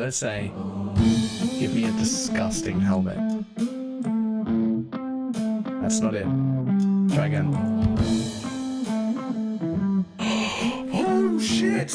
let's say, give me a disgusting helmet. That's not it. Try again. Oh shit!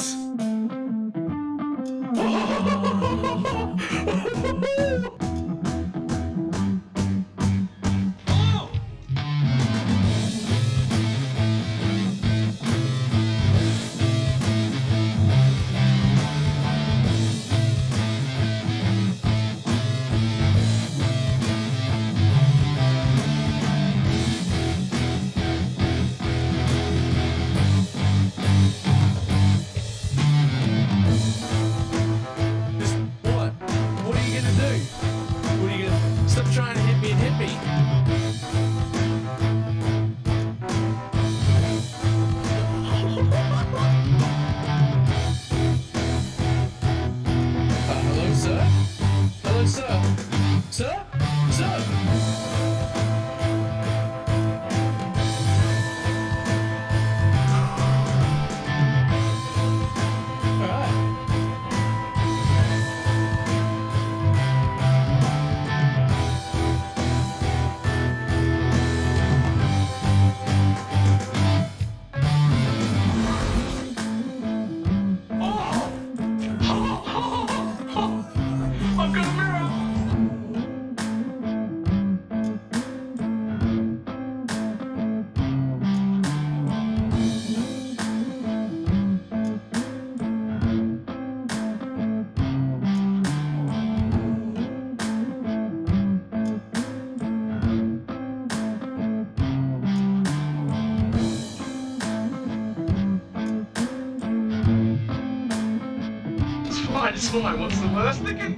It's fine. What's the worst that can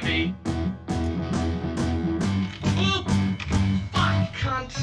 be? Oh, fuck, cunt.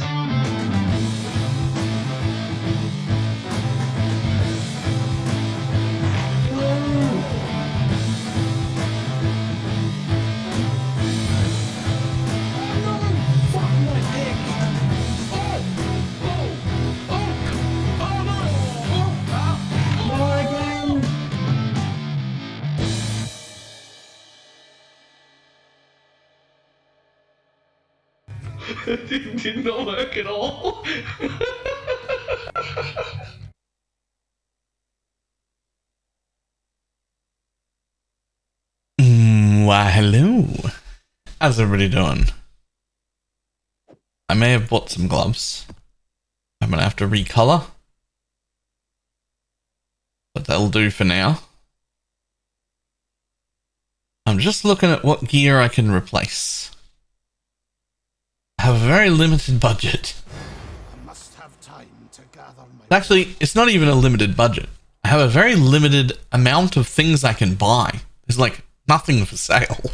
It did not work at all. Why, hello. How's everybody doing? I may have bought some gloves. I'm gonna have to recolor. But that'll do for now. I'm just looking at what gear I can replace. I have a very limited budget. I must have time to gather my... Actually, it's not even a limited budget. I have a very limited amount of things I can buy. There's like nothing for sale.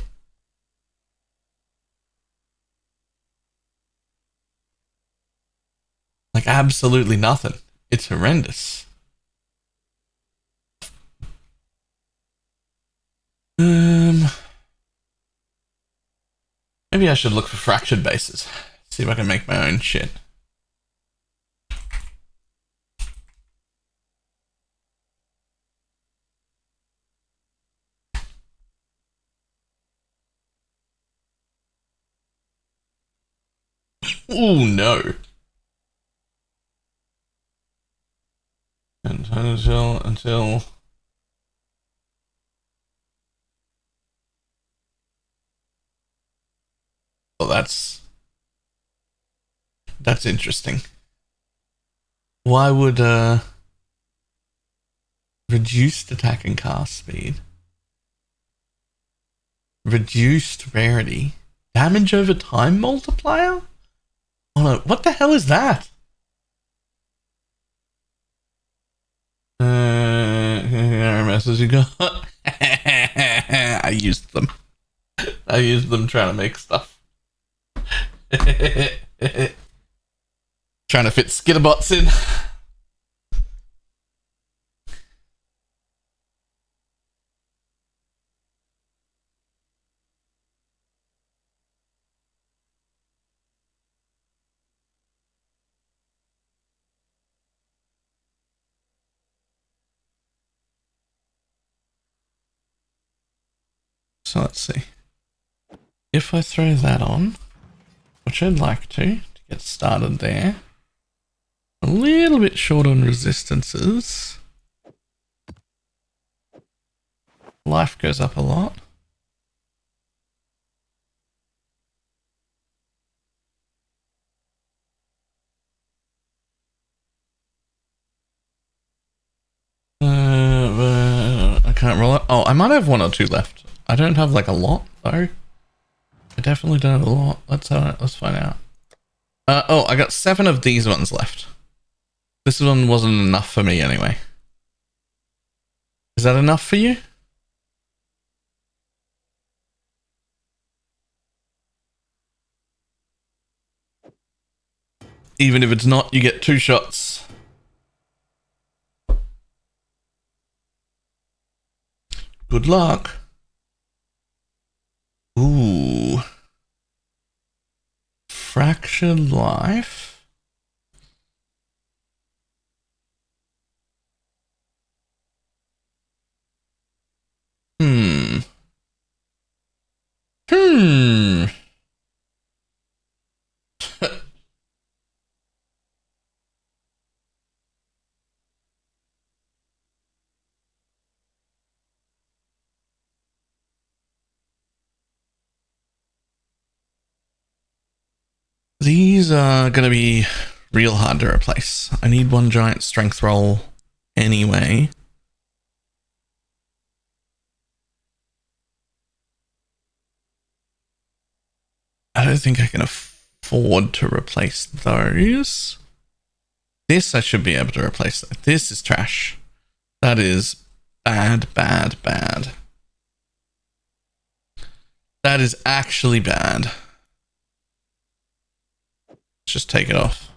Like absolutely nothing. It's horrendous. Maybe I should look for fractured bases. See if I can make my own shit. Oh no. And until well, that's interesting. Why would reduced attack and cast speed, reduced rarity, damage over time multiplier? Oh no, what the hell is that? Messes you got. I used them trying to make stuff. Trying to fit skitterbots in. So let's see. If I throw that on, which I'd like to get started there. A little bit short on resistances. Life goes up a lot. I can't roll it. Oh, I might have one or two left. I don't have like a lot though. I definitely don't have a lot. Let's find out. Oh, I got 7 of these ones left. This one wasn't enough for me anyway. Is that enough for you? Even if it's not, you get 2 shots. Good luck. Ooh. Fractured life. Hmm. These are going to be real hard to replace. I need one giant strength roll anyway. I don't think I can afford to replace those. This I should be able to replace. This is trash. That is bad, bad, bad. That is actually bad. Let's just take it off.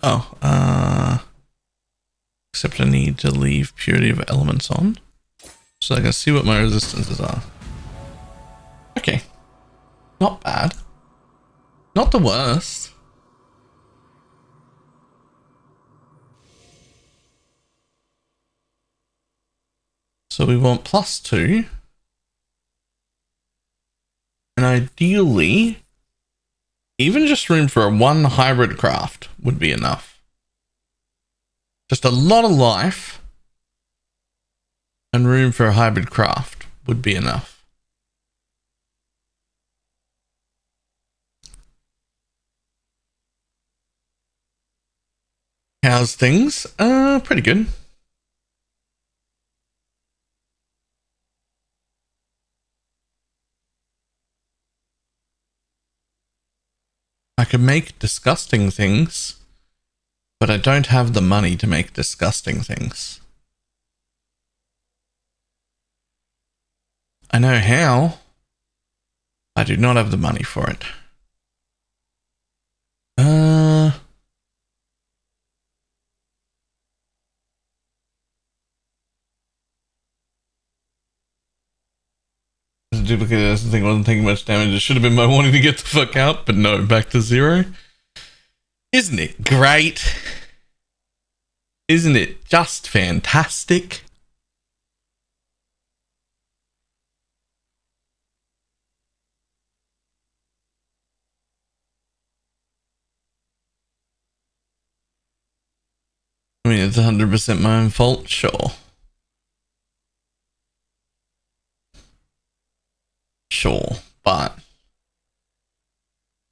Oh, except I need to leave purity of elements on so I can see what my resistances are. Okay. Not bad. Not the worst. So we want +2. And ideally, even just room for a 1 hybrid craft would be enough. Just a lot of life and room for a hybrid craft would be enough. How's things? Pretty good. I could make disgusting things, but I don't have the money to make disgusting things. I know how. I do not have the money for it. Duplicate this thing wasn't taking much damage. It should have been my wanting to get the fuck out, but no, back to 0. Isn't it great? Isn't it just fantastic? I mean, it's 100% my own fault, sure. Sure, but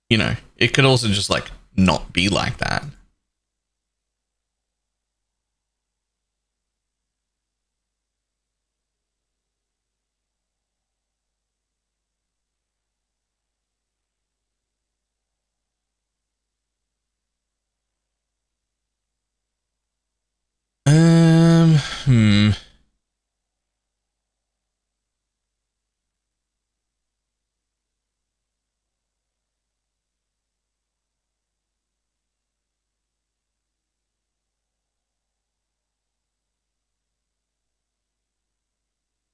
you know, it could also just like not be like that.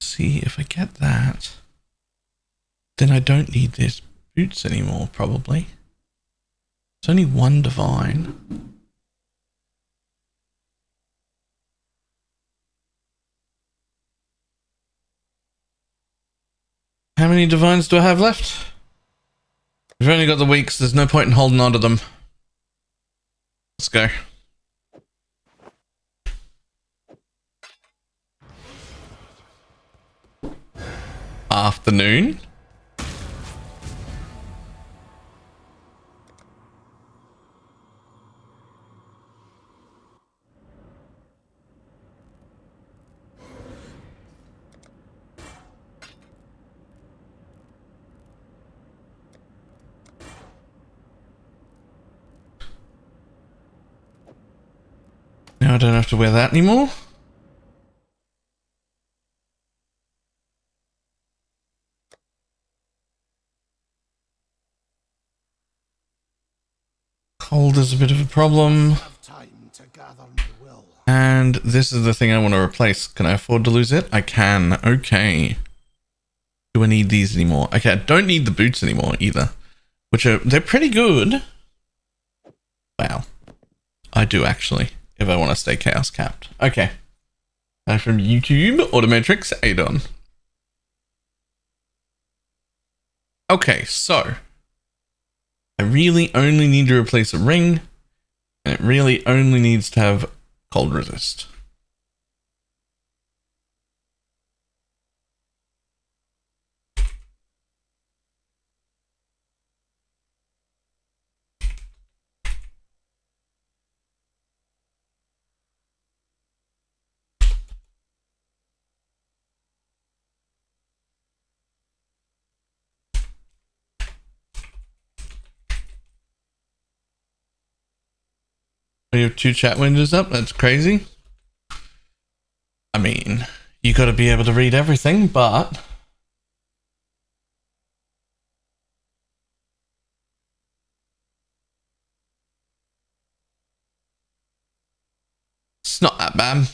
See if I get that, then I don't need these boots anymore, probably. It's only 1 divine. . How many divines do I have left? We've only got the weeks. There's no point in holding on to them. Let's go. Afternoon. Now I don't have to wear that anymore. Cold is a bit of a problem. And this is the thing I want to replace. Can I afford to lose it? I can. Okay. Do I need these anymore? Okay, I don't need the boots anymore either. They're pretty good. Wow. I do actually, if I want to stay chaos capped. Okay. Now from YouTube, Automatrix, Adon. Okay, so I really only need to replace a ring, and it really only needs to have cold resist. You have 2 chat windows up? That's crazy. I mean, you got to be able to read everything, but it's not that bad.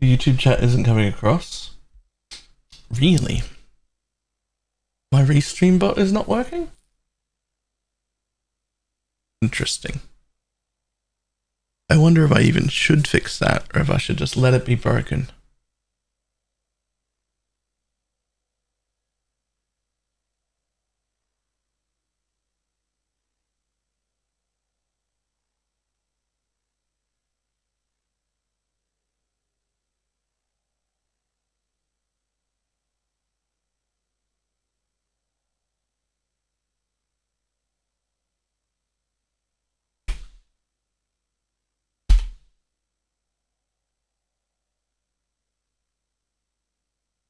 YouTube chat isn't coming across. Really? My restream bot is not working? Interesting. I wonder if I even should fix that, or if I should just let it be broken.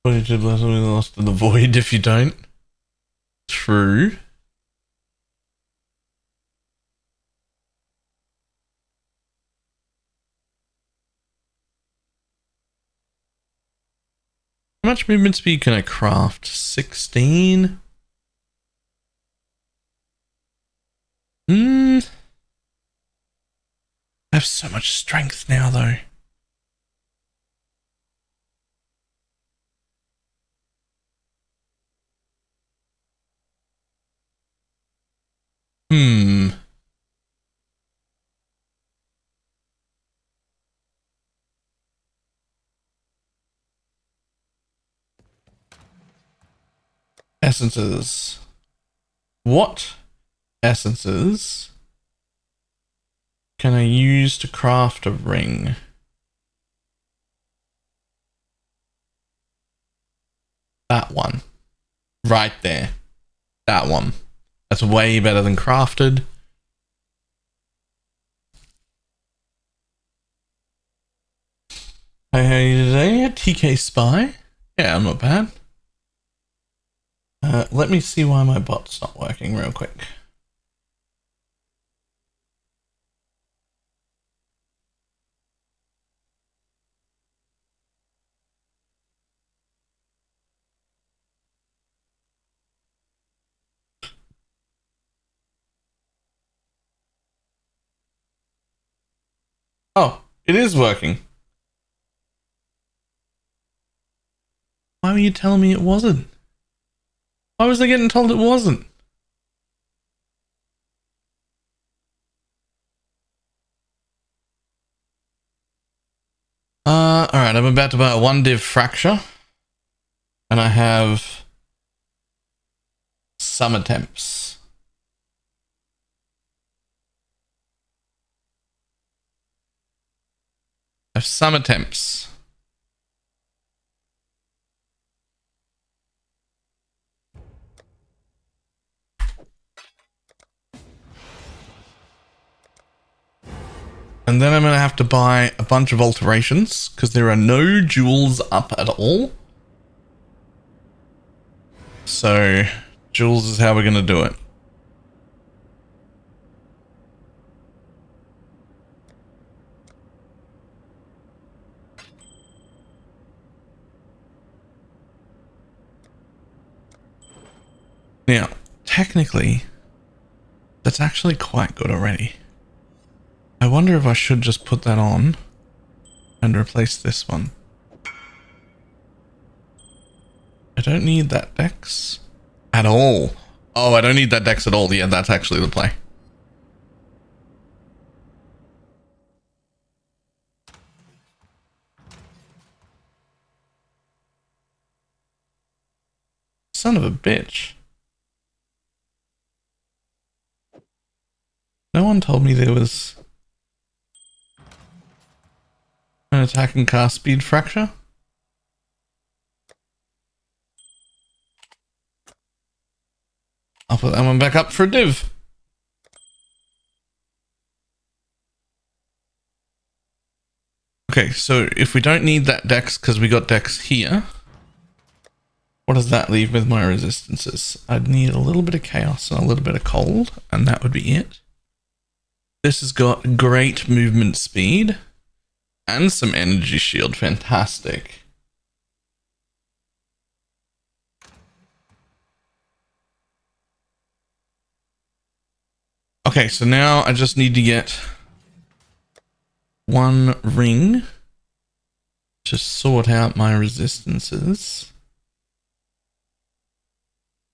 What did you lost in the void if you don't? True. How much movement speed can I craft? 16? I have so much strength now though. Essences. What essences can I use to craft a ring? That one. Right there. That one. That's way better than crafted. Hey, how are you today? TK Spy. Yeah, I'm not bad. Let me see why my bot's not working real quick. Oh, it is working. Why were you telling me it wasn't? Why was I getting told it wasn't? Alright, I'm about to buy a 1 div fracture. And I have some attempts. I have some attempts. And then I'm going to have to buy a bunch of alterations because there are no jewels up at all. So, jewels is how we're going to do it. Now, technically, that's actually quite good already. I wonder if I should just put that on and replace this one. I don't need that dex at all. Oh, I don't need that dex at all. Yeah, that's actually the play. Son of a bitch. No one told me there was an attack and cast speed fracture. I'll put that one back up for a div. Okay, so if we don't need that dex because we got dex here, what does that leave with my resistances? I'd need a little bit of chaos and a little bit of cold, and that would be it. This has got great movement speed and some energy shield. Fantastic. Okay, so now I just need to get one ring to sort out my resistances.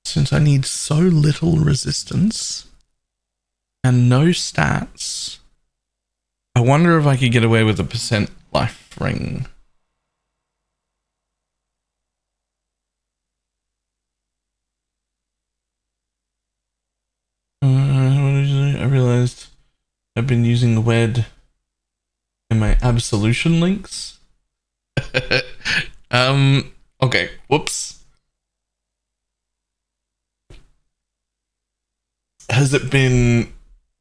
Since I need so little resistance and no stats, I wonder if I could get away with a percent life ring. I realized I've been using WED in my absolution links. Okay, whoops. Has it been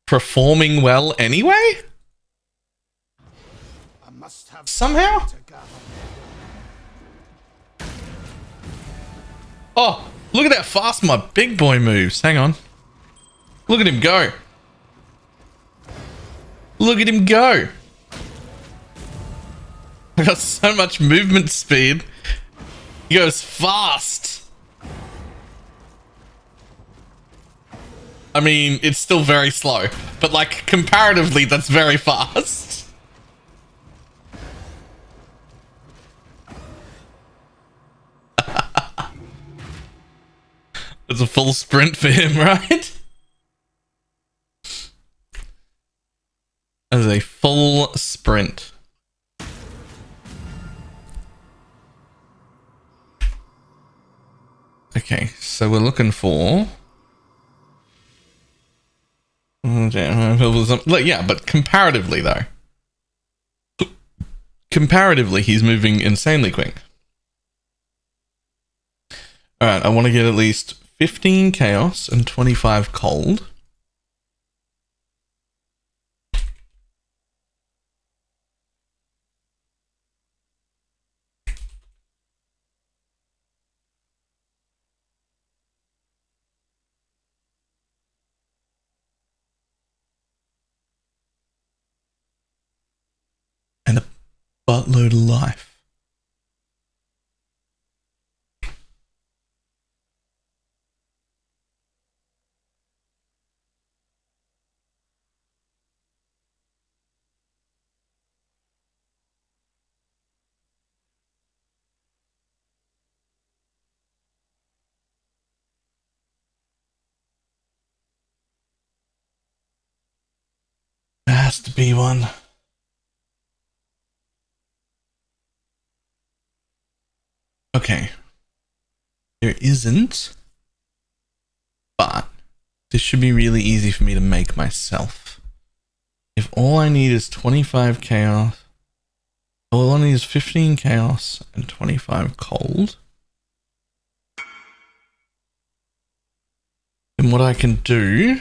performing well anyway? Somehow? Oh, look at how fast my big boy moves. Hang on. Look at him go. Look at him go. I got so much movement speed. He goes fast. I mean, it's still very slow, but like comparatively, that's very fast. It's a full sprint for him, right? As a full sprint. Okay, so we're looking for... Yeah, but comparatively though. Comparatively, he's moving insanely quick. Alright, I want to get at least 15 chaos and 25 cold. buttload of life. There has to be one. Okay. There isn't. But this should be really easy for me to make myself. If all I need is 25 chaos, all I need is 15 chaos and 25 cold, then what I can do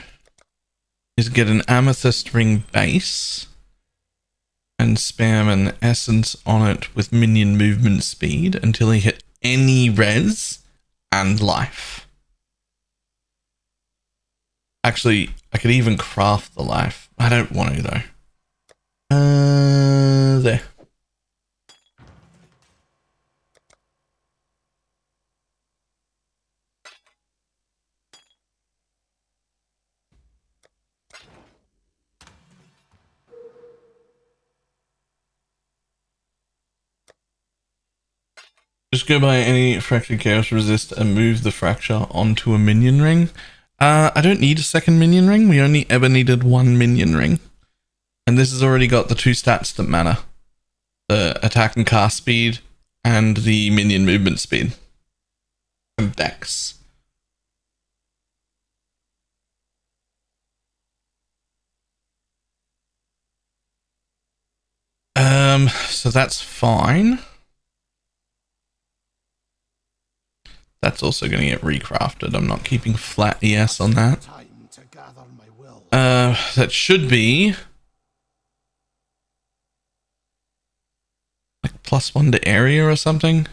is get an amethyst ring base and spam an essence on it with minion movement speed until he hit any res and life. Actually, I could even craft the life. I don't want to though. There. Just go by any fractured chaos resist and move the fracture onto a minion ring. I don't need a second minion ring. We only ever needed one minion ring. And this has already got the two stats that matter. The attack and cast speed and the minion movement speed. And dex. So that's fine. That's also going to get recrafted. I'm not keeping flat ES on that. That should be like +1 to area or something.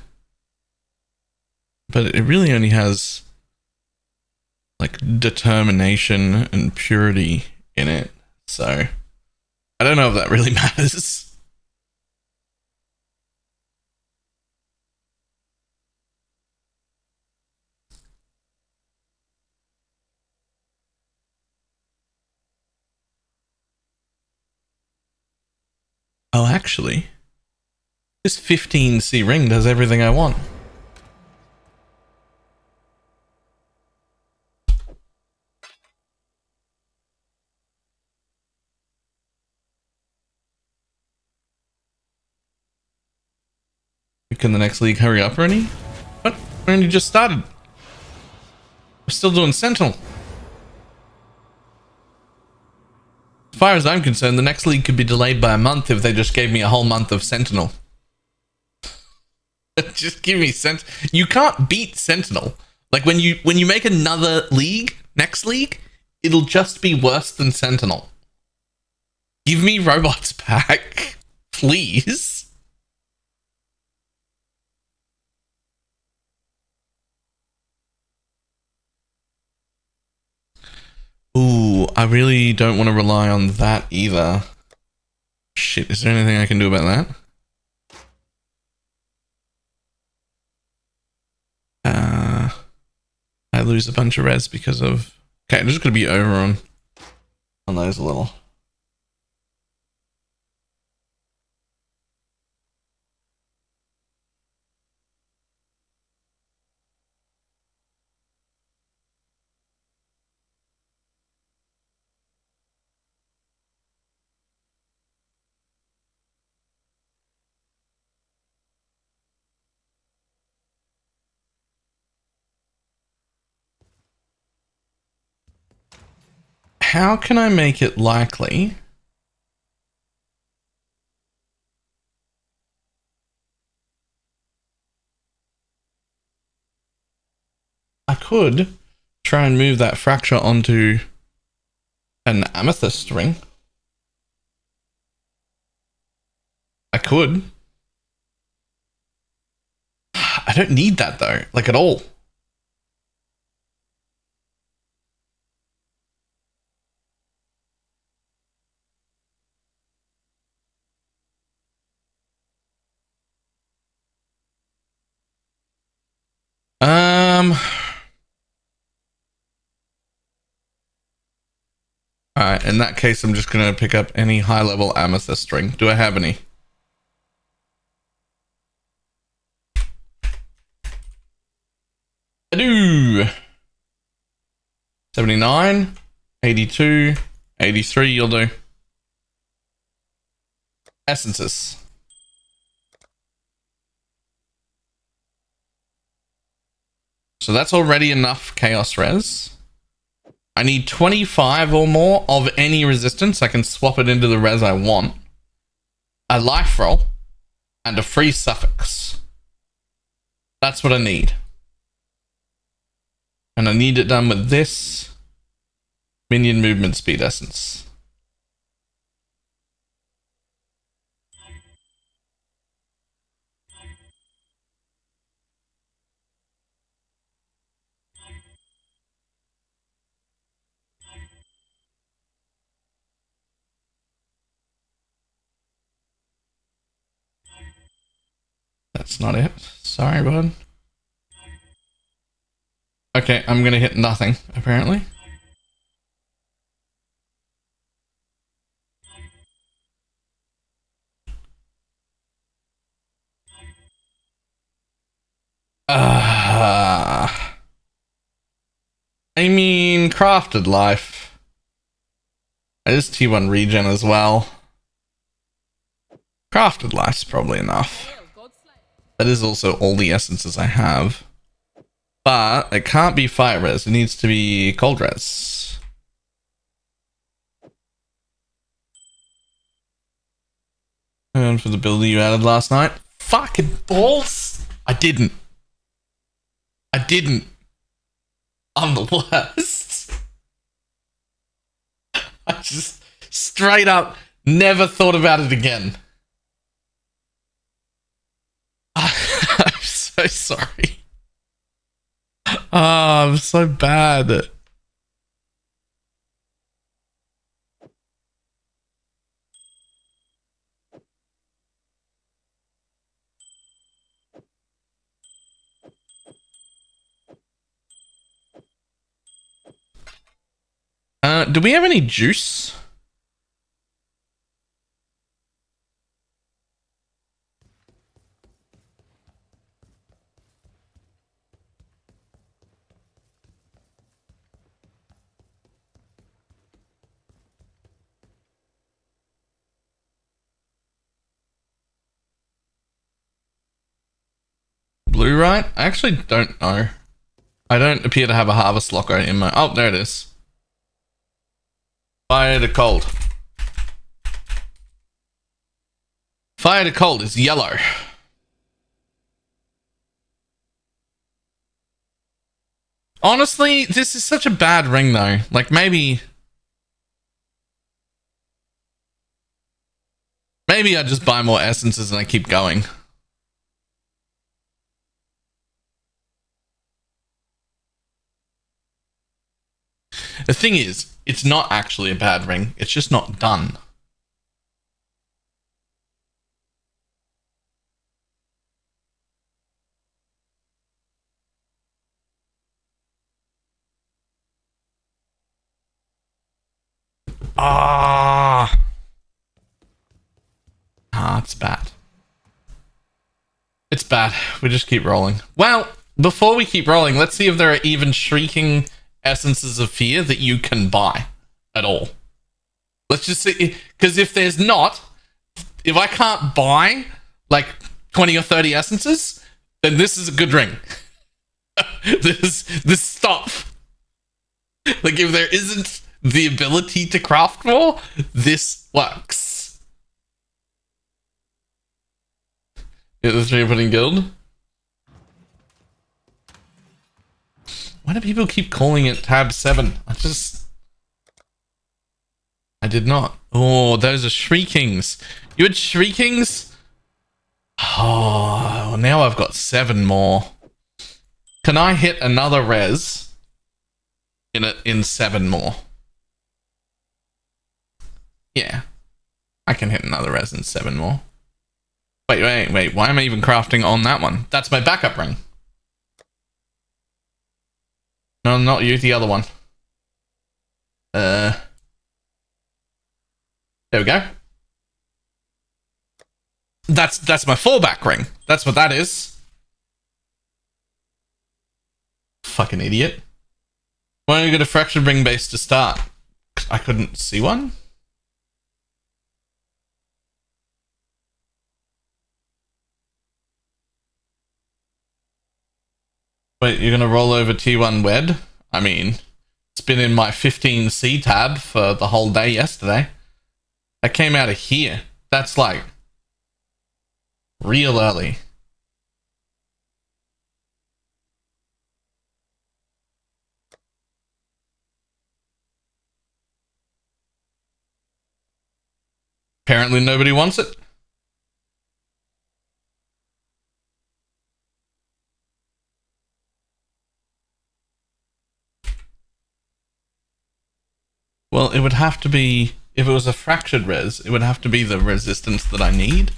But it really only has like determination and purity in it. So I don't know if that really matters. Oh, actually, this 15C ring does everything I want. Can the next league hurry up, Ernie? What? We only just started. We're still doing Sentinel. As far as I'm concerned, the next league could be delayed by a month if they just gave me a whole month of Sentinel. Just give me Sentinel. You can't beat Sentinel. Like when you make another league, next league, it'll just be worse than Sentinel. Give me robots back, please. Ooh, I really don't want to rely on that either. Shit, is there anything I can do about that? I lose a bunch of res because of... Okay, I'm just going to be over on those a little. How can I make it likely? I could try and move that fracture onto an amethyst ring. I could. I don't need that though, like at all. Alright, in that case, I'm just going to pick up any high-level amethyst ring. Do I have any? I do! 79, 82, 83, you'll do. Essences. So that's already enough chaos res. I need 25 or more of any resistance. I can swap it into the res I want. A life roll and a free suffix. That's what I need. And I need it done with this minion movement speed essence. That's not it. Sorry, bud. Okay, I'm gonna hit nothing, apparently. I mean, crafted life. It is T1 regen as well. Crafted life's probably enough. That is also all the essences I have. But it can't be fire res. It needs to be cold res. And for the build that you added last night. Fucking balls! I didn't. I'm the worst. I just straight up never thought about it again. I'm so sorry. Oh, I'm so bad. Do we have any juice? Blue, right? I actually don't know. I don't appear to have a harvest locker in my... Oh, there it is. Fire to cold. Fire to cold is yellow. Honestly, this is such a bad ring though. Like maybe I just buy more essences and I keep going. The thing is, it's not actually a bad ring. It's just not done. It's bad. It's bad. We just keep rolling. Well, before we keep rolling, let's see if there are even shrieking essences of fear that you can buy at all. Let's just see, because if there's not, if I can't buy like 20 or 30 essences, then this is a good ring. this stuff. Like if there isn't the ability to craft more, this works. Yeah, the 3 guild. Why do people keep calling it tab 7? I did not. Oh, those are shriekings. You had shriekings? Oh, now I've got 7 more. Can I hit another res in 7 more? Yeah. I can hit another res in 7 more. Wait. Why am I even crafting on that one? That's my backup ring. No, not you, the other one. There we go. That's my fallback ring. That's what that is. Fucking idiot. Why don't you get a fractured ring base to start? I couldn't see one? Wait, you're gonna roll over T1 Wed? I mean, it's been in my 15C tab for the whole day yesterday. I came out of here. That's like real early. Apparently nobody wants it. Well, it would have to be, if it was a fractured res, it would have to be the resistance that I need.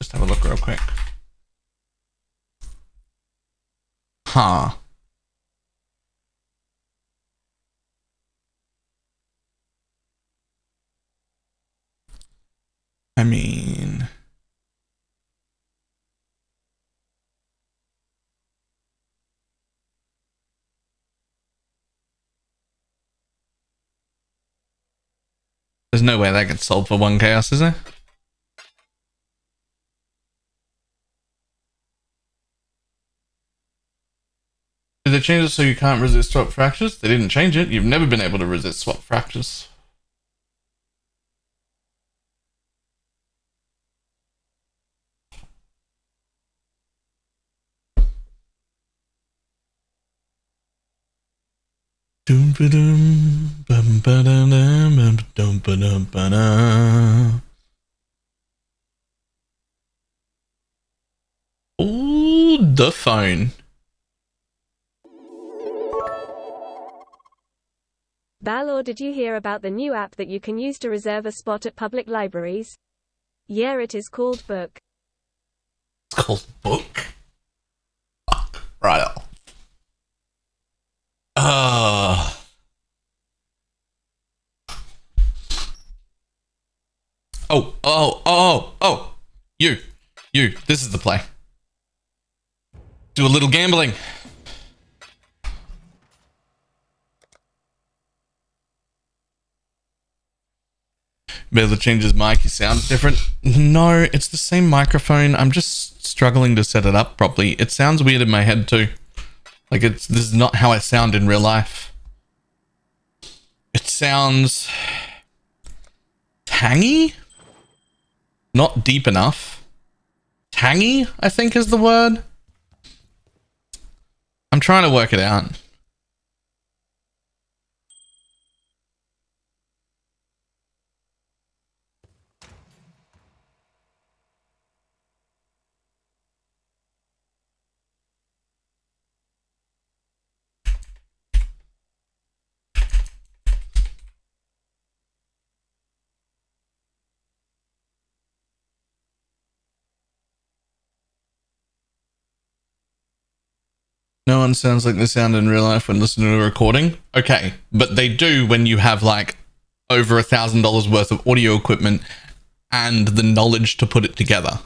Just have a look real quick. Huh. I mean... There's no way that gets solved for 1 chaos, is there? Did they change it so you can't resist swap fractures? They didn't change it. You've never been able to resist swap fractures. Oh, the phone. Balor, did you hear about the new app that you can use to reserve a spot at public libraries? Yeah, it is called Book. It's called Book? Fuck. Right off. Oh. You. This is the play. Do a little gambling. Be able to change his mic, he sounds different. No, it's the same microphone. I'm just struggling to set it up properly. It sounds weird in my head too. Like this is not how I sound in real life. It sounds tangy? Not deep enough. Tangy, I think is the word. I'm trying to work it out. No one sounds like they sound in real life when listening to a recording. Okay, but they do when you have like over $1,000 worth of audio equipment and the knowledge to put it together.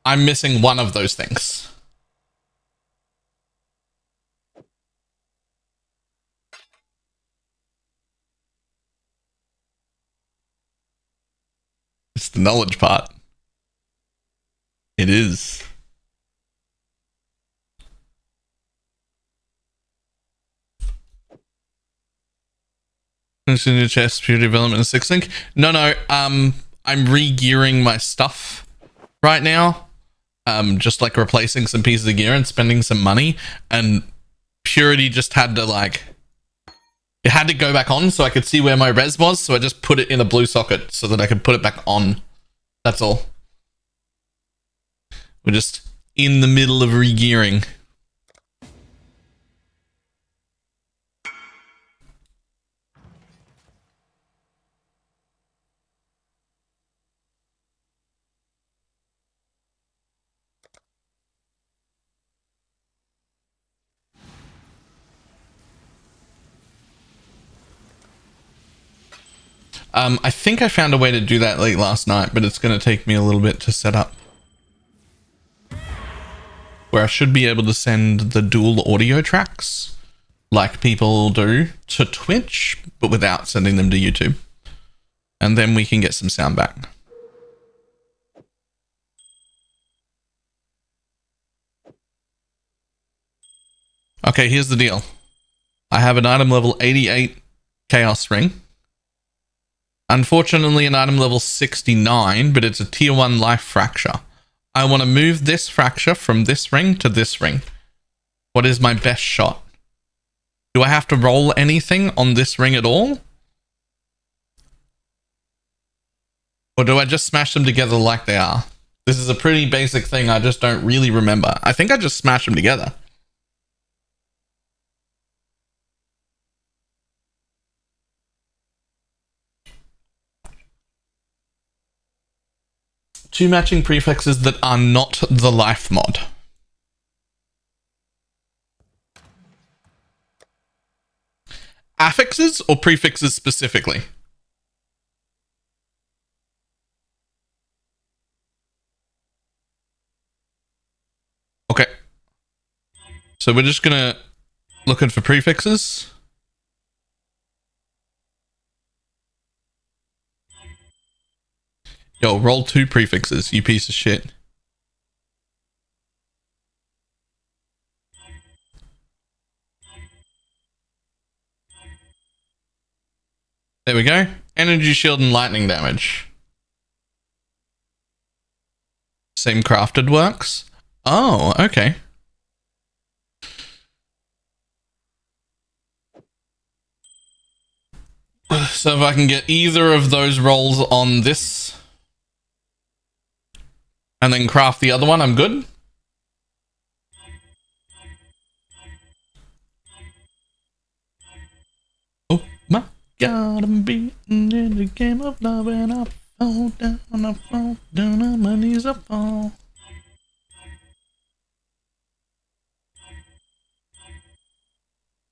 I'm missing one of those things. It's the knowledge part. It is. Continue chest pure development and 6 sync. No. I'm re-gearing my stuff right now. Just like replacing some pieces of gear and spending some money. And Purity just had to like, it had to go back on so I could see where my res was. So I just put it in a blue socket so that I could put it back on. That's all. We're just in the middle of re-gearing. I think I found a way to do that late last night, but it's going to take me a little bit to set up. Where I should be able to send the dual audio tracks like people do to Twitch, but without sending them to YouTube. And then we can get some sound back. Okay, here's the deal. I have an item level 88 Chaos Ring. Unfortunately, an item level 69, but it's a tier 1 life fracture. I want to move this fracture from this ring to this ring. What is my best shot? Do I have to roll anything on this ring at all? Or do I just smash them together like they are? This is a pretty basic thing. I just don't really remember. I think I just smash them together. Two matching prefixes that are not the life mod. Affixes or prefixes specifically? Okay. So we're just gonna looking for prefixes. Yo, roll 2 prefixes, you piece of shit. There we go. Energy shield and lightning damage. Same crafted works. Oh, okay. So if I can get either of those rolls on this and then craft the other one, I'm good. Oh my God, I'm beaten in the game of love and I fall down on my knees, I fall.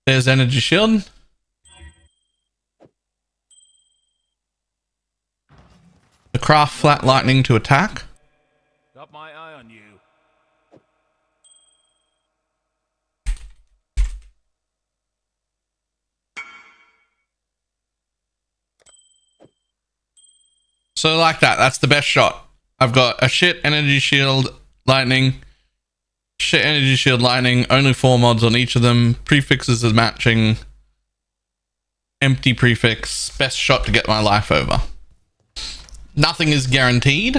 There's energy shield. The craft flat lightning to attack. Got my eye on you. So like that, that's the best shot. I've got a shit energy shield lightning, shit energy shield lightning, only 4 mods on each of them, prefixes are matching, empty prefix, best shot to get my life over. Nothing is guaranteed,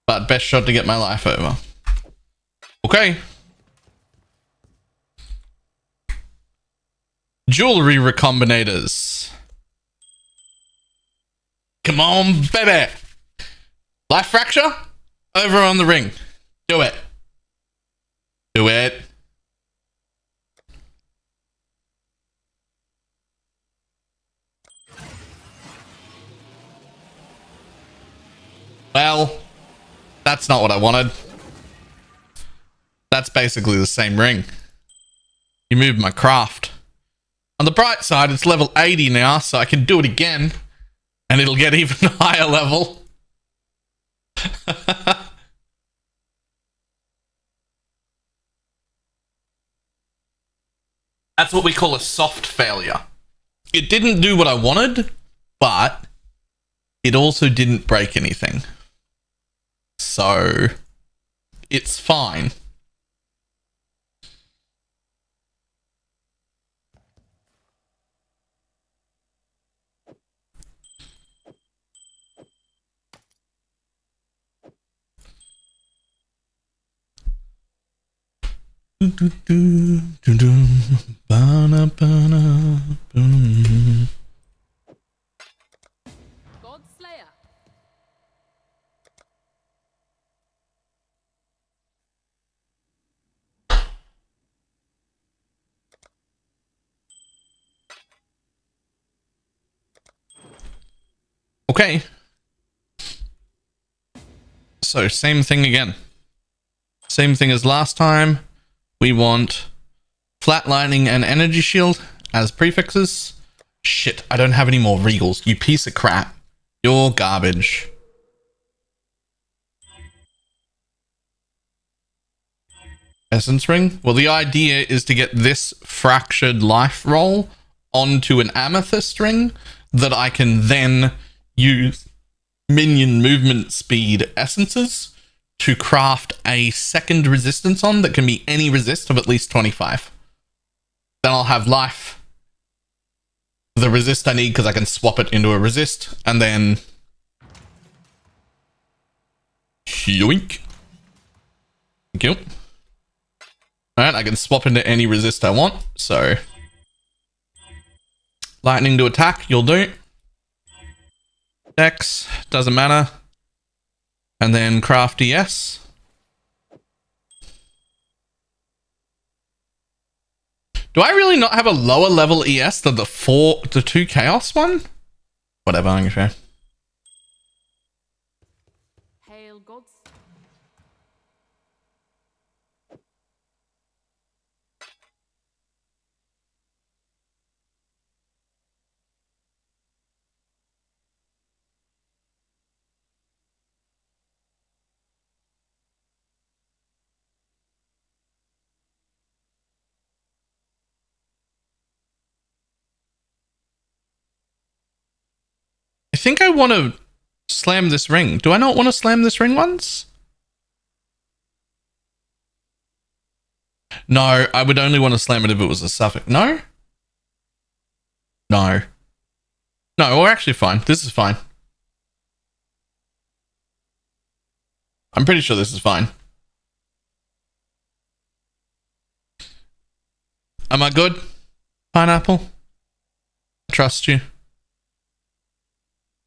but best shot to get my life over. Okay. Jewelry recombinators. Come on, baby. Life fracture? Over on the ring. Do it. Do it. Well, that's not what I wanted. That's basically the same ring. You moved my craft. On the bright side, it's level 80 now, so I can do it again. And it'll get even higher level. That's what we call a soft failure. It didn't do what I wanted, but it also didn't break anything. So, it's fine. Godslayer. Okay. So, same thing again. Same thing as last time. We want flat lightning and energy shield as prefixes. Shit, I don't have any more regals. You piece of crap. You're garbage. Essence ring? Well, the idea is to get this fractured life roll onto an amethyst ring that I can then use minion movement speed essences to craft a second resistance on that can be any resist of at least 25. Then I'll have life, the resist I need because I can swap it into a resist, and then yoink. Thank you. Alright, I can swap into any resist I want, so lightning to attack, you'll do. Dex, doesn't matter. And then craft ES. Do I really not have a lower level ES than the 2 chaos one? Whatever, I'm sure. Hail gods. I think I want to slam this ring. Do I not want to slam this ring once? No, I would only want to slam it if it was a suffix. No? No. No, we're actually fine. This is fine. I'm pretty sure this is fine. Am I good? Pineapple? I trust you.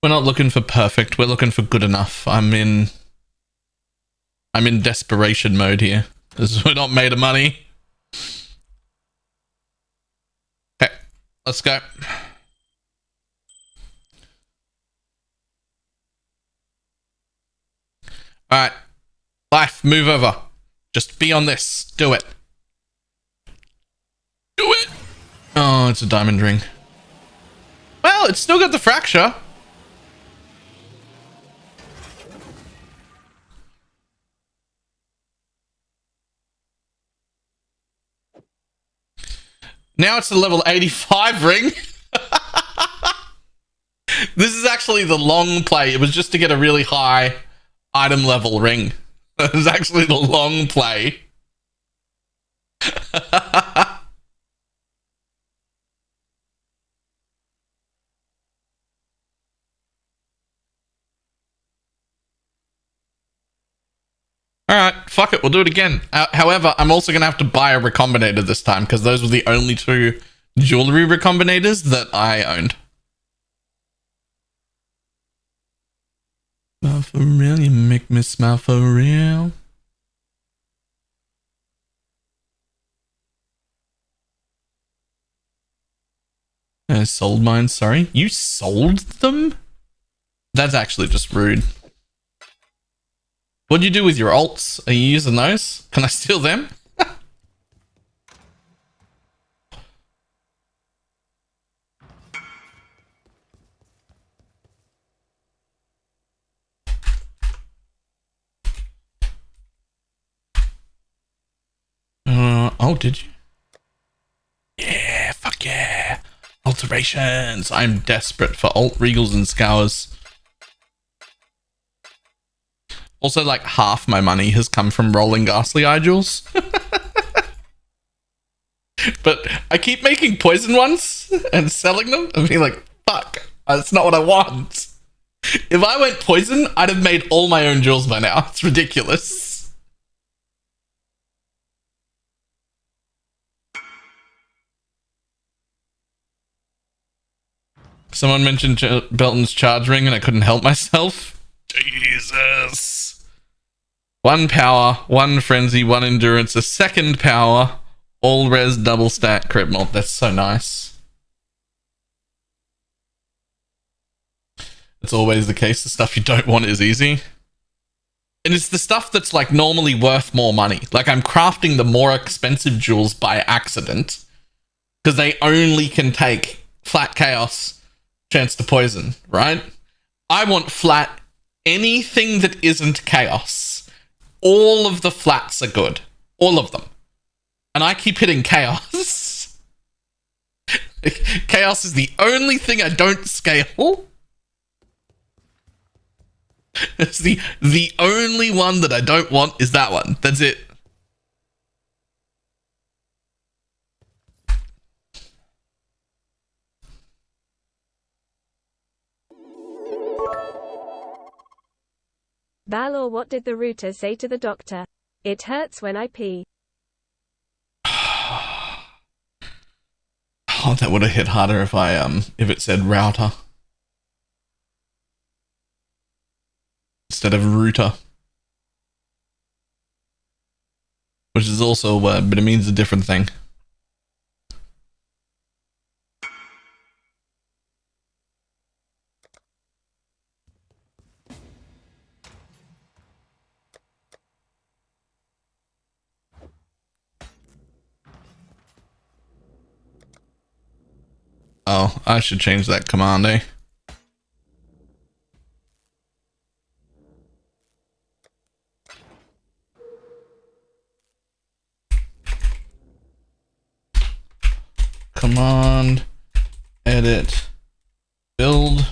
We're not looking for perfect. We're looking for good enough. I'm in desperation mode here. We're not made of money. Okay, let's go. Alright. Life, move over. Just be on this. Do it. Do it! Oh, it's a diamond ring. Well, it's still got the fracture. Now it's the level 85 ring. This is actually the long play. It was just to get a really high item level ring. It was actually the long play. Alright, fuck it, we'll do it again. However, I'm also going to have to buy a recombinator this time, because those were the only 2 jewelry recombinators that I owned. Smile for real, you make me smile for real. I sold mine, sorry. You sold them? That's actually just rude. What do you do with your alts? Are you using those? Can I steal them? Oh, did you? Yeah, fuck yeah. Alterations. I'm desperate for alt regals and scours. Also, like, half my money has come from rolling ghastly eye jewels. But I keep making poison ones and selling them and being like, fuck, that's not what I want. If I went poison, I'd have made all my own jewels by now. It's ridiculous. Someone mentioned Belton's charge ring and I couldn't help myself. Jesus. 1 power, 1 frenzy, 1 endurance, a 2nd power, all res double stat crit mod. That's so nice. It's always the case. The stuff you don't want is easy. And it's the stuff that's like normally worth more money. Like I'm crafting the more expensive jewels by accident because they only can take flat chaos, chance to poison, right? I want flat anything that isn't chaos. All of the flats are good. All of them. And I keep hitting chaos. Chaos is the only thing I don't scale. It's the only one that I don't want is that one. That's it. Balor, what did the router say to the doctor? It hurts when I pee. Oh, that would have hit harder if it said router instead of router, which is also a word, but it means a different thing. Oh, I should change that command, eh? Command, edit, build.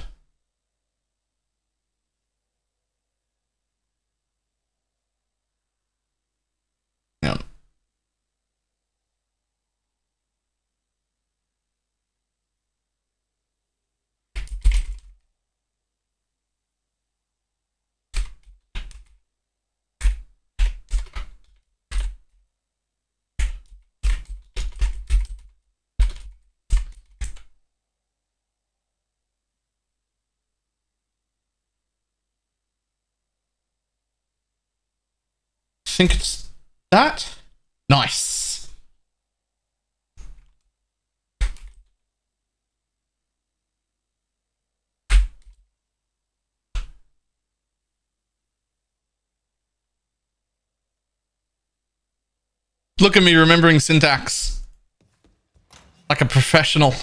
Yeah. I think it's that. Nice. Look at me remembering syntax like a professional.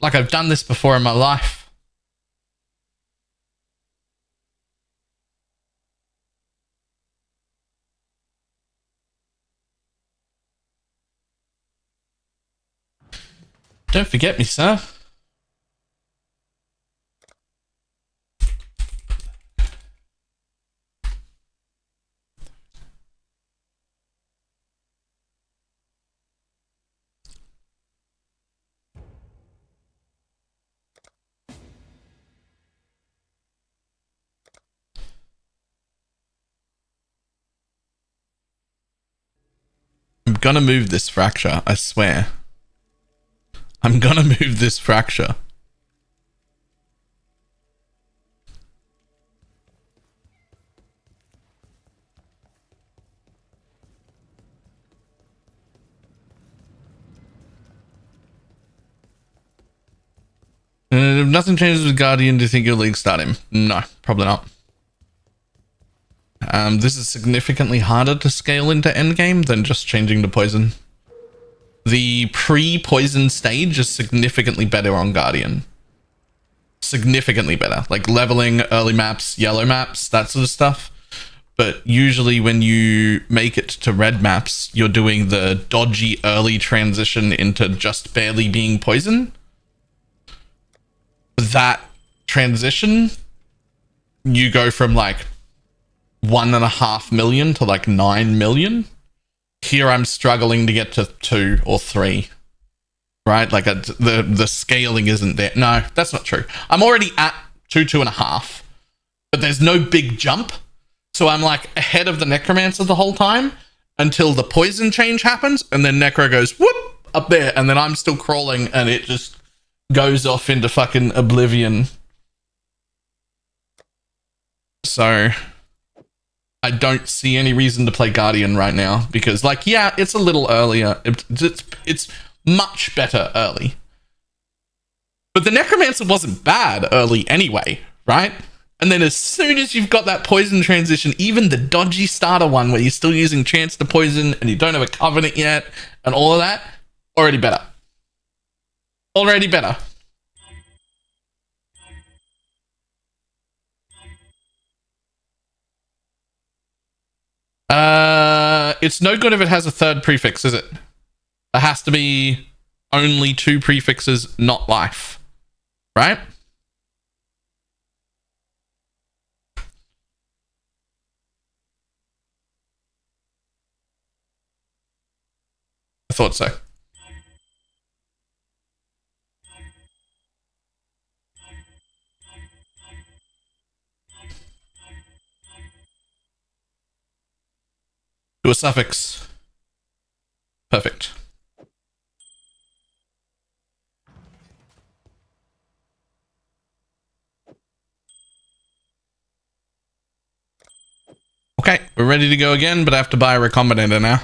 Like I've done this before in my life. Don't forget me, sir. I'm gonna move this fracture, I swear. I'm gonna move this fracture. If nothing changes with Guardian, do you think you'll league start him? No, probably not. This is significantly harder to scale into Endgame than just changing to poison. The pre-poison stage is significantly better on Guardian. Significantly better. Like leveling, early maps, yellow maps, that sort of stuff. But usually when you make it to red maps, you're doing the dodgy early transition into just barely being poison. That transition, you go from like 1.5 million to like 9 million. Here I'm struggling to get to 2 or 3, right? Like the scaling isn't there. No, that's not true. I'm already at 2.5, but there's no big jump. So I'm like ahead of the Necromancer the whole time until the poison change happens, and then Necro goes whoop up there, and then I'm still crawling, and it just goes off into fucking oblivion. So I don't see any reason to play Guardian right now because, like, yeah, it's a little earlier. It's much better early. But the Necromancer wasn't bad early anyway, right? And then as soon as you've got that poison transition, even the dodgy starter one where you're still using chance to poison and you don't have a Covenant yet and all of that, already better. Already better. It's no good if it has a third prefix, is it? It has to be only 2 prefixes, not life. Right? I thought so. To a suffix. Perfect. Okay, we're ready to go again, but I have to buy a Recombinator now.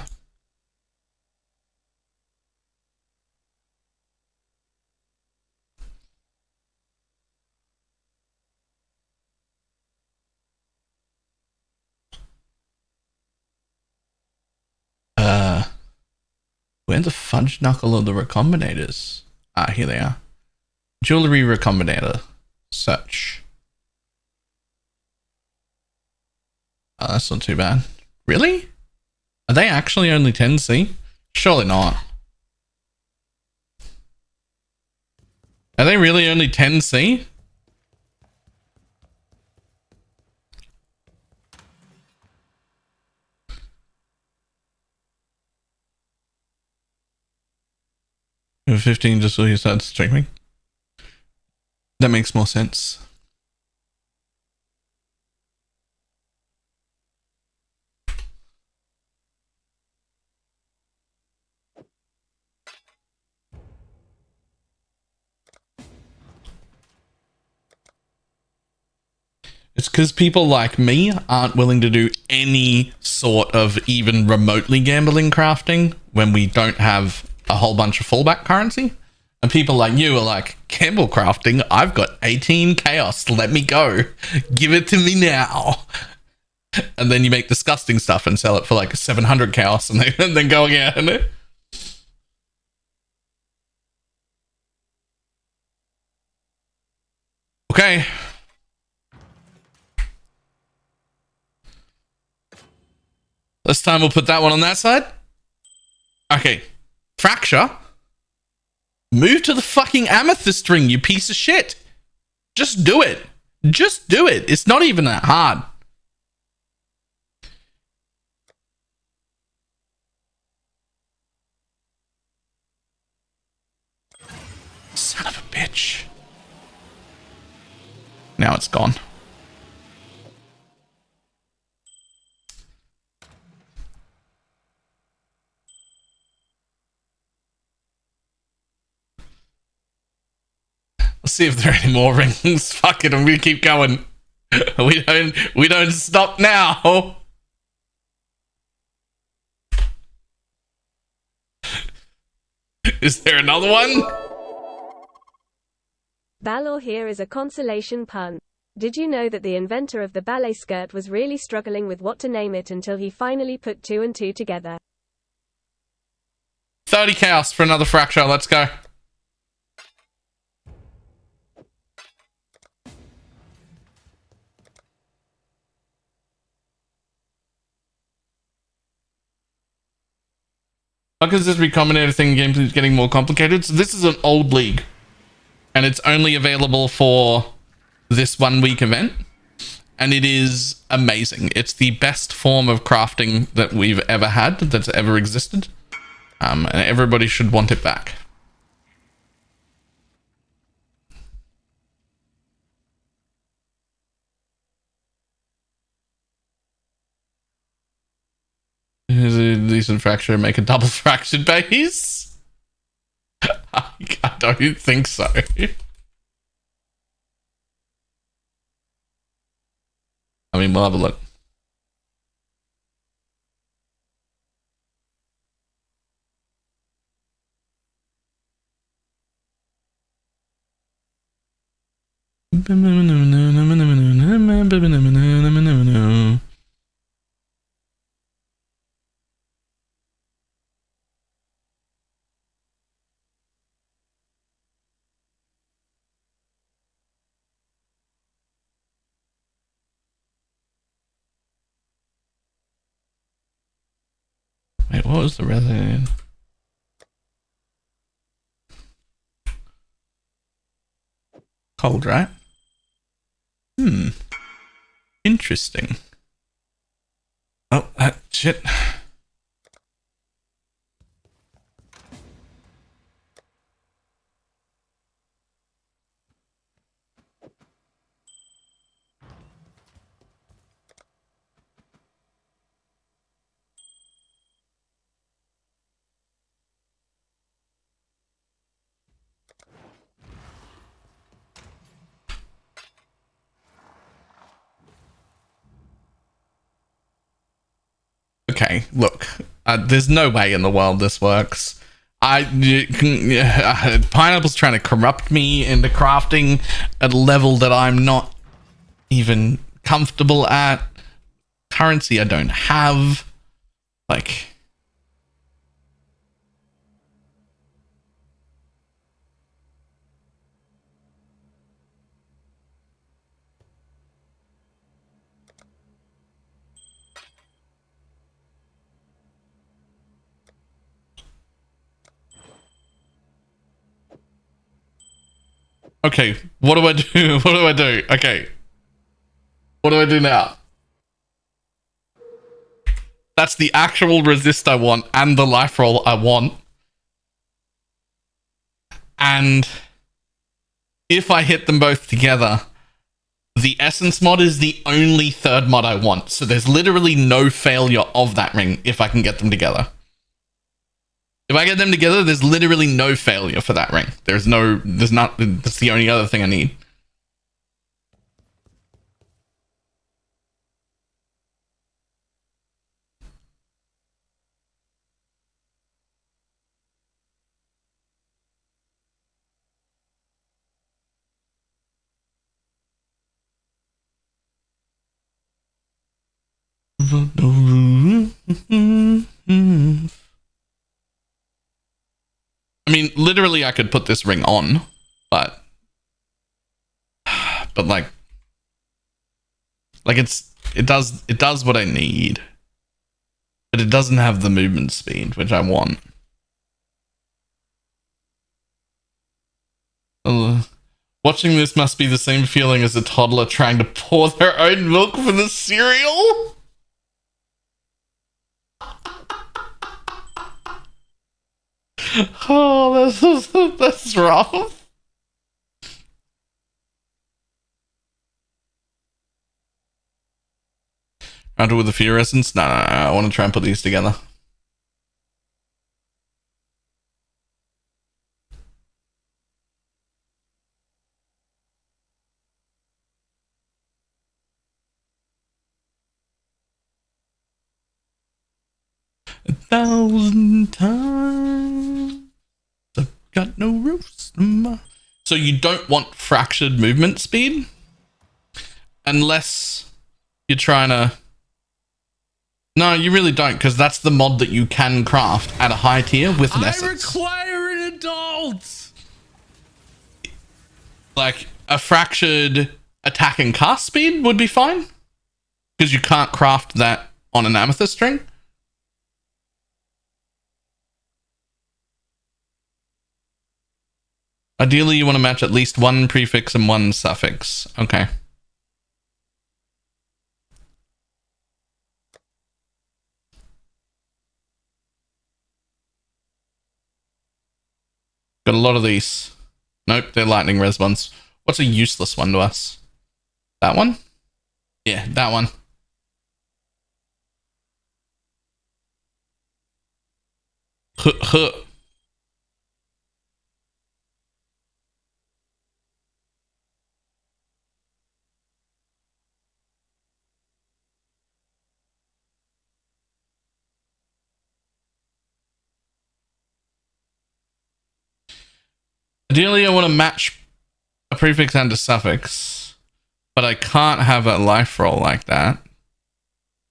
Where's the fudge knuckle of the Recombinators? Ah, here they are. Jewelry Recombinator. Search. Oh, that's not too bad. Really? Are they actually only 10C? Surely not. Are they really only 10C? Over 15 just so you start streaming. That makes more sense. It's because people like me aren't willing to do any sort of even remotely gambling crafting when we don't have a whole bunch of fallback currency. And people like you are like, gamble crafting, I've got 18 chaos, let me go. Give it to me now. And then you make disgusting stuff and sell it for like 700 chaos and then go again. Okay. This time we'll put that one on that side. Okay. Fracture. Move to the fucking amethyst ring, you piece of shit. Just do it. Just do it. It's not even that hard. Son of a bitch. Now it's gone. Let's see if there are any more rings. Fuck it, I'm gonna keep going. We don't stop now. Is there another one? Balor here is a consolation pun. Did you know that the inventor of the ballet skirt was really struggling with what to name it until he finally put 2 and 2 together? 30 chaos for another fracture. Let's go. Because this Recombinator thing game is getting more complicated. So this is an old league. And it's only available for this 1 week event. And it is amazing. It's the best form of crafting that we've ever had, that's ever existed. And everybody should want it back. Is a decent fracture make a double fractured base? I don't think so. I mean, we'll have a look. Wait, what was the resin? Cold, right? Interesting. Oh, shit. Okay, look, there's no way in the world this works. Pineapple's trying to corrupt me into crafting at a level that I'm not even comfortable at. Currency I don't have. Like, okay, what do I do? What do I do? Okay. What do I do now? That's the actual resist I want and the life roll I want. And if I hit them both together, the essence mod is the only third mod I want. So there's literally no failure of that ring if I can get them together. If I get them together, there's literally no failure for that ring. There's not, that's the only other thing I need. I mean, literally I could put this ring on, but like it does what I need, but it doesn't have the movement speed, which I want. Watching this must be the same feeling as a toddler trying to pour their own milk for the cereal. Oh, that's rough. Round with the fear essence? No, I want to try and put these together. A 1,000 times I've got no roofs. So you don't want fractured movement speed unless you're trying to. No, you really don't, because that's the mod that you can craft at a high tier with an essence. I require an adult. Like a fractured attack and cast speed would be fine, because you can't craft that on an amethyst string. Ideally, you want to match at least one prefix and one suffix. Okay. Got a lot of these. Nope, they're lightning res ones. What's a useless one to us? That one? Yeah, that one. Huh. Ideally, I want to match a prefix and a suffix, but I can't have a life roll like that.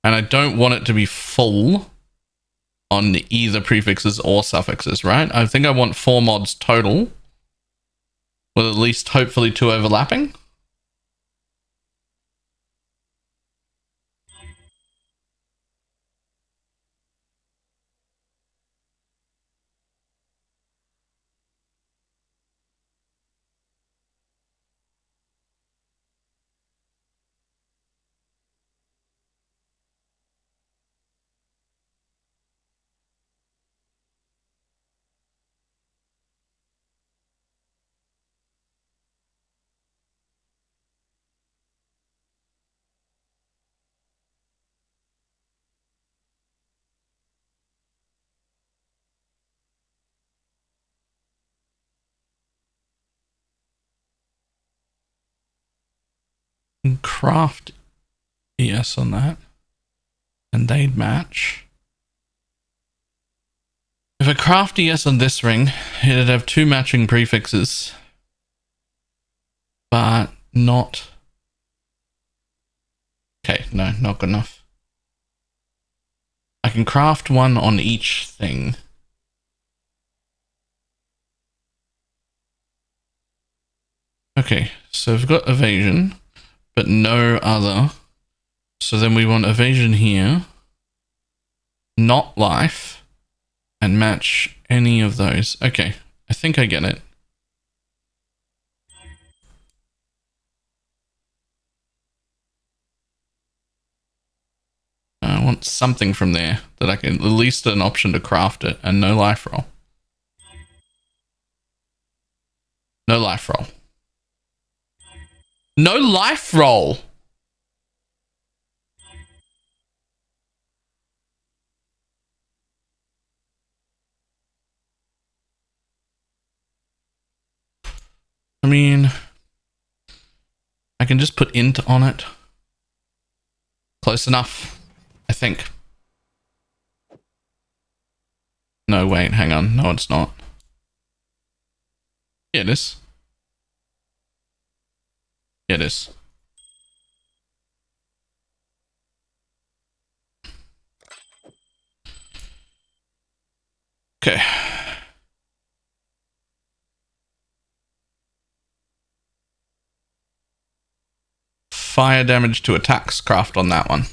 And I don't want it to be full on either prefixes or suffixes, right? I think I want 4 mods total, with at least hopefully 2 overlapping. Craft ES on that. And they'd match. If I craft ES on this ring, it'd have 2 matching prefixes. But not... Okay, no, not good enough. I can craft one on each thing. Okay, so we've got evasion, but no other. So then we want evasion here, not life, and match any of those. Okay, I think I get it. I want something from there that I can, at least an option to craft it, and no life roll. No life roll. No life roll! I mean, I can just put int on it. Close enough, I think. No, wait, hang on. No, it's not. Yeah, it is. Yeah, it is. Okay. Fire damage to attacks, craft on that one.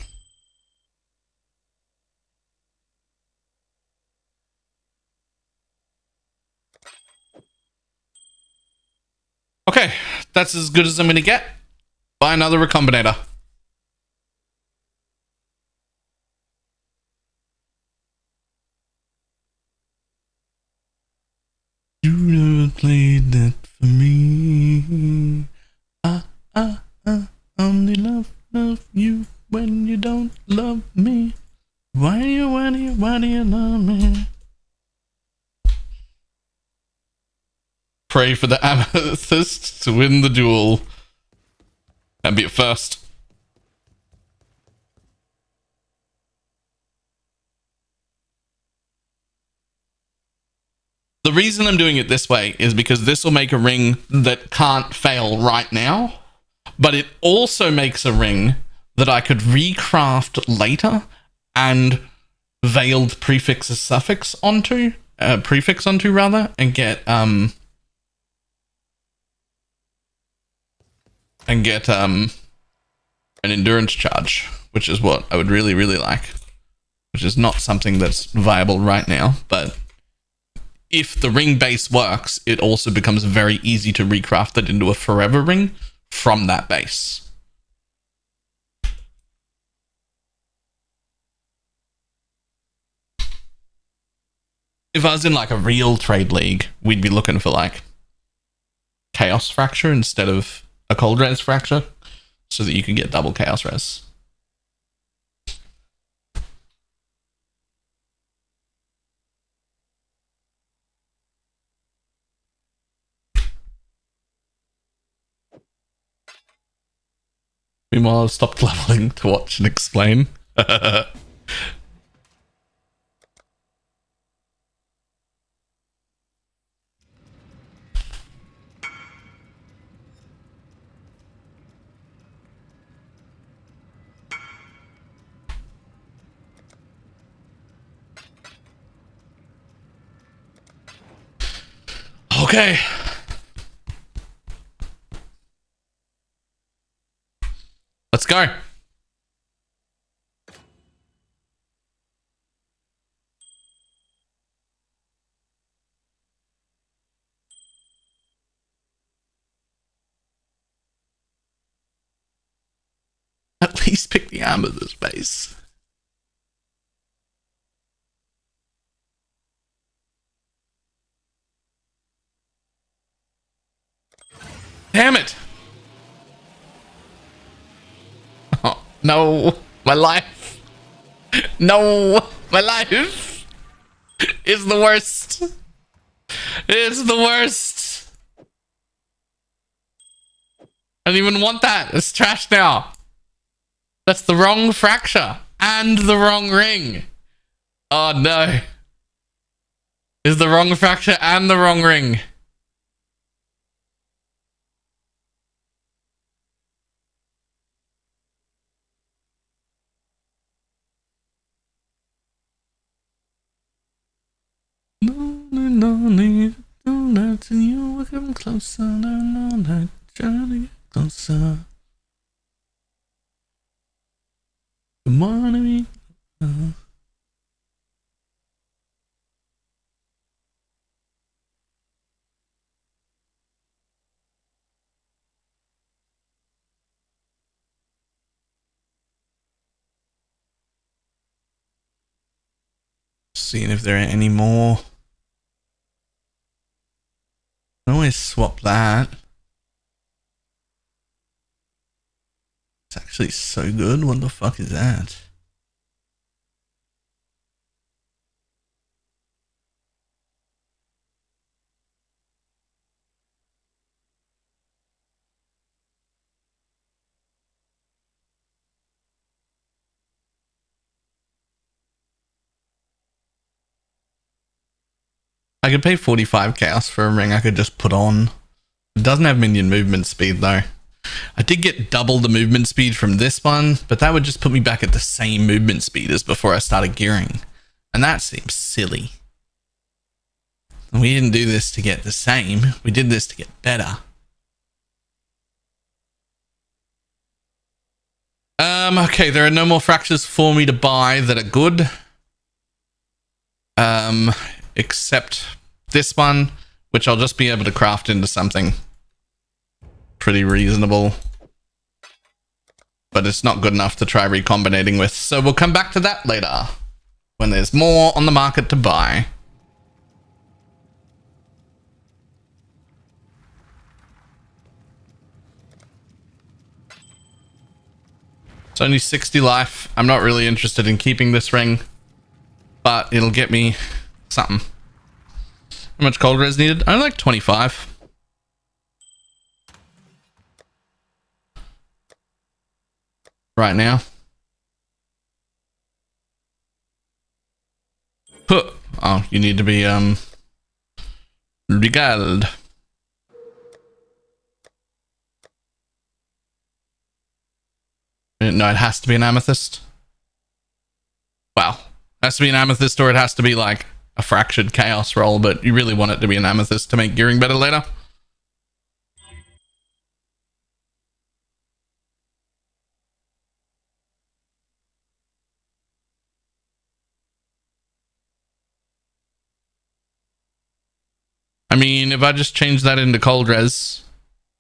Okay, that's as good as I'm gonna get. Buy another Recombinator. You never played that for me. Only love you when you don't love me. Why do you love me? Pray for the amethyst to win the duel. And be it first. The reason I'm doing it this way is because this will make a ring that can't fail right now. But it also makes a ring that I could recraft later and veiled prefix onto, and get an endurance charge, which is what I would really, really like, which is not something that's viable right now. But if the ring base works, it also becomes very easy to recraft it into a forever ring from that base. If I was in like a real trade league, we'd be looking for like Chaos Fracture instead of a Cold Res Fracture, so that you can get double Chaos Res. Meanwhile, I've stopped leveling to watch and explain. Okay. Let's go. At least pick the arm of this base. Damn it! Oh, no, my life. No, my life is the worst. It's the worst. I don't even want that. It's trash now. That's the wrong fracture and the wrong ring. Oh no. Is the wrong fracture and the wrong ring. No, to you, we're getting closer. No, trying to get closer. Come on, me. Seeing if there are any more. I always swap that. It's actually so good. What the fuck is that? I could pay 45 chaos for a ring I could just put on. It doesn't have minion movement speed though. I did get double the movement speed from this one, but that would just put me back at the same movement speed as before I started gearing. And that seems silly. We didn't do this to get the same. We did this to get better. Okay, there are no more fractures for me to buy that are good. Except this one, which I'll just be able to craft into something pretty reasonable. But it's not good enough to try recombinating with, so we'll come back to that later, when there's more on the market to buy. It's only 60 life. I'm not really interested in keeping this ring, but it'll get me something. How much cold res needed? Only like 25. Right now. Huh. Oh, you need to be regaled. No, it has to be an amethyst. Wow. It has to be an amethyst, or it has to be like a fractured chaos roll, but you really want it to be an amethyst to make gearing better later. I mean, if I just change that into cold res,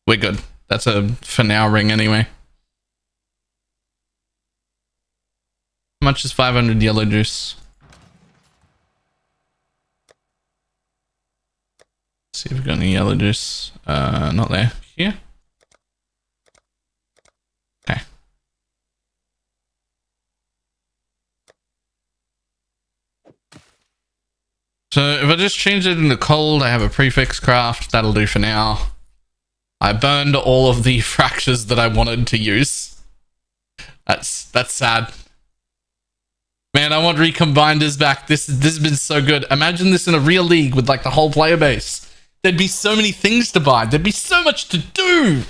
we're good. That's a for now ring anyway. How much is 500 yellow juice? Let's see if we've got any yellow juice. Not there. Here? Okay. So if I just change it into cold, I have a prefix craft. That'll do for now. I burned all of the fractures that I wanted to use. That's sad. Man, I want Recombiners back. This has been so good. Imagine this in a real league with like the whole player base. There'd be so many things to buy. There'd be so much to do.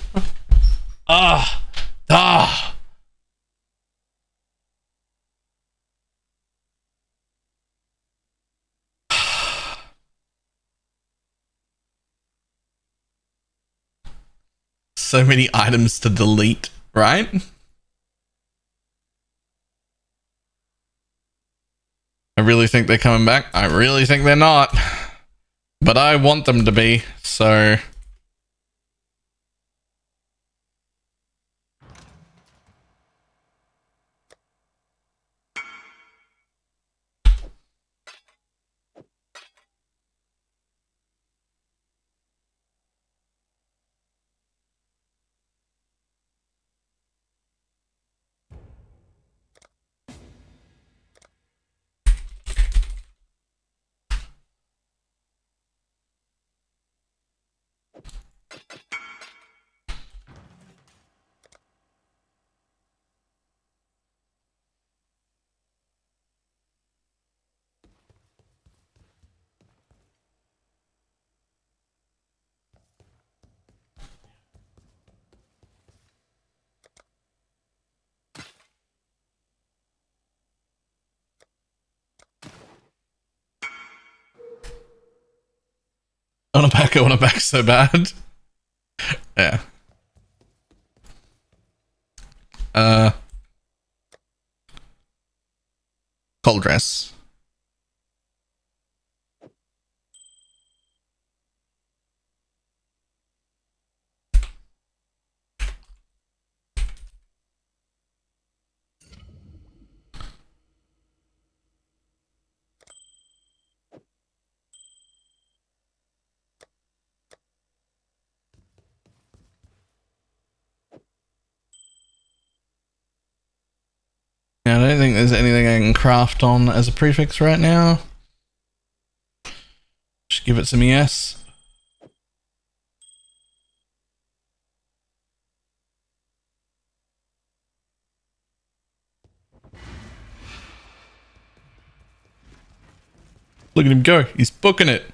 So many items to delete, right? I really think they're coming back. I really think they're not. But I want them to be, so... I want to back so bad. Yeah. Cold dress. Yeah, I don't think there's anything I can craft on as a prefix right now. Just give it some ES. Look at him go. He's booking it.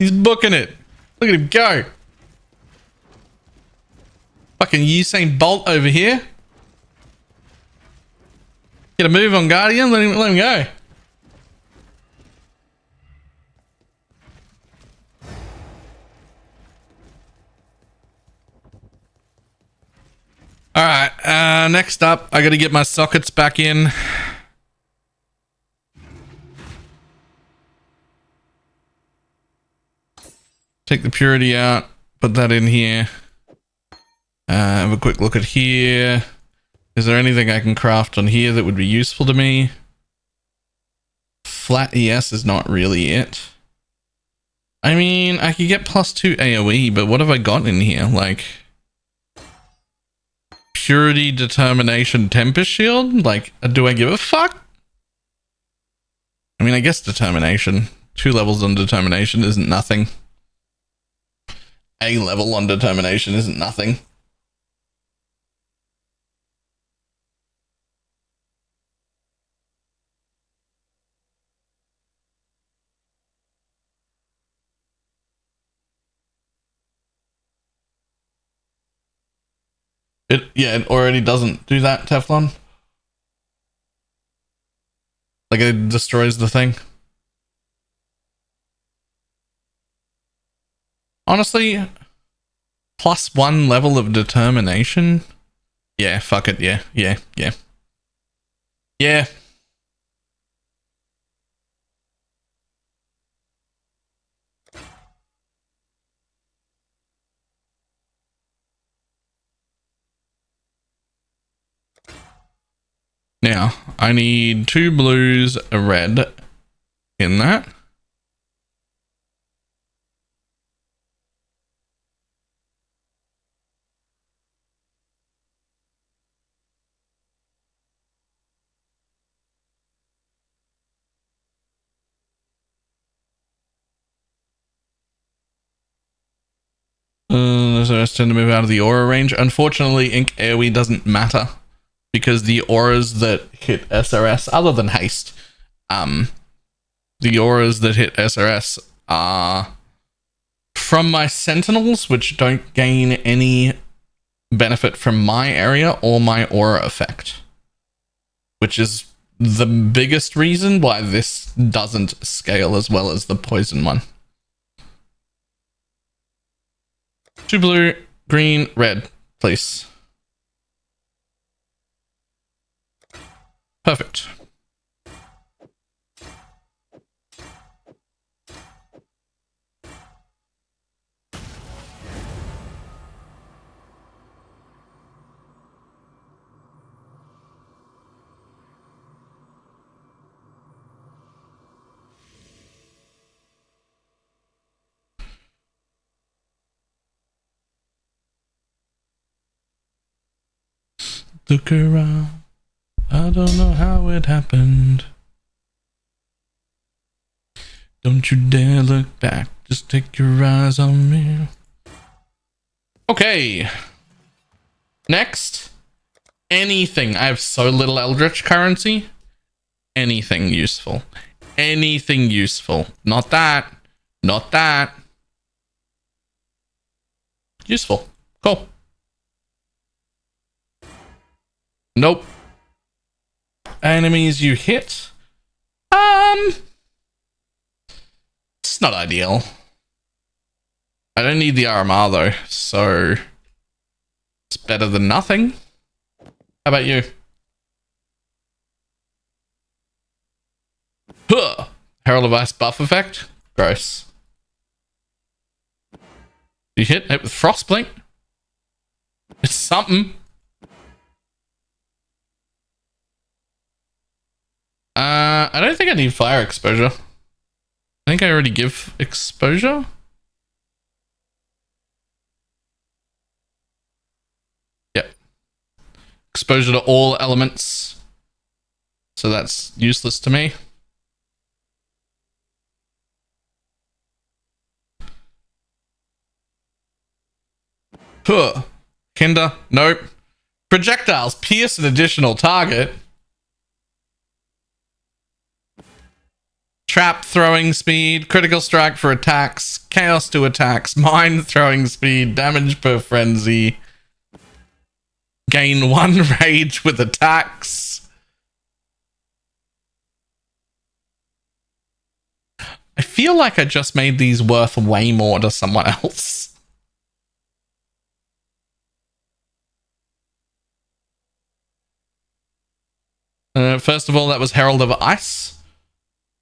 He's booking it. Look at him go. Fucking Usain Bolt over here. Get a move on Guardian. Let him go. Alright, next up, I gotta get my sockets back in. Take the purity out, put that in here. Have a quick look at here. Is there anything I can craft on here that would be useful to me? Flat ES is not really it. I mean, I could get +2 AoE, but what have I got in here? Like, Purity, Determination, Tempest Shield? Like, do I give a fuck? I mean, I guess Determination. 2 levels on Determination isn't nothing. A level on Determination isn't nothing. It already doesn't do that, Teflon. Like, it destroys the thing. Honestly, +1 level of determination. Yeah, fuck it. Yeah. Now, I need 2 blues, a red in that. So I tend to move out of the aura range. Unfortunately, Ink AoE doesn't matter because the auras that hit SRS, other than haste, the auras that hit SRS are from my Sentinels, which don't gain any benefit from my area or my aura effect, which is the biggest reason why this doesn't scale as well as the poison one. 2 blue, green, red, please. Perfect. Look around. I don't know how it happened. Don't you dare look back. Just take your eyes on me. Okay. Next. Anything. I have so little Eldritch currency. Anything useful. Anything useful. Not that. Not that. Useful. Cool. Nope. Enemies you hit. It's not ideal. I don't need the RMR though, so it's better than nothing. How about you? Huh. Herald of Ice buff effect? Gross. You hit it with Frostblink? It's something. I don't think I need fire exposure. I think I already give exposure. Yep. Exposure to all elements. So that's useless to me. Huh. Kinder, nope. Projectiles pierce an additional target. Trap throwing speed, critical strike for attacks, chaos to attacks, mine throwing speed, damage per frenzy. Gain 1 rage with attacks. I feel like I just made these worth way more to someone else. First of all, that was Herald of Ice.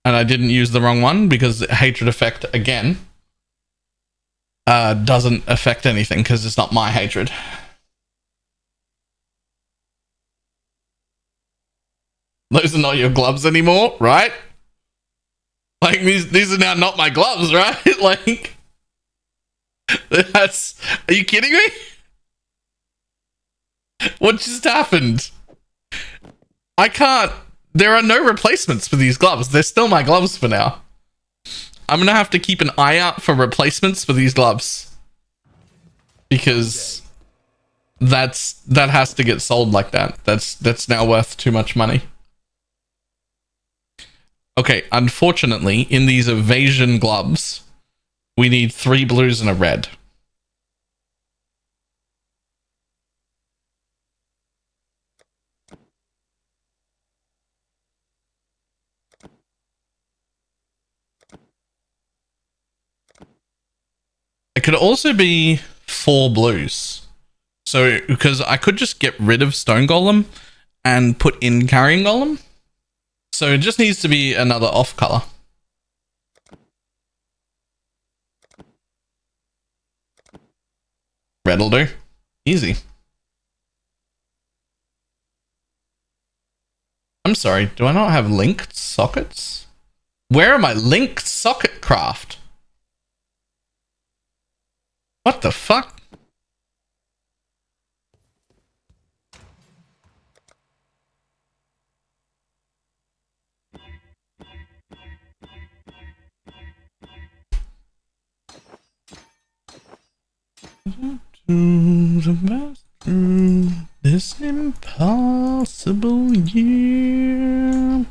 And I didn't use the wrong one because hatred effect, again, doesn't affect anything because it's not my hatred. Those are not your gloves anymore, right? Like, these are now not my gloves, right? Like, that's... Are you kidding me? What just happened? I can't... There are no replacements for these gloves. They're still my gloves for now. I'm gonna have to keep an eye out for replacements for these gloves. Because that has to get sold like that. That's now worth too much money. Okay, unfortunately, in these evasion gloves, we need 3 blues and a red. It could also be 4 blues. So, because I could just get rid of Stone Golem and put in Carrying Golem. So it just needs to be another off color. Red'll do. Easy. I'm sorry, do I not have linked sockets? Where are my linked socket craft? What the fuck? To the best through this impossible year.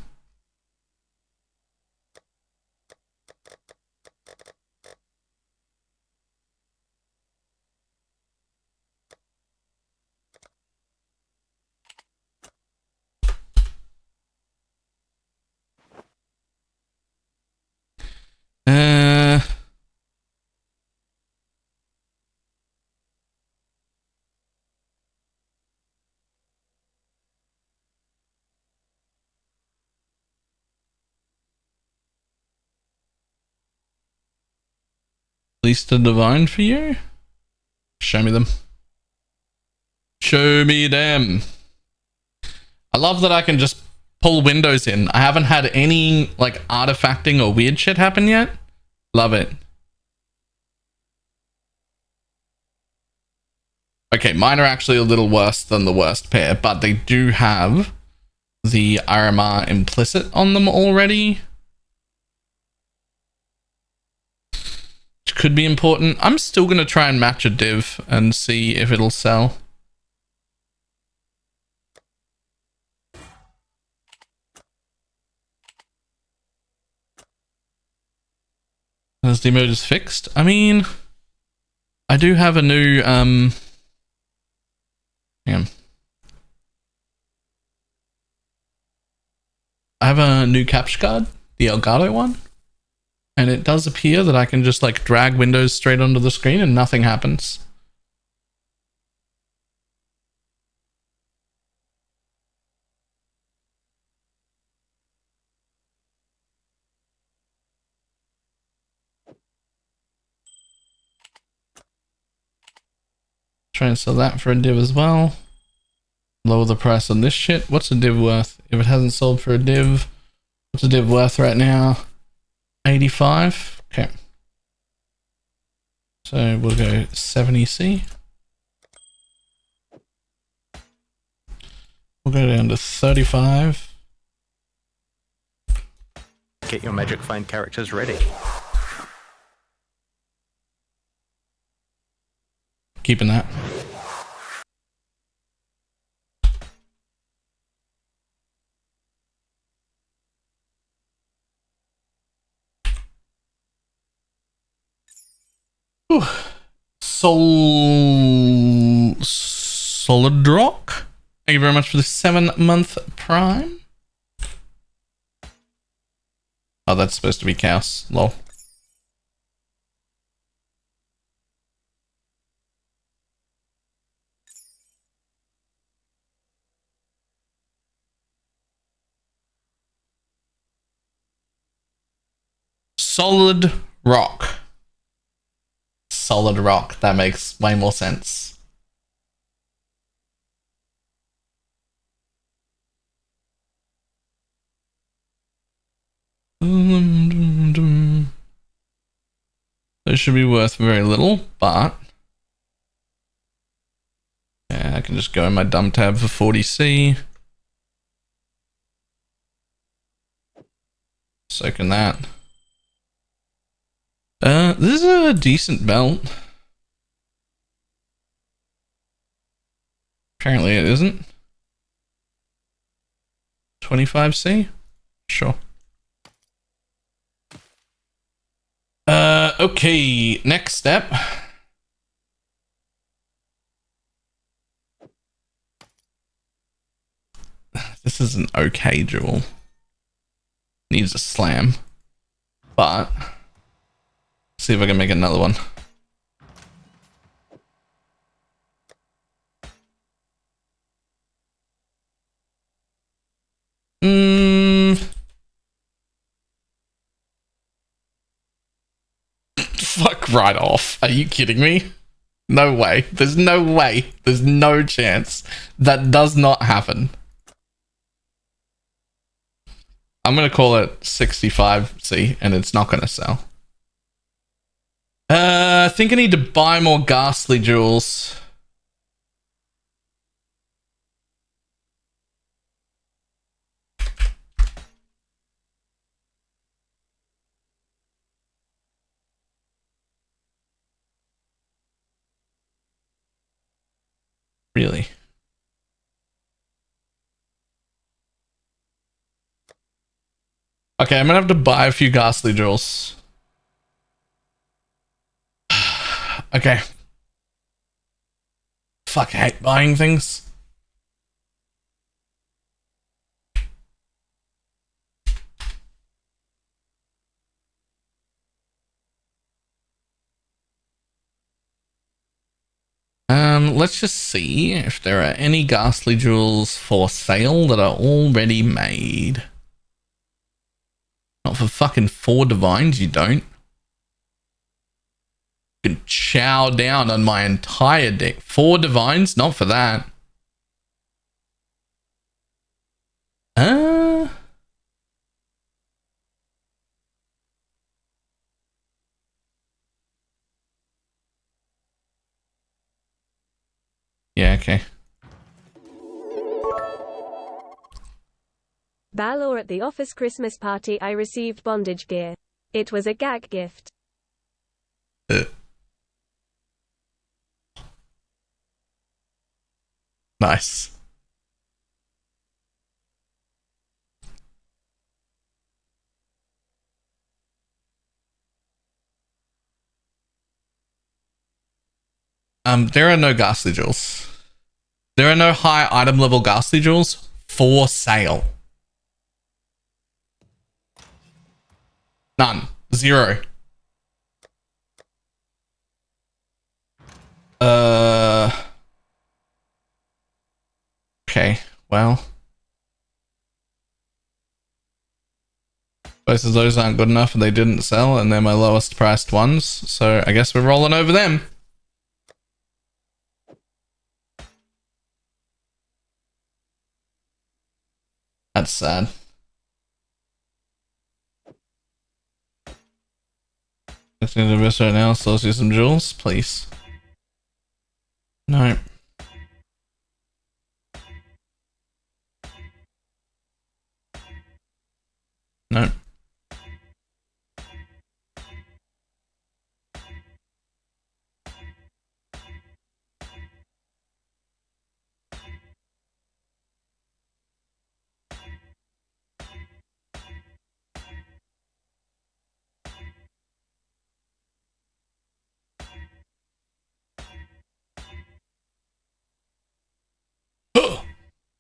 Least a divine for you? Show me them. Show me them. I love that I can just pull windows in. I haven't had any like artifacting or weird shit happen yet. Love it. Okay, mine are actually a little worse than the worst pair, but they do have the RMR implicit on them already. Which could be important. I'm still going to try and match a div and see if it'll sell. As the mode is fixed. I mean, I do have a new hang on. I have a new capture card, the Elgato one, and And it does appear that I can just like drag windows straight onto the screen and nothing happens. Try and sell that for a div as well. Lower the price on this shit. What's a div worth? If it hasn't sold for a div, what's a div worth right now? 85. Okay. So we'll go 70C. We'll go down to 35. Get your magic find characters ready. Keeping that. Whew. Solid Rock. Thank you very much for the 7-month Prime. Oh, that's supposed to be Chaos. Lol. Solid Rock. Solid Rock. That makes way more sense. Those should be worth very little, but yeah, I can just go in my dumb tab for 40C. So can that. This is a decent belt. Apparently it isn't. 25C? Sure. Okay, next step. This is an okay jewel. Needs a slam. But see if I can make another one. Fuck right off. Are you kidding me? No way. There's no way. There's no chance. That does not happen. I'm going to call it 65C and it's not going to sell. I think I need to buy more ghastly jewels. Really? Okay, I'm gonna have to buy a few ghastly jewels. Okay. Fuck, I hate buying things. Let's just see if there are any ghastly jewels for sale that are already made. Not for fucking 4 divines, you don't. You can chow down on my entire deck. 4 divines? Not for that. Yeah, okay. Balor at the office Christmas party I received bondage gear. It was a gag gift. Nice. There are no ghastly jewels. There are no high item level ghastly jewels for sale. None. 0. Okay, well. Both of those aren't good enough and they didn't sell, and they're my lowest priced ones, so I guess we're rolling over them. That's sad. Let's do the best right now, so let's do some jewels, please. No. No.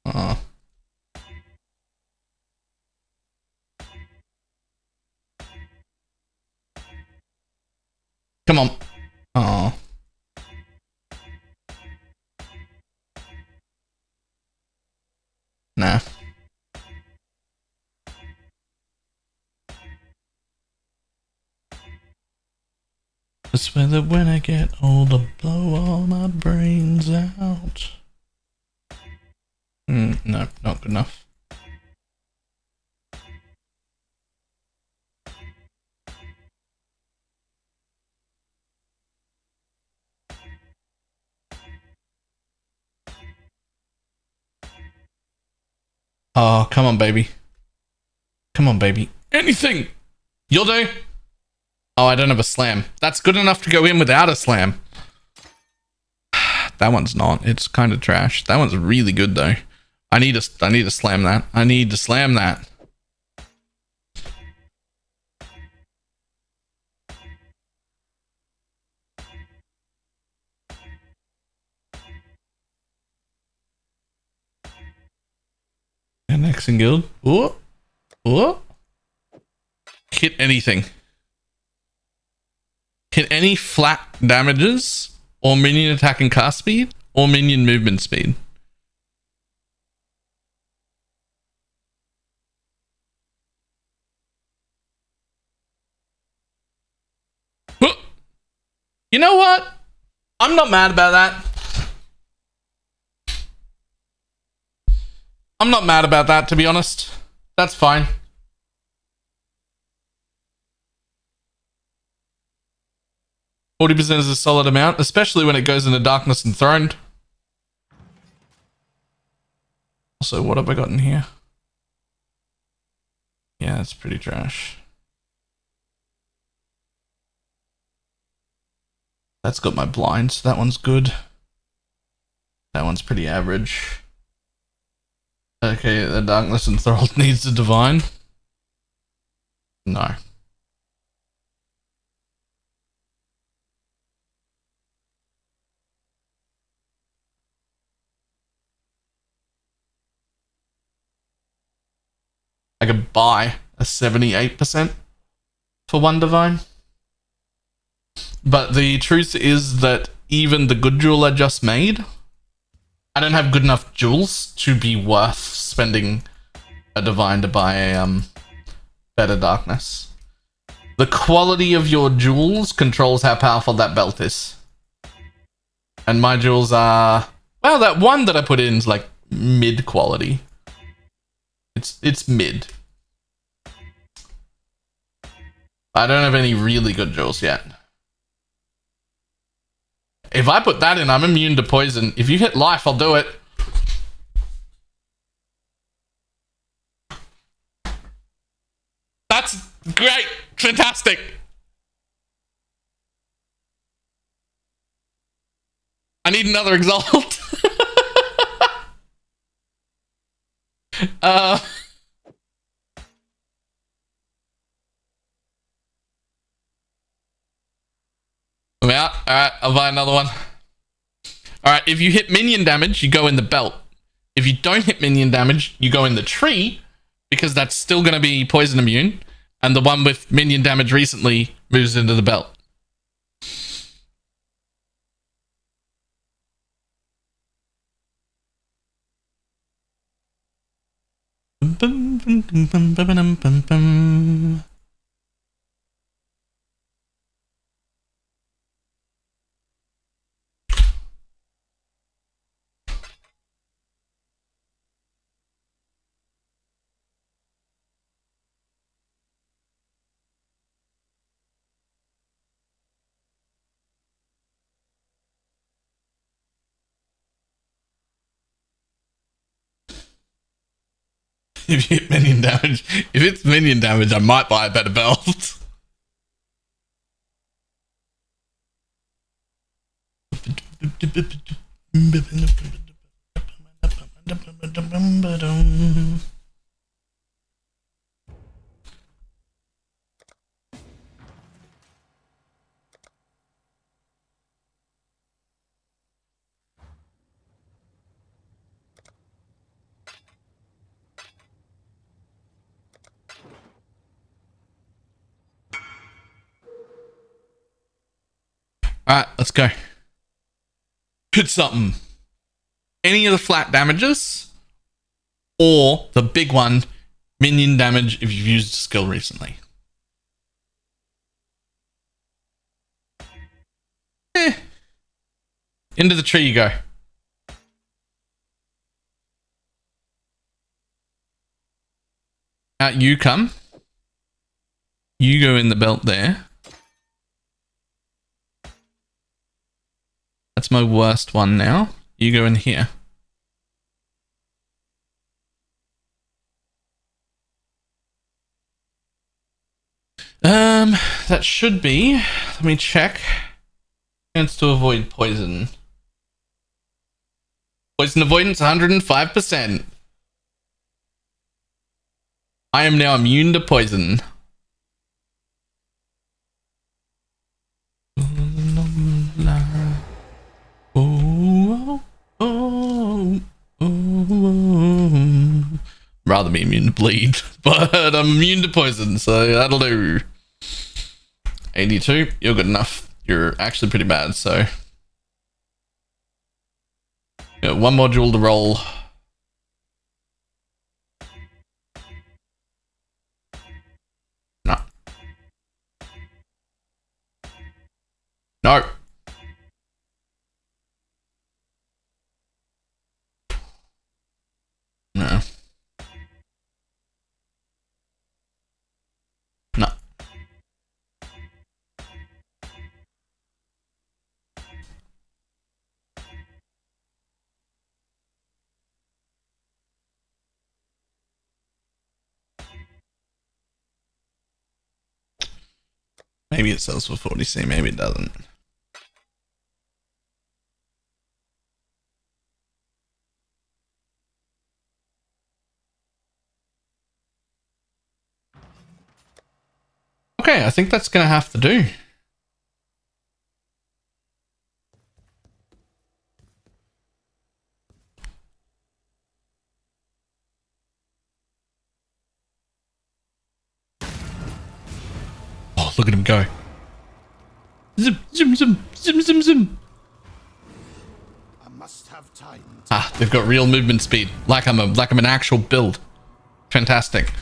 Oh. Come on. Oh. Nah. I swear that when I get older, blow all my brains out. No, not good enough. Oh, come on, baby. Come on, baby. Anything! You'll do. Oh, I don't have a slam. That's good enough to go in without a slam. That one's not. It's kind of trash. That one's really good, though. I need to slam that. I need to slam that. And next in guild. Ooh. Ooh. Hit anything. Hit any flat damages, or minion attack and cast speed, or minion movement speed. You know what? I'm not mad about that. I'm not mad about that, to be honest. That's fine. %40 is a solid amount, especially when it goes into Darkness Enthroned. Also, what have I got in here? Yeah, it's pretty trash. That's got my blind, so that one's good. That one's pretty average. Okay, the Darkness Enthralled needs a divine. No. I could buy a 78% for one divine. But the truth is that even the good jewel I just made, I don't have good enough jewels to be worth spending a divine to buy a better darkness. The quality of your jewels controls how powerful that belt is. And my jewels are, well, that one that I put in is like mid quality. It's mid. I don't have any really good jewels yet. If I put that in, I'm immune to poison. If you hit life, I'll do it. That's great. Fantastic. I need another exalt. I'm out. Alright, I'll buy another one. Alright, if you hit minion damage, you go in the belt. If you don't hit minion damage, you go in the tree, because that's still going to be poison immune. And the one with minion damage recently moves into the belt. If you hit minion damage, if it's minion damage, I might buy a better belt. Alright, let's go. Hit something. Any of the flat damages, or the big one, minion damage if you've used a skill recently. Into the tree you go. Out you come. You go in the belt there. That's my worst one now. You go in here. That should be. Let me check. Chance to avoid poison. Poison avoidance 105%. I am now immune to poison. Rather be immune to bleed, but I'm immune to poison, so that'll do. 82, you're good enough. You're actually pretty bad, so. Got one module to roll. No. No. No. No. Maybe it sells for 40C, maybe it doesn't. Okay, I think that's gonna have to do. Oh, look at him go. Zim, zim, zim, zim, zim, zim. I must have time to Ah, they've got real movement speed. Like I'm an actual build. Fantastic.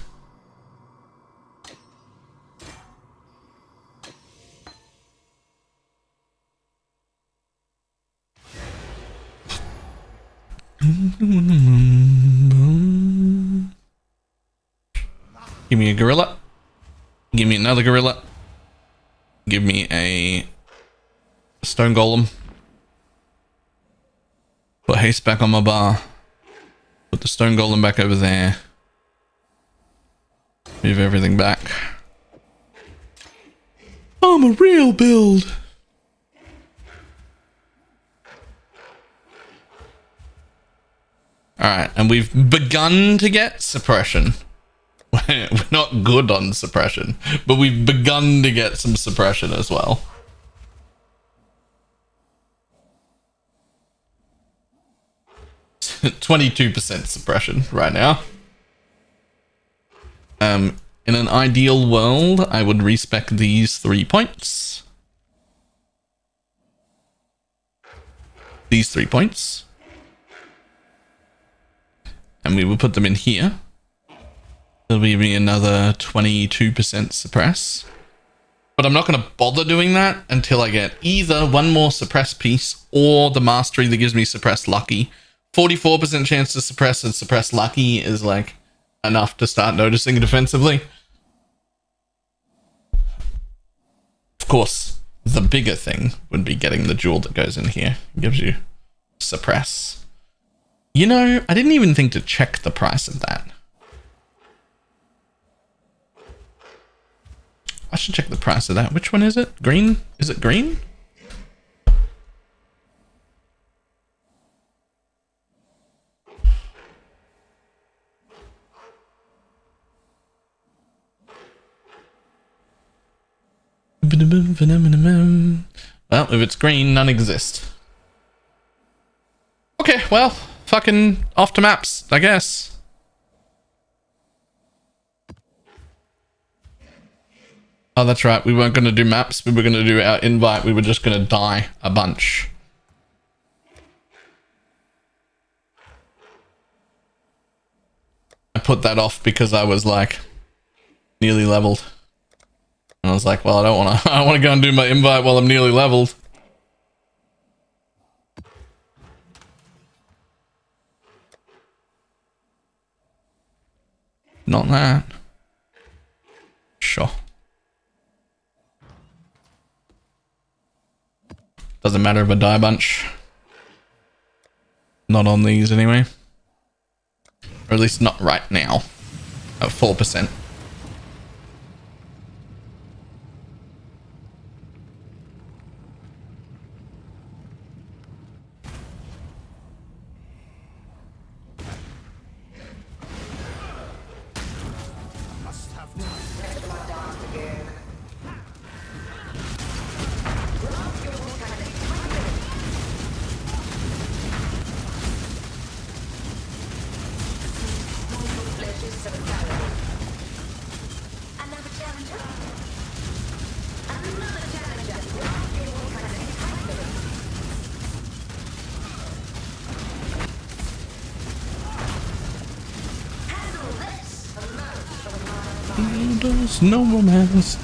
Give me a gorilla. Give me another gorilla. Give me a stone golem. Put haste back on my bar. Put the stone golem back over there. Move everything back. I'm a real build. Alright, and we've begun to get suppression. We're not good on suppression, but we've begun to get some suppression as well. .22% suppression right now. In an ideal world, I would respec these 3 points. These 3 points. And we will put them in here. It'll be me another 22% suppress. But I'm not going to bother doing that until I get either one more suppress piece or the mastery that gives me suppress lucky. 44% chance to suppress and suppress lucky is like enough to start noticing defensively. Of course, the bigger thing would be getting the jewel that goes in here. It gives you suppress. You know, I didn't even think to check the price of that. I should check the price of that. Which one is it? Green? Is it green? Well, if it's green, none exist. Okay, well, fucking off to maps, I guess. Oh, that's right. We weren't going to do maps. We were going to do our invite. We were just going to die a bunch. I put that off because I was like nearly leveled. And I was like, well, I don't want to go and do my invite while I'm nearly leveled. Not that. Sure. Doesn't matter if I die a bunch. Not on these anyway. Or at least not right now. At 4%. No romance.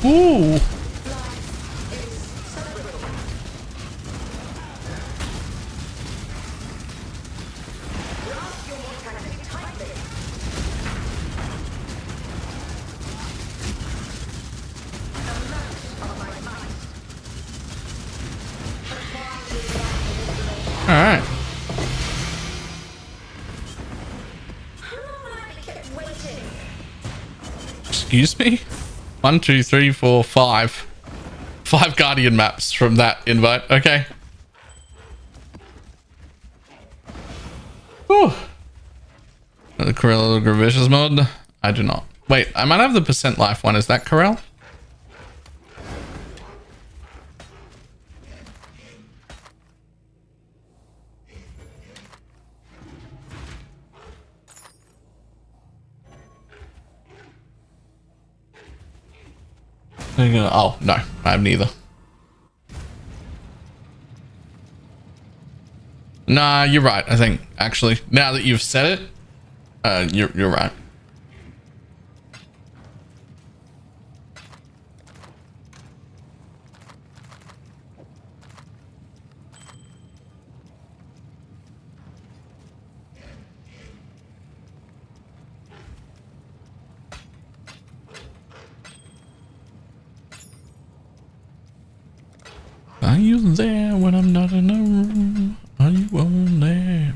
Ooh. All right. Excuse me? 1, 2, 3, 4, 5. 5 Guardian maps from that invite. Okay. Whew. The Corel Gravicious mod? I do not. Wait, I might have the percent life one. Is that Corel? Oh, no. I have neither. Nah, you're right, I think, actually. Now that you've said it, you're right. Are you there when I'm not in the room? Are you on there?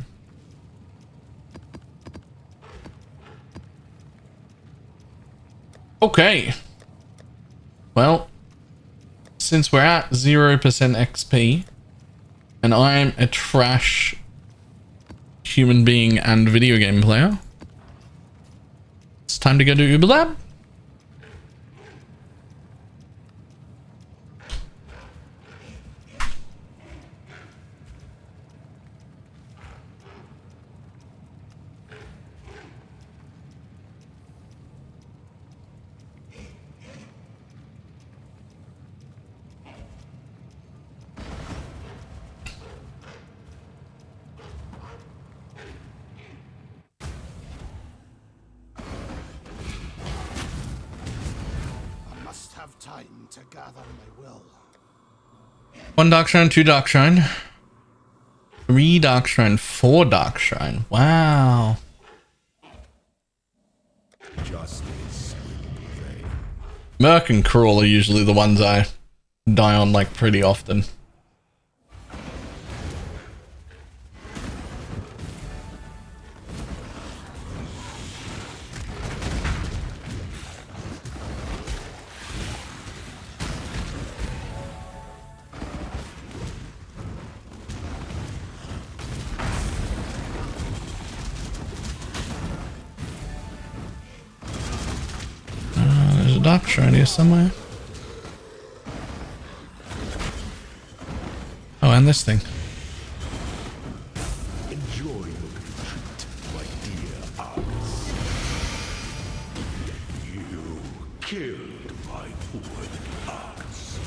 Okay. Well, since we're at 0% XP, and I'm a trash human being and video game player, it's time to go to Uber Lab. have time to gather my will. 1 Dark Shrine, 2 Dark Shrine, 3 Dark Shrine, 4 Dark Shrine. Wow. Merc and Cruel are usually the ones I die on like pretty often. There's a Dark Shrine here somewhere. Oh, and this thing. Enjoy your little treat, my dear Argus. You killed my poor Argus.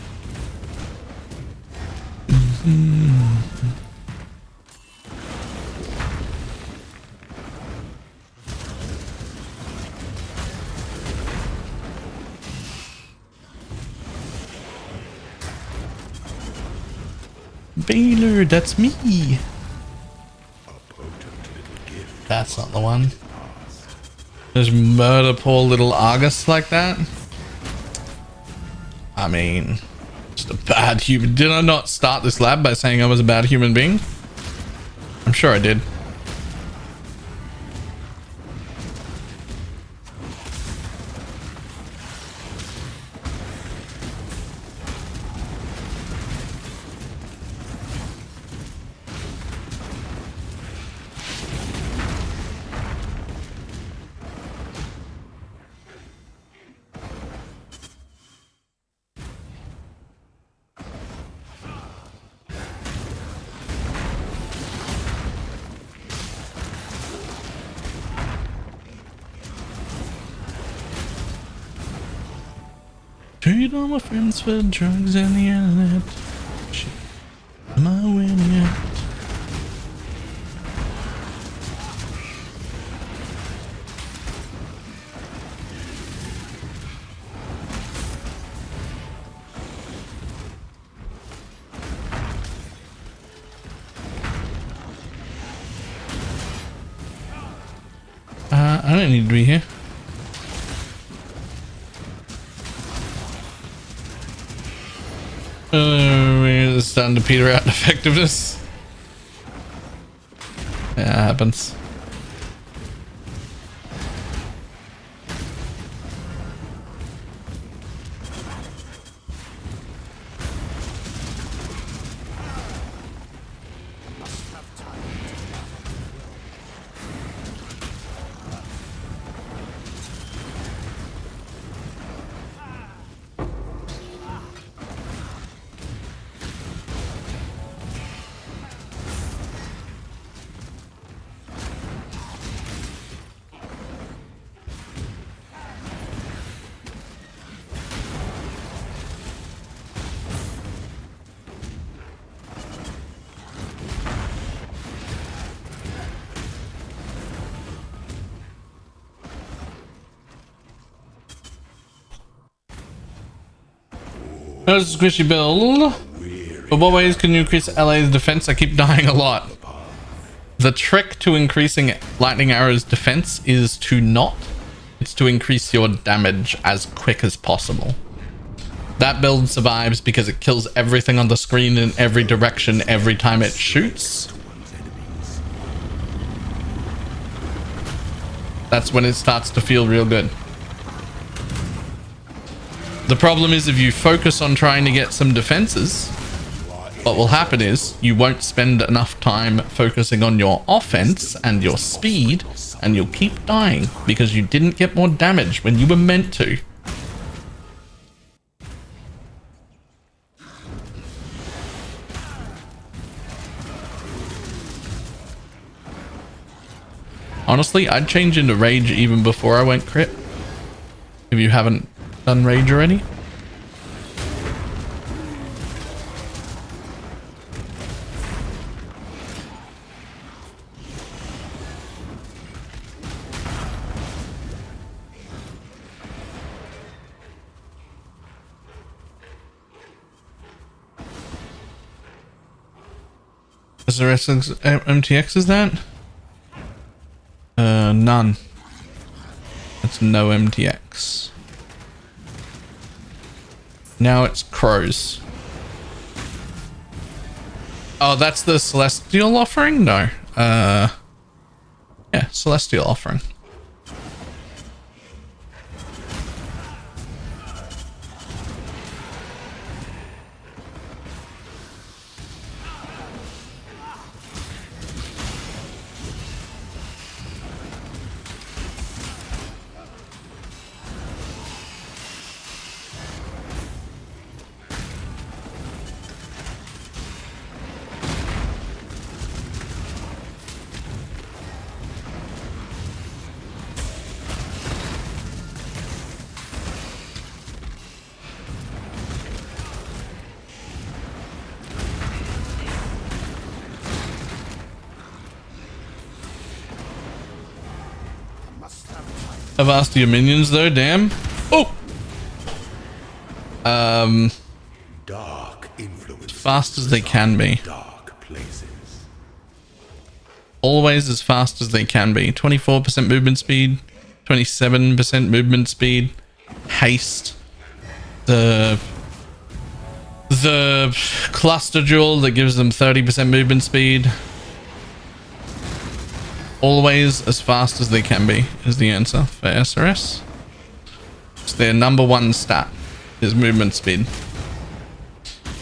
Balor, that's me. That's not the one. Just murder poor little Argus like that. I mean, just a bad human. Did I not start this lab by saying I was a bad human being? I'm sure I did. Treat all my friends for drugs and the internet. Shit. Am I winning yet? I don't need to be here. It's starting to peter out in effectiveness. Yeah, it happens. There's a squishy build. But what ways can you increase LA's defense? I keep dying a lot. The trick to increasing lightning arrow's defense is to not. It's to increase your damage as quick as possible. That build survives because it kills everything on the screen in every direction every time it shoots. That's when it starts to feel real good. The problem is if you focus on trying to get some defenses, what will happen is you won't spend enough time focusing on your offense and your speed, and you'll keep dying because you didn't get more damage when you were meant to. Honestly, I'd change into rage even before I went crit. If you haven't done rage already. SRS MTX is that? None. That's no MTX. Now it's crows. Oh, that's the Celestial offering? No. Yeah, Celestial offering. I've asked your minions though, damn. Oh! Dark influence. Fast as they can be. Dark places. Always as fast as they can be. 24% movement speed, 27% movement speed, haste. The cluster jewel that gives them 30% movement speed. Always as fast as they can be is the answer for SRS. It's their number one stat is movement speed.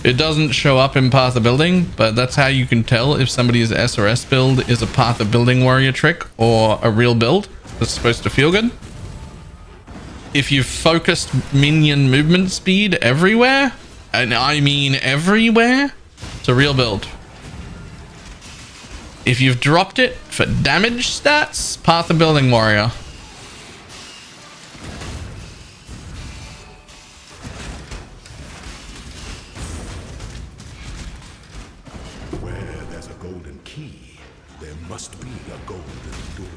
It doesn't show up in Path of Building, but that's how you can tell if somebody's SRS build is a Path of Building warrior trick or a real build that's supposed to feel good. If you've focused minion movement speed everywhere, and I mean everywhere, it's a real build. If you've dropped it for damage stats, Path of Building warrior. Where there's a golden key, there must be a golden door.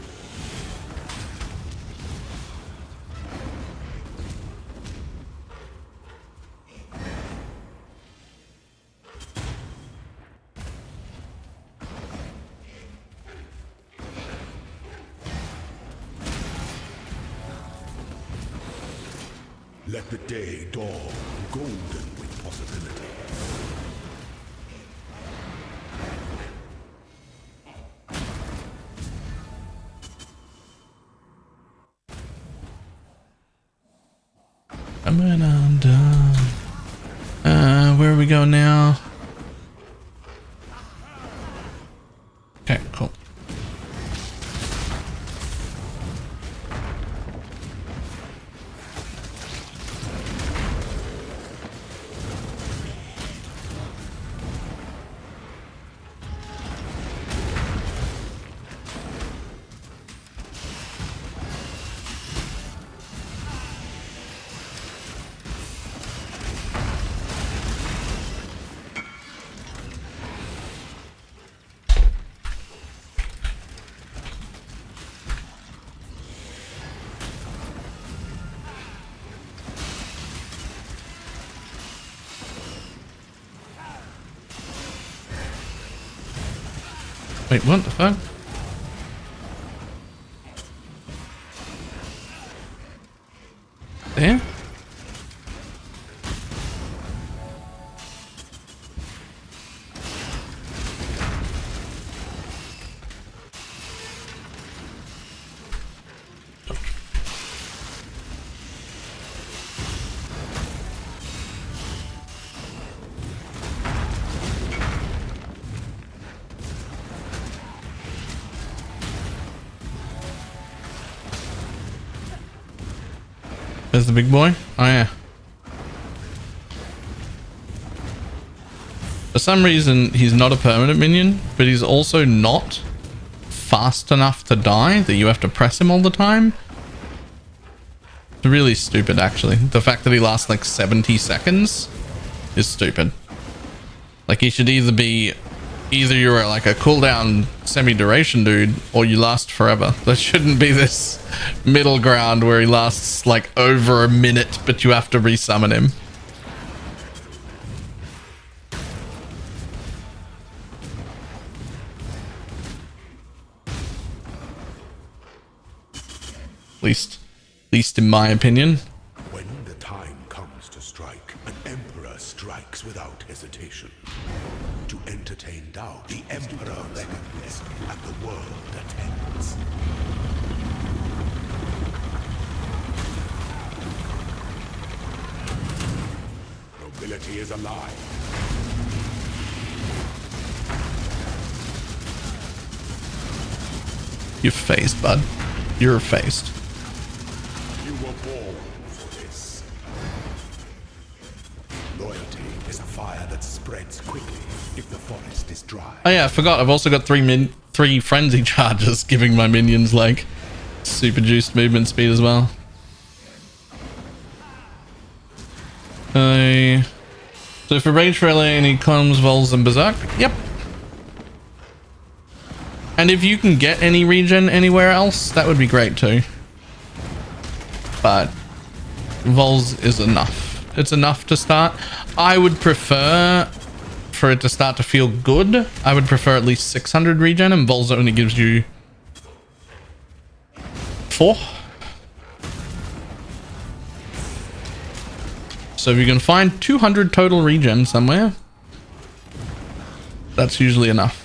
Let the day dawn, golden with possibility. Coming undone. Where we go now? Okay, cool. Wait, what the fuck? There? There's the big boy. Oh yeah. For some reason, he's not a permanent minion, but he's also not fast enough to die that you have to press him all the time. It's really stupid, actually. The fact that he lasts like 70 seconds is stupid. Like, he should either be... Either you're like a cooldown semi-duration dude, or you last forever. There shouldn't be this middle ground where he lasts like over a minute, but you have to resummon him. least in my opinion. When the time comes to strike, an emperor strikes without hesitation. To entertain doubt, the emperor beckons, and the world attends. Nobility is alive. You're phased, bud. You're phased. You were born for this. Loyalty is a fire that spreads quickly if the forest is dry. Oh yeah, I forgot. I've also got three frenzy charges, giving my minions like super juiced movement speed as well. So for Rage Relay, any comes, Vols, and Berserk? Yep. And if you can get any regen anywhere else, that would be great too. But Vols is enough. It's enough to start. I would prefer for it to start to feel good. I would prefer at least 600 regen, and Vols only gives you 4. So if you can find 200 total regen somewhere, that's usually enough.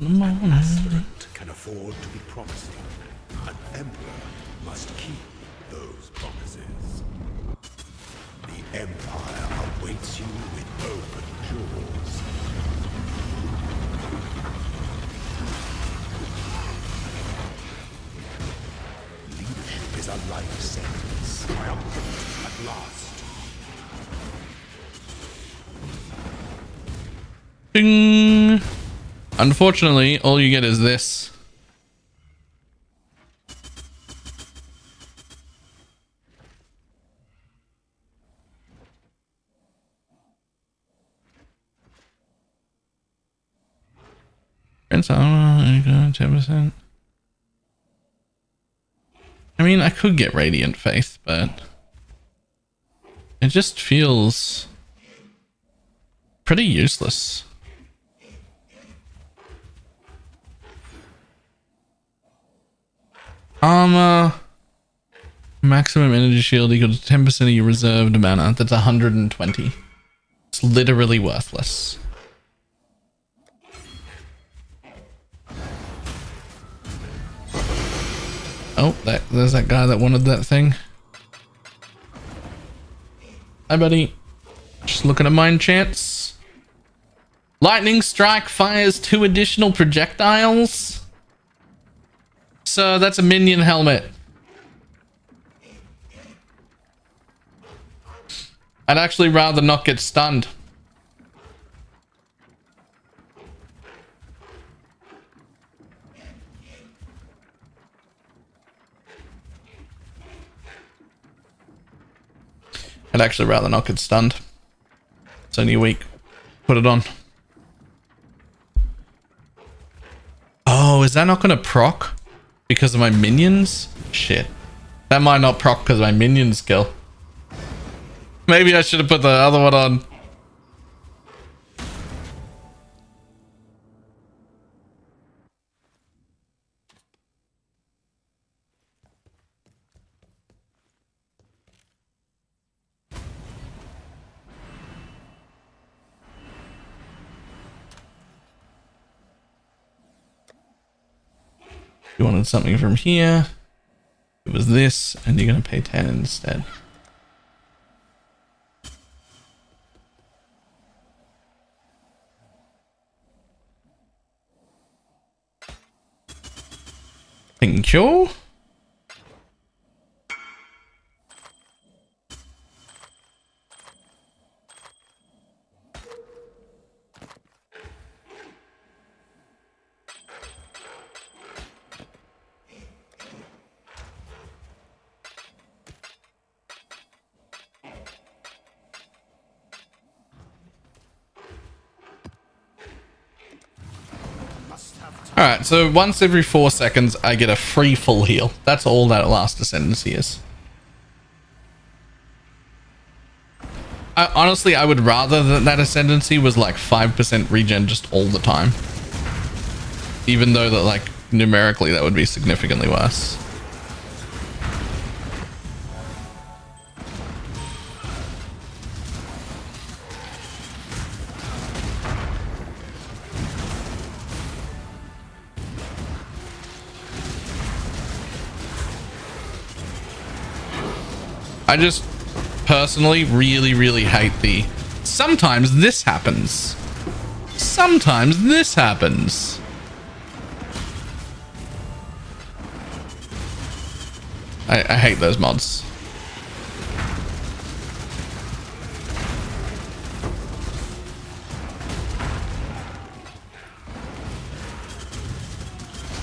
An aspirant can afford to be promising. An emperor must keep those promises. The empire awaits you with open jaws. Leadership is a life sentence. Triumphant at last. Ding. Unfortunately, all you get is this. Prince armor, 10%. I mean, I could get Radiant Faith, but it just feels pretty useless. Armor, maximum energy shield equal to 10% of your reserved mana. That's 120. It's literally worthless. Oh, there's that guy that wanted that thing. Hi, buddy. Just looking at mine chance. Lightning strike fires 2 additional projectiles. So that's a minion helmet. I'd actually rather not get stunned. I'd actually rather not get stunned. It's only a week. Put it on. is that not going to proc because of my minions? Shit. That might not proc because of my minion skill. Maybe I should have put the other one on. You wanted something from here. It was this, and you're going to pay 10 instead. Thank you. Alright, so once every 4 seconds, I get a free full heal. That's all that last Ascendency is. Honestly, I would rather that that Ascendency was like 5% regen just all the time. Even though that, like, numerically that would be significantly worse. I just personally really hate the sometimes this happens. Sometimes this happens. I hate those mods.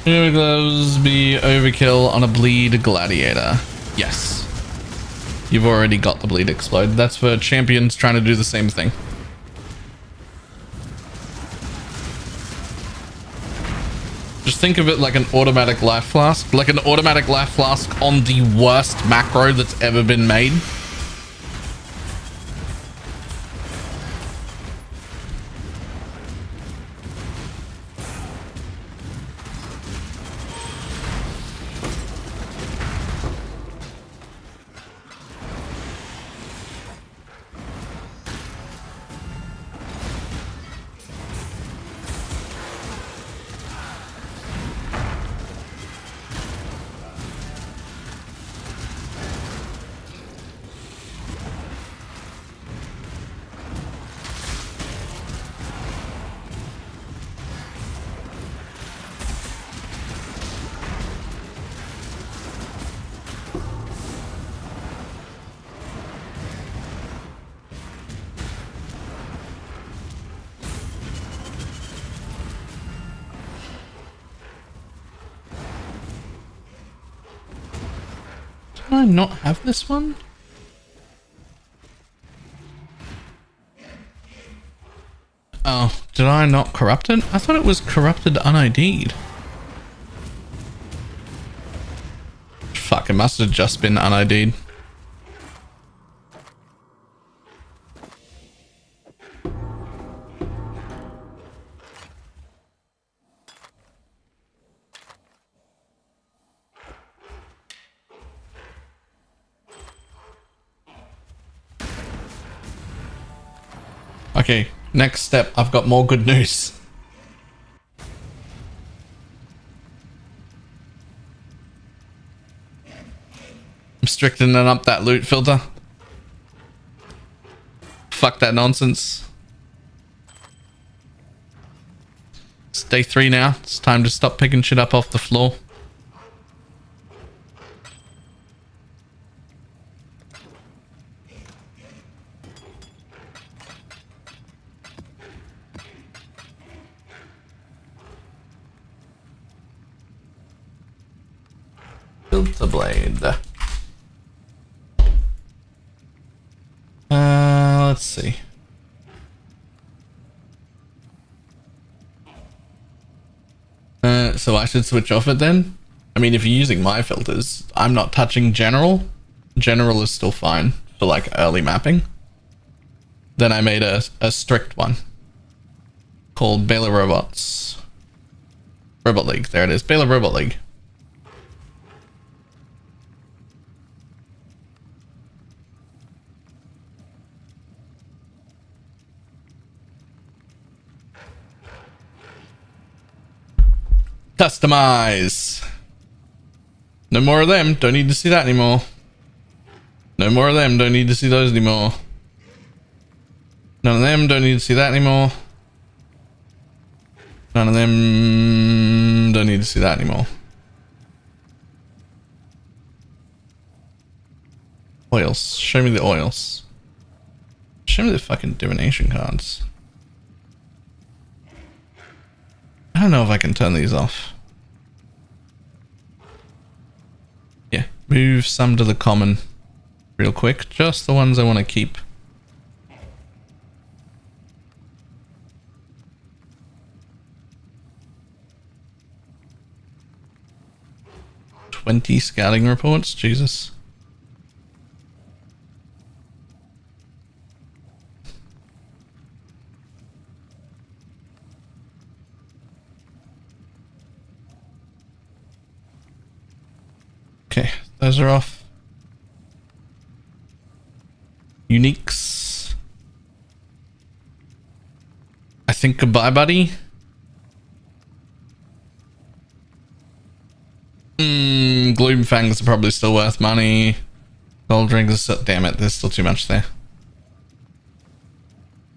Here gloves be overkill on a bleed gladiator. Yes. You've already got the bleed explode. That's for champions trying to do the same thing. Just think of it like an automatic life flask. Like an automatic life flask on the worst macro that's ever been made. Did I not have this one? Oh, did I not corrupt it? I thought it was corrupted un-ID'd. Fuck, it must have just been un-ID'd. Okay, next step. I've got more good news. I'm strictening up that loot filter. Fuck that nonsense. It's day 3 now. It's time to stop picking shit up off the floor. Filter blade. Let's see. so I should switch off it then? I mean, if you're using my filters, I'm not touching general. General is still fine for like early mapping. Then I made a strict one called Baylor Robots. Robot League, there it is, Baylor Robot League. Customize. No more of them. Don't need to see that anymore. No more of them. Don't need to see those anymore. None of them. Don't need to see that anymore. None of them. Don't need to see that anymore. Oils. Show me the oils. Show me the fucking divination cards. I don't know if I can turn these off. Yeah, move some to the common real quick. Just the ones I want to keep. "20 scouting reports, Jesus. Okay, those are off. Uniques. I think goodbye, buddy. Gloomfangs are probably still worth money. Gold rings are still, damn it, there's still too much there.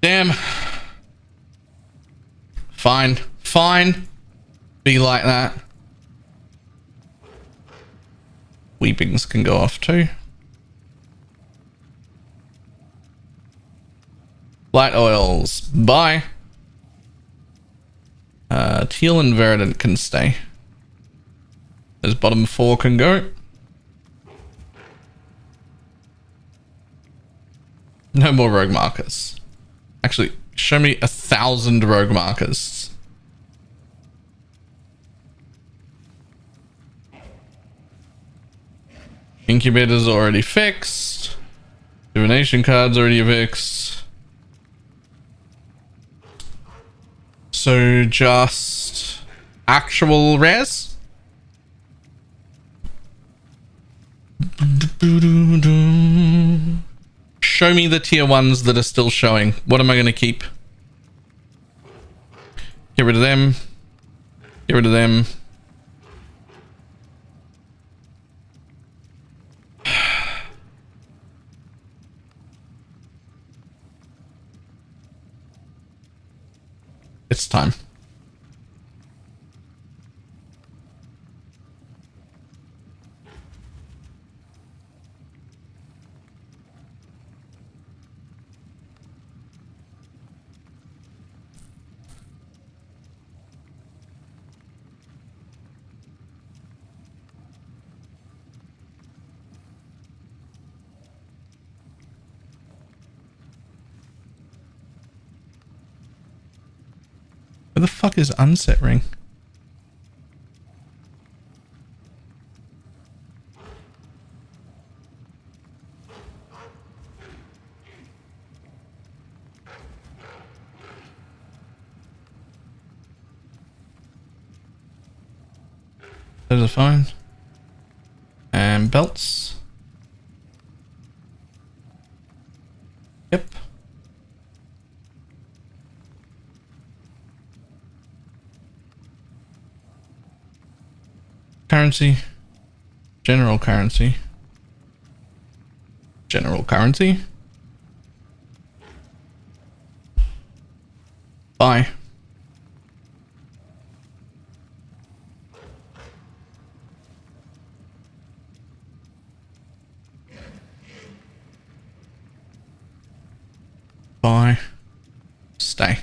Damn. Fine. Fine. Be like that. Weepings can go off too. Light oils. Bye. Teal and Verdant can stay. Those bottom 4 can go. No more rogue markers. Actually, show me 1,000 rogue markers. Incubator's already fixed. Divination card's already fixed. So just actual rares. Show me the tier 1s that are still showing. What am I going to keep? Get rid of them. Get rid of them. It's time. Where the fuck is unset ring? Those are fine. And belts. Yep. Currency. General currency. General currency. Bye. Bye. Stay.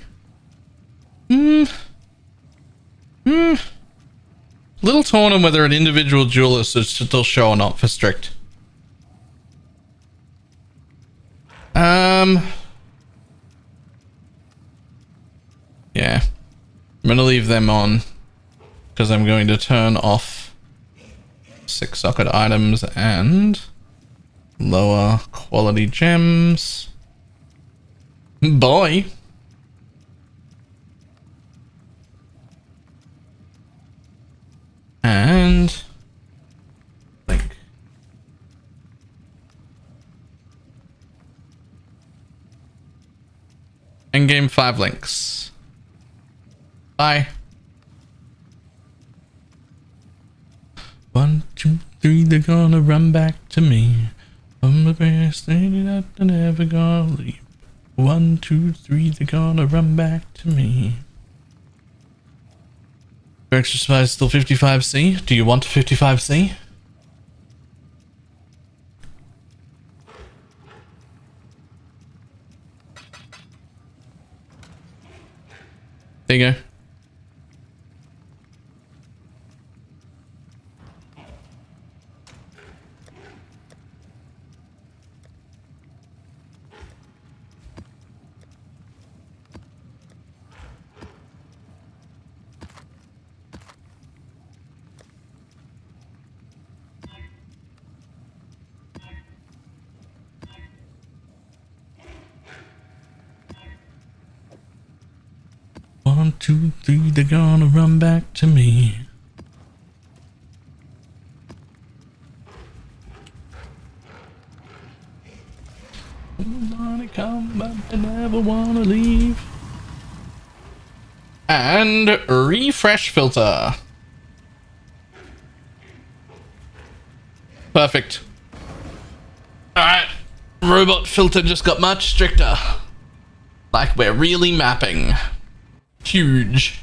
Little torn on whether an individual duelist should still show or not for strict. Yeah. I'm gonna leave them on. because I'm going to turn off 6 socket items and lower quality gems. Boy. And link. Endgame 5 links. Bye. 1, 2, 3, they're gonna run back to me. I'm the best thing that they're never gonna leave. 1, 2, 3, they're gonna run back to me. Your extra supply is still 55C. Do you want 55C? There you go. One, two, three, they're gonna run back to me. Wanna come, but they never wanna leave. And refresh filter. Perfect. Alright. Robot filter just got much stricter. Like we're really mapping. Huge.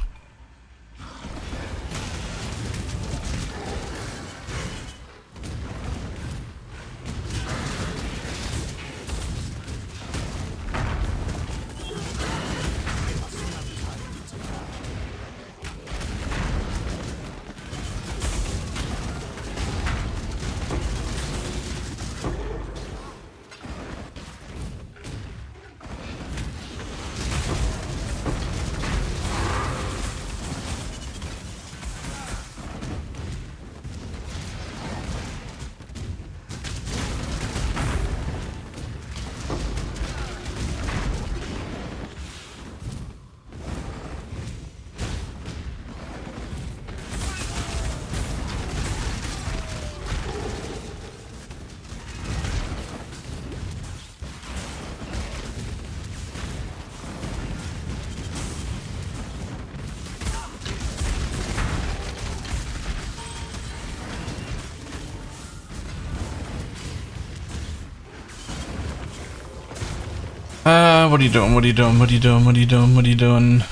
What are you doing? What are you doing? What are you doing? What are you doing? What are you doing?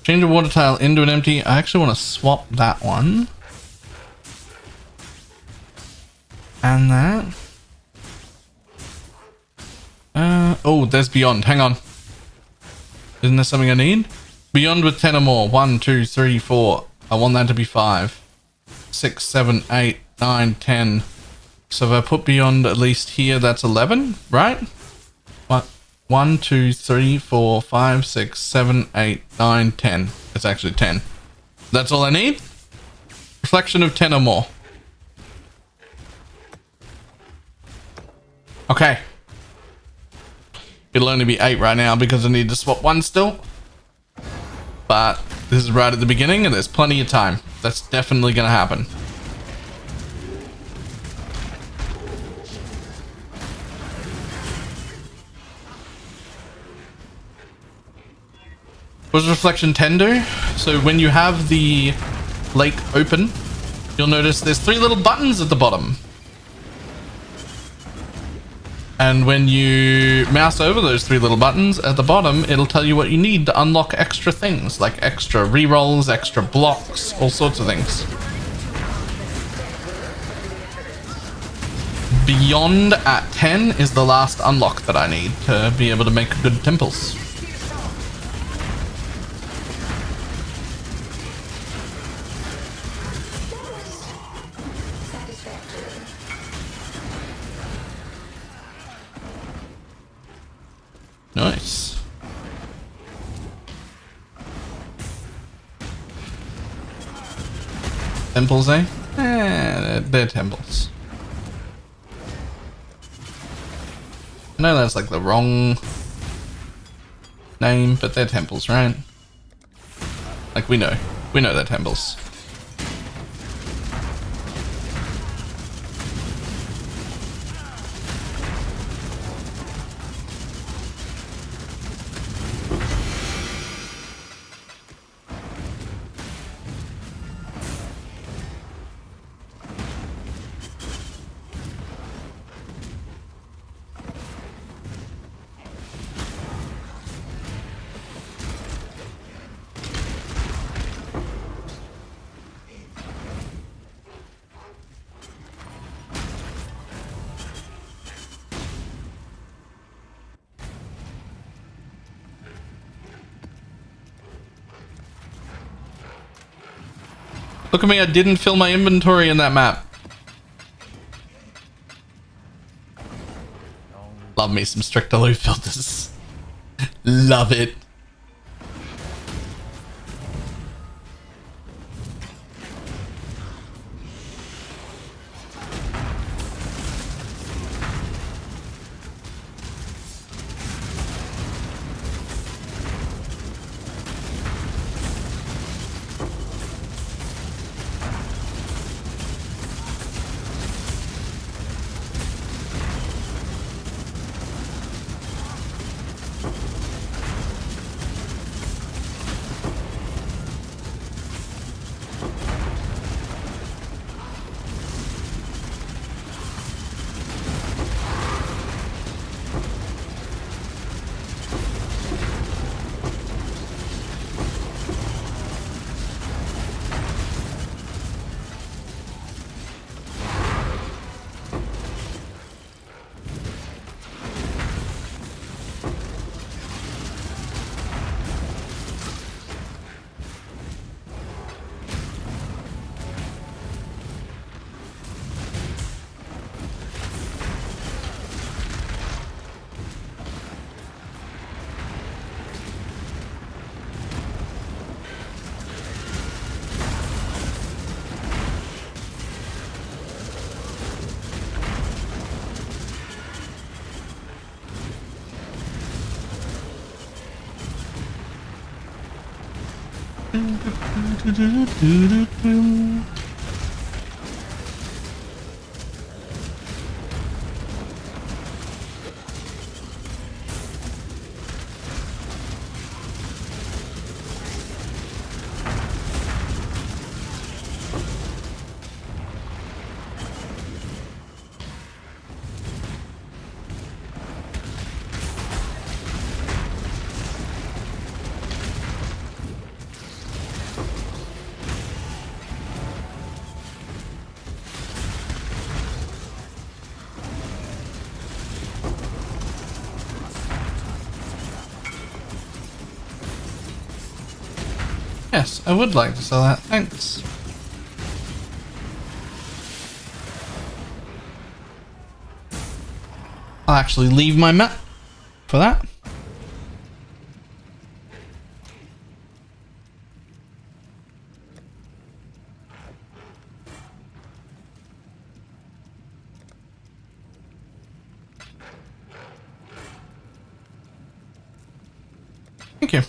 Change a water tile into an empty. I actually want to swap that one. And that. Oh, there's beyond. Hang on. Isn't there something I need? Beyond with 10 or more. 1, 2, 3, 4. I want that to be 5. 6, 7, 8, 9, 10. So if I put beyond at least here, that's 11, right? What? 1, 2, 3, 4, 5, 6, 7, 8, 9, 10. It's actually 10. That's all I need? Reflection of 10 or more. Okay. It'll only be 8 right now because I need to swap one still. But this is right at the beginning and there's plenty of time. That's definitely going to happen. What does Reflection 10 do? So when you have the lake open, you'll notice there's 3 little buttons at the bottom. And when you mouse over those 3 little buttons at the bottom, it'll tell you what you need to unlock extra things, like extra rerolls, extra blocks, all sorts of things. Beyond at 10 is the last unlock that I need to be able to make good temples. Nice. Temples, eh? They're temples. I know that's like the wrong name, but they're temples, right? Like we know they're temples. Look at me, I didn't fill my inventory in that map. Love me some strict loop filters. Love it. Yes, I would like to sell that. Thanks. I'll actually leave my map for that. Thank you.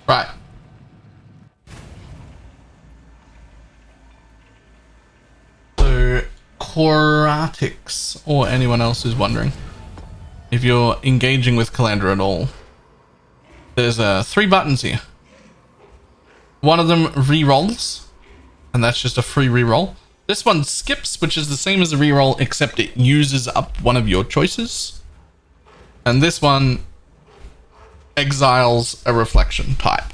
Right. So, Coratics, or anyone else who's wondering, if you're engaging with Kalandra at all, there's 3 buttons here. One of them re-rolls, and that's just a free re-roll. This one skips, which is the same as a re-roll, except it uses up one of your choices. And this one exiles a reflection type.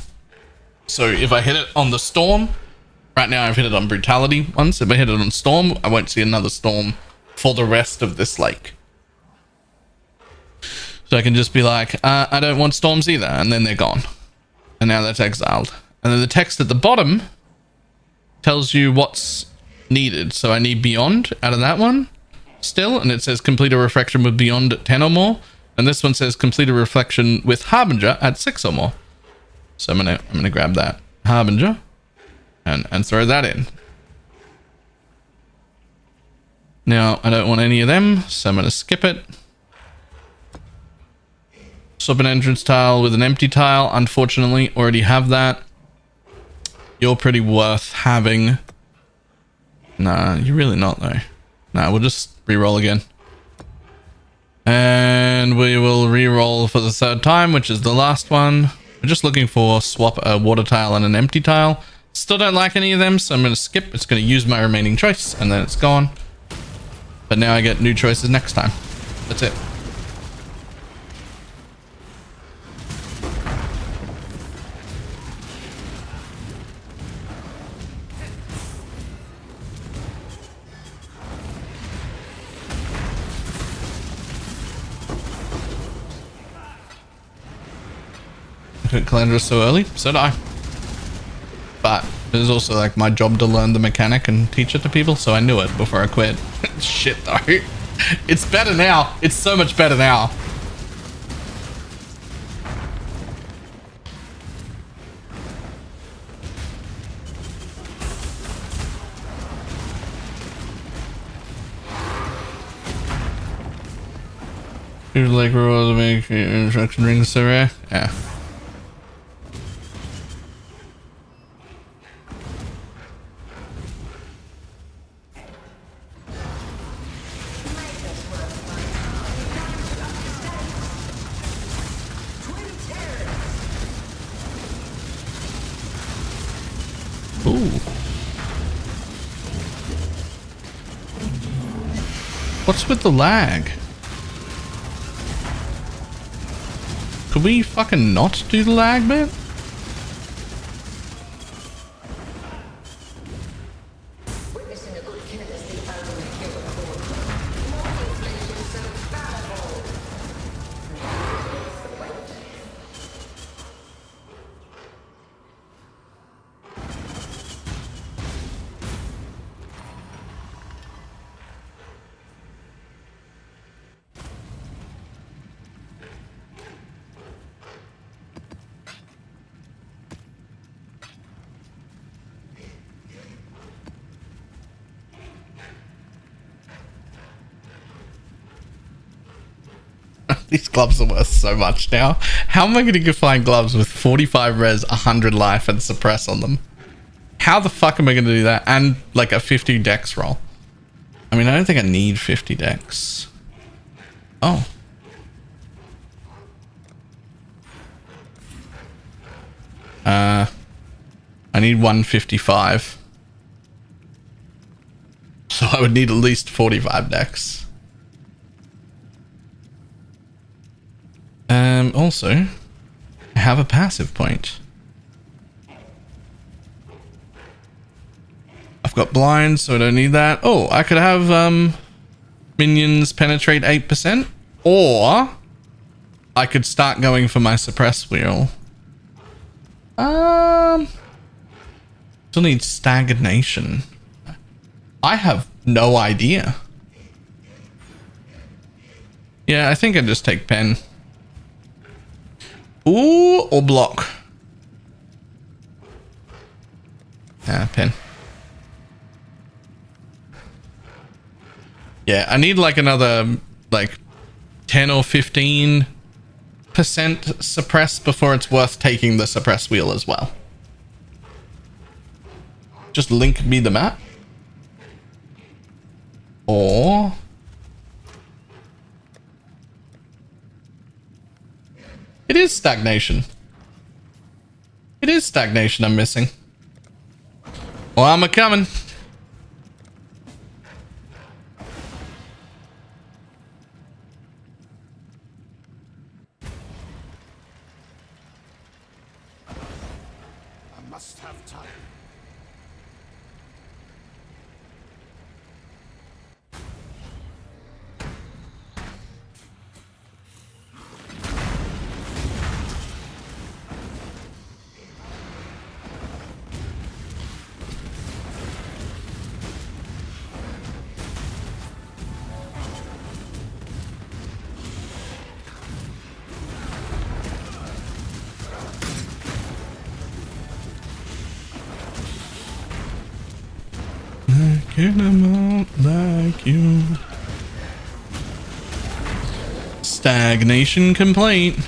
So if I hit it on the storm, Right now I've hit it on Brutality once. If I hit it on Storm, I won't see another Storm for the rest of this lake. So I can just be like, I don't want Storms either, and then they're gone. And now that's exiled. And then the text at the bottom tells you what's needed. So I need Beyond out of that one still, and it says complete a reflection with Beyond at 10 or more. And this one says complete a reflection with Harbinger at 6 or more. So I'm gonna grab that Harbinger and throw that in. Now I don't want any of them, so I'm gonna skip it. Swap an entrance tile with an empty tile. Unfortunately, already have that. You're pretty worth having. Nah, you're really not though. Nah, we'll just re-roll again. And we will re-roll for the third time, which is the last one. We're just looking for swap a water tile and an empty tile. Still don't like any of them, so I'm going to skip. It's going to use my remaining choice, and then it's gone. But now I get new choices next time. That's it. Kalandra so early, so did I. But it was also like my job to learn the mechanic and teach it to people, so I knew it before I quit. Shit though. It's better now. It's so much better now. Here's like rewards to make instruction rings so rare. Yeah. Ooh. What's with the lag? Could we fucking not do the lag bit? These gloves are worth so much now. How am I going to find gloves with 45 res, 100 life, and suppress on them? How the fuck am I going to do that? And like a 50 dex roll. I mean, I don't think I need 50 dex. Oh. I need 155. So I would need at least 45 dex. Also, I have a passive point. I've got blind, so I don't need that. Oh, I could have minions penetrate 8%, or I could start going for my suppress wheel. Still need stagnation. I have no idea. Yeah, I think I just take pen. Ooh, or block. Pen. Yeah, I need like another like 10 or 15% suppress before it's worth taking the suppress wheel as well. Just link me the map. Or it is stagnation. It is stagnation I'm missing. Well, I'm a-coming. I must have time. Get 'em out like you. Stagnation complaint.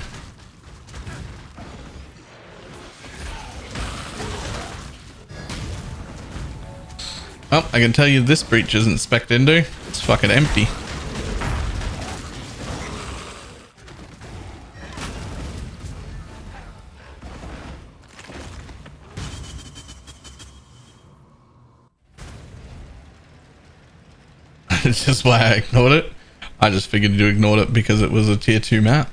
Oh, I can tell you this breach isn't spec'd into. It's fucking empty. It's just why I ignored it. I just figured you ignored it because it was a tier 2 map.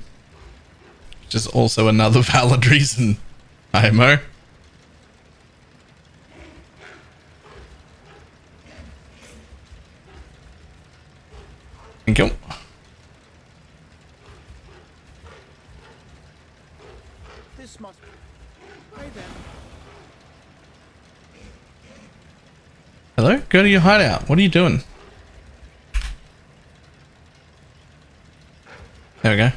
Which is also another valid reason, IMO. Thank you. This must be. Hey then. Hello? Go to your hideout. What are you doing? There we go.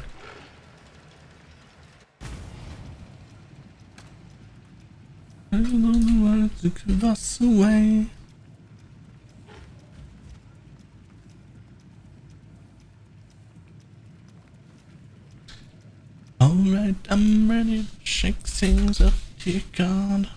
I don't know what to give us away. Alright, I'm ready to shake things up, dear God.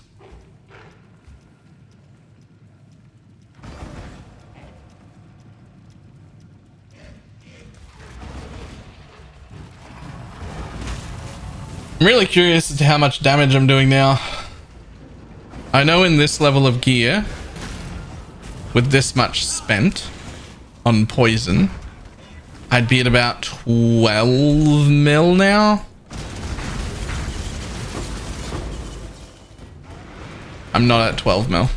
I'm really curious as to how much damage I'm doing now. I know in this level of gear, with this much spent on poison, I'd be at about 12 mil now. I'm not at 12 mil.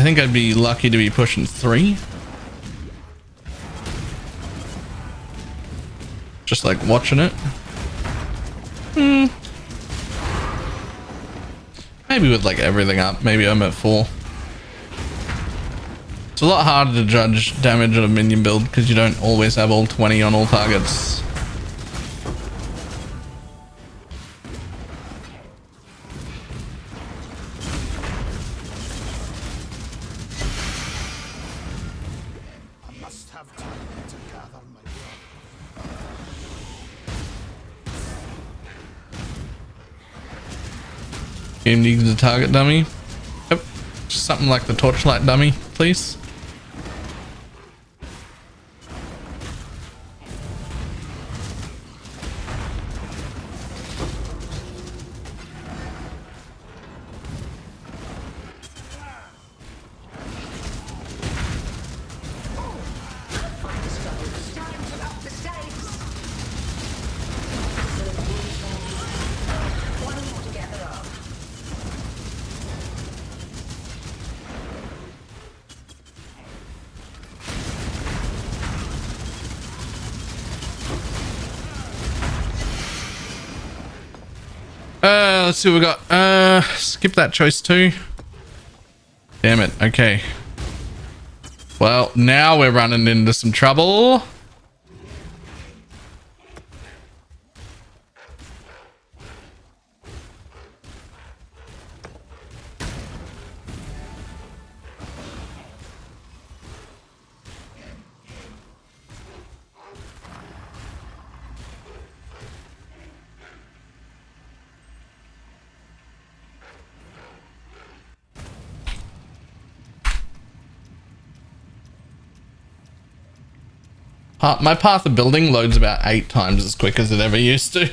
I think I'd be lucky to be pushing 3. Just like watching it. Maybe with like everything up, maybe I'm at 4. It's a lot harder to judge damage on a minion build because you don't always have all 20 on all targets. I must have time to gather my breath. Game needs a target dummy. Yep. Just something like the torchlight dummy, please. Let's see what we got. Skip that choice too. Damn it. Okay. Well, now we're running into some trouble. My path of building loads about 8 times as quick as it ever used to.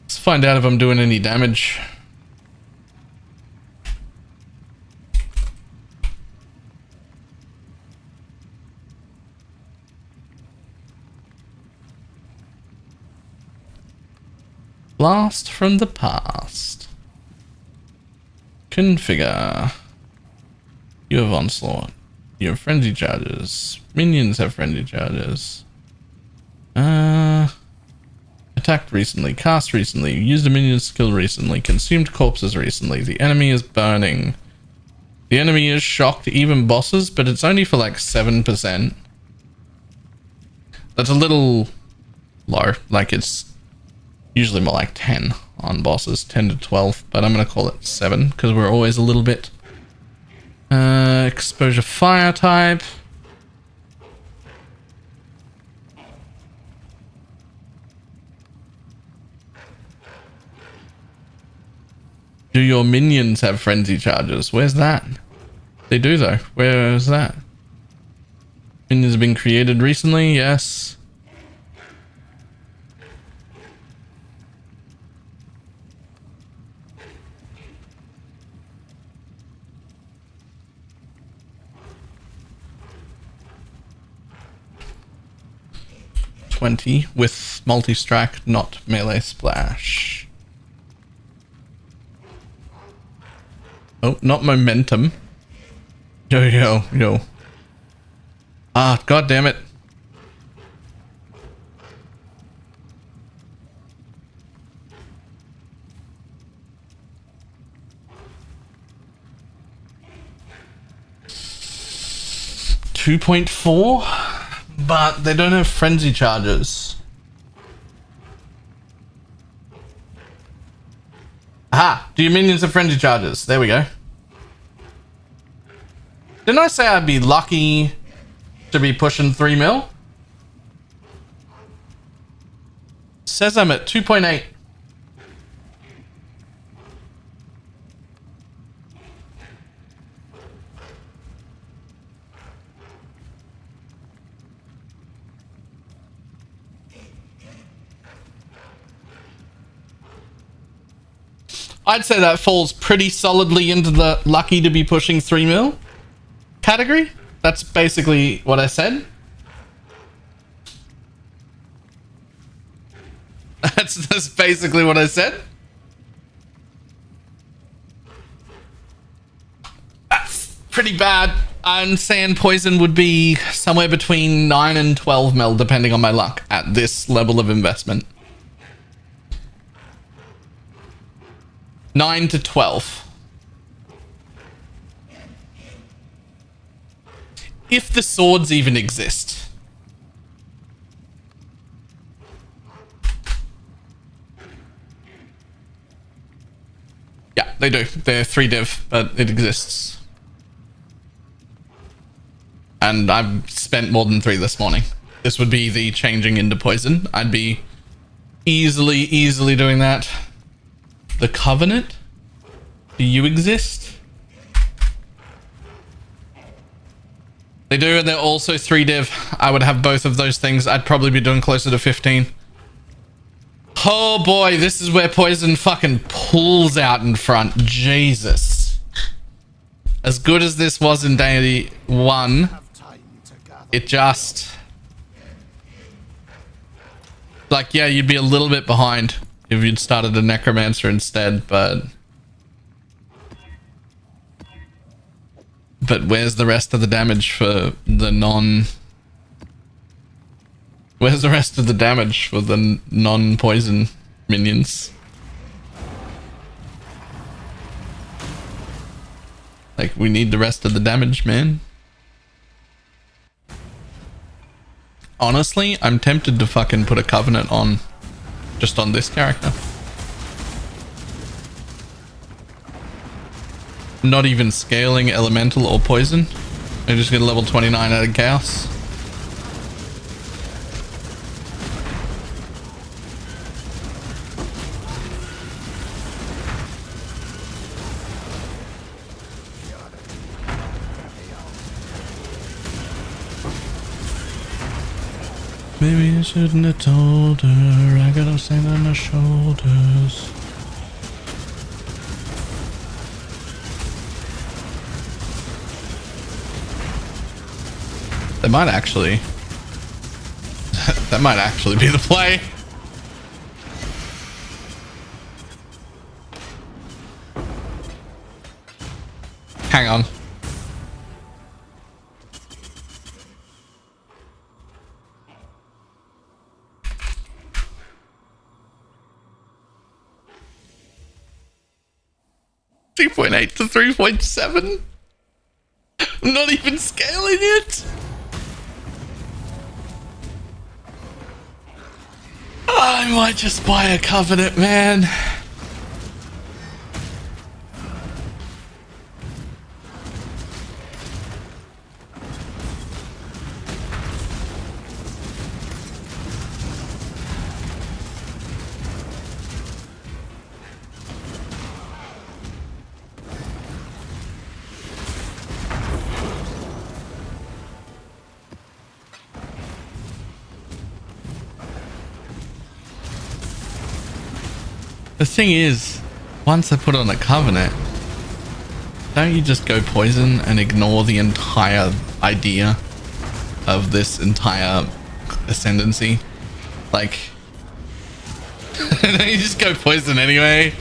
Let's find out if I'm doing any damage. Blast from the past. Configure. You have onslaught. You have frenzy charges. Minions have frenzy charges. Attacked recently. Cast recently. Used a minion skill recently. Consumed corpses recently. The enemy is burning. The enemy is shocked, even bosses, but it's only for like 7%. That's a little low. low. Like, it's usually more like 10 on bosses, 10 to 12, but I'm going to call it 7 because we're always a little bit. Exposure fire type. Do your minions have frenzy charges? Where's that? They do though. Where is that? Minions have been created recently, yes. .20 with multi-strike, not melee splash. Oh, not momentum. Yo. Ah, god damn it. .4, but they don't have frenzy charges. Aha! Do your minions have frenzy charges? There we go. Didn't I say I'd be lucky to be pushing 3 mil? Says I'm at 2.8. I'd say that falls pretty solidly into the lucky to be pushing 3 mil category. That's basically what I said. That's basically what I said. That's pretty bad. I'm saying poison would be somewhere between 9 and 12 mil, depending on my luck at this level of investment. 9 to 12. If the swords even exist. Yeah, they do. They're 3 div, but it exists. And I've spent more than 3 this morning. This would be the changing into poison. I'd be easily doing that. The Covenant? Do you exist? They do, and they're also 3 div. I would have both of those things. I'd probably be doing closer to 15. Oh boy, this is where poison fucking pulls out in front. Jesus. As good as this was in day 1, it just... like, yeah, you'd be a little bit behind if you'd started a necromancer instead, but where's the rest of the damage for the where's the rest of the damage for the non-poison minions? Like, we need the rest of the damage, man. Honestly, I'm tempted to fucking put a Covenant on just on this character. Not even scaling elemental or poison. I just get a level 29 out of chaos. Maybe I shouldn't have told her. I got a sand on my shoulders. That might actually... that might actually be the play. Hang on. .8 to 3.7. I'm not even scaling it. I might just buy a Covenant, man. The thing is, once I put on a Covenant, don't you just go poison and ignore the entire idea of this entire Ascendency? Like, don't you just go poison anyway?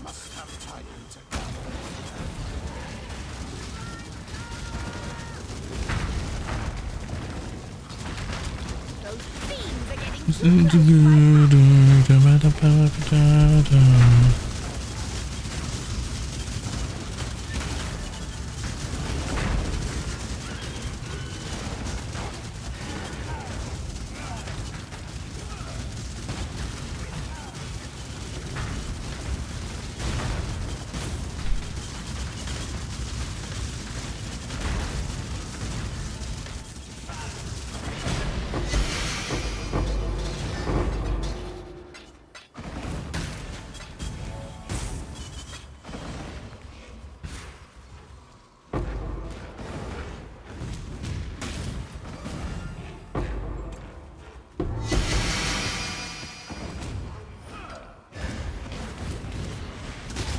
Must have time to gather.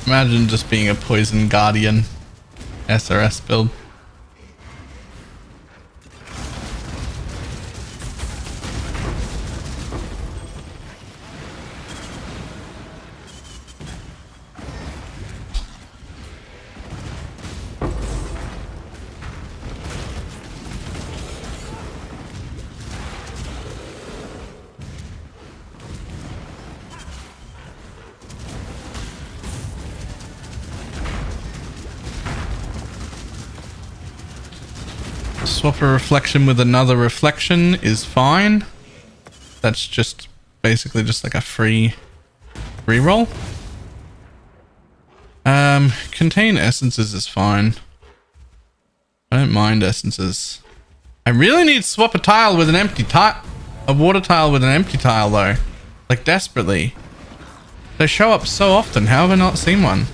Imagine just being a poison guardian SRS build. Swap a reflection with another reflection is fine. That's just basically just like a free reroll. Contain essences is fine. I don't mind essences. I really need to swap a tile with an empty tile. A water tile with an empty tile though. Like desperately. They show up so often. How have I not seen one?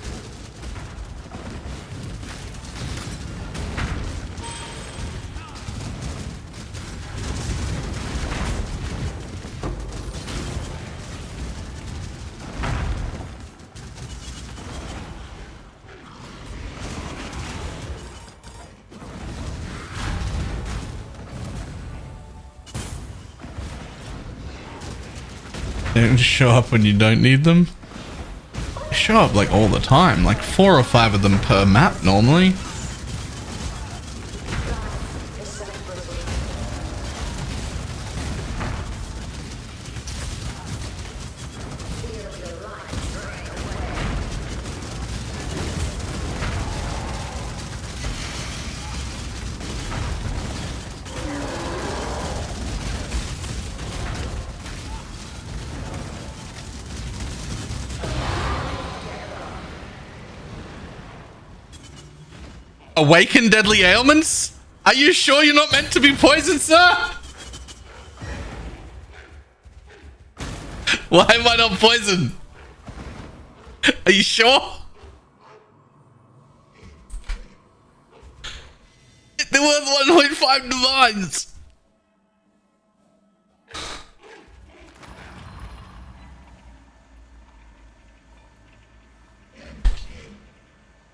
They don't just show up when you don't need them. They show up like all the time, like 4 or 5 of them per map normally. Awaken deadly ailments? Are you sure you're not meant to be poisoned, sir? Why am I not poisoned? Are you sure? They're worth 1.5 divines.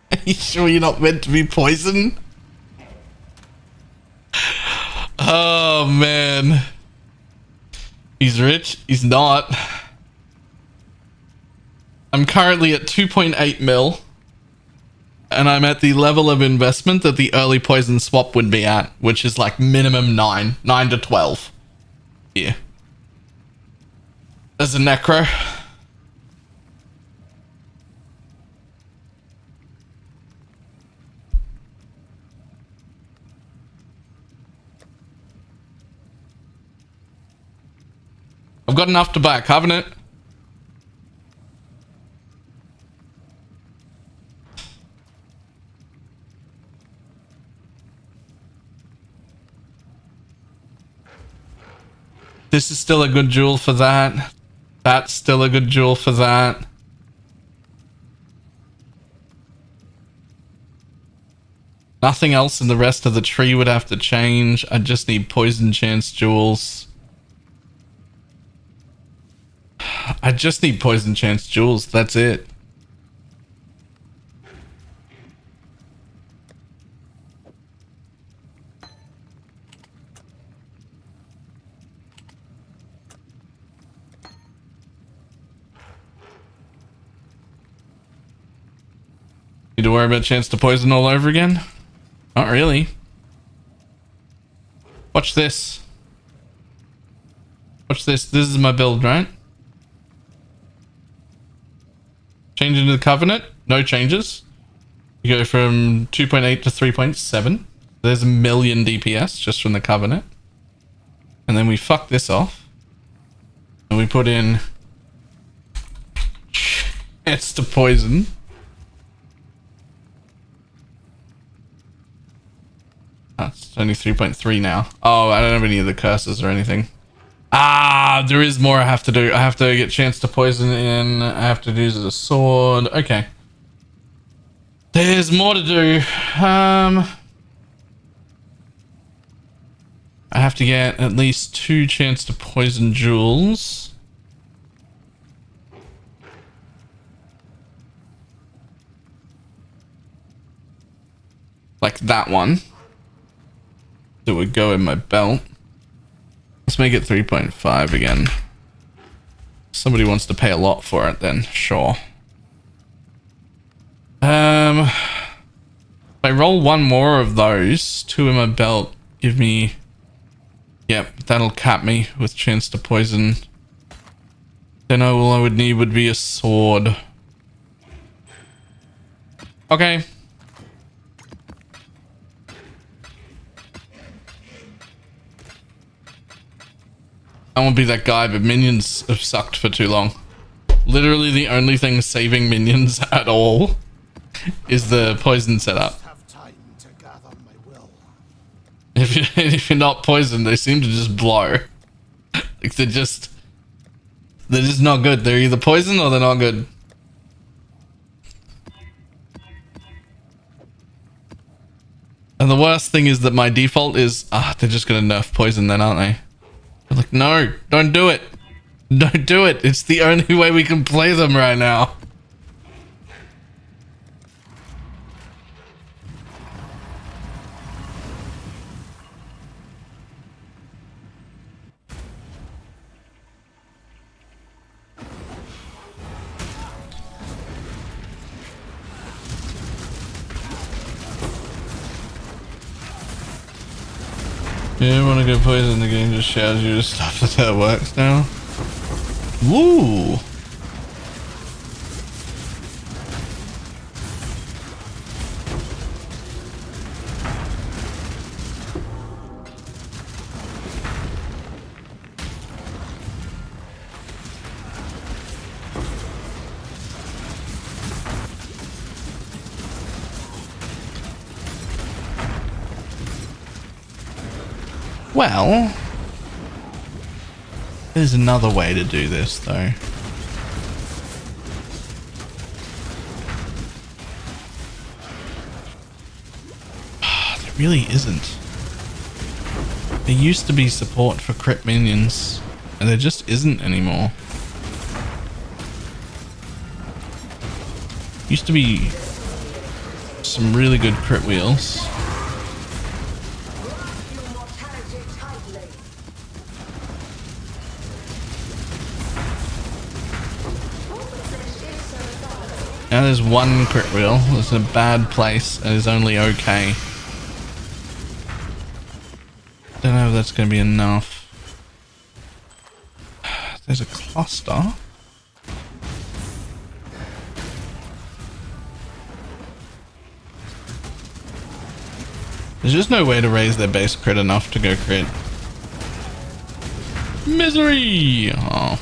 Are you sure you're not meant to be poisoned? Oh man. He's rich. He's not. I'm currently at 2.8 mil. And I'm at the level of investment that the early poison swap would be at, which is like minimum 9 to 12. Yeah. There's a necro. I've got enough to buy a Covenant. This is still a good jewel for that. That's still a good jewel for that. Nothing else in the rest of the tree would have to change. I just need poison chance jewels. I just need poison chance jewels. That's it. Need to worry about chance to poison all over again? Not really. Watch this. Watch this. This is my build, right? Change into the Covenant. No changes. You go from 2.8 to 3.7. There's a million DPS just from the Covenant. And then we fuck this off. And we put in chance to poison. It's only 3.3 now. Oh, I don't have any of the curses or anything. Ah, there is more I have to do. I have to get chance to poison in. I have to use a sword. Okay. There's more to do. I have to get at least 2 chance to poison jewels. Like that one. That would go in my belt. Let's make it 3.5 again. Somebody wants to pay a lot for it, then sure. If I roll one more of those, 2 in my belt, give me. Yep, that'll cap me with chance to poison. Then all I would need would be a sword. Okay. I won't be that guy, but minions have sucked for too long. Literally the only thing saving minions at all is the poison setup. If you're not poisoned, they seem to just blow. Like they're just not good. They're either poisoned or they're not good. And the worst thing is that my default is, they're just gonna nerf poison then, aren't they? I'm like, no, don't do it. Don't do it. It's the only way we can play them right now. You want to go poison, the game just shows you stuff that works now. Woo! Well, there's another way to do this, though. There really isn't. There used to be support for crit minions, and there just isn't anymore. Used to be some really good crit wheels. Now there's one crit wheel. It's a bad place and is only okay. Don't know if that's going to be enough. There's a cluster. There's just no way to raise their base crit enough to go crit. Misery! Oh.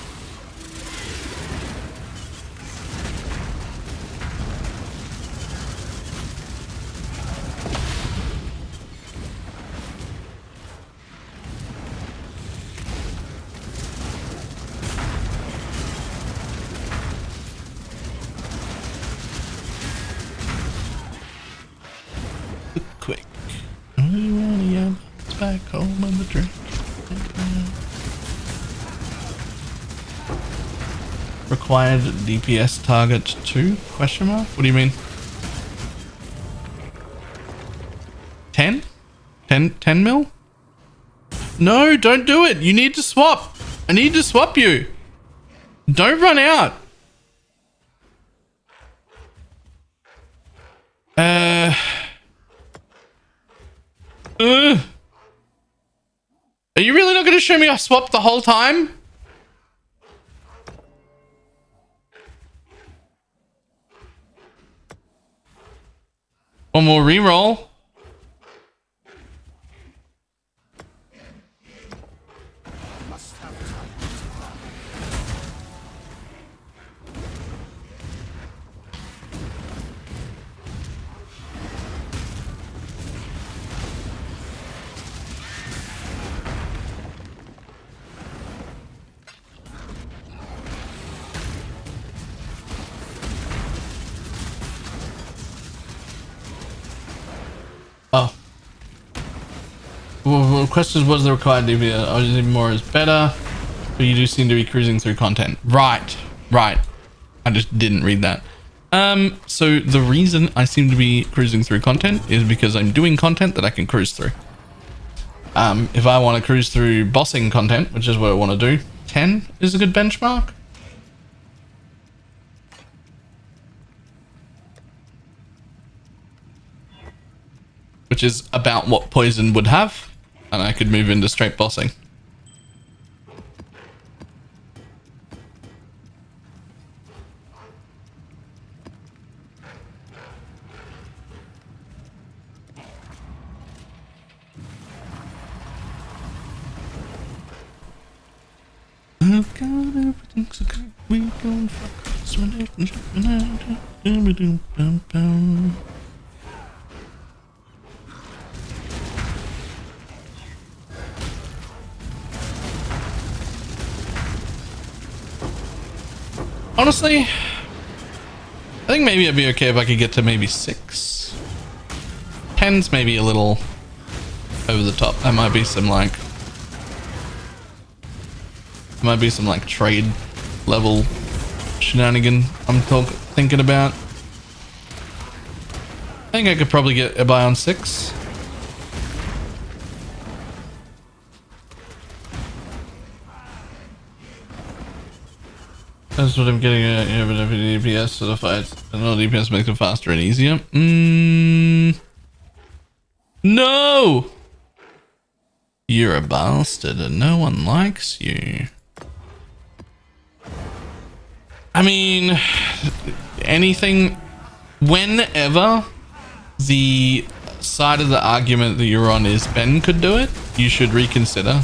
Quick. It's back home on the drink. Required DPS target 2? Question mark? What do you mean? 10? 10 mil? No, don't do it. You need to swap. I need to swap you. Don't run out. Are you really not going to show me I swapped the whole time? One more reroll. Oh. Well, the question was the required DPS. Obviously more is better, but you do seem to be cruising through content. Right. Right. I just didn't read that. So the reason I seem to be cruising through content is because I'm doing content that I can cruise through. If I want to cruise through bossing content, which is what I want to do, 10 is a good benchmark. Which is about what poison would have, and I could move into straight bossing. I've got everything's okay. We gon' fuck this relationship. Honestly, I think maybe it'd be okay if I could get to maybe 6. 10's maybe a little over the top. That might be some like trade level shenanigan I'm thinking about. I think I could probably get a buy on 6. That's what I'm getting at. Yeah, but every DPS to the fights. I know DPS makes it faster and easier. No! You're a bastard and no one likes you. I mean, anything, whenever the side of the argument that you're on is Ben could do it, you should reconsider.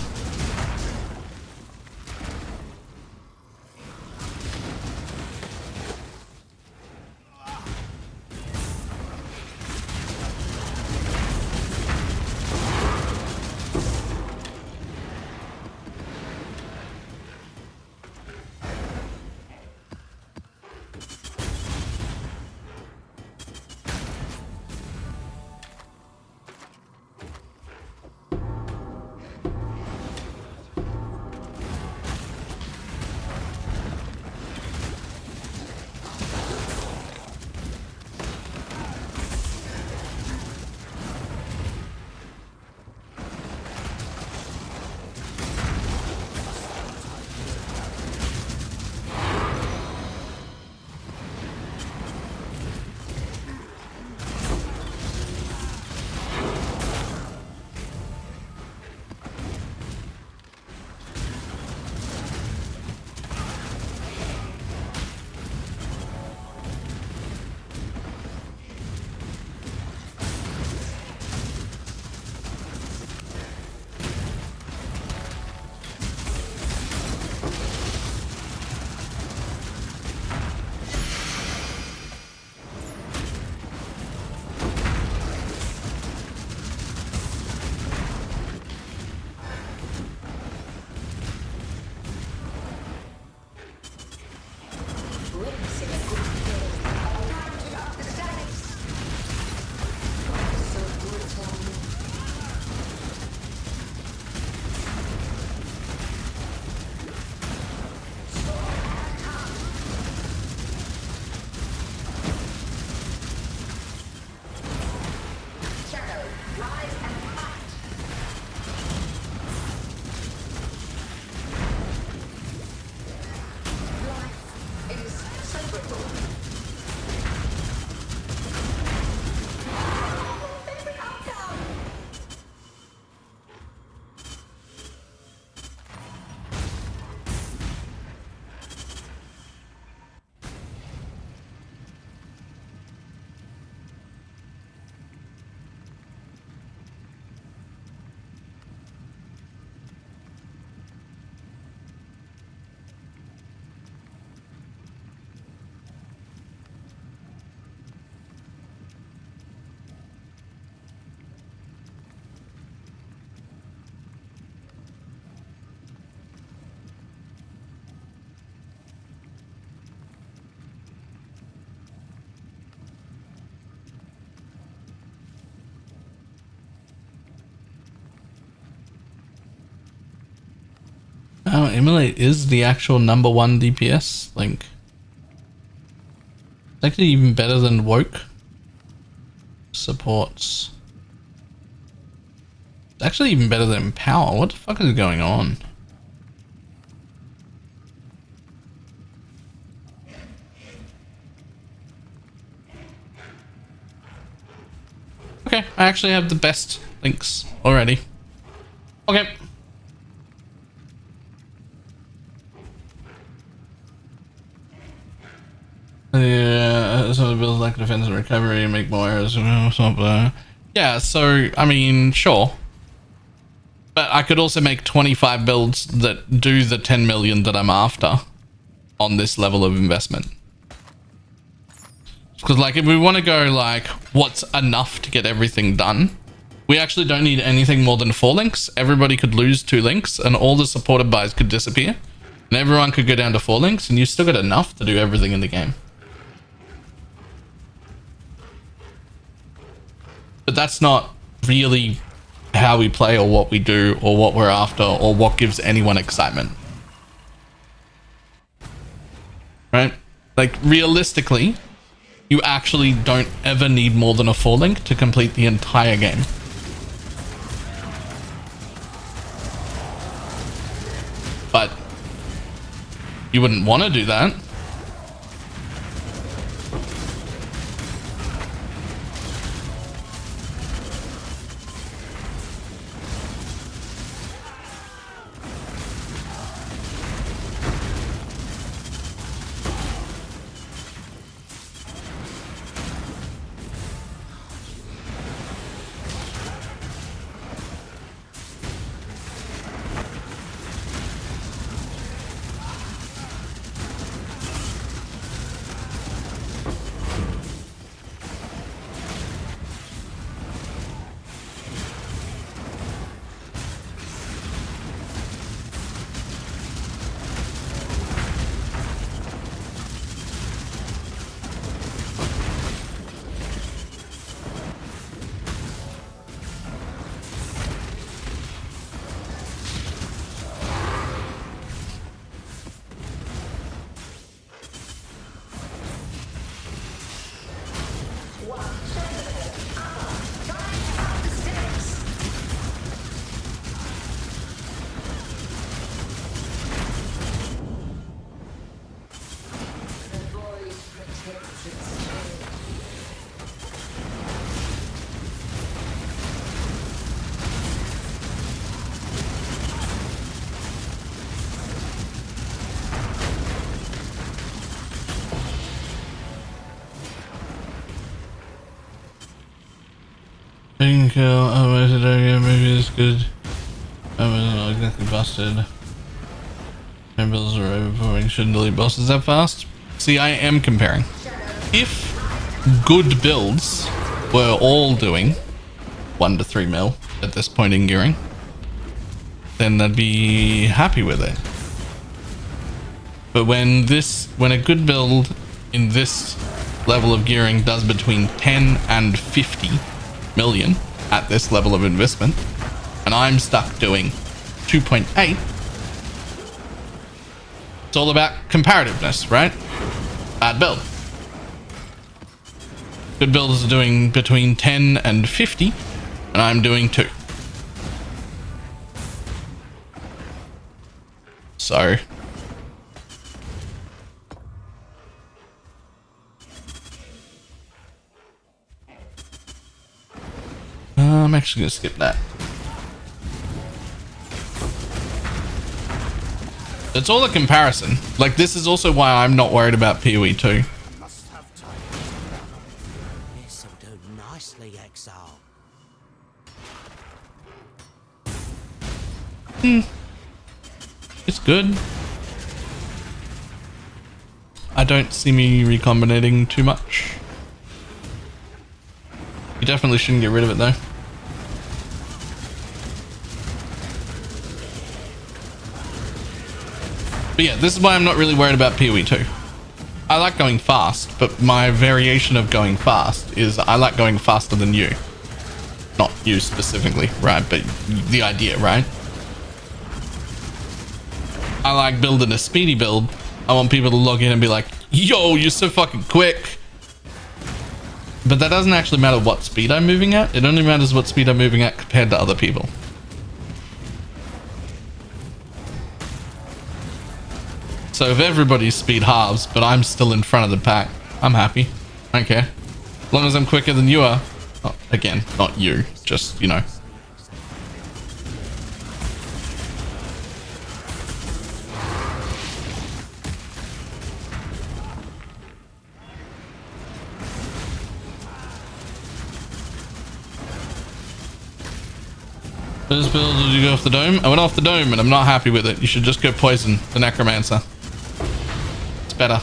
Oh, Immolate is the actual #1 DPS link. It's actually even better than Woke. Supports. It's actually even better than Power. What the fuck is going on? Okay, I actually have the best links already. Okay. Yeah, some of the builds like defense and recovery, make more errors, something. Yeah, so, I mean, sure. But I could also make 25 builds that do the 10 million that I'm after on this level of investment. Because, like, if we want to go, like, what's enough to get everything done, we actually don't need anything more than 4 links. Everybody could lose 2 links, and all the supported buys could disappear. And everyone could go down to 4 links, and you still got enough to do everything in the game. But that's not really how we play or what we do or what we're after or what gives anyone excitement. Right? Like, realistically, you actually don't ever need more than a 4 link to complete the entire game. But you wouldn't want to do that. Kill, otherwise maybe it's good. I'm not exactly busted. My builds are overpowering, shouldn't delete bosses that fast. See, I am comparing. If good builds were all doing 1 to 3 mil at this point in gearing, then I'd be happy with it. But when a good build in this level of gearing does between 10 and 50 million at this level of investment, and I'm stuck doing 2.8. It's all about comparativeness, right? Bad build. Good builders are doing between 10 and 50, and I'm doing 2. So I'm actually gonna skip that. It's all a comparison. Like, this is also why I'm not worried about PoE 2. Must have time. This'll do nicely, Exile. It's good. I don't see me recombinating too much. You definitely shouldn't get rid of it though. But yeah, this is why I'm not really worried about PoE 2. I like going fast, but my variation of going fast is I like going faster than you. Not you specifically, right? But the idea, right? I like building a speedy build. I want people to log in and be like, yo, you're so fucking quick. But that doesn't actually matter what speed I'm moving at. It only matters what speed I'm moving at compared to other people. So if everybody's speed halves, but I'm still in front of the pack, I'm happy. I don't care. As long as I'm quicker than you are. Oh, again, not you. Just, you know. First build, did you go off the dome? I went off the dome and I'm not happy with it. You should just go poison the necromancer. It's better.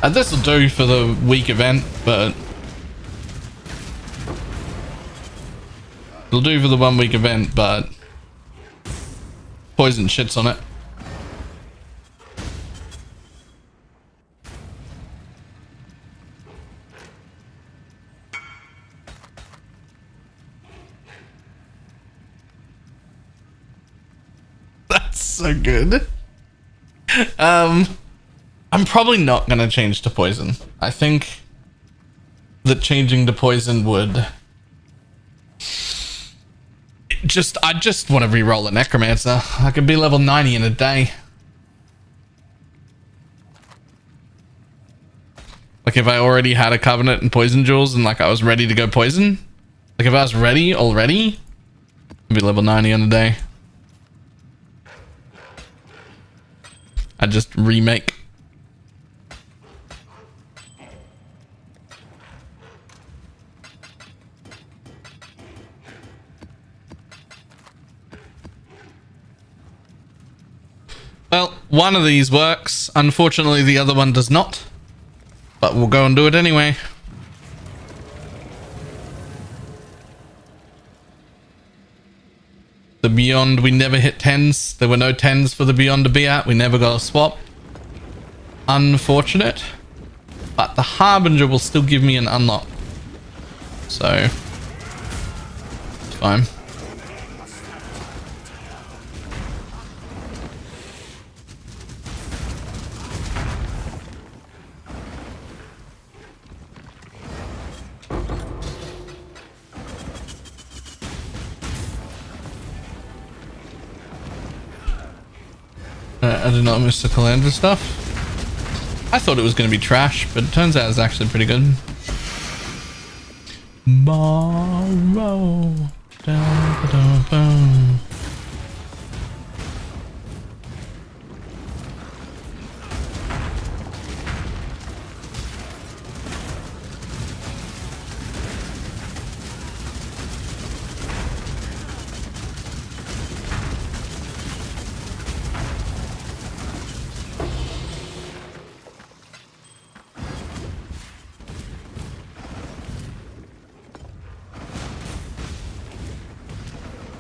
And this will do for the week event, but it'll do for the 1 week event, but poison shits on it. That's so good. I'm probably not gonna change to poison. I think that changing to poison would I just want to re-roll a necromancer. I could be level 90 in a day. Like if I already had a covenant and poison jewels and like I was ready to go poison, like if I was ready already, I'd be level 90 in a day. I'd just remake. Well, one of these works. Unfortunately, the other one does not. But we'll go and do it anyway. The Beyond, we never hit 10s. There were no 10s for the Beyond to be at. We never got a swap. Unfortunate. But the Harbinger will still give me an unlock. So, it's fine. I did not miss the Kalandra stuff. I thought it was going to be trash, but it turns out it's actually pretty good. Borrow.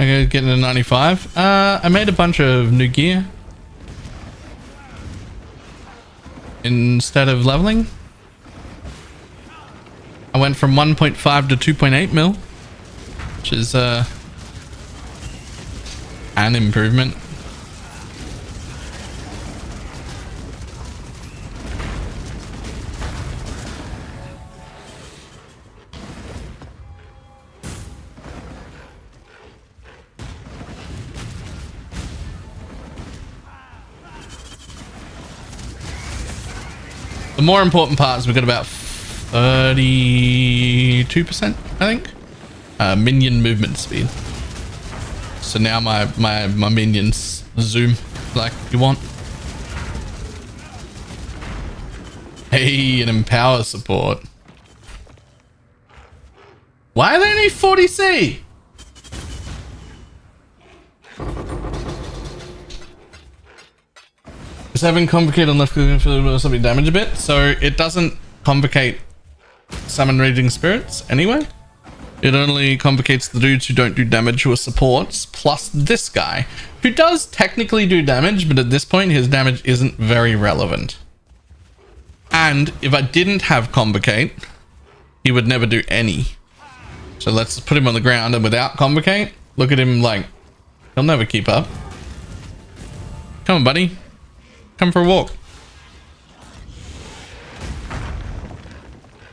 I gotta get into 95. I made a bunch of new gear instead of leveling. I went from 1.5 to 2.8 mil, which is an improvement. The more important part is we've got about 32%, I think, minion movement speed. So now my minions zoom like you want. Hey, an empower support. Why do they need 40C? Is having Convocate on left click for something damage a bit? So it doesn't Convocate summon raging spirits anyway. It only convocates the dudes who don't do damage, who are supports, plus this guy, who does technically do damage, but at this point his damage isn't very relevant. And if I didn't have Convocate, he would never do any. So let's put him on the ground, and without Convocate, look at him, like, he'll never keep up. Come on, buddy. Come for a walk.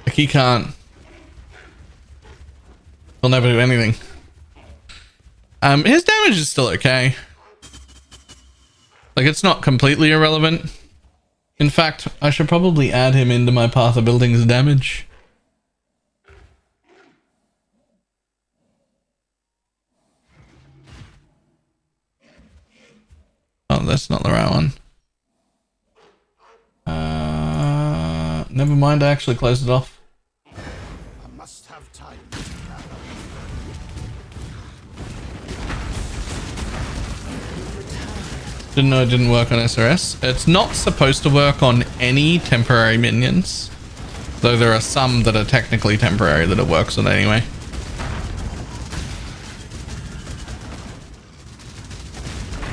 Like, he can't. He'll never do anything. His damage is still okay. Like, it's not completely irrelevant. In fact, I should probably add him into my Path of Buildings damage. Oh, that's not the right one. Never mind, I actually closed it off. I must have time. Didn't know it didn't work on SRS. It's not supposed to work on any temporary minions, though there are some that are technically temporary that it works on anyway.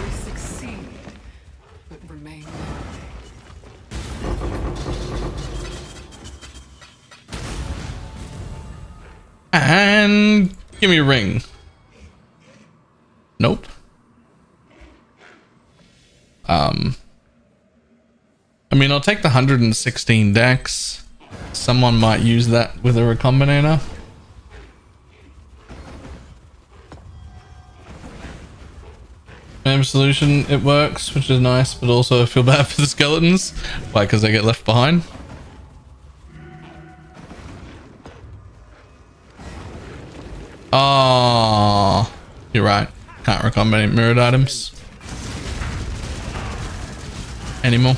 We succeed, but remain. And give me a ring. Nope. I mean, I'll take the 116 dex. Someone might use that with a Recombinator. Solution, it works, which is nice, but also I feel bad for the skeletons. Why? Because they get left behind. Oh, you're right. Can't recombinate mirrored items anymore.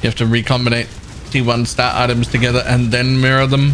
You have to recombinate T1 stat items together and then mirror them.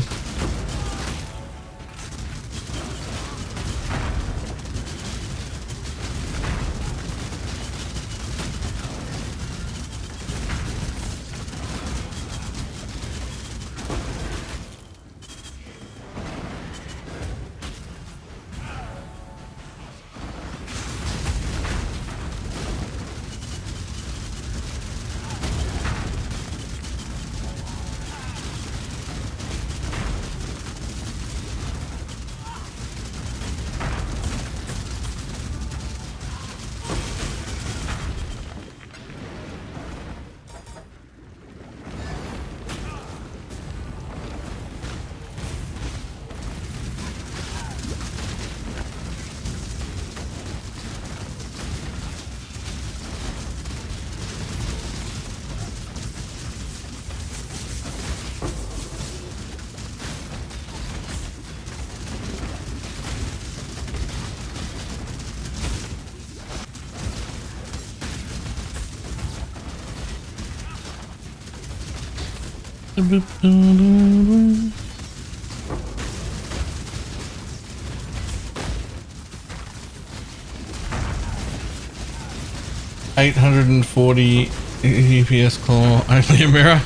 $840 EPS claw, only a mirror.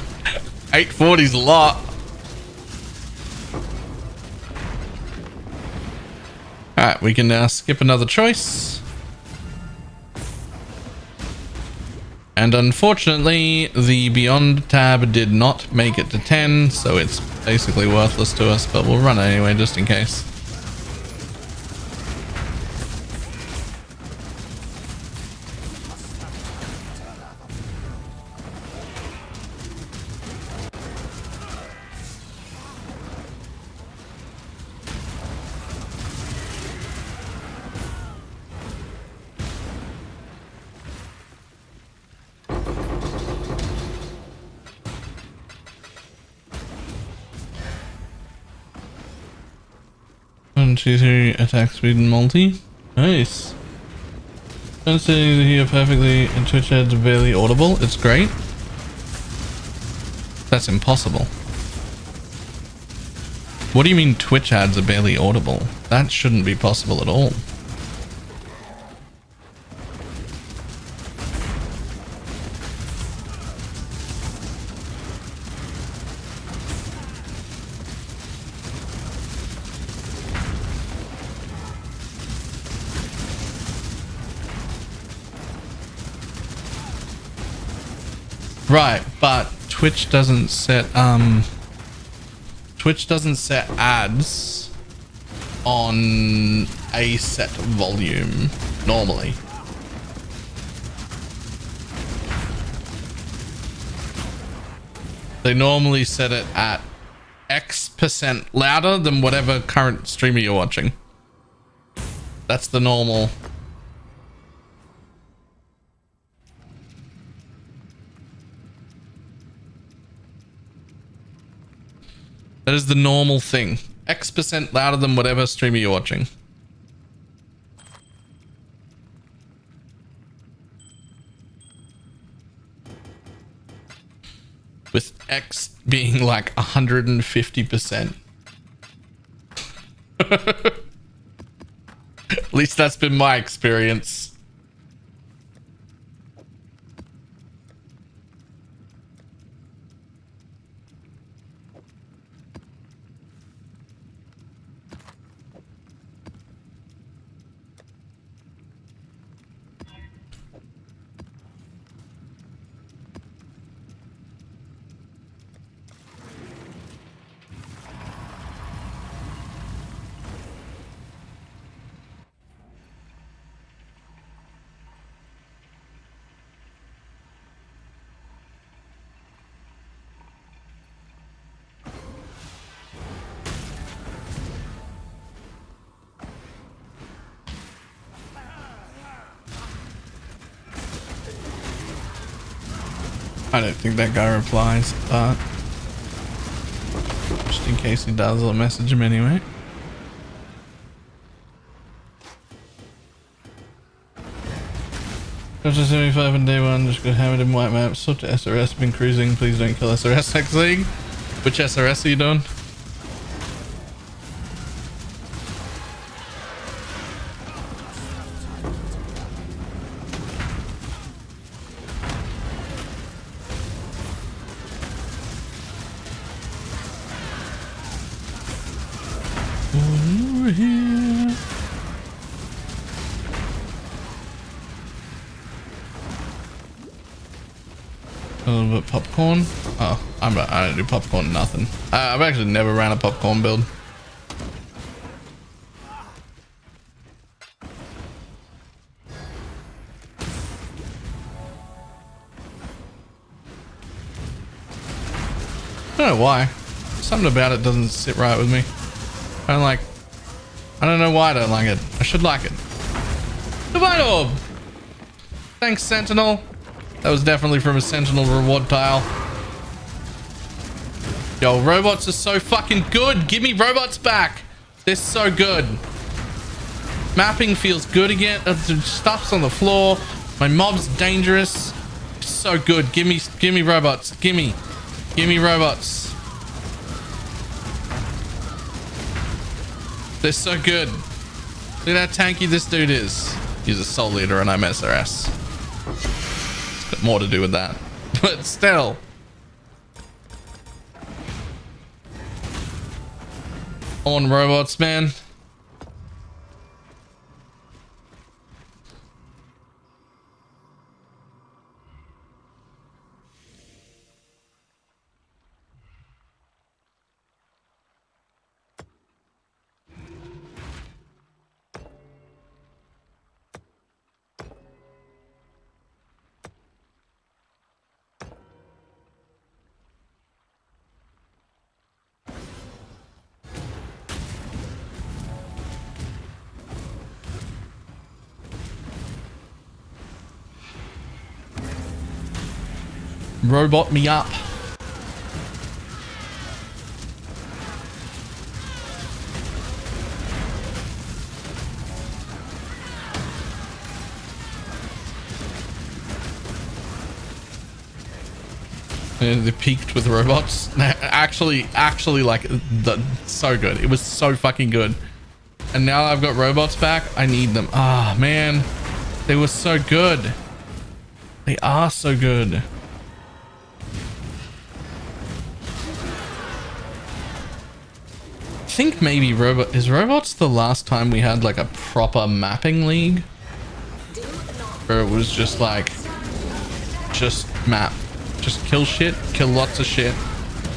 840's a lot. Alright, we can now skip another choice. And unfortunately, the Beyond tab did not make it to 10, so it's basically worthless to us, but we'll run it anyway just in case. Choosing attack speed and multi. Nice. Don't say here perfectly and Twitch ads are barely audible. It's great. That's impossible. What do you mean Twitch ads are barely audible? That shouldn't be possible at all. Right, but Twitch doesn't set ads on a set volume normally. They normally set it at X% louder than whatever current streamer you're watching. That's the normal. That is the normal thing. X% louder than whatever streamer you're watching. With X being like 150%. At least that's been my experience. I don't think that guy replies, but just in case he does, I'll message him anyway. Got to 75 on day one, just got hammered in white maps, sort to SRS, been cruising, please don't kill SRS next league. Which SRS are you doing? Over here. A little bit of popcorn. Oh, I don't do popcorn, nothing. I've actually never ran a popcorn build. I don't know why. Something about it doesn't sit right with me. I don't know why I don't like it. I should like it. Divine Orb! Thanks, Sentinel. That was definitely from a Sentinel reward tile. Yo, robots are so fucking good. Give me robots back. They're so good. Mapping feels good again. Stuff's on the floor. My mob's dangerous. So good. Give me robots. Give me robots. They're so good. Look at how tanky this dude is. He's a soul leader and I'm SRS. It's got more to do with that. But still. On robots, man. Robot me up. They peaked with robots. Actually, like, so good. It was so fucking good. And now I've got robots back. I need them. Ah, man. They were so good. They are so good. I think maybe is robots the last time we had like a proper mapping league? Where it was just like, just map. Just kill shit, kill lots of shit,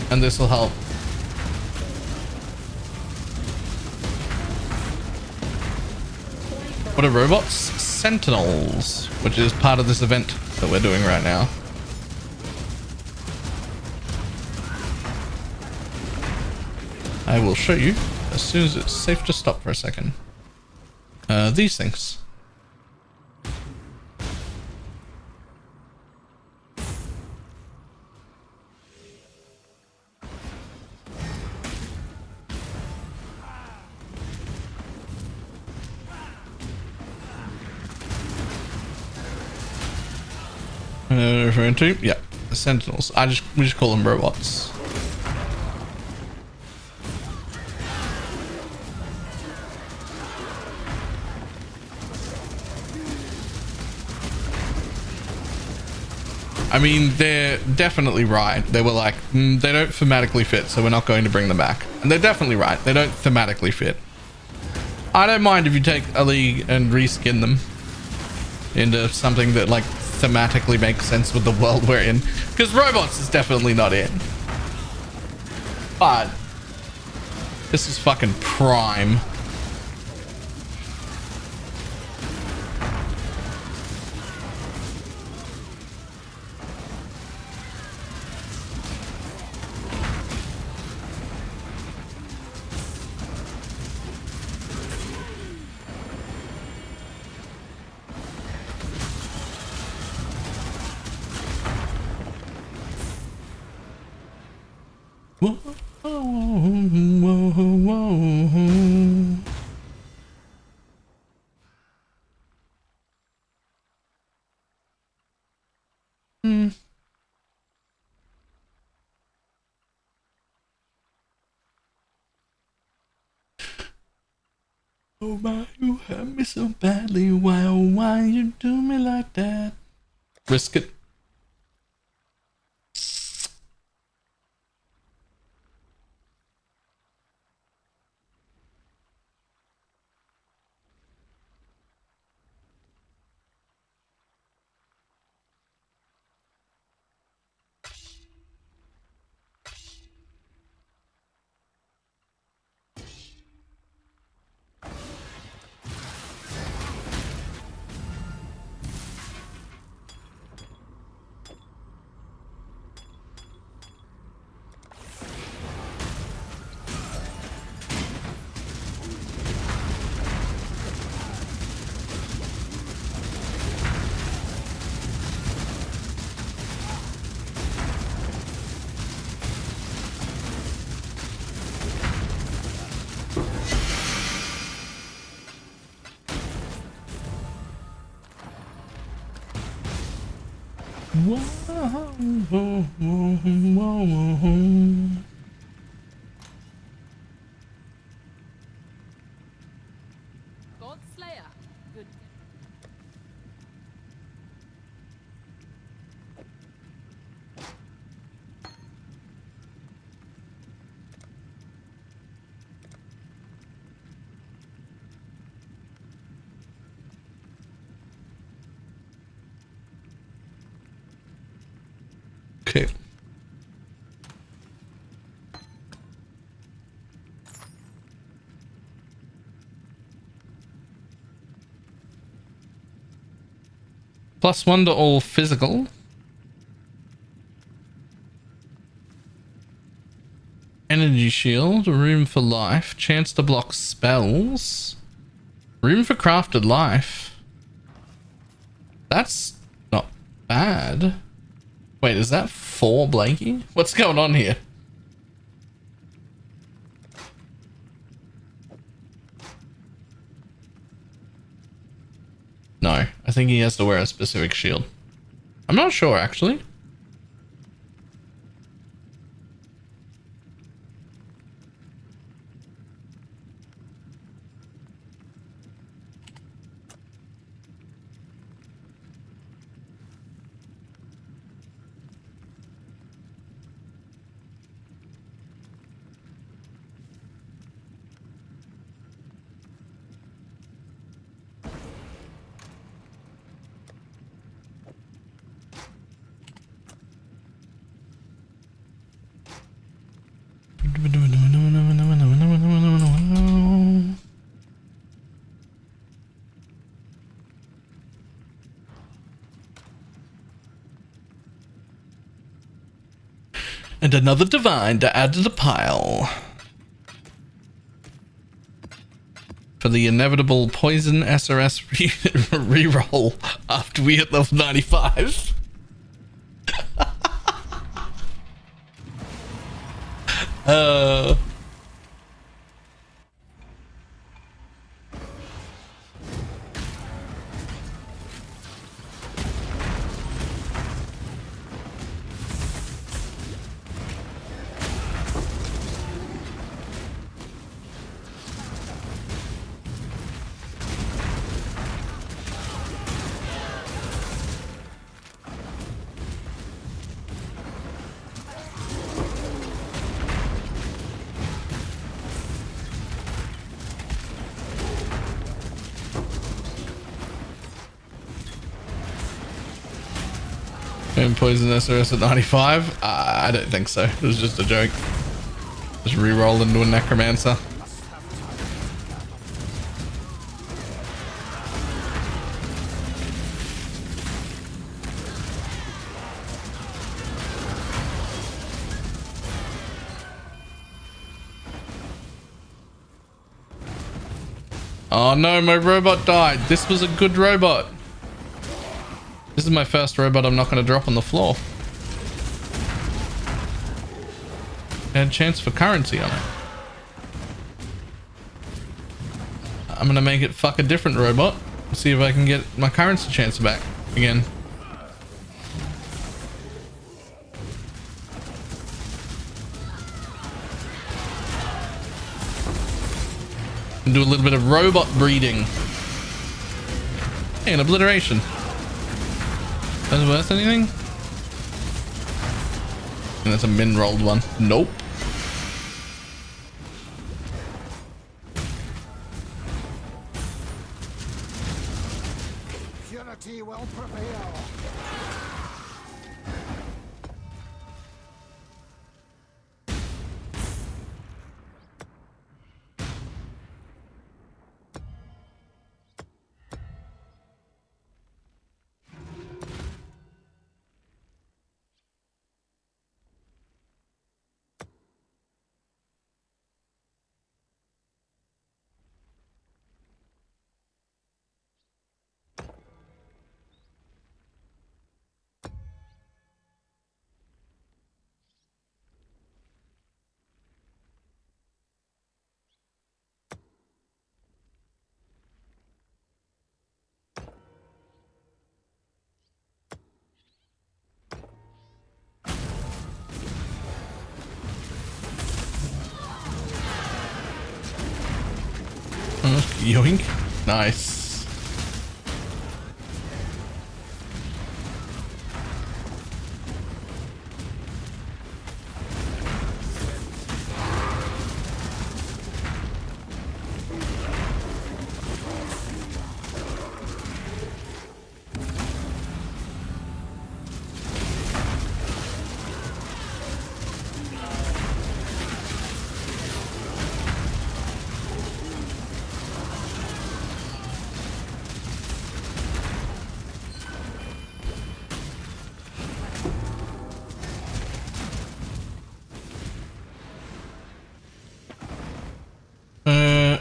and this will help. What are robots? Sentinels, which is part of this event that we're doing right now. I will show you as soon as it's safe to stop for a second. These things. Referring to? Yeah, the Sentinels. We just call them robots. I mean, they're definitely right. They were like, they don't thematically fit, so we're not going to bring them back. And they're definitely right. They don't thematically fit. I don't mind if you take a league and reskin them into something that like thematically makes sense with the world we're in, because robots is definitely not it. But this is fucking prime. Whoa, whoa, whoa. Oh my, you hurt me so badly. Why you do me like that? Risk it. God Slayer. Good. Okay. +1 to all physical. Energy shield, room for life, chance to block spells, room for crafted life. That's not bad. Wait, is that for Blakey? What's going on here? No, I think he has to wear a specific shield. I'm not sure, actually. And another divine to add to the pile. For the inevitable poison SRS reroll after we hit level 95. And poison SRS at 95? I don't think so. It was just a joke. Just reroll into a necromancer. Oh no, my robot died. This was a good robot. This is my first robot I'm not going to drop on the floor. I had a chance for currency on it. I'm going to make it fuck a different robot. See if I can get my currency chance back again. And do a little bit of robot breeding. Hey, an obliteration. That's worth anything? And that's a min rolled one. Nope. Purity will prevail. Yoink. Nice.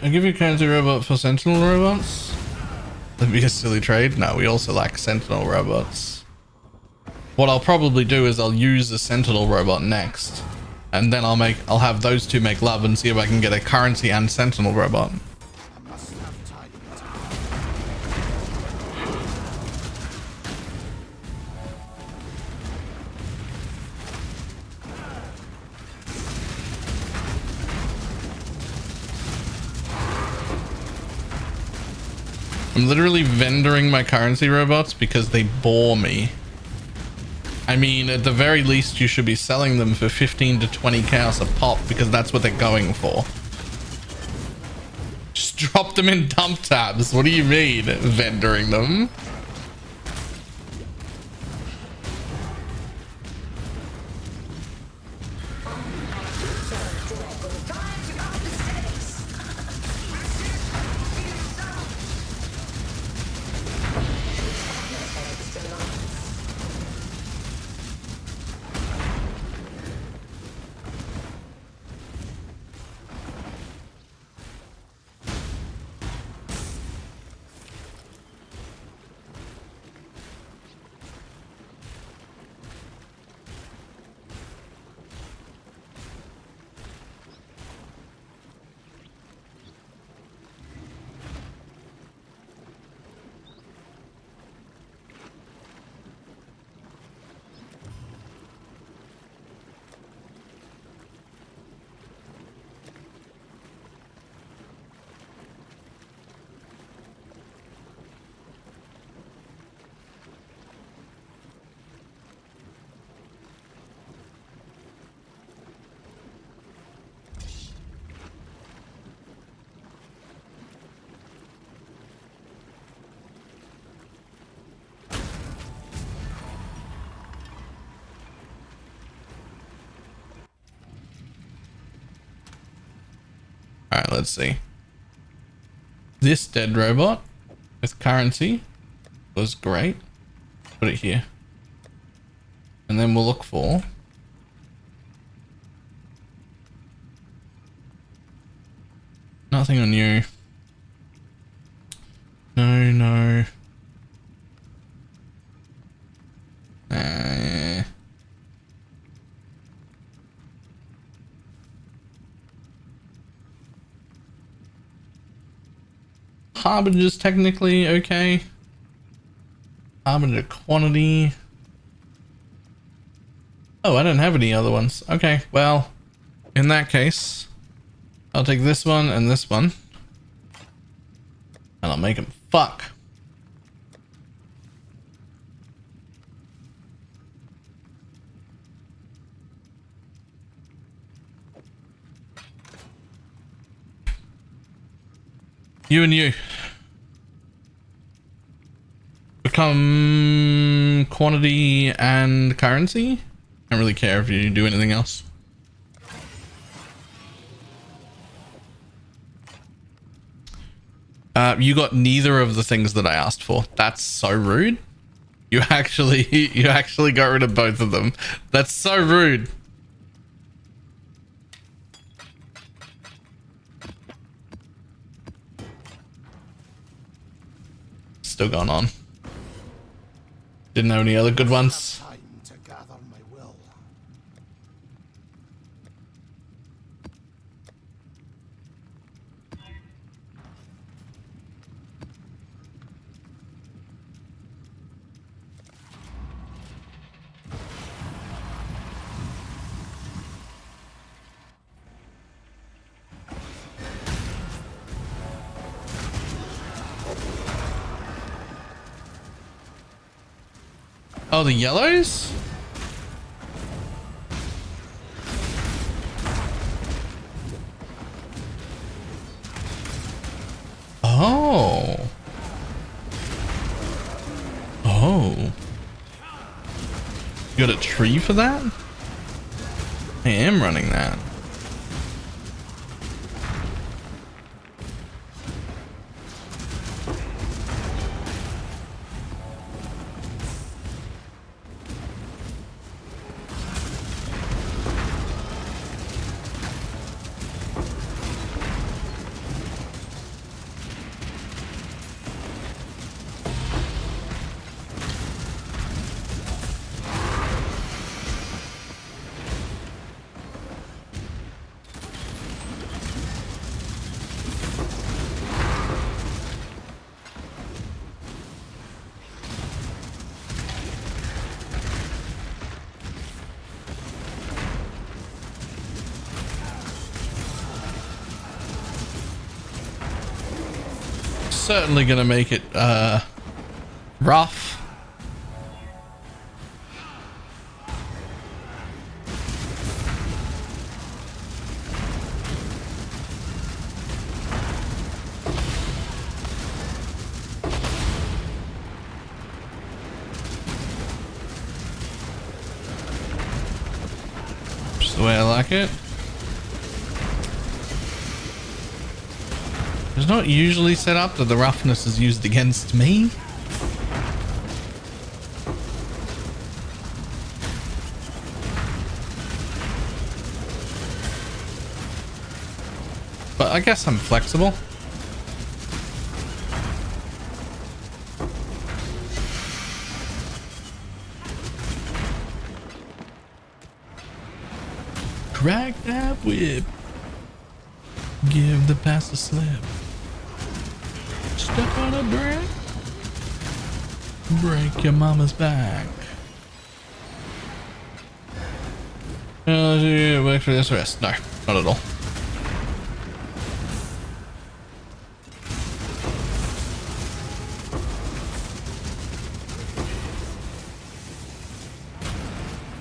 I'll give you currency robot for Sentinel robots. That'd be a silly trade. No, we also like Sentinel robots. What I'll probably do is I'll use a Sentinel robot next, and then I'll have those two make love and see if I can get a currency and Sentinel robot. I must have time to I'm literally vendoring my currency robots because they bore me. I mean, at the very least, you should be selling them for 15 to 20 chaos a pop because that's what they're going for. Just drop them in dump tabs. What do you mean, vendoring them? All right, let's see. This dead robot with currency was great. Put it here. And then we'll look for nothing on you. No, no. Harbinger's technically okay. Harbinger quantity. Oh, I don't have any other ones. Okay, well, in that case, I'll take this one and this one. And I'll make them fuck. You and you. Become quantity and currency. Don't really care if you do anything else. You got neither of the things that I asked for. That's so rude. You actually got rid of both of them. That's so rude. Still going on. Didn't have any other good ones. time to gather my will. Oh, the yellows? Oh. Oh. You got a tree for that? I am running that. certainly gonna make it rough. Just the way I like it. It's not usually set up that the roughness is used against me. But I guess I'm flexible. Crack that whip. Give the pass a slip. Step on a brick. Break your mama's back. Wait for this rest. No, not at all.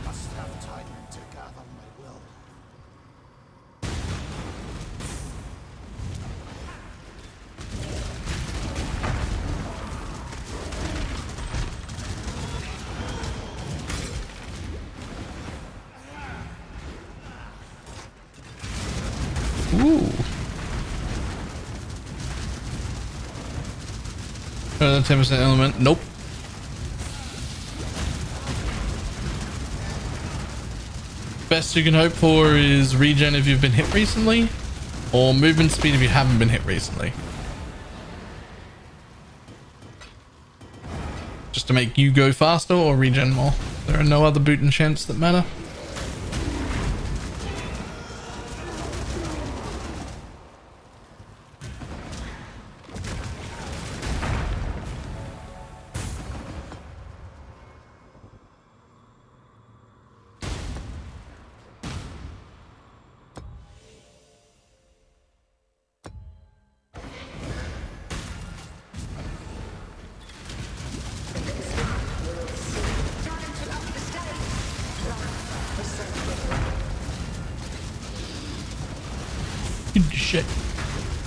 Must have time to gather my will. Ooh. 10% element. Nope. Best you can hope for is regen if you've been hit recently, or movement speed if you haven't been hit recently. Just to make you go faster or regen more. There are no other boot enchants that matter.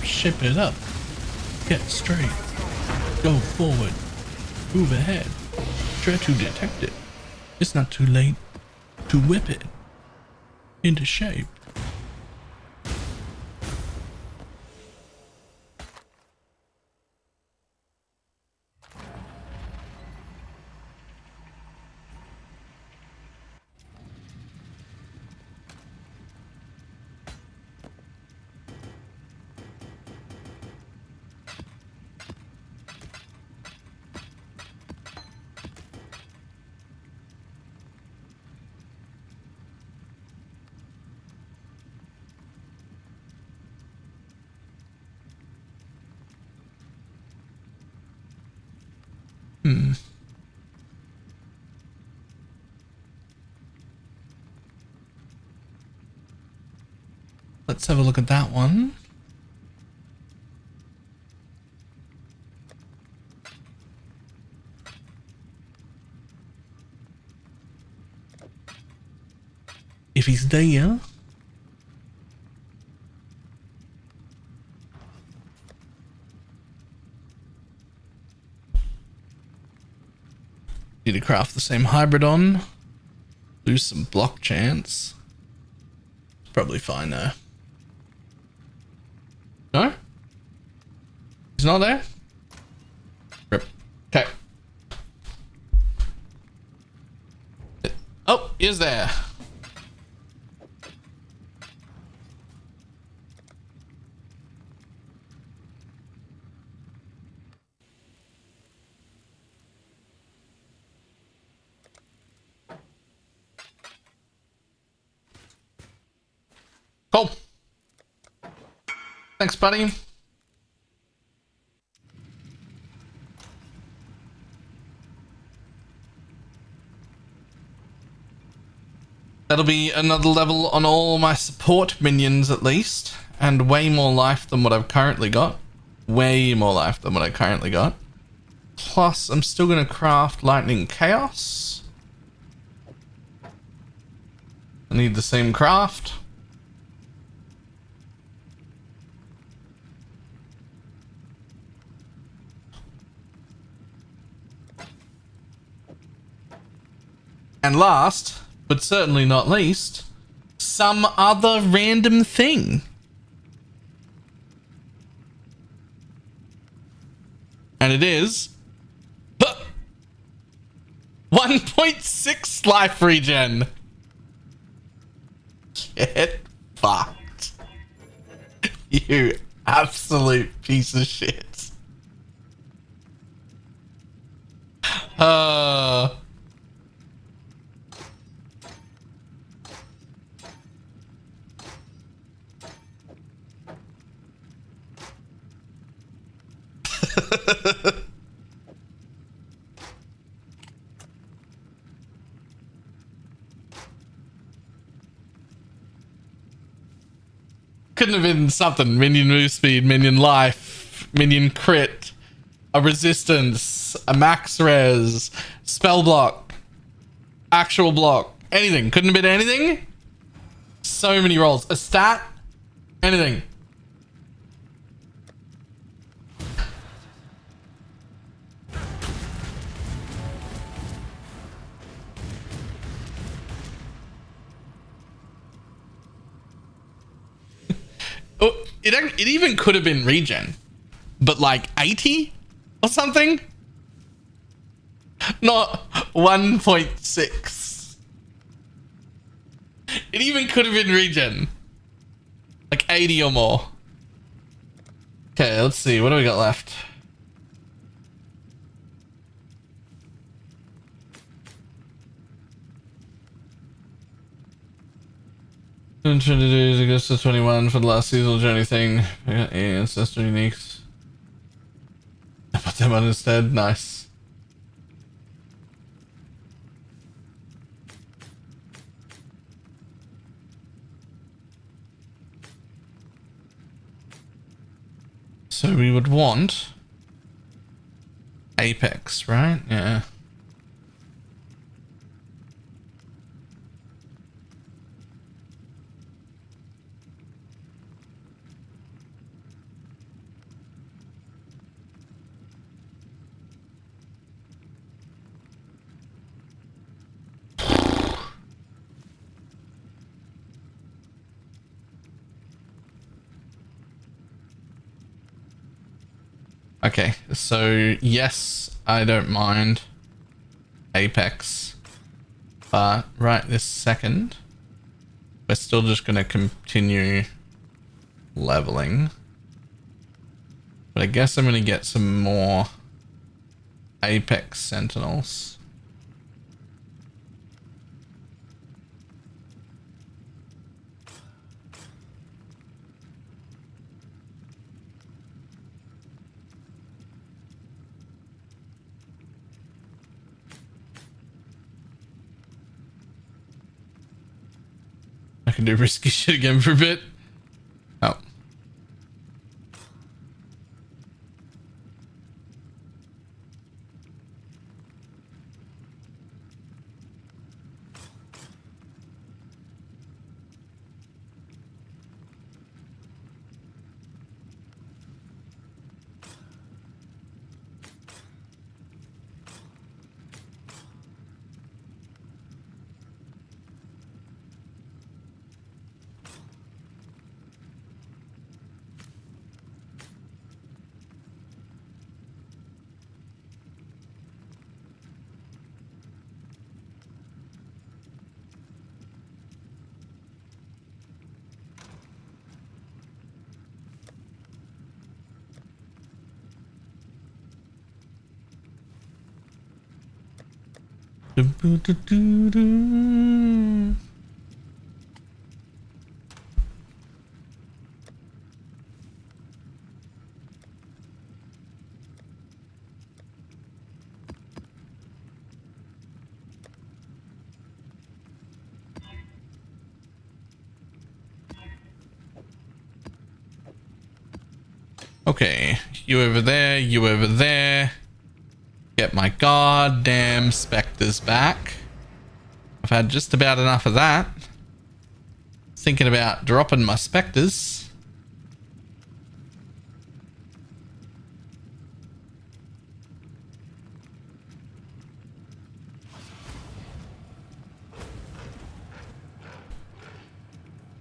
Shape it up. Get straight. Go forward. Move ahead. Try to detect it. It's not too late to whip it into shape. Let's have a look at that one. If he's there. Need to craft the same hybrid on. Lose some block chance. Probably fine though. No? He's not there? Rip. Okay. Oh, he is there. Cool. Thanks, buddy. That'll be another level on all my support minions at least, and way more life than what I've currently got. way more life than what I currently got. Plus, I'm still going to craft Lightning Chaos. I need the same craft. And last, but certainly not least, some other random thing. And it is 1.6 life regen. Get fucked. You absolute piece of shit. Couldn't have been something. Minion move speed, minion life, minion crit, a resistance, a max res, spell block, actual block, anything. Couldn't have been anything. So many rolls. A stat, anything. Oh, it even could have been regen, but like 80 or something. Not 1.6. It even could have been regen, like 80 or more. Okay, let's see. What do we got left? Introduce Augusta 21 for the last seasonal journey thing. I got ancestor uniques. I put them on instead. Nice. So we would want Apex, right? Yeah. Okay, so yes, I don't mind Apex, but right this second, we're still just going to continue leveling. But I guess I'm going to get some more Apex Sentinels. I can do risky shit again for a bit. Oh. Okay, You over there, you over there. Get my goddamn specters back. I've had just about enough of that. Thinking about dropping my specters.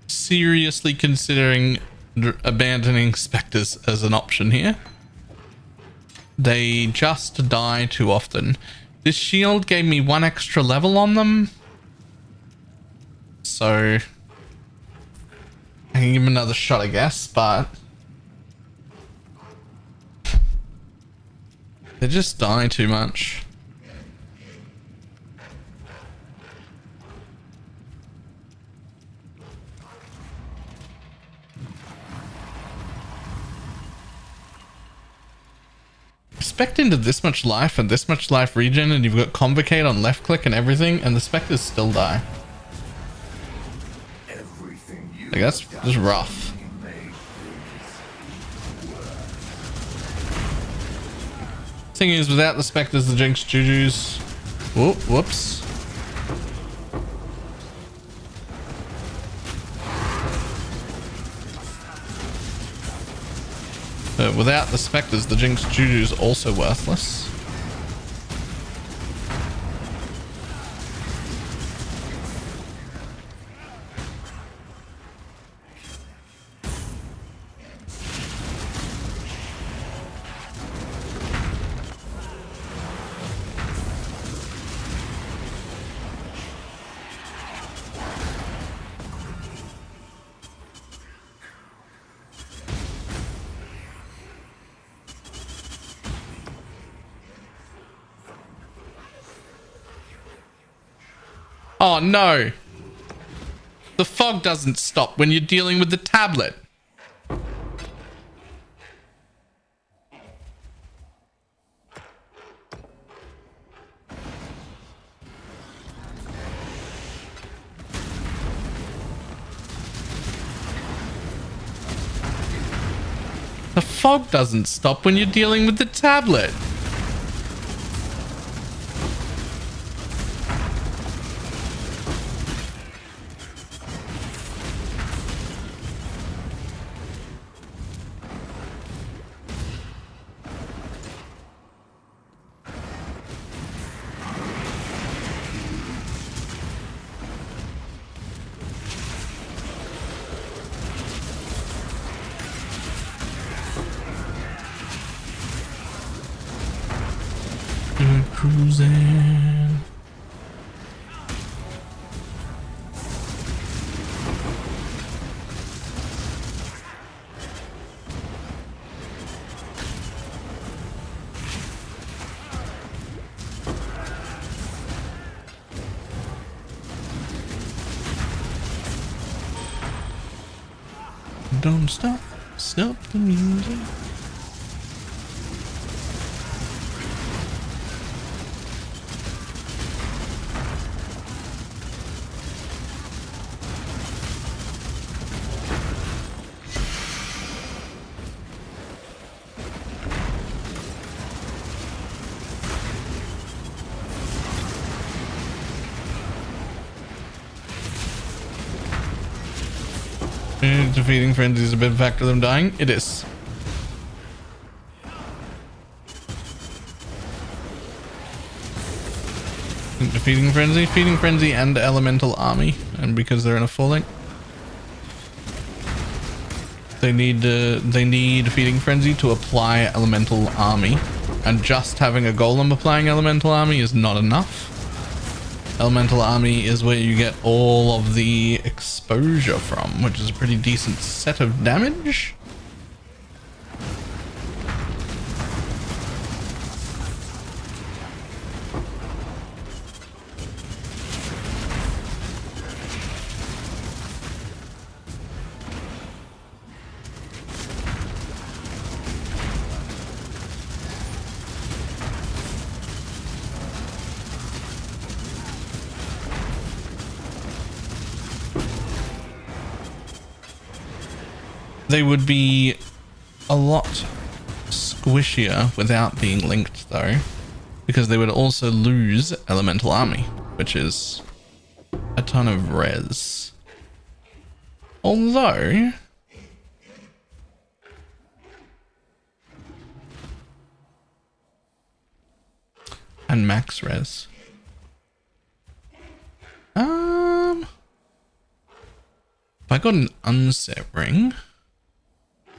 Seriously considering abandoning specters as an option here. They just die too often. This shield gave me 1 extra level on them. So I can give them another shot, I guess, but they just die too much. Spect into this much life and this much life regen, and you've got Convocate on left click and everything, and the specters still die. Like, that's just rough. Thing is, without the specters, the Jinx Jujus. Whoops. But without the specters, the Jinx Juju is also worthless. Oh no! The fog doesn't stop when you're dealing with the tablet. The fog doesn't stop when you're dealing with the tablet. Cruising. Don't stop the music. Defeating frenzy is a big factor of them dying. It is. Defeating frenzy, feeding frenzy, and elemental army, and because they're in a full link, they need feeding frenzy to apply elemental army, and just having a golem applying elemental army is not enough. Elemental army is where you get all of the exposure from, which is a pretty decent set of damage. They would be a lot squishier without being linked though, because they would also lose elemental army, which is a ton of res. Although and max res. If I got an unset ring.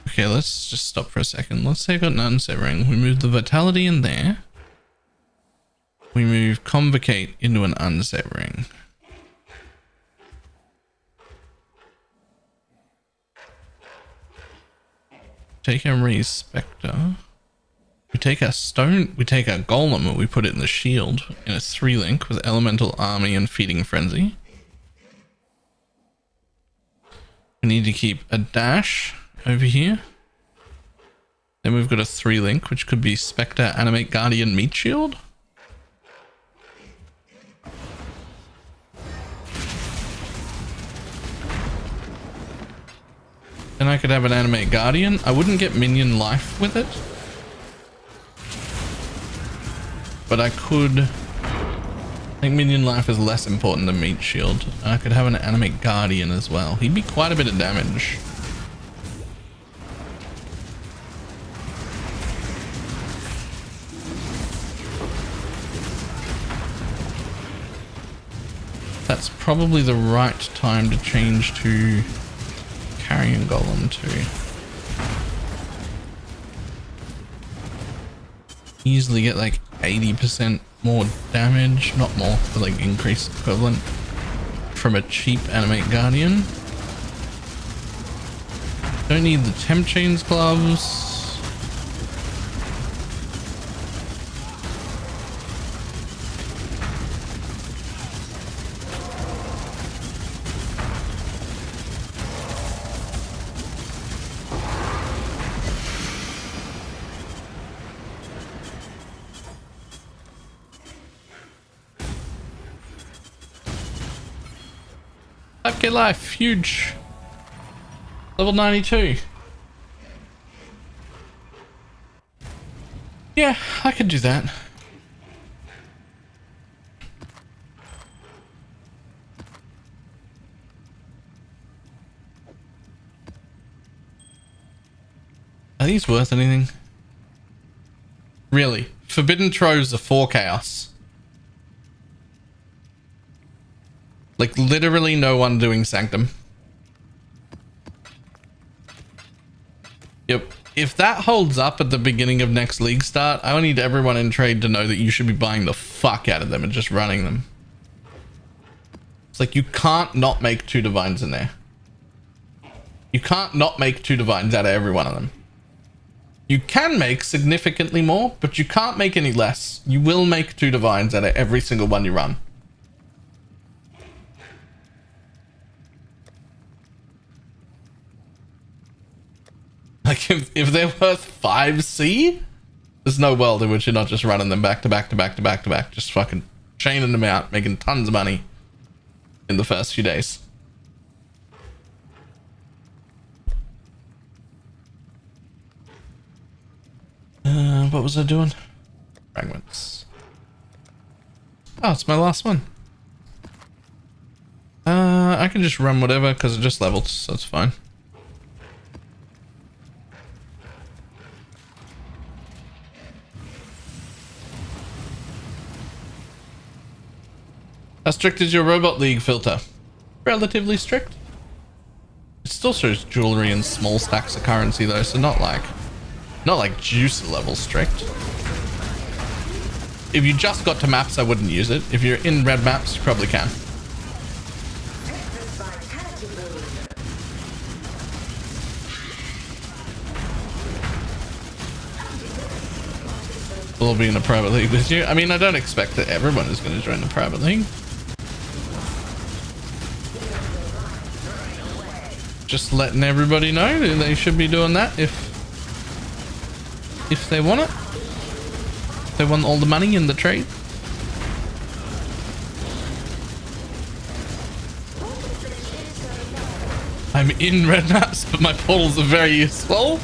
Okay, let's just stop for a second. Let's say I got an unset ring. We move the vitality in there. We move convocate into an unset ring. Take our spectre. We take our stone, we take our golem and we put it in the shield in a 3-link with elemental army and feeding frenzy. We need to keep a dash over here. Then we've got a 3-link, which could be spectre, animate, guardian, meat shield. Then I could have an animate guardian. I wouldn't get minion life with it, but I could. I think minion life is less important than meat shield. I could have an animate guardian as well. He'd be quite a bit of damage. That's probably the right time to change to carrion golem too. Easily get like 80% more damage, not more, but like increased equivalent from a cheap animate guardian. Don't need the temp chains gloves. Okay, life, huge. Level 92. Yeah, I could do that. Are these worth anything? Really? Forbidden Troves are 4 chaos. Like literally no one doing Sanctum. Yep. If that holds up at the beginning of next league start, I need everyone in trade to know that you should be buying the fuck out of them and just running them. It's like you can't not make 2 divines in there. You can't not make 2 divines out of every one of them. You can make significantly more, but you can't make any less. You will make 2 divines out of every single one you run. Like if they're worth 5C, there's no world in which you're not just running them back to back to back to back to back, just fucking chaining them out, making tons of money in the first few days. What was I doing? Fragments. Oh, it's my last one. I can just run whatever because it just leveled, so it's fine. How strict is your Robot League filter? Relatively strict. It still shows jewelry and small stacks of currency though, so not like juice level strict. If you just got to maps, I wouldn't use it. If you're in red maps, you probably can. We'll be in a private league with you. I mean, I don't expect that everyone is going to join the private league. Just letting everybody know that they should be doing that if they want it. If they want all the money in the trade. I'm in red maps, but my portals are very useful.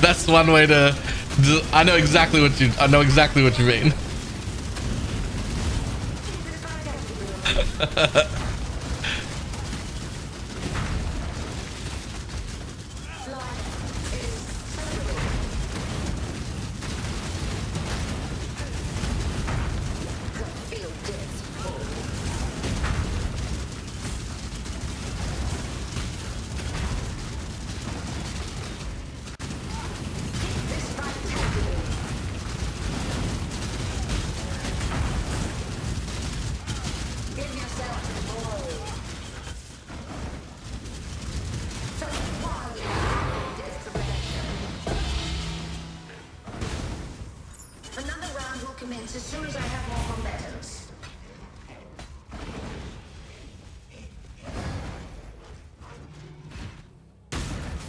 That's one way to. I know exactly what you mean. Another round will commence as soon as I have more combatants.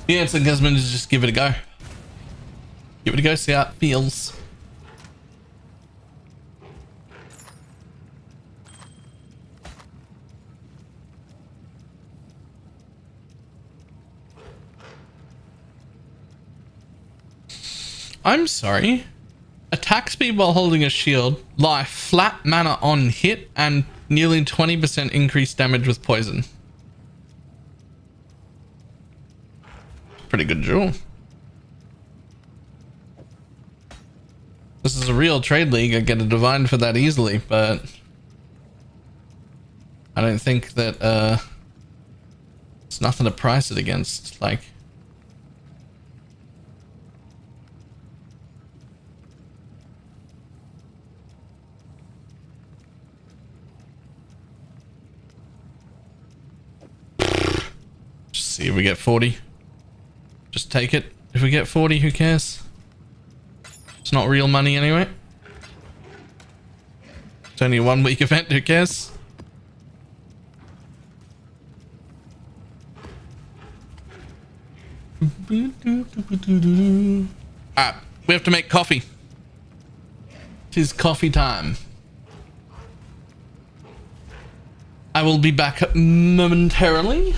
The answer, Guzman, is just give it a go. Give it a go, see how it feels. I'm sorry. Attack speed while holding a shield, life, flat mana on hit, and nearly 20% increased damage with poison. Pretty good jewel. This is a real trade league. I get a divine for that easily, but I don't think that it's nothing to price it against. Like, just see if we get 40. Just take it. If we get 40, who cares? It's not real money anyway. It's only a 1 week event, who cares? Alright, we have to make coffee. It is coffee time. I will be back momentarily.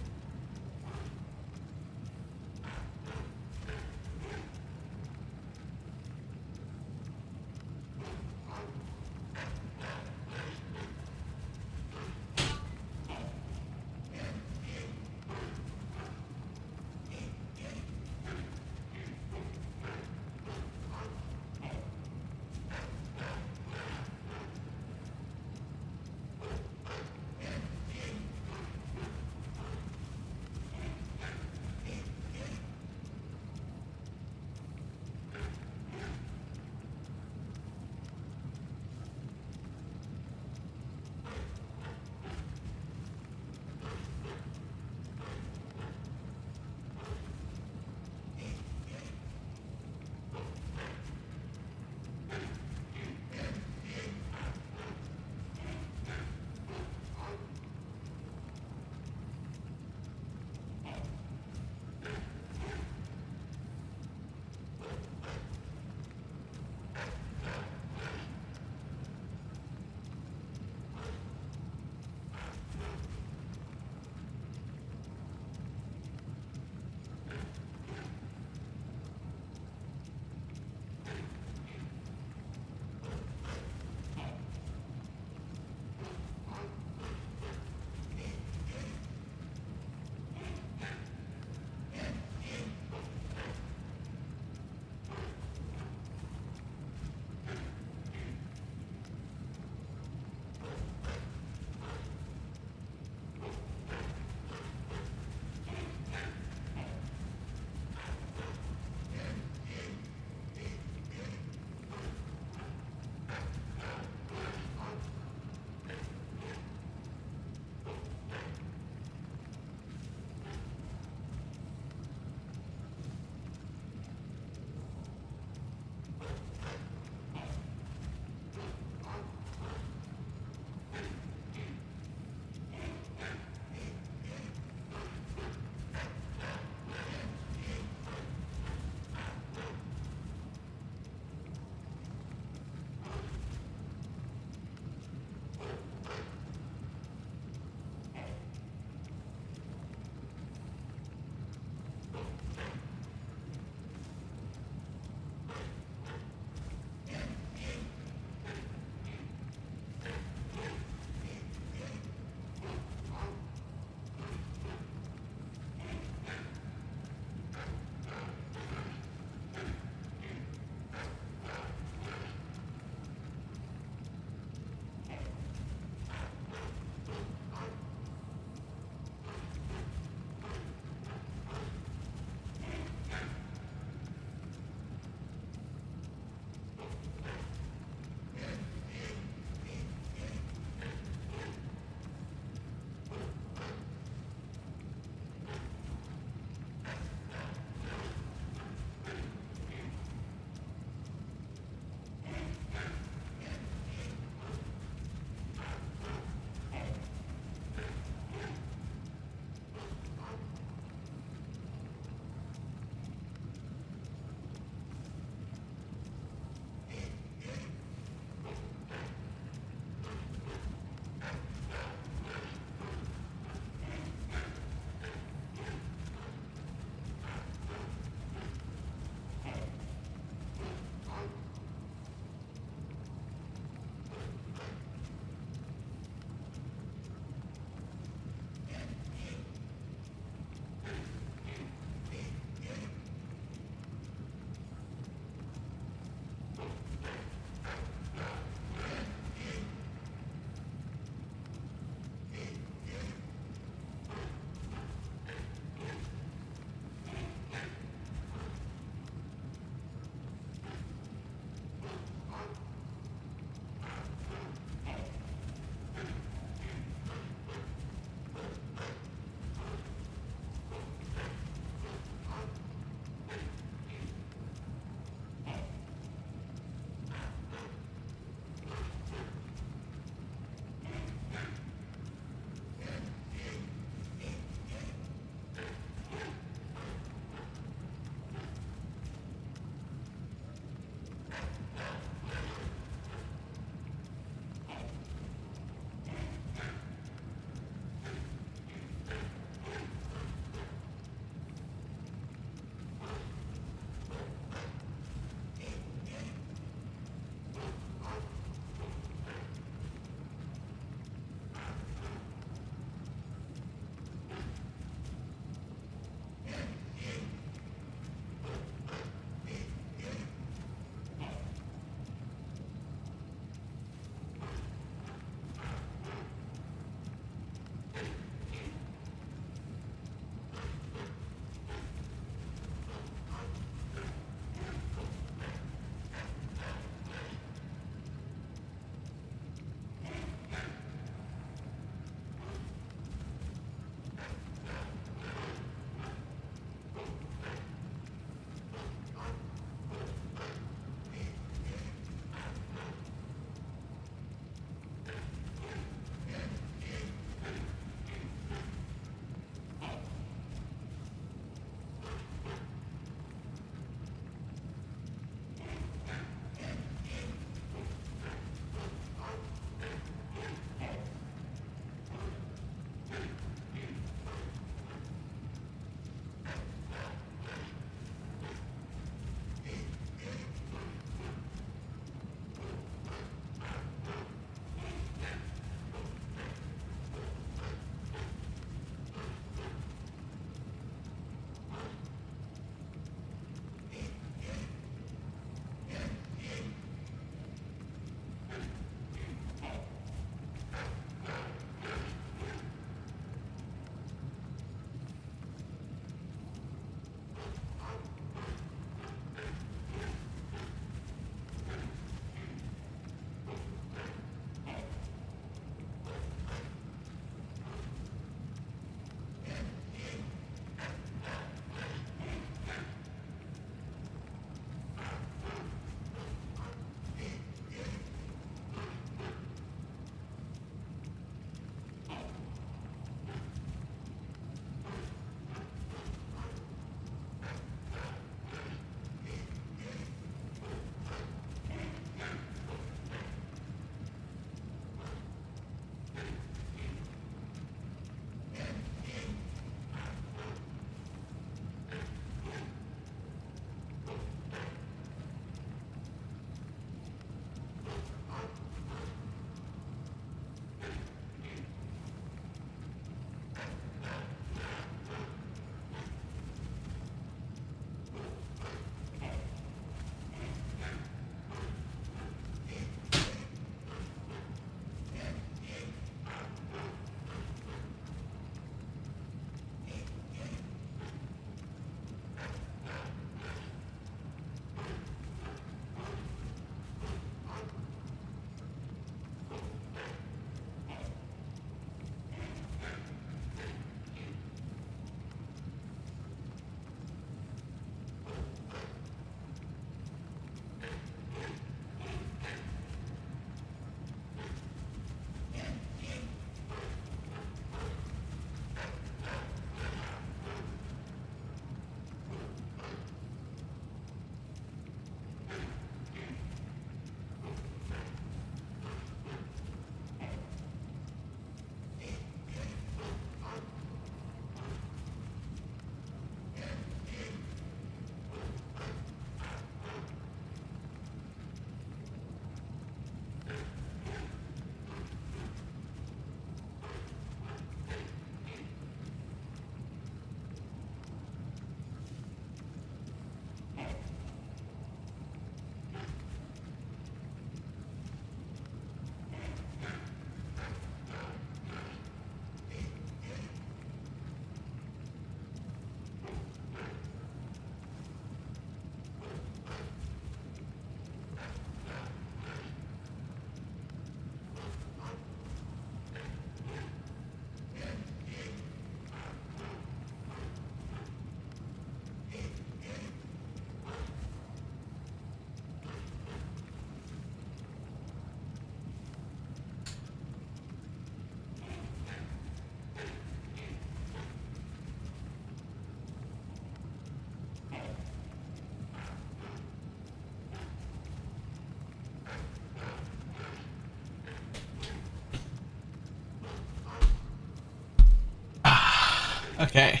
Okay.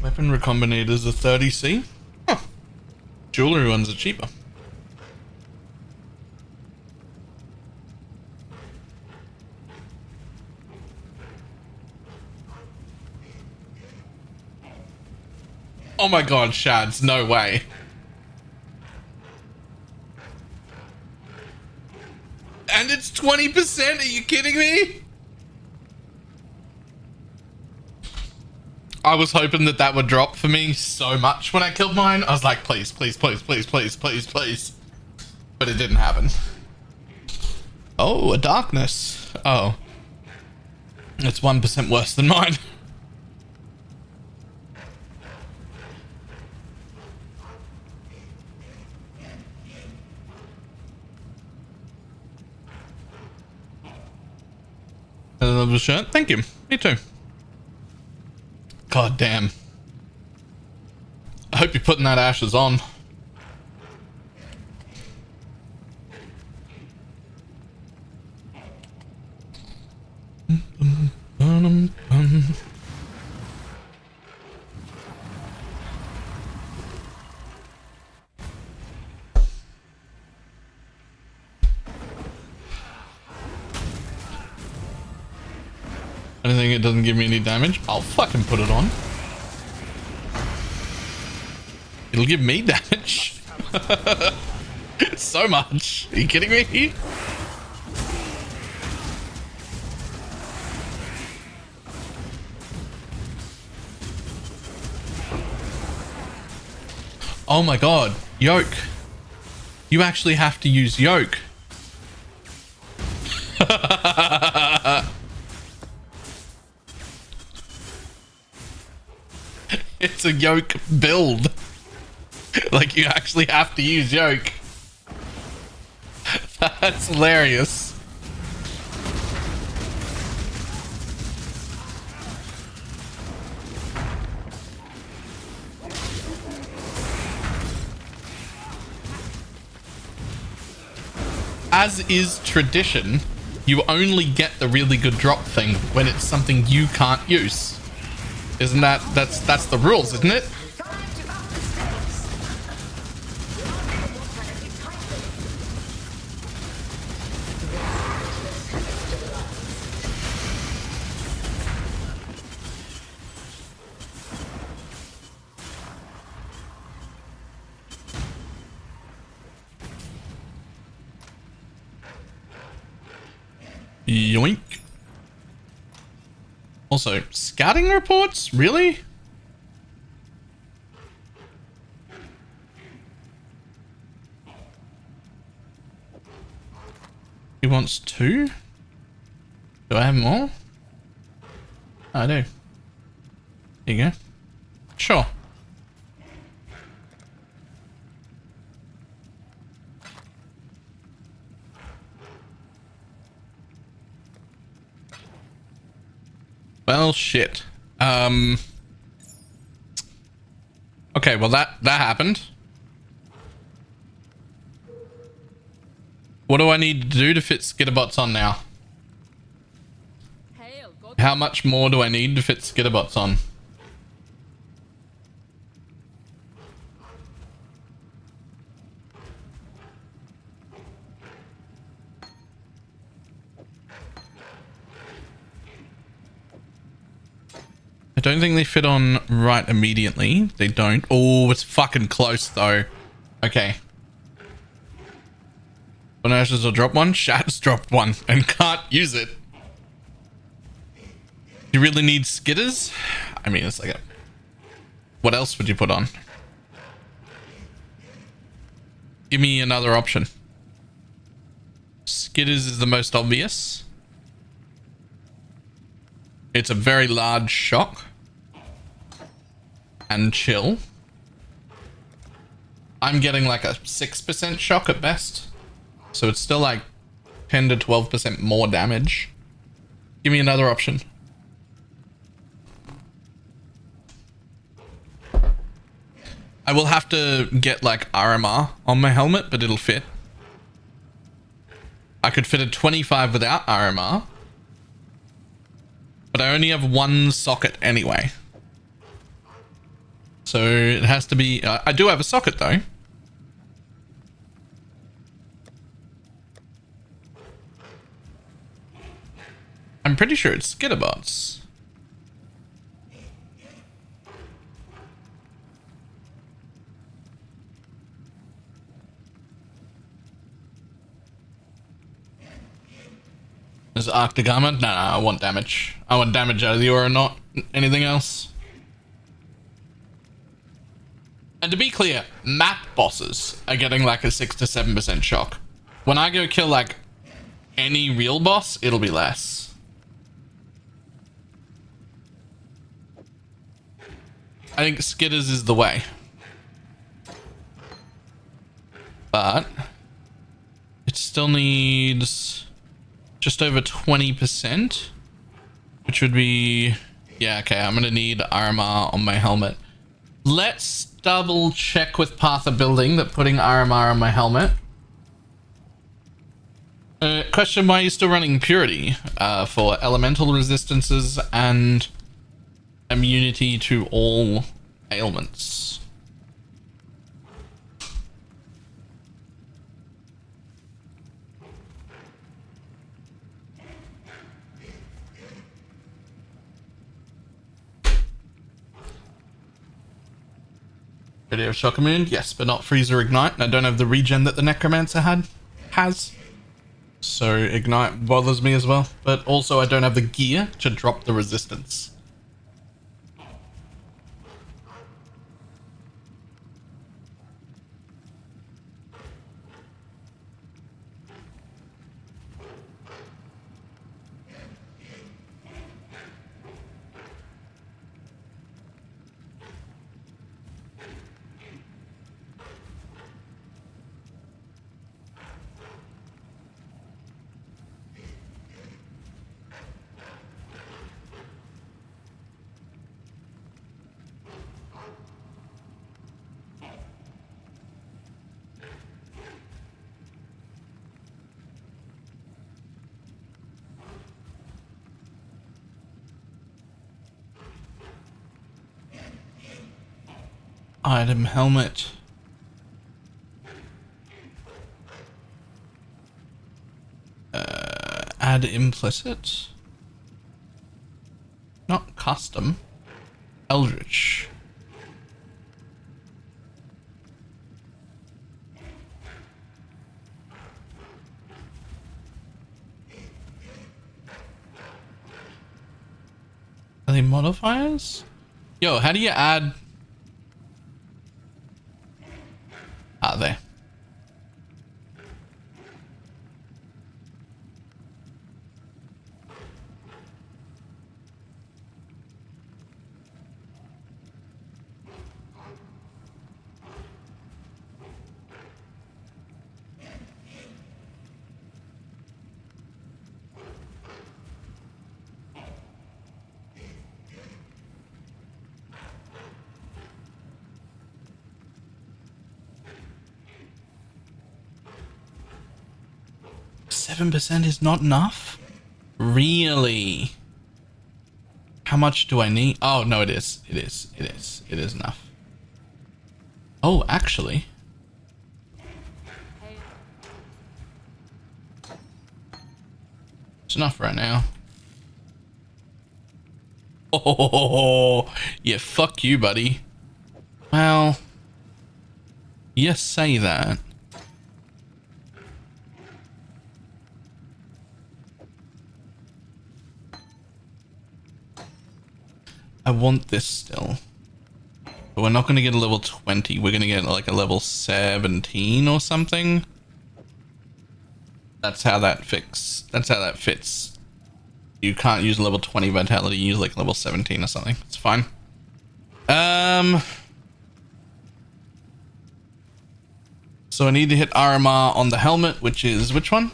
Weapon recombinators are 30C. Huh. Jewelry ones are cheaper. Oh my god, Shads, no way. And it's 20%, are you kidding me? I was hoping that that would drop for me so much when I killed mine. I was like, please, please, please, please, please, please, please. But it didn't happen. Oh, a darkness. Oh. It's 1% worse than mine. I love the shirt. Thank you. Me too. God damn. I hope you're putting that ashes on. Anything it doesn't give me any damage, I'll fucking put it on. It'll give me damage. So much. Are you kidding me? Oh my god. Yoke. You actually have to use yoke. It's a yoke build. Like, you actually have to use yoke. That's hilarious. As is tradition, you only get the really good drop thing when it's something you can't use. Isn't that's the rules, isn't it? Yoink. Also, scouting reports? Really? He wants 2? Do I have more? I do. Here you go. Sure. Well, shit. Okay, well that happened. What do I need to do to fit Skitterbots on now? How much more do I need to fit Skitterbots on? I don't think they fit on right immediately. They don't. Oh, it's fucking close though. Okay. When Ashes will drop one, Shat's dropped one and can't use it. You really need skitters? I mean, it's like a... What else would you put on? Give me another option. Skitters is the most obvious. It's a very large shock. And chill. I'm getting like a 6% shock at best. So it's still like 10 to 12% more damage. Give me another option. I will have to get like RMR on my helmet, but it'll fit. I could fit a 25 without RMR. but I only have one socket anyway. So it has to be... I do have a socket though. I'm pretty sure it's Skitterbots. Is it Arctic Armor? No, I want damage. I want damage out of the aura, not anything else. And to be clear, map bosses are getting like a 6 to 7% shock. When I go kill like any real boss, it'll be less. I think Skitters is the way. But it still needs just over 20%, which would be... Yeah, okay, I'm going to need armor on my helmet. Let's double check with Path of Building that putting RMR on my helmet. Question, why are you still running Purity? For elemental resistances and immunity to all ailments. Video of Shock Immune, yes, but not Freezer Ignite. And I don't have the regen that the Necromancer has. So Ignite bothers me as well. But also I don't have the gear to drop the resistance. Item helmet. Add implicit. Not custom. Eldritch. Are they modifiers? Yo, how do you add... Ah, there. %7 is not enough? Really? How much do I need? Oh, no, it is. It is enough. Oh, actually. It's enough right now. Oh, yeah, fuck you, buddy. Well, you say that. I want this still. But we're not going to get a level 20. We're going to get like a level 17 or something. That's how that fits. You can't use level 20 vitality. Use like level 17 or something. It's fine. So I need to hit RMR on the helmet, which is which one?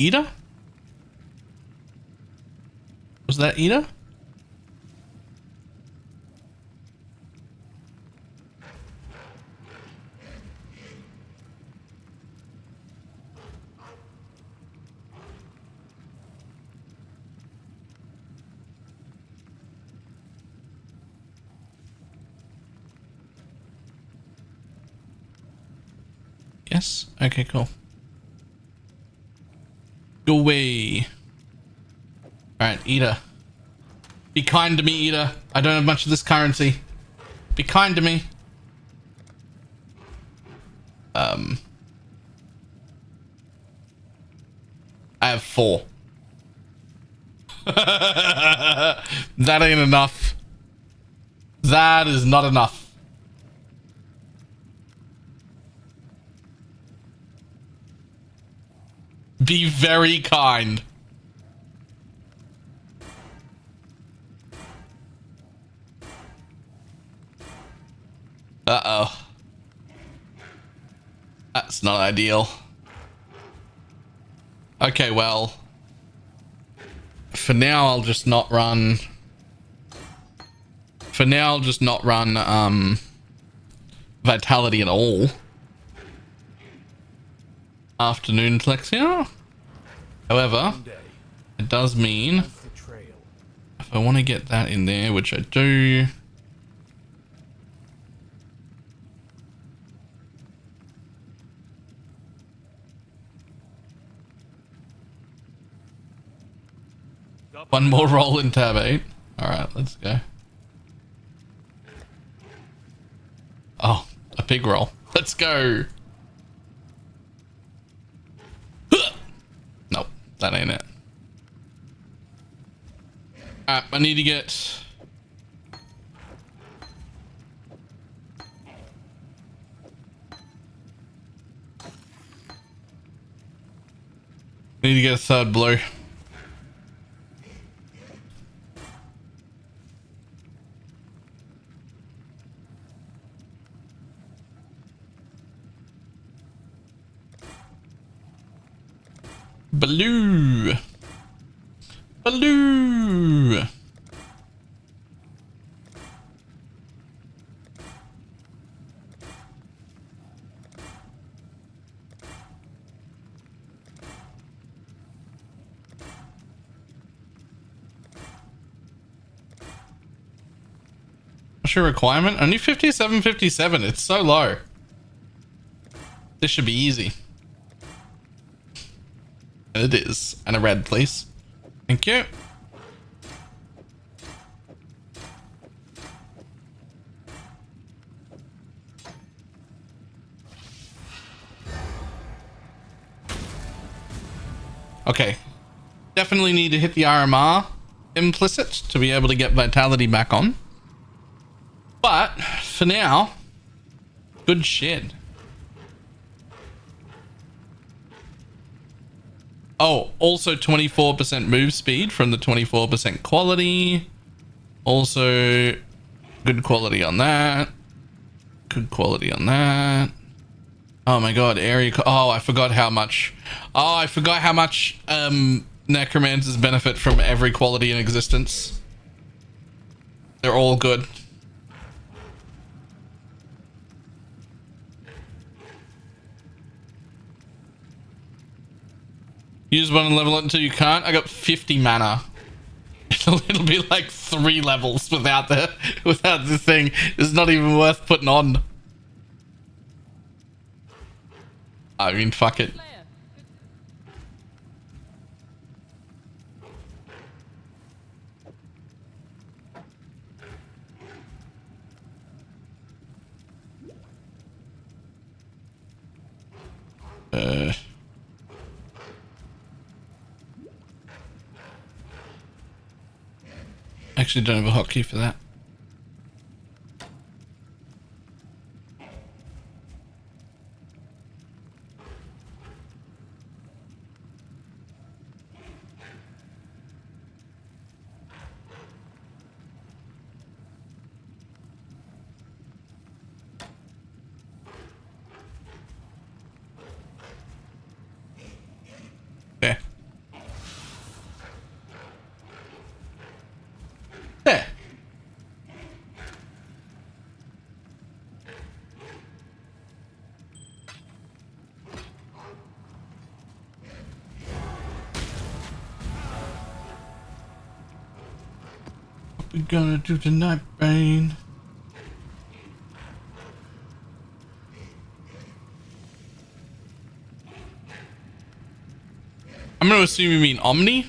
Ida? Was that Ida? Yes? Okay, cool. Go away. Alright, Eater. Be kind to me, Eater. I don't have much of this currency. Be kind to me. I have 4. That ain't enough. That is not enough. Be very kind. Uh-oh. That's not ideal. Okay, well. For now, I'll just not run... For now, I'll just not run, Vitality at all. Afternoon Flexia. However, it does mean if I want to get that in there, which I do... One more roll in tab 8. Alright, let's go. Oh, a pig roll. Let's go. Nope, that ain't it. Alright, I need to get... I need to get a third blue. Blue. Blue. What's your requirement? Only 57.57. It's so low. This should be easy. And it is. And a red, please. Thank you. Okay. Definitely need to hit the RMR implicit to be able to get vitality back on. But for now, good shit. Oh, also 24% move speed from the 24% quality. Also, good quality on that. Good quality on that. Oh my god, area... Oh, I forgot how much... Oh, I forgot how much necromancers benefit from every quality in existence. They're all good. Use one and level it until you can't. I got 50 mana. It'll be like 3 levels without the thing. It's not even worth putting on. I mean, fuck it. Actually don't have a hotkey for that. Okay. There. What we gonna do tonight, Bane? going to assume you mean Omni.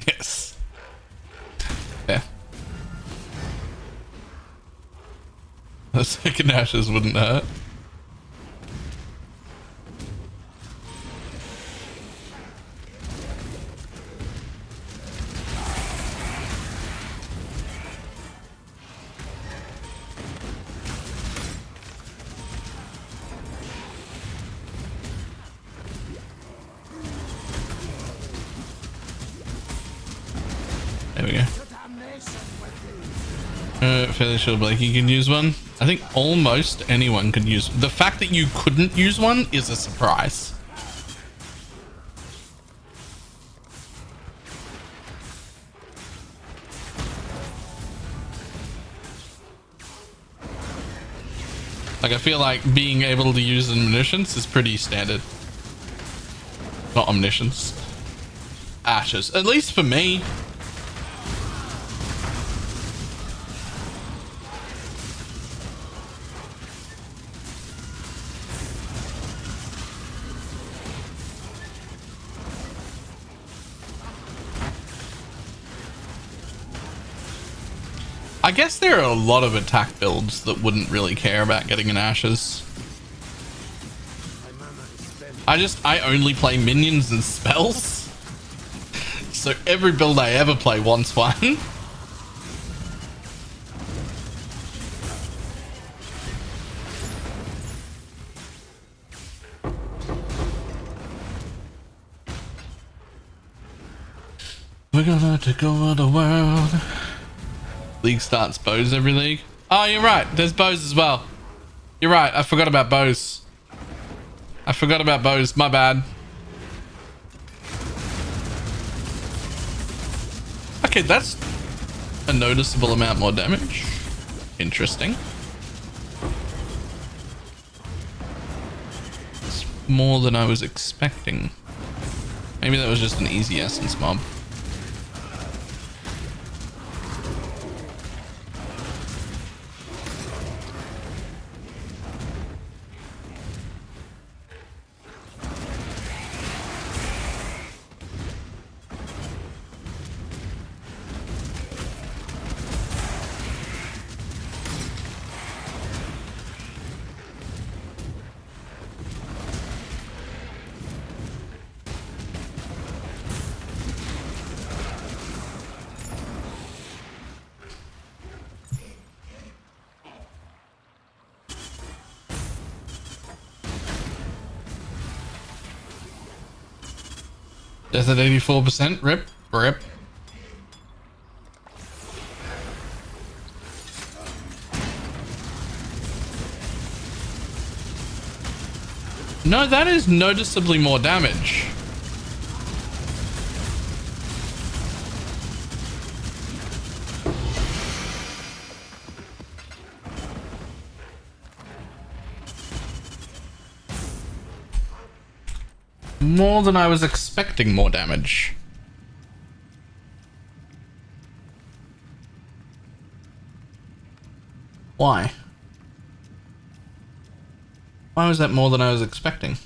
Yes. Yeah. The second ashes wouldn't hurt. There we go. Fairly sure Blakey can use one. I think almost anyone could use. The fact that you couldn't use one is a surprise. Like, I feel like being able to use omniscience is pretty standard. Not omniscience. Ashes. At least for me. I guess there are a lot of attack builds that wouldn't really care about getting an ashes. I only play minions and spells. So every build I ever play wants one. We're gonna take over the world. League starts bows every league. Oh, you're right. There's bows as well. You're right. I forgot about bows. My bad. Okay, that's a noticeable amount more damage. Interesting. It's more than I was expecting. Maybe that was just an easy essence mob. Death at 84%. Rip. Rip. No, that is noticeably more damage. More than I was expecting more damage. Why? Why was that more than I was expecting?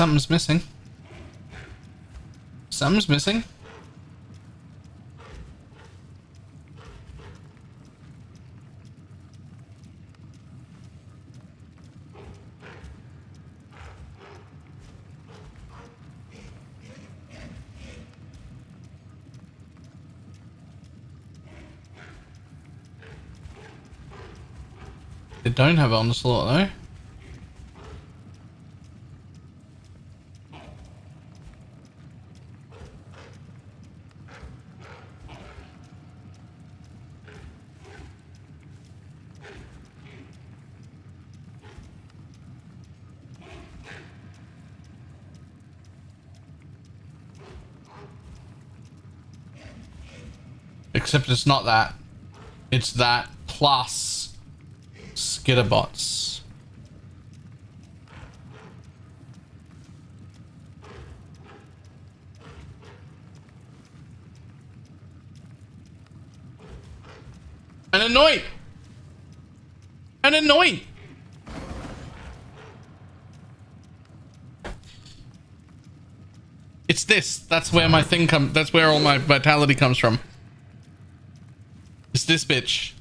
something's missing. Something's missing. They don't have onslaught though. Except it's not that. It's that plus skitterbots. And anoint! And anoint! It's this. That's where my thing comes. That's where all my vitality comes from. It's this bitch.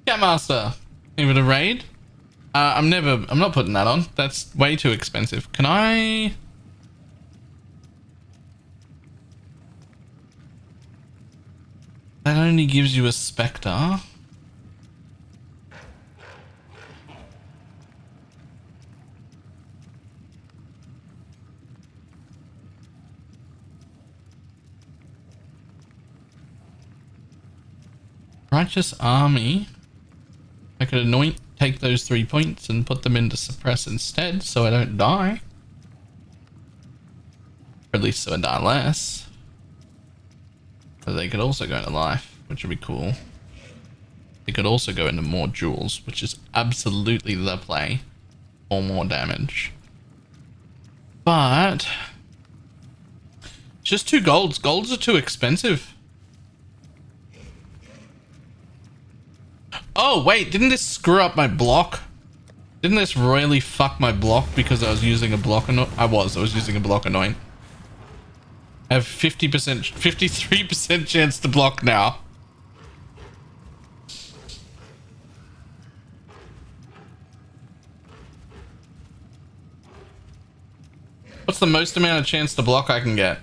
Catmaster. Give it a raid. I'm not putting that on. That's way too expensive. Can I? That only gives you a spectre. Righteous Army. I could anoint, take those 3 points and put them into suppress instead so I don't die. Or at least so I die less. But they could also go into life, which would be cool. They could also go into more jewels, which is absolutely the play. Or more damage. But just 2 golds. Golds are too expensive. Oh, wait, didn't this screw up my block? Didn't this royally fuck my block because I was using a block anoint? I was using a block anoint. I have 50%, 53% chance to block now. What's the most amount of chance to block I can get?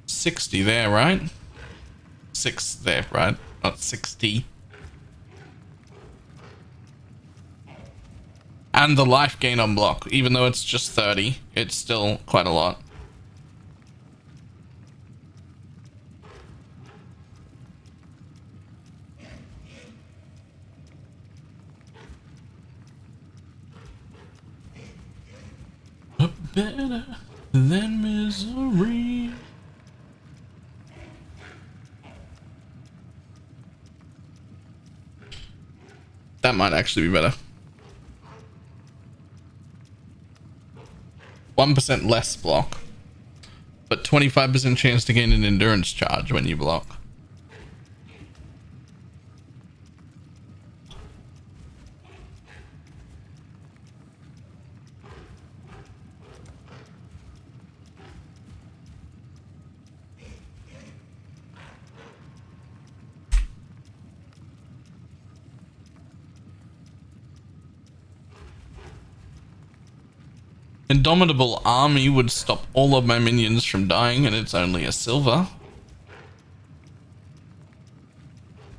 $60 there, right? 6 there, right? Not 60. And the life gain on block, even though it's just 30, it's still quite a lot. But better than misery. That might actually be better. 1% less block, but 25% chance to gain an endurance charge when you block. Indomitable Army would stop all of my minions from dying, and it's only a silver.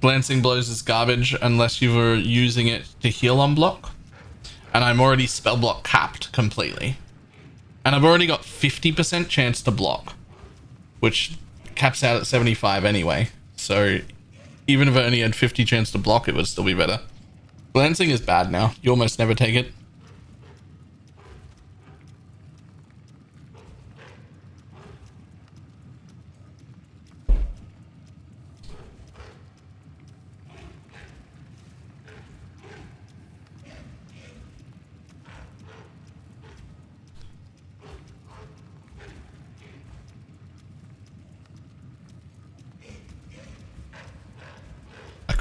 Glancing Blows is garbage unless you were using it to heal on block. And I'm already spell block capped completely. And I've already got 50% chance to block, which caps out at 75 anyway. So even if I only had 50 chance to block, it would still be better. Glancing is bad now. You almost never take it.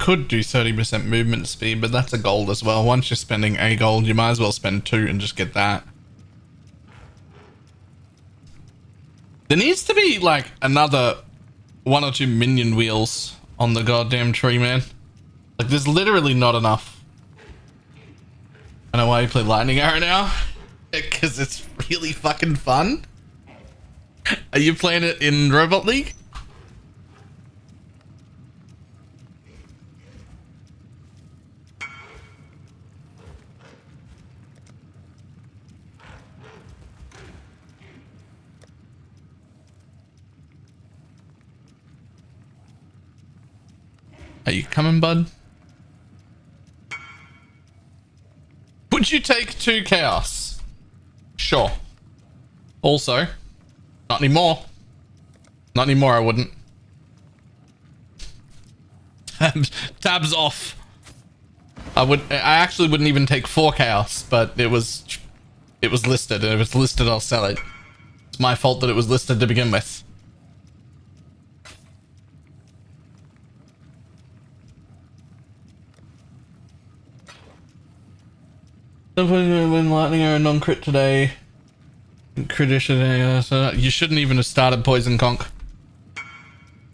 could do 30% movement speed, but that's a gold as well. Once you're spending a gold, you might as well spend 2 and just get that. There needs to be like another 1 or 2 minion wheels on the goddamn tree, man. Like there's literally not enough. I know why you play Lightning Arrow now. Because it's really fucking fun. Are you playing it in Robot League? Are you coming, bud? Would you take 2 chaos? Sure. Also, not anymore. Not anymore, I wouldn't. Tabs off. I actually wouldn't even take 4 chaos, but it was listed, and if it's listed, I'll sell it. It's my fault that it was listed to begin with. When Lightning Arrow non-crit today. Crit so you shouldn't even have started Poison Conk.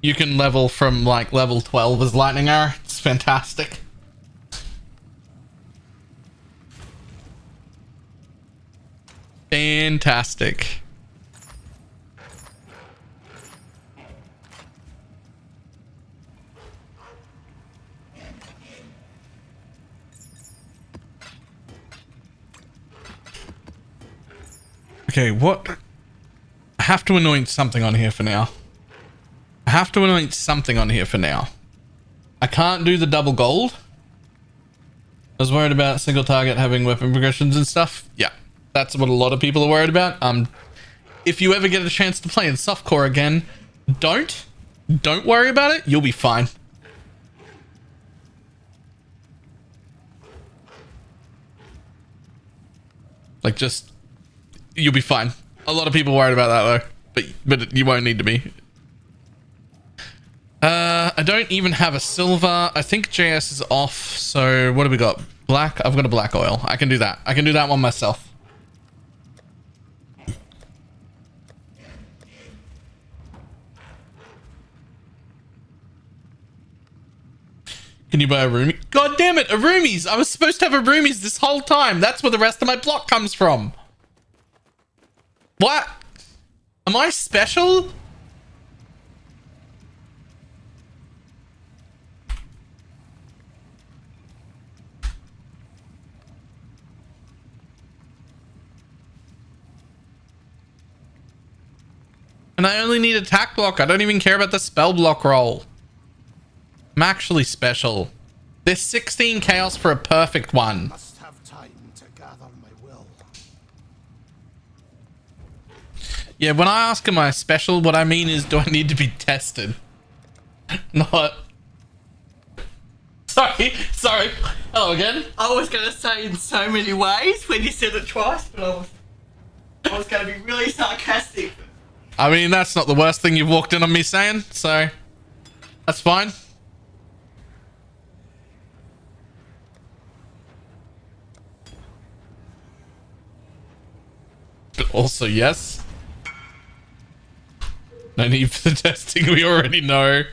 You can level from like level 12 as Lightning Arrow. It's fantastic. Fantastic. Okay, what? I have to anoint something on here for now. I have to anoint something on here for now. I can't do the double gold. I was worried about single target having weapon progressions and stuff. Yeah, that's what a lot of people are worried about. If you ever get a chance to play in softcore again, don't worry about it. You'll be fine. Like just. You'll be fine. A lot of people worried about that though, but you won't need to be. I don't even have a silver. I think JS is off. So what do we got? Black. I've got a black oil. I can do that. I can do that one myself. Can you buy a roomie? God damn it, a roomies! I was supposed to have a roomies this whole time. That's where the rest of my block comes from. What? Am I special? And I only need attack block. I don't even care about the spell block roll. I'm actually special. There's 16 chaos for a perfect one. Must have time to gather my will. Yeah, when I ask am I special, what I mean is do I need to be tested? Not... Sorry. Hello again. I was going to say in so many ways when you said it twice, but I was going to be really sarcastic. I mean, that's not the worst thing you've walked in on me saying, so that's fine. But also, yes. No need for the testing, we already know.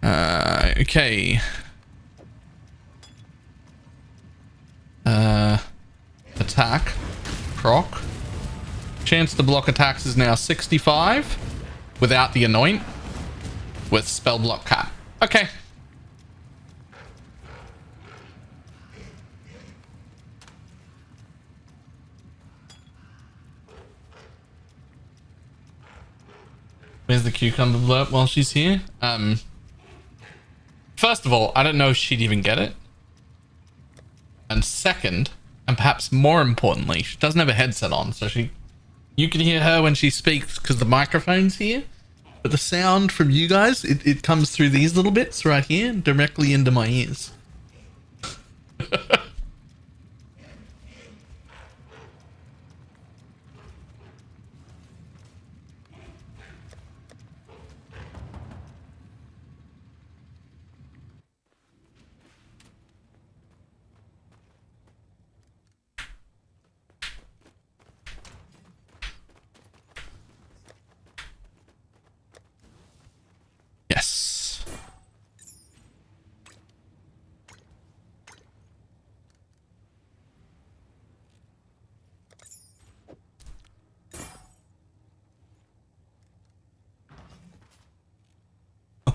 Okay. Attack. Proc. Chance to block attacks is now 65. Without the anoint. With spell block cap. Okay. Where's the cucumber blurb while she's here? First of all, I don't know if she'd even get it. And second, and perhaps more importantly, she doesn't have a headset on, so you can hear her when she speaks because the microphone's here. But the sound from you guys, it comes through these little bits right here, directly into my ears.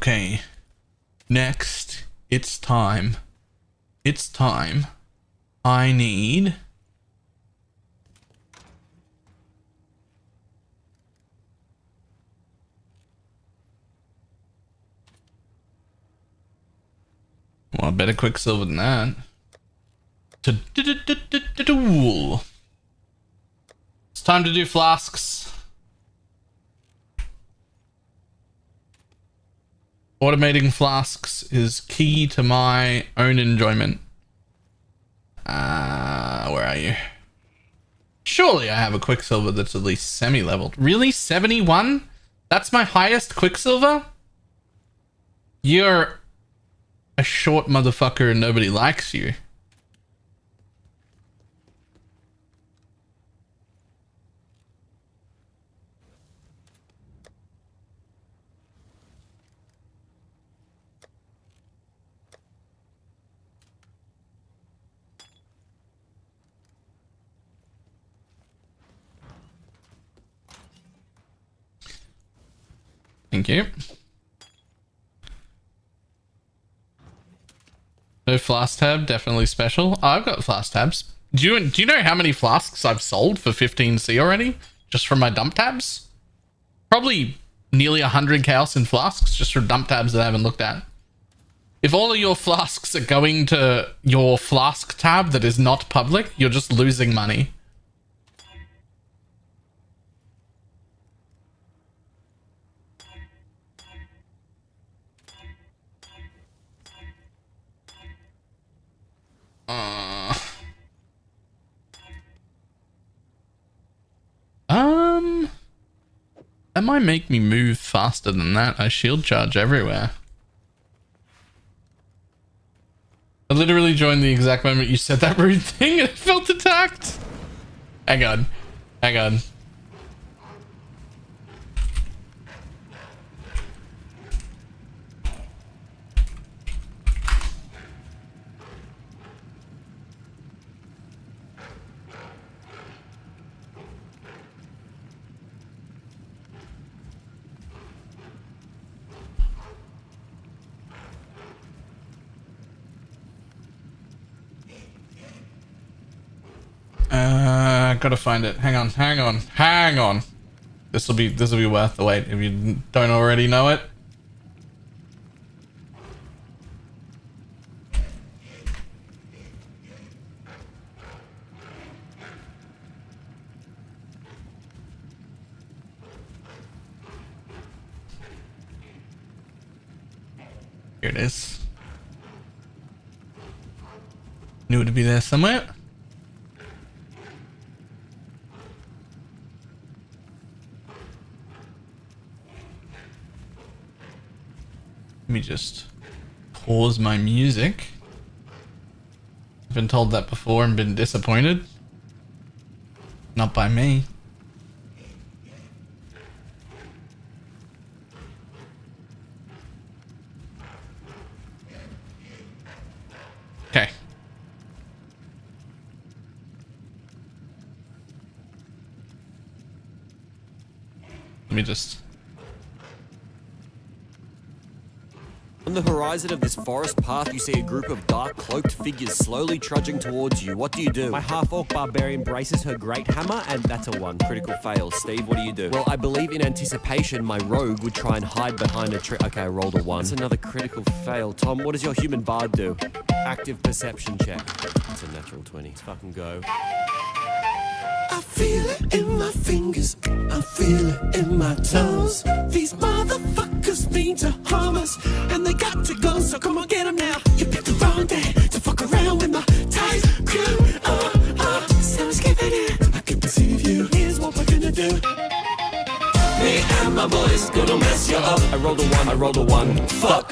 Okay. Next, it's time. It's time. I need... Well, better quicksilver than that. Duel. It's time to do flasks. Automating flasks is key to my own enjoyment. Where are you? Surely I have a quicksilver that's at least semi-leveled. Really? 71? That's my highest quicksilver? You're a short motherfucker and nobody likes you. Thank you. No flask tab, definitely special. Oh, I've got flask tabs. Do you know how many flasks I've sold for 15C already? Just from my dump tabs? Probably nearly 100 chaos in flasks just from dump tabs that I haven't looked at. If all of your flasks are going to your flask tab that is not public, you're just losing money. That might make me move faster than that. I shield charge everywhere. I literally joined the exact moment you said that rude thing and I felt attacked. Hang on. Hang on. Gotta find it. Hang on. This will be worth the wait if you don't already know it. Here it is. Knew it would be there somewhere. Let me just pause my music. I've been told that before and been disappointed. Not by me. Okay. Let me just... On the horizon of this forest path, you see a group of dark, cloaked figures slowly trudging towards you. What do? My half-orc barbarian braces her great hammer, and that's a 1. Critical fail. Steve, what do? Well, I believe in anticipation, my rogue would try and hide behind a tree. Okay, I rolled a 1. That's another critical fail. Tom, what does your human bard do? Active perception check. That's a natural 20. Let's fucking go. I feel it in my fingers, I feel it in my toes. These motherfuckers mean to harm us, and they got to go, so come on, get them now. You picked the wrong day to fuck around with my tight crew. So let's give it in. I can perceive you, here's what we're gonna do. Me and my boys gonna mess you up. I rolled a 1. Fuck,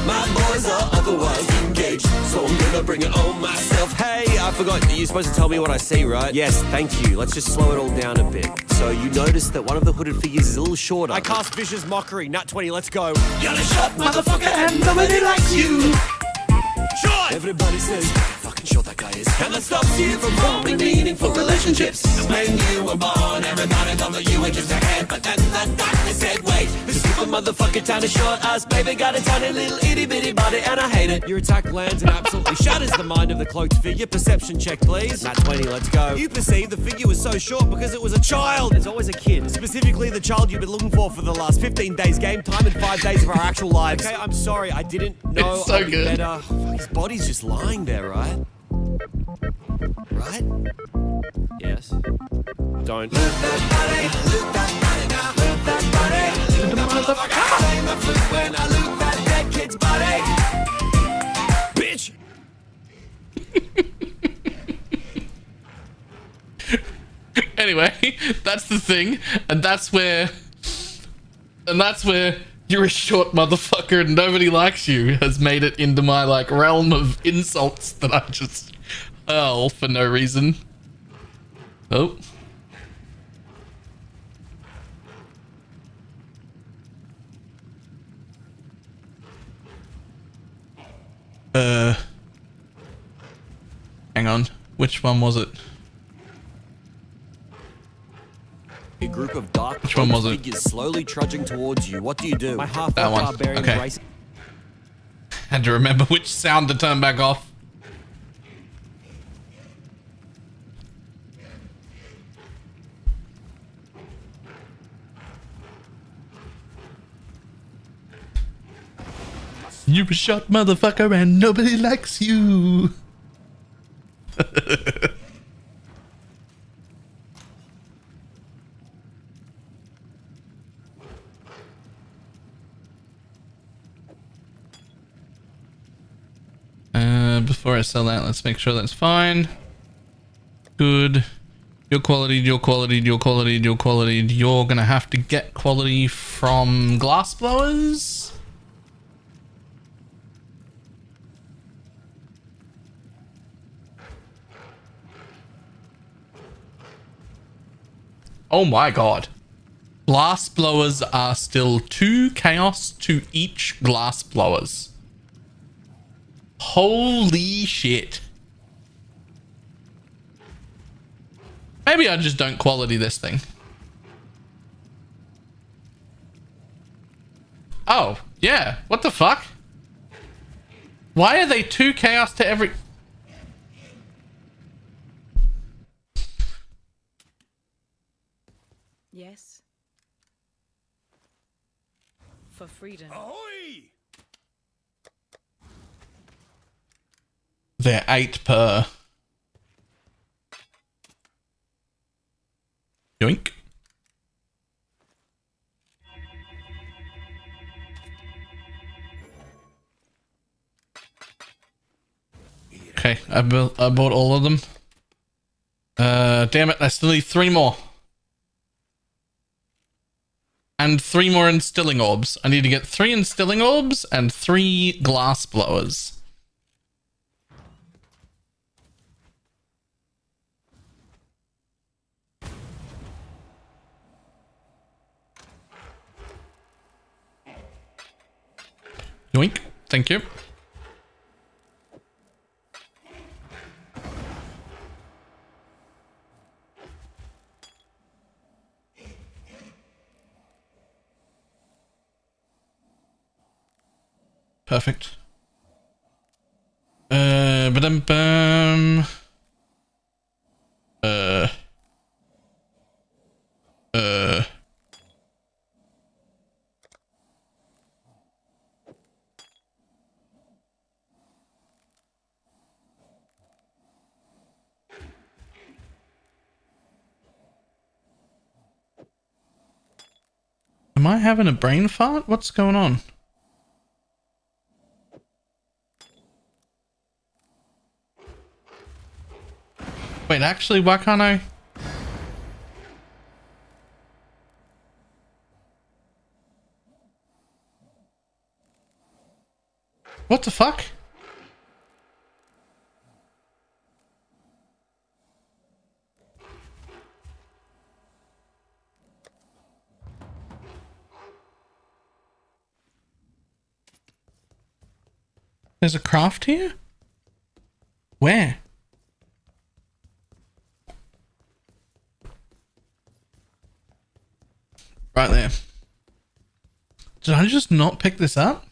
my boys are otherwise engaged, so I'm gonna bring it on myself. Hey, I forgot. You're supposed to tell me what I see, right? Yes, thank you. Let's just slow it all down a bit. So you notice that one of the hooded figures is a little shorter. I cast Vicious Mockery. Nat 20, let's go. You're a shot, motherfucker, and nobody likes you. Shot! Everybody says, fucking Sure, that guy is. And that stops you from forming meaningful relationships. When you were born, everybody thought that you were just a head. But then the doctor said, wait, this stupid motherfucker trying to short us. Baby got a tiny little itty bitty body, and I hate it. Your attack lands and absolutely shatters the mind of the cloaked figure. Perception check, please. Nat 20, let's go. You perceive the figure was so short because it was a child. There's always a kid. Specifically the child you've been looking for the last 15 days game time and 5 days of our actual lives. Okay, I'm sorry, I didn't know. It's so I'd be good. better. His body's just lying there, right? Right? Yes. Don't. Loot that body now. Loot that body. Loot that motherfucker. Say my flute when I loot that dead kid's body. Bitch. Anyway, that's the thing, and that's where you're a short motherfucker and nobody likes you has made it into my like realm of insults that I just hurl for no reason. Oh. Hang on. Which one was it? A group of dark Which one was it? figures slowly trudging towards you. What do you do? My half That one. barbarian Okay. race. Had to remember which sound to turn back off. You a short motherfucker and nobody likes you. Before I sell that, let's make sure that's fine. Good. Your quality, your quality, your quality, your quality. You're gonna have to get quality from glass blowers. Oh my god. Glass blowers are still 2 chaos to each glass blowers. Holy shit. Maybe I just don't quality this thing. Oh, yeah. What the fuck? Why are they 2 chaos to every... Yes. For freedom. Ahoy! They're 8 per. Yoink. Okay, I bought all of them. Damn it, I still need 3 more. And 3 more instilling orbs. I need to get 3 instilling orbs and 3 glass blowers. Yoink. Thank you. Perfect. Ba-dum-bum. Am I having a brain fart? What's going on? Wait, actually, why can't I? What the fuck? There's a craft here? Where? Right there. Did I just not pick this up?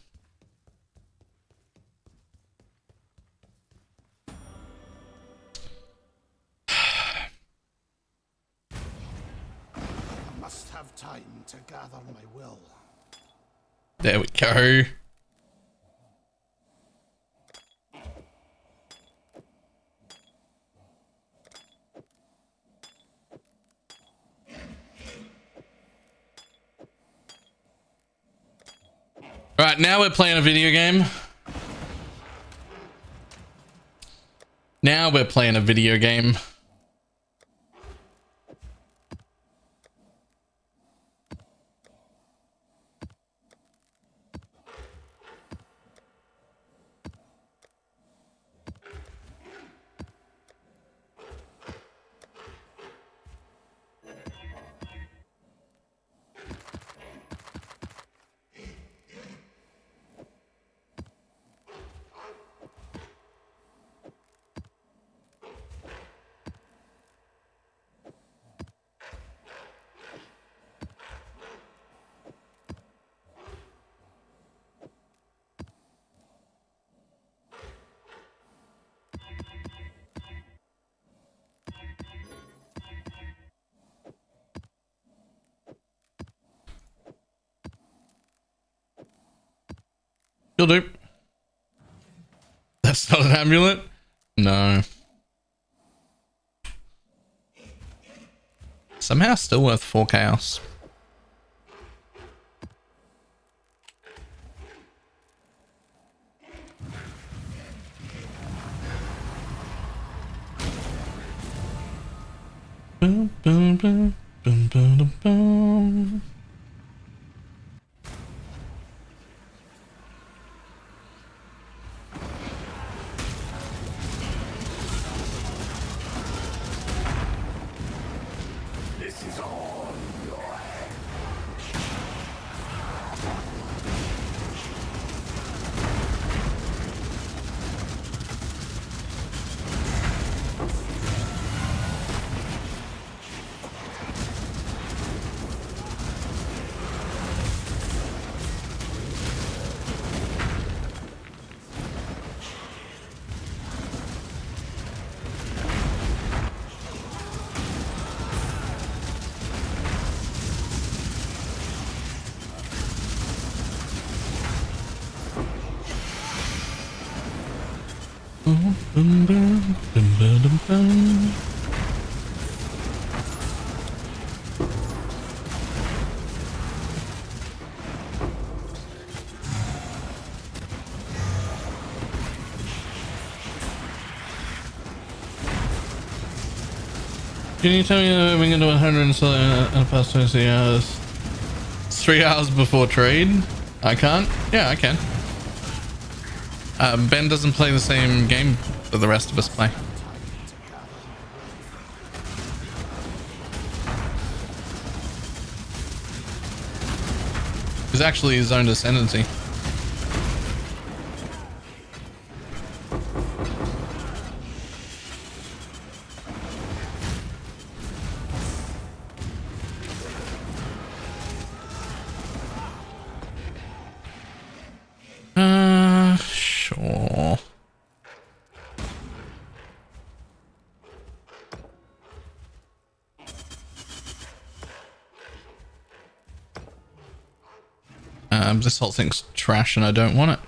I must have time to gather my will. There we go. Right, now we're playing a video game. Now we're playing a video game. You'll do. That's not an amulet? No. Somehow still worth 4 chaos. Boom, boom, boom, boom, boom, boom. Can you tell me moving into 100 and selling in the past 20 hours? 3 hours before trade? I can't? Yeah, I can. Ben doesn't play the same game that the rest of us play. He's actually his own Ascendency. Sure. This whole thing's trash and I don't want it.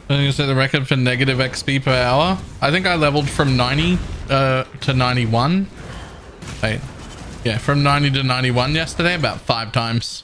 You say the record for negative XP per hour? I think I leveled from 90 to 91. Wait, yeah, from 90 to 91 yesterday, about 5 times.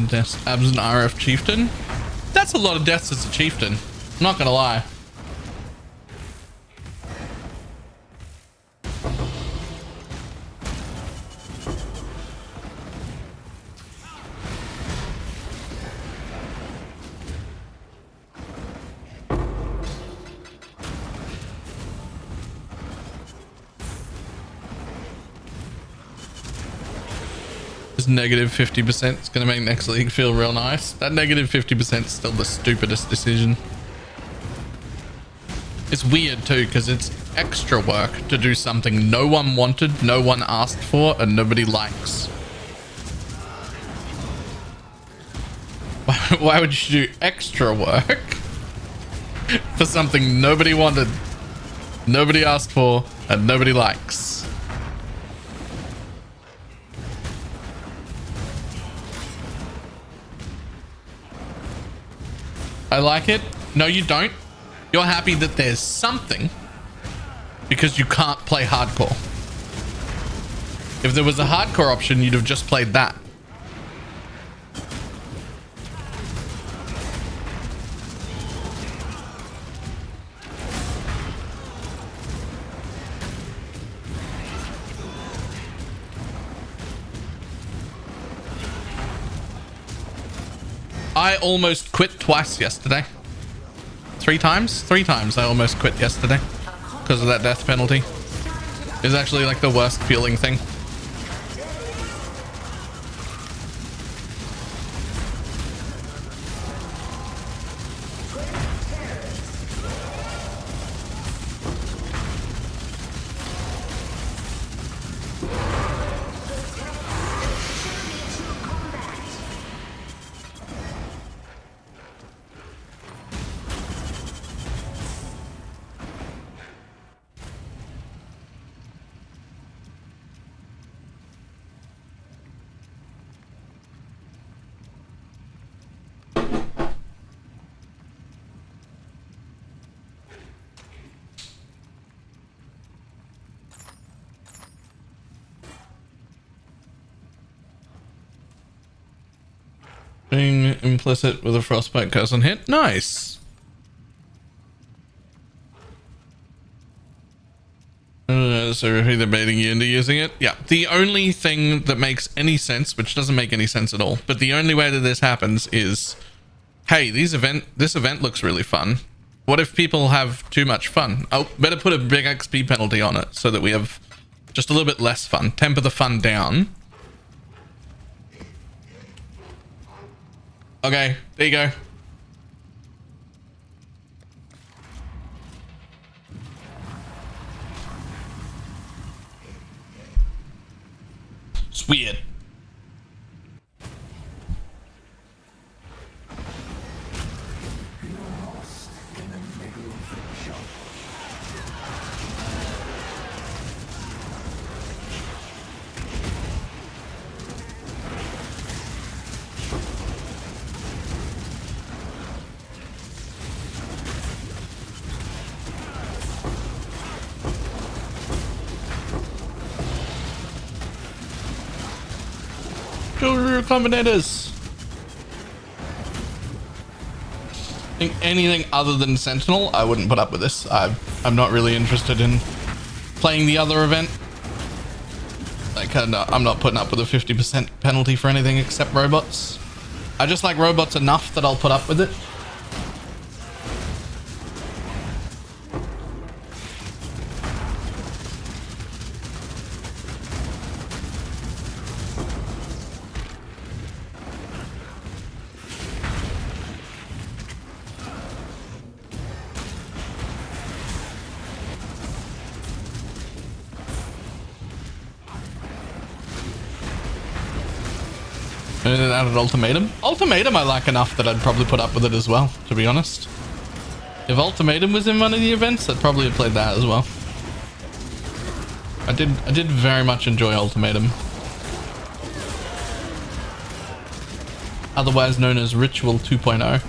Deaths abs an RF chieftain. That's a lot of deaths as a chieftain. I'm not gonna lie. Negative 50% is going to make next league feel real nice. That negative 50% is still the stupidest decision. It's weird too because it's extra work to do something no one wanted, no one asked for, and nobody likes. Why would you do extra work for something nobody wanted, nobody asked for, and nobody likes? I like it. No, you don't. You're happy that there's something because you can't play hardcore. If there was a hardcore option, you'd have just played that. I almost quit twice yesterday. 3 times? 3 times I almost quit yesterday because of that death penalty. It's actually like the worst feeling thing. Being implicit with a frostbite curse on hit. Nice. So they're baiting you into using it. Yeah. The only thing that makes any sense, which doesn't make any sense at all, but the only way that this happens is, hey, this event looks really fun. What if people have too much fun? Oh, better put a big XP penalty on it so that we have just a little bit less fun. Temper the fun down. Okay, there you go. It's weird. Recombinators. I think anything other than Sentinel, I wouldn't put up with this. I'm not really interested in playing the other event. Like, I'm not putting up with a 50% penalty for anything except robots. I just like robots enough that I'll put up with it. And then added Ultimatum. Ultimatum I like enough that I'd probably put up with it as well, to be honest. If Ultimatum was in one of the events, I'd probably have played that as well. I did very much enjoy Ultimatum. Otherwise known as Ritual 2.0.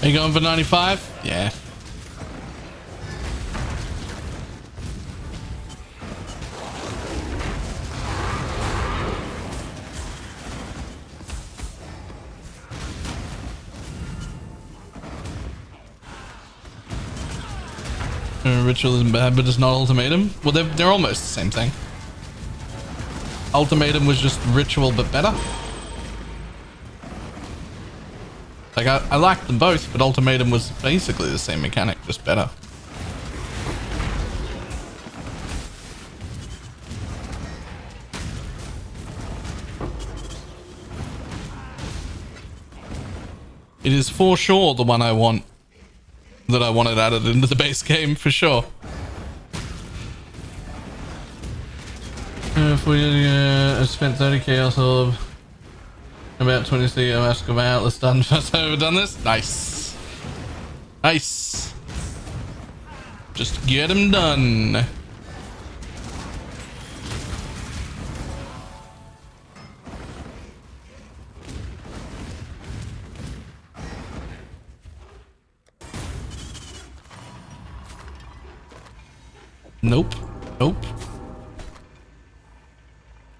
Are you going for 95? Yeah. Ritual isn't bad, but it's not ultimatum. Well, they're almost the same thing. Ultimatum was just ritual, but better. Like, I liked them both, but ultimatum was basically the same mechanic, just better. It is for sure the one I want. That I wanted added into the base game, for sure. If we spent 30k also about 20 I'm asked about. Let's done first time we've done this. Nice. Nice. Just get them done. Nope. Nope.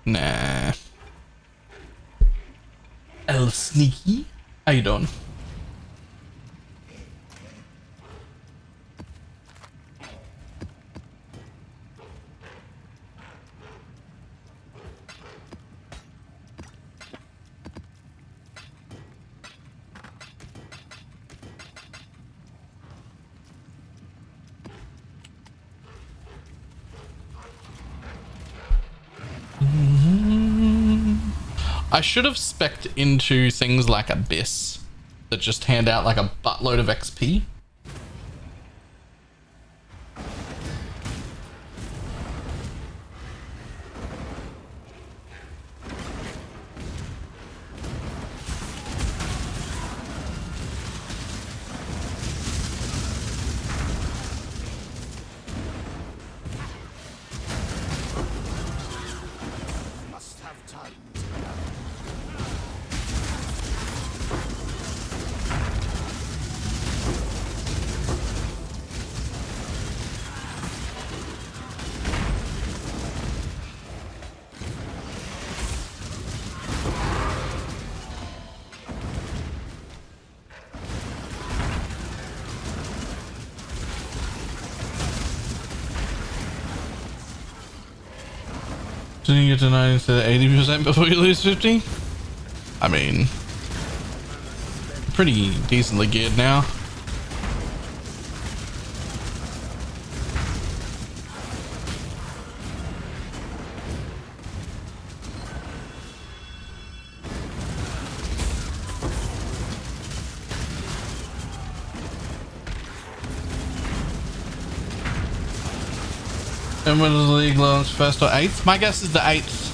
Nah. El Sneaky. How you doing? I should have spec'd into things like Abyss that just hand out like a buttload of XP. Didn't you get to 90 instead of 80% before you lose 50? I mean, pretty decently geared now. And when does the league launch, first or 8th? My guess is the 8th.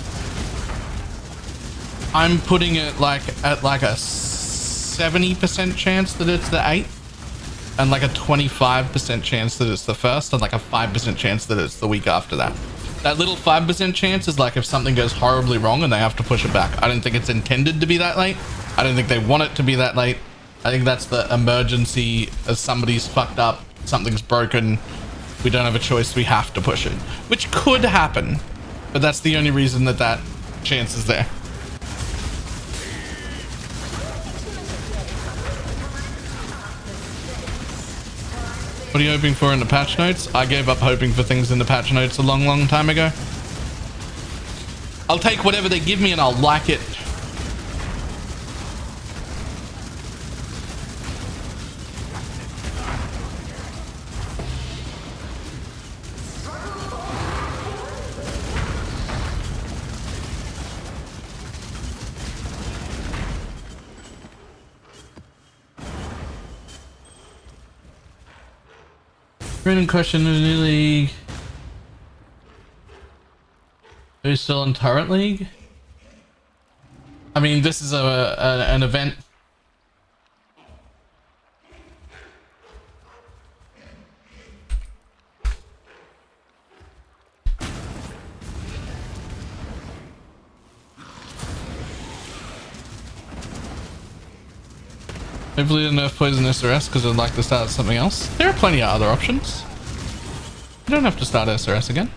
I'm putting it like at like a 70% chance that it's the 8th, and like a 25% chance that it's the 1st, and like a 5% chance that it's the week after that. That little 5% chance is like if something goes horribly wrong and they have to push it back. I don't think it's intended to be that late. I don't think they want it to be that late. I think that's the emergency as somebody's fucked up, something's broken. We don't have a choice, we have to push it, which could happen, but that's the only reason that that chance is there. What are you hoping for in the patch notes? I gave up hoping for things in the patch notes a long time ago. I'll take whatever they give me and I'll like it. Random question in the new league. Are you still in Turret League? I mean, this is an event. Hopefully they nerf Poison SRS because I'd like to start something else. There are plenty of other options. You don't have to start SRS again.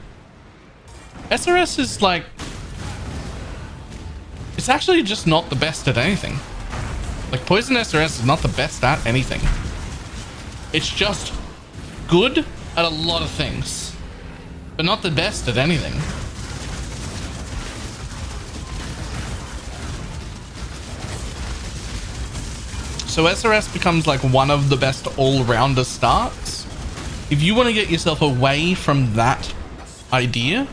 SRS is like... It's actually just not the best at anything. Like, Poison SRS is not the best at anything. It's just good at a lot of things, but not the best at anything. So SRS becomes like one of the best all-rounder starts. If you want to get yourself away from that idea,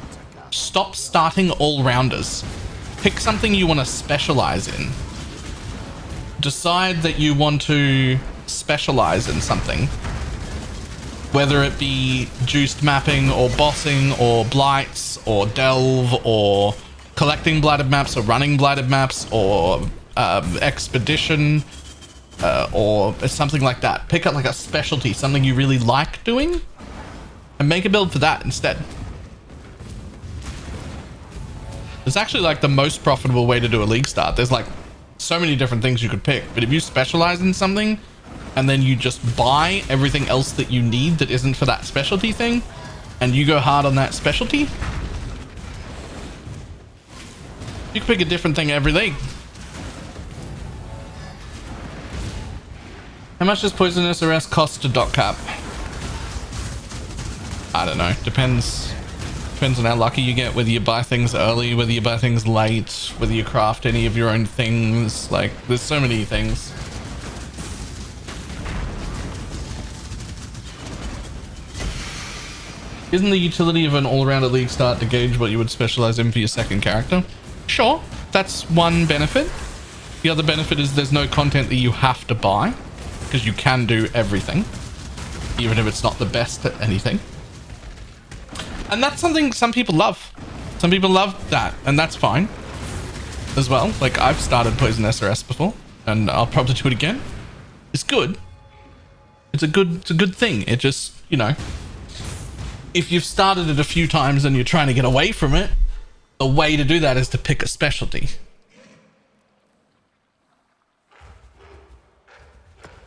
stop starting all-rounders. Pick something you want to specialize in. Decide that you want to specialize in something. Whether it be juiced mapping or bossing or blights or delve or collecting blighted maps or running blighted maps or expedition or something like that. Pick up like a specialty, something you really like doing, and make a build for that instead. It's actually like the most profitable way to do a league start. There's like so many different things you could pick, but if you specialize in something and then you just buy everything else that you need that isn't for that specialty thing, and you go hard on that specialty, you can pick a different thing every league. How much does Poison SRS cost to dot cap? I don't know. Depends on how lucky you get, whether you buy things early, whether you buy things late, whether you craft any of your own things. Like, there's so many things. Isn't the utility of an all-rounder league start to gauge what you would specialize in for your second character? Sure, that's one benefit. The other benefit is there's no content that you have to buy, because you can do everything, even if it's not the best at anything. And that's something some people love. Some people love that, and that's fine as well. Like, I've started Poison SRS before, and I'll probably do it again. It's good. It's a good thing. It just, you know, if you've started it a few times and you're trying to get away from it, the way to do that is to pick a specialty.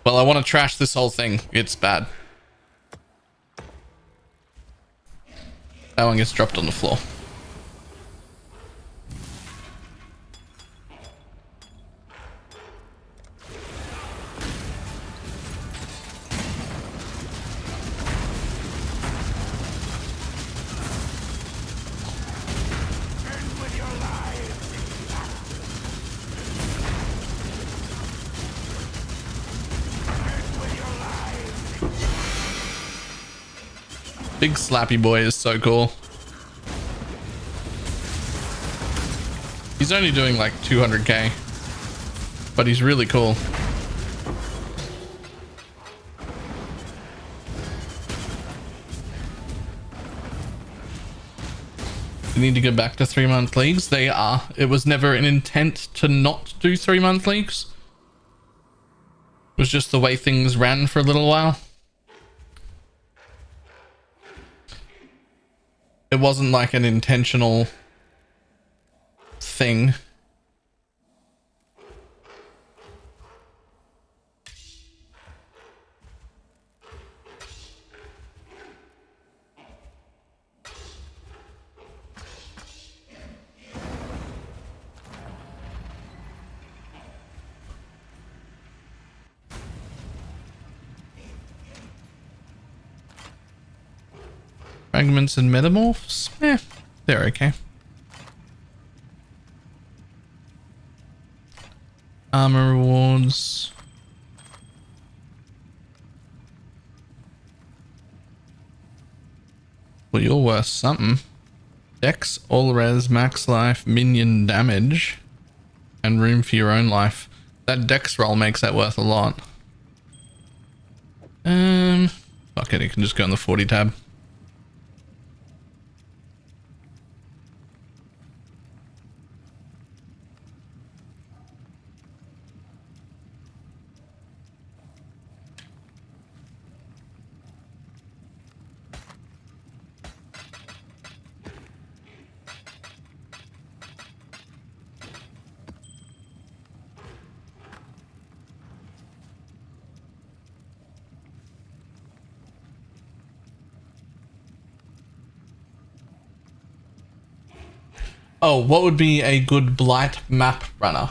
Well, I want to trash this whole thing. It's bad. That one gets dropped on the floor. Big Slappy Boy is so cool. He's only doing like 200k, but he's really cool. We need to go back to 3-month leagues. They are. It was never an intent to not do 3-month leagues. It was just the way things ran for a little while. It wasn't like an intentional thing. Fragments and metamorphs? They're okay. Armor rewards. Well, you're worth something. Dex, all res, max life, minion damage, and room for your own life. That dex roll makes that worth a lot. Fuck it, you can just go on the 40 tab. Oh, what would be a good blight map runner?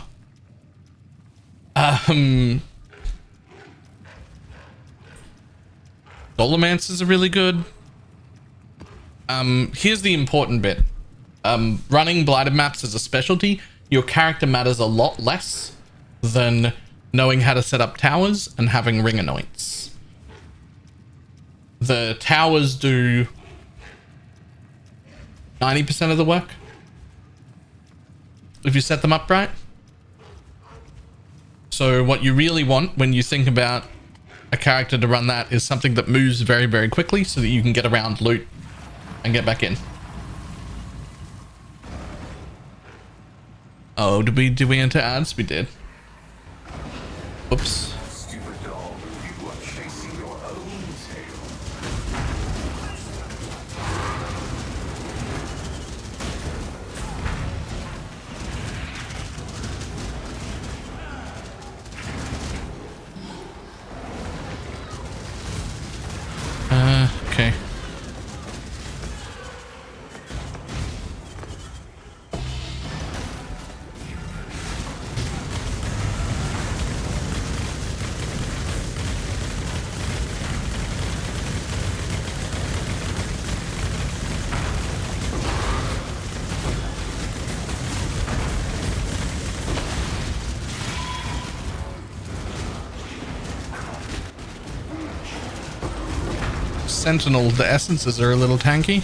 Dolomancers are really good. Here's the important bit. Running blighted maps as a specialty, your character matters a lot less than knowing how to set up towers and having ring anoints. The towers do 90% of the work if you set them up right. So what you really want when you think about a character to run that is something that moves very, very quickly so that you can get around loot and get back in. Oh, did we enter ads? We did. Oops. Stupid dog, you are chasing your own tail. Okay. Sentinel, the essences are a little tanky.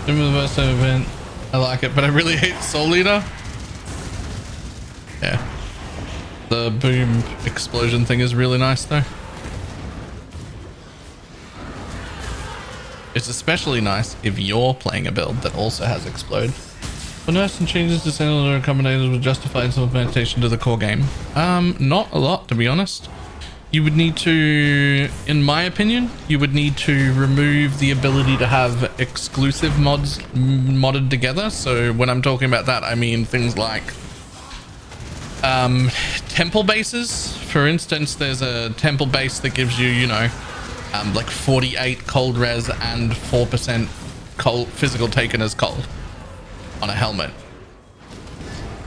The best event. I like it, but I really hate Soul Eater. Yeah. The boom explosion thing is really nice though. It's especially nice if you're playing a build that also has explode. When Aston changes to Sentinel or Recombination would justify its implementation to the core game. Not a lot, to be honest. You would need to, in my opinion, you would need to remove the ability to have exclusive mods modded together. So when I'm talking about that, I mean things like temple bases. For instance, there's a temple base that gives you, you know, like 48 cold res and 4% cold physical taken as cold on a helmet.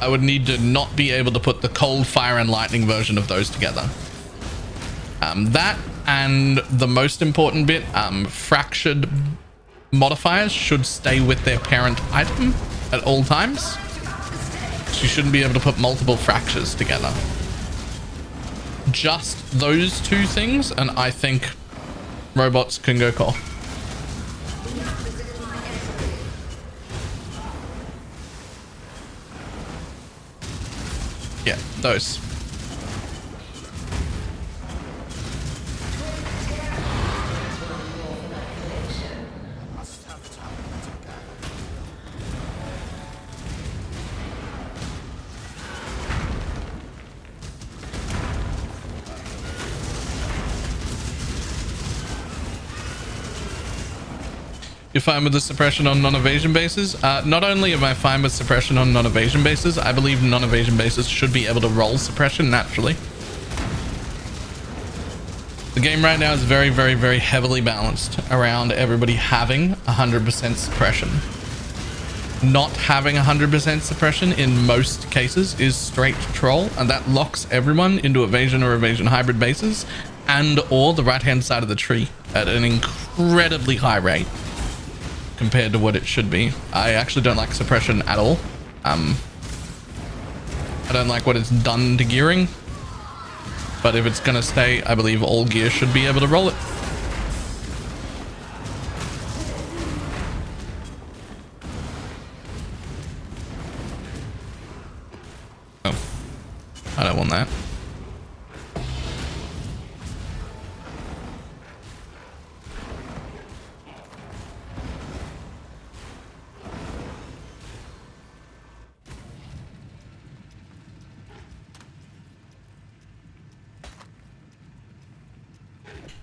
I would need to not be able to put the cold, fire, and lightning version of those together. That and the most important bit, fractured modifiers should stay with their parent item at all times. So you shouldn't be able to put multiple fractures together. Just those two things, and I think robots can go core. Yeah, those. You're fine with the suppression on non-evasion bases? Not only am I fine with suppression on non-evasion bases, I believe non-evasion bases should be able to roll suppression naturally. The game right now is very, very, very heavily balanced around everybody having 100% suppression. Not having 100% suppression in most cases is straight troll, and that locks everyone into evasion or evasion hybrid bases and or the right-hand side of the tree at an incredibly high rate compared to what it should be. I actually don't like suppression at all. I don't like what it's done to gearing, but if it's gonna stay, I believe all gear should be able to roll it. I don't want that.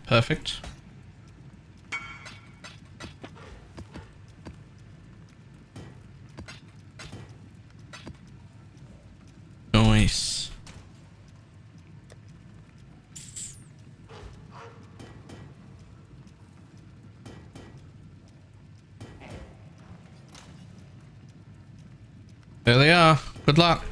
Perfect. Nice. There they are. Good luck.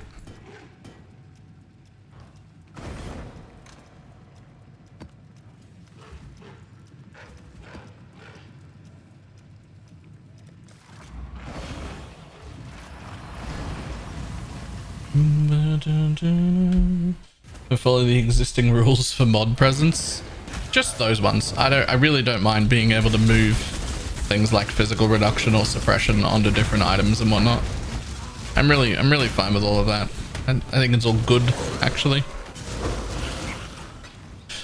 To follow the existing rules for mod presence. Just those ones. I really don't mind being able to move things like physical reduction or suppression onto different items and whatnot. I'm really fine with all of that. I think it's all good, actually.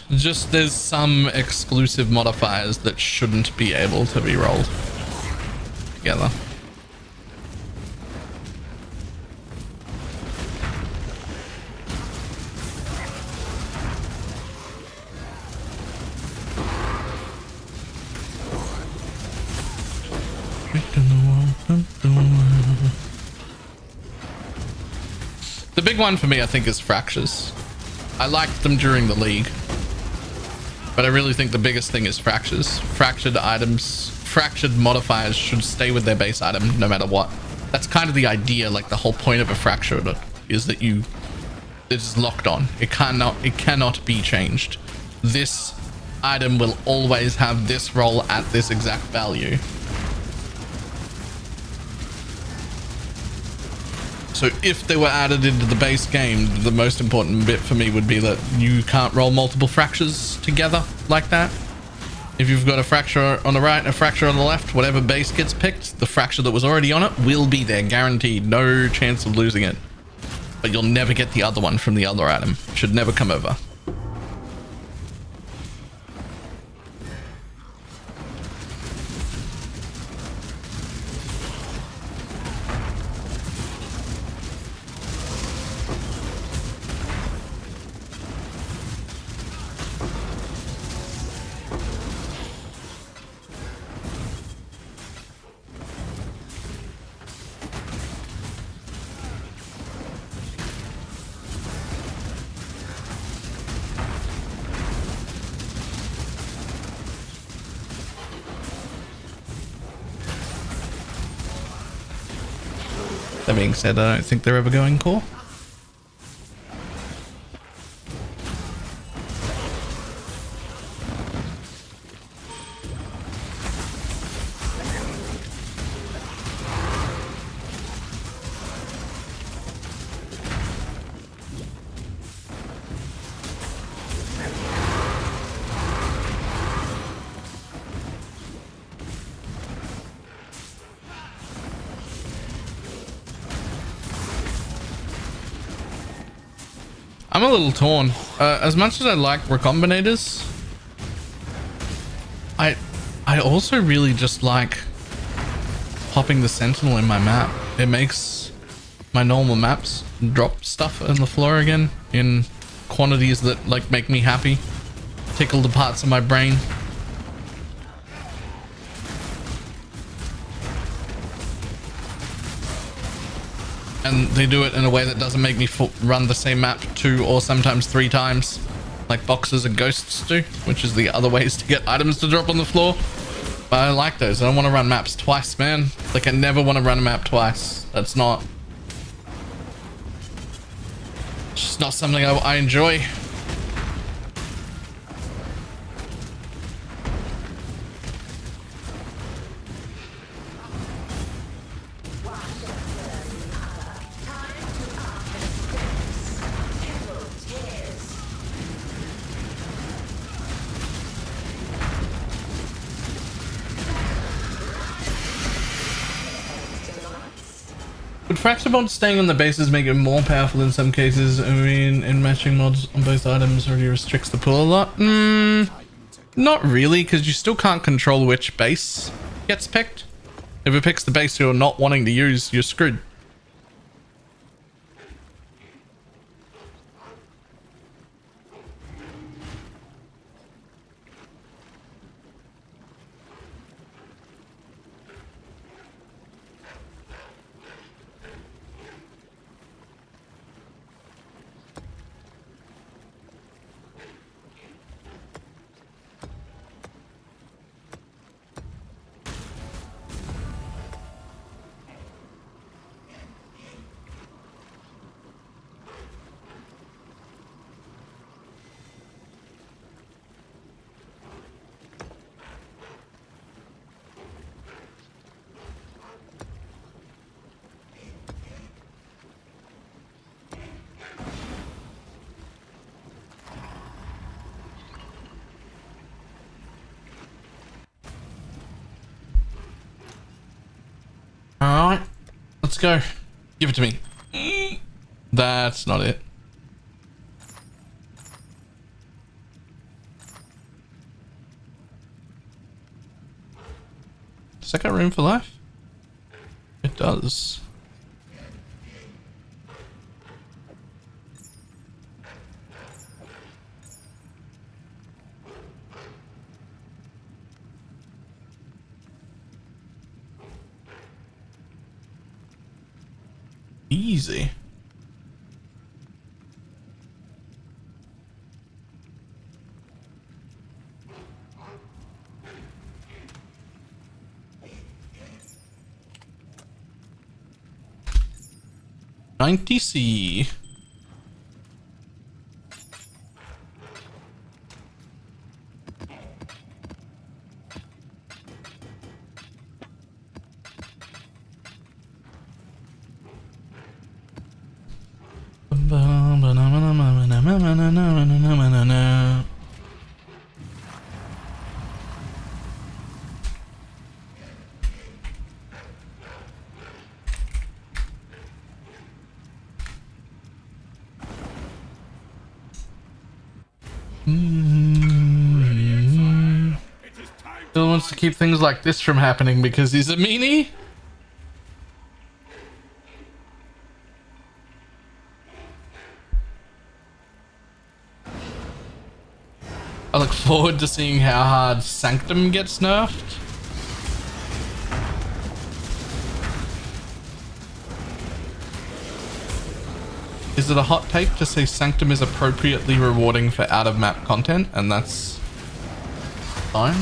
Just there's some exclusive modifiers that shouldn't be able to be rolled together. The big one for me, I think, is fractures. I liked them during the league, but I really think the biggest thing is fractures. Fractured items, fractured modifiers should stay with their base item no matter what. That's kind of the idea, like the whole point of a fracture is that it is locked on. It cannot be changed. This item will always have this roll at this exact value. So if they were added into the base game, the most important bit for me would be that you can't roll multiple fractures together like that. If you've got a fracture on the right and a fracture on the left, whatever base gets picked, the fracture that was already on it will be there, guaranteed. No chance of losing it. But you'll never get the other one from the other item. Should never come over. That being said, I don't think they're ever going core. I'm a little torn. As much as I like recombinators, I also really just like popping the Sentinel in my map. It makes my normal maps drop stuff on the floor again in quantities that like make me happy, tickle the parts of my brain. And they do it in a way that doesn't make me run the same map 2 or sometimes 3 times, like boxes and ghosts do, which is the other ways to get items to drop on the floor. But I like those. I don't want to run maps twice, man. Like, I never want to run a map twice. That's not... It's just not something I enjoy. fracture mods staying on the bases make it more powerful in some cases. I mean, in matching mods on both items already restricts the pool a lot. Not really, because you still can't control which base gets picked. If it picks the base you're not wanting to use, you're screwed. Alright, let's go. Give it to me. That's not it. Does that got room for life? It does. Easy. $90C. Still wants to keep things like this from happening because he's a meanie. I look forward to seeing how hard Sanctum gets nerfed. Is it a hot take to say Sanctum is appropriately rewarding for out-of-map content, and that's fine?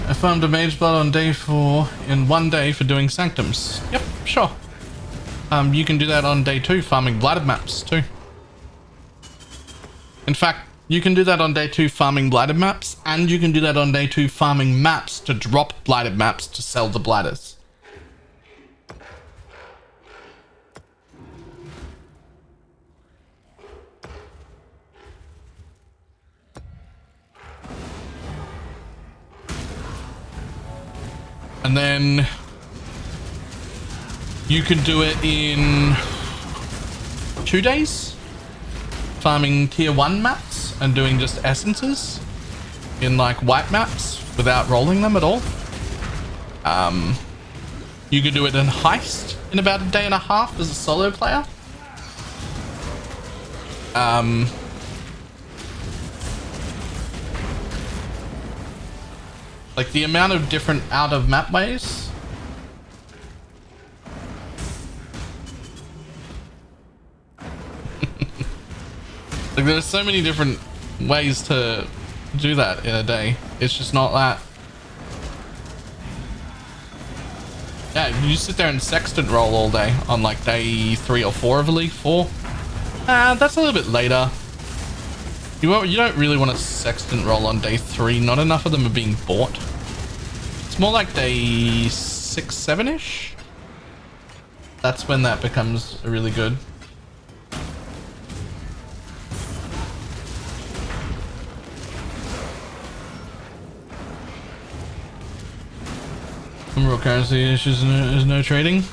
I farmed a mage blood on day 4 in 1 day for doing sanctums. Yep, sure. You can do that on day 2 farming blighted maps too. In fact, you can do that on day 2 farming blighted maps, and you can do that on day 2 farming maps to drop blighted maps to sell the blighters. And then you can do it in 2 days, farming tier 1 maps and doing just essences in like white maps without rolling them at all. You could do it in heist in about a day and a half as a solo player. Like the amount of different out of map ways. Like there's so many different ways to do that in a day. It's just not that. Yeah, you sit there and sextant roll all day on like day 3 or 4 of Elite 4. That's a little bit later. You don't really want a sextant roll on day 3. Not enough of them are being bought. It's more like day 6, 7-ish. That's when that becomes really good. Real currency issues is no trading.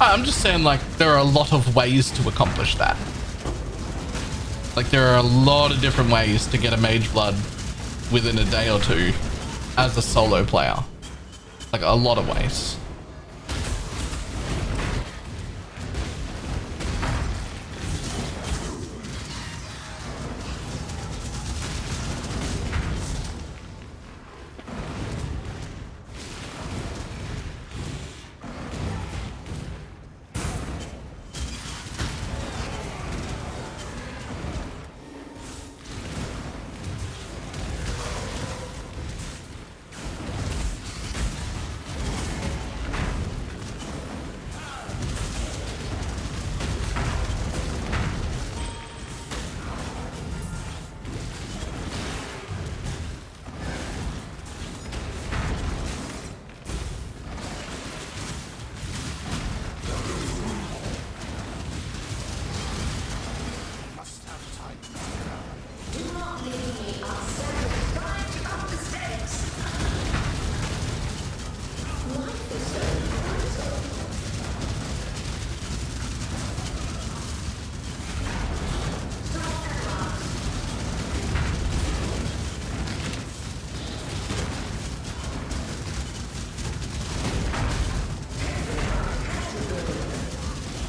I'm just saying, like, there are a lot of ways to accomplish that. Like, there are a lot of different ways to get a mage blood within a day or two as a solo player. Like, a lot of ways.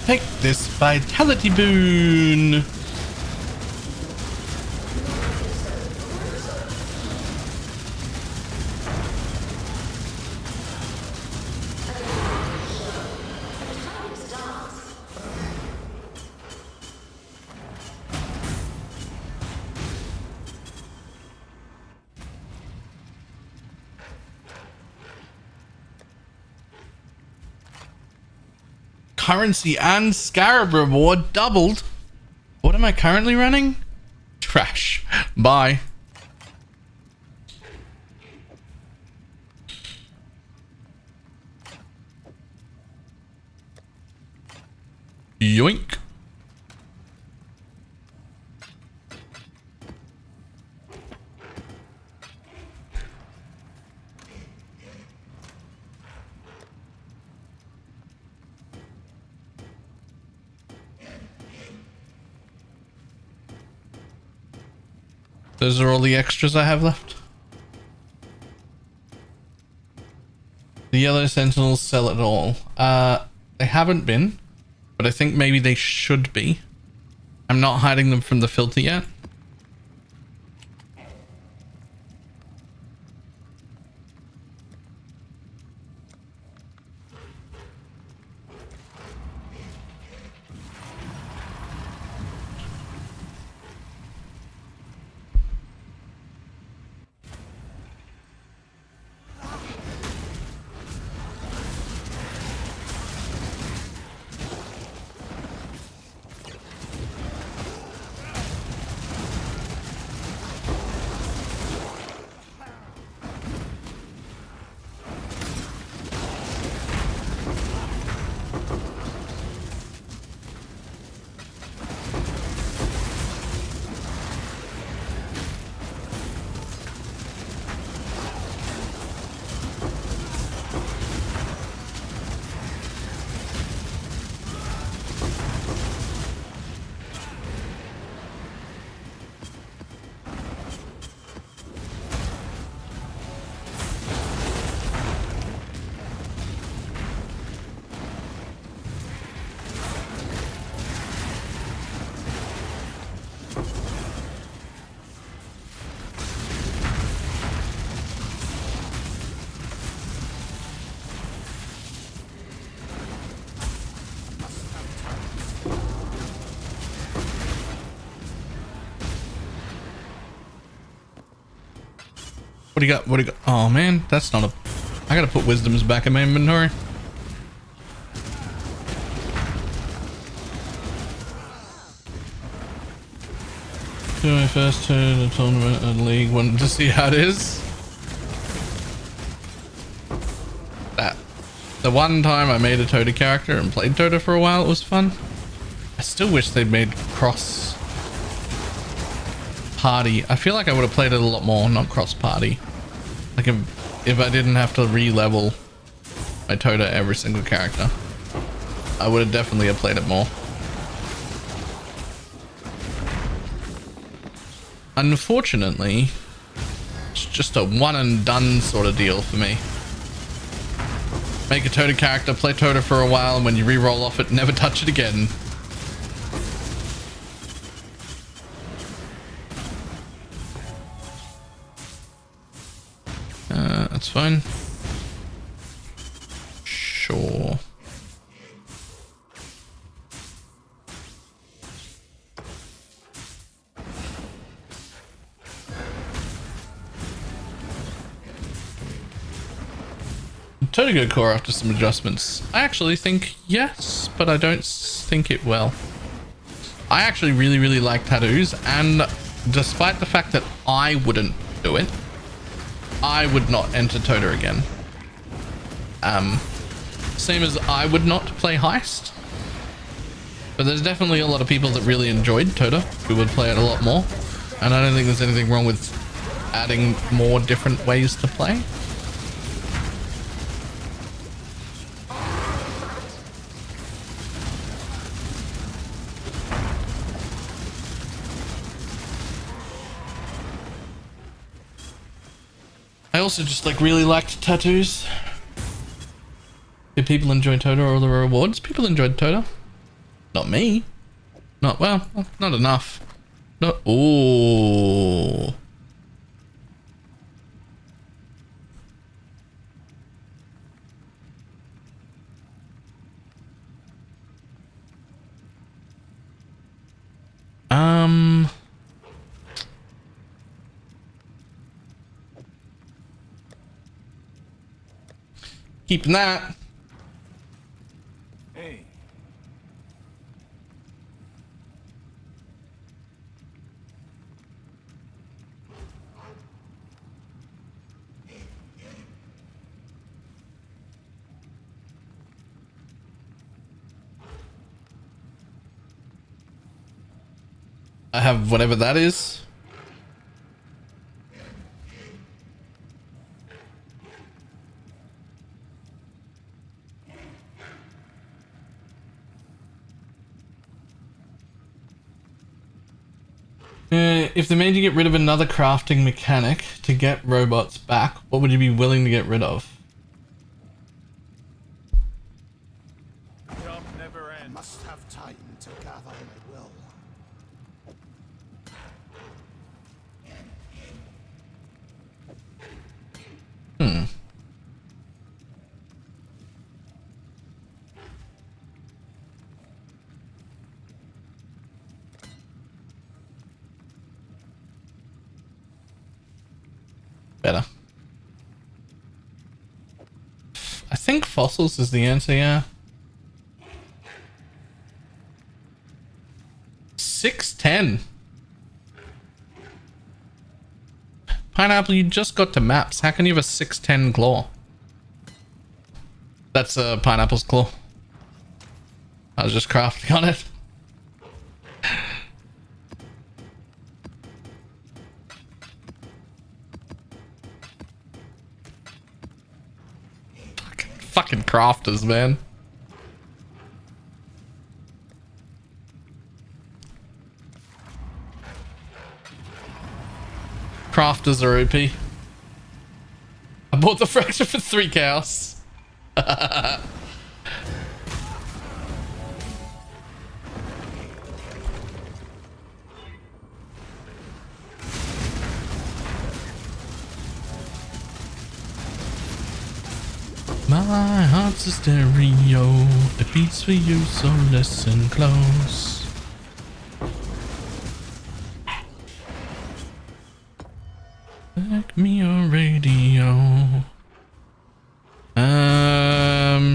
Take this vitality boon. Currency and scarab reward doubled. What am I currently running? Trash. Bye. Yoink. Those are all the extras I have left. The yellow sentinels sell it all. They haven't been, but I think maybe they should be. I'm not hiding them from the filter yet. What do you got? What do you got? Oh man, that's not a... I gotta put wisdoms back in my inventory. Do my first turn a tournament and league, wanted to see how it is. That the one time I made a Tota character and played Tota for a while, it was fun. I still wish they'd made cross party. I feel like I would have played it a lot more, not cross party. Like if I didn't have to re-level my Tota every single character, I would have definitely have played it more. Unfortunately, it's just a one and done sort of deal for me. Make a Tota character, play Tota for a while, and when you re-roll off it, never touch it again. That's fine. Sure. Totally good core after some adjustments. I actually think yes, but I don't think it will. I actually really like tattoos, and despite the fact that I wouldn't do it, I would not enter Tota again. Same as I would not play Heist. But there's definitely a lot of people that really enjoyed Tota who would play it a lot more. And I don't think there's anything wrong with adding more different ways to play. I also just like really liked tattoos. Did people enjoy Tota or the rewards? People enjoyed Tota. Not me. Not well, not enough. Not ooh. Keeping that. Hey. I have whatever that is. If they made you get rid of another crafting mechanic to get robots back, what would you be willing to get rid of? Job never ends. I must have time to gather my will. Better. I think fossils is the answer, yeah. 610. Pineapple, you just got to maps. How can you have a 610 claw? That's a pineapple's claw. I was just crafting on it. Fucking crafters, man. Crafters are OP. I bought the fracture for 3 chaos. My heart's a stereo, it beats for you, so listen close. Like me a radio.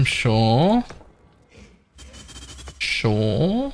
Sure. Sure.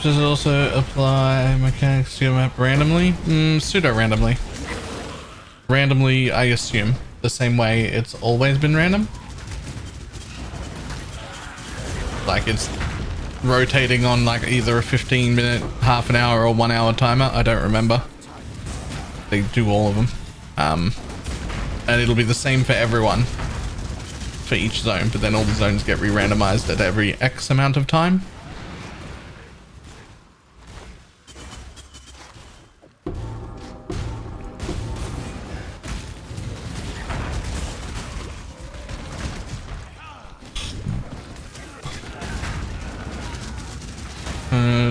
Does it also apply mechanics to your map randomly? Pseudo-randomly. Randomly, I assume. The same way it's always been random. Like it's rotating on like either a 15-minute, half an hour, or 1 hour timer. I don't remember. They do all of them. And it'll be the same for everyone. For each zone, but then all the zones get re-randomized at every X amount of time.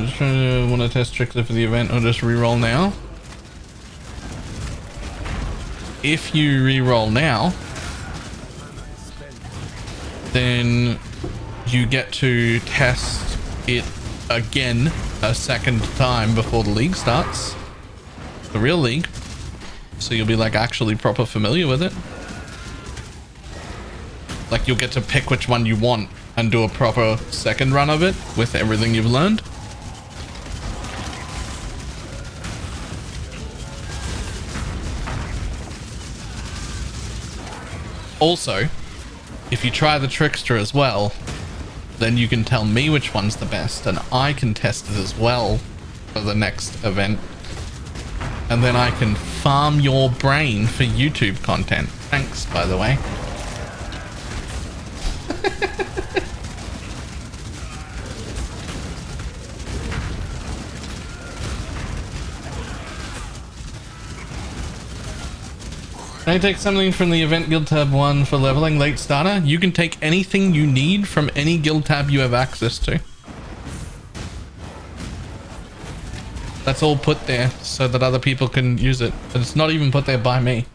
Just trying to want to test strictly for the event or just re-roll now. If you re-roll now, then you get to test it again a second time before the league starts, the real league, so you'll be like actually proper familiar with it. Like you'll get to pick which one you want and do a proper second run of it with everything you've learned. Also, if you try the Trickster as well, then you can tell me which one's the best, and I can test it as well for the next event. And then I can farm your brain for YouTube content. Thanks, by the way. Can I take something from the event guild tab 1 for leveling late starter? You can take anything you need from any guild tab you have access to. That's all put there so that other people can use it. But it's not even put there by me.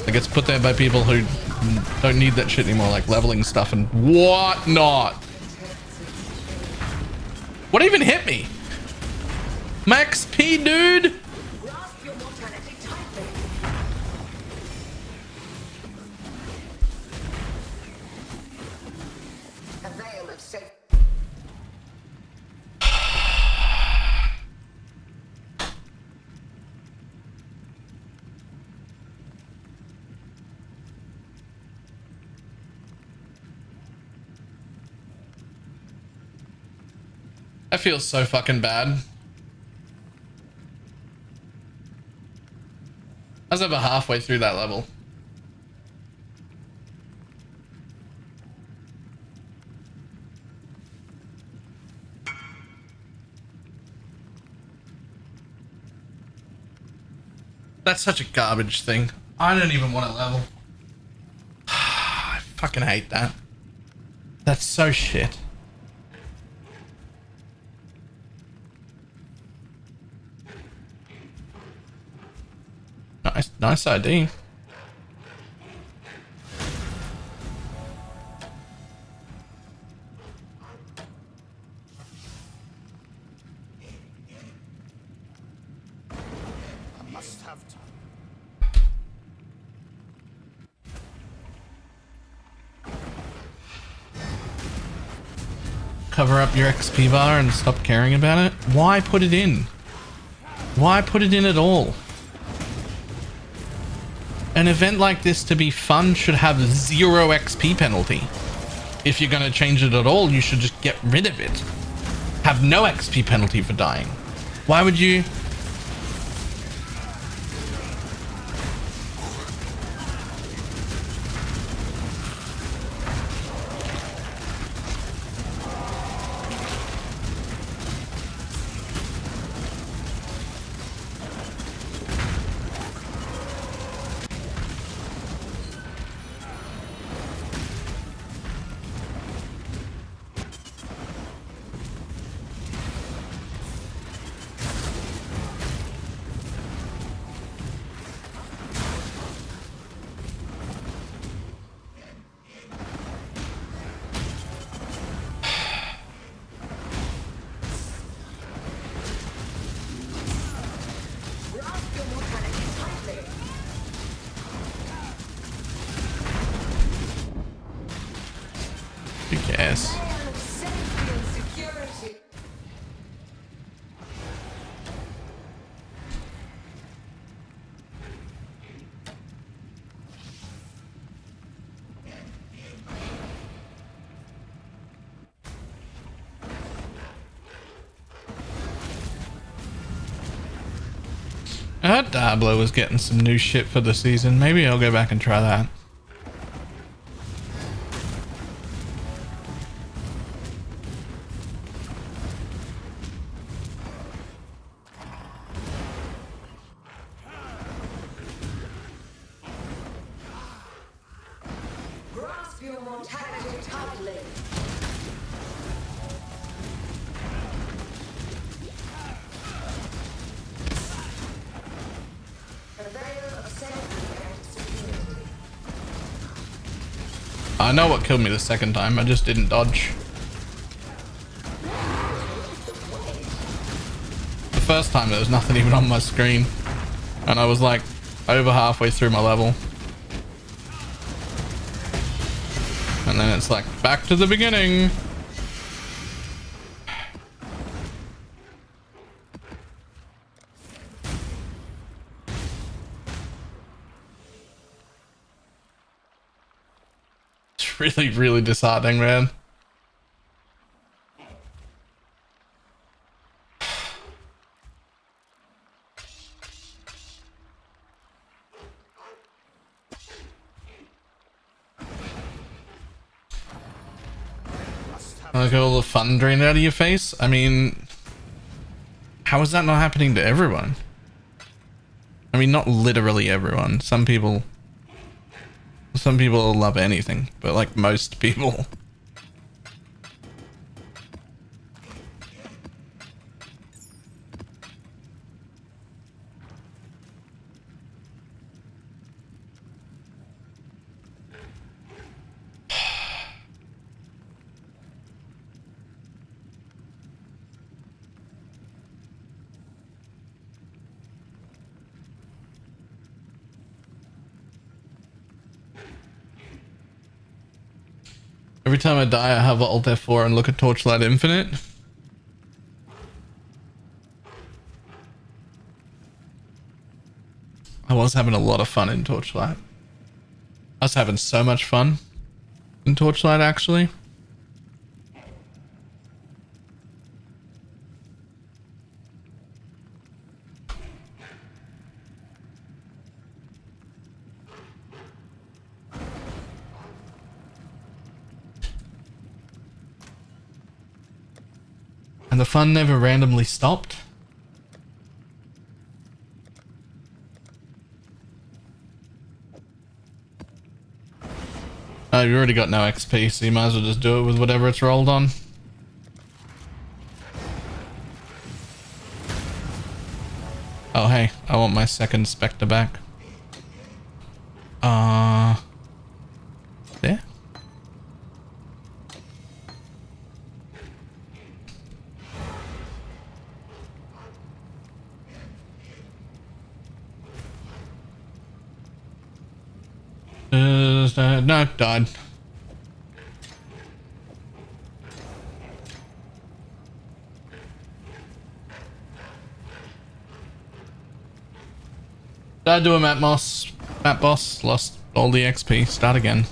Like it's put there by people who don't need that shit anymore, like leveling stuff and whatnot. What even hit me? Max P, dude! I feel so fucking bad. I was over halfway through that level. That's such a garbage thing. I don't even want to level. I fucking hate that. That's so shit. Nice ID. I must have time. Cover up your XP bar and stop caring about it? Why put it in? Why put it in at all? An event like this to be fun should have 0 XP penalty. If you're going to change it at all, you should just get rid of it. Have no XP penalty for dying. Why would you? I heard Diablo was getting some new shit for the season. Maybe I'll go back and try that. Grasp your mortality tightly. The veil of Sentinel and superiority. I know what killed me the second time. I just didn't dodge. The first time there was nothing even on my screen. And I was like over halfway through my level. And then it's like back to the beginning. It's really, really disheartening, man. Like all the fun drained out of your face? I mean, how is that not happening to everyone? I mean, not literally everyone. Some people love anything, but like most people. Every time I die, I have Alt F4 and look at Torchlight Infinite. I was having a lot of fun in Torchlight. I was having so much fun in Torchlight, actually. And the fun never randomly stopped. Oh, you already got no XP, so you might as well just do it with whatever it's rolled on. Oh, hey, I want my second spectre back. There? No, died. Did I do a map boss? Map boss, lost all the XP. Start again.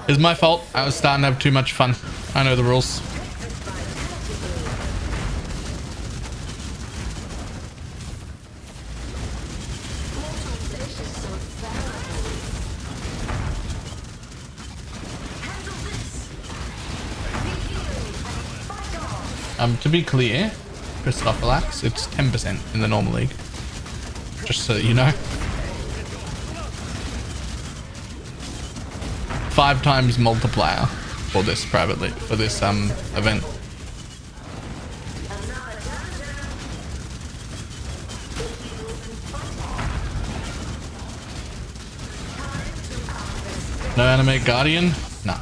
It's my fault. I was starting to have too much fun. I know the rules. To be clear, Christopherlax, it's 10% in the normal league. Just so you know. 5 times multiplier for this privately, for this event. No animate guardian? Nah.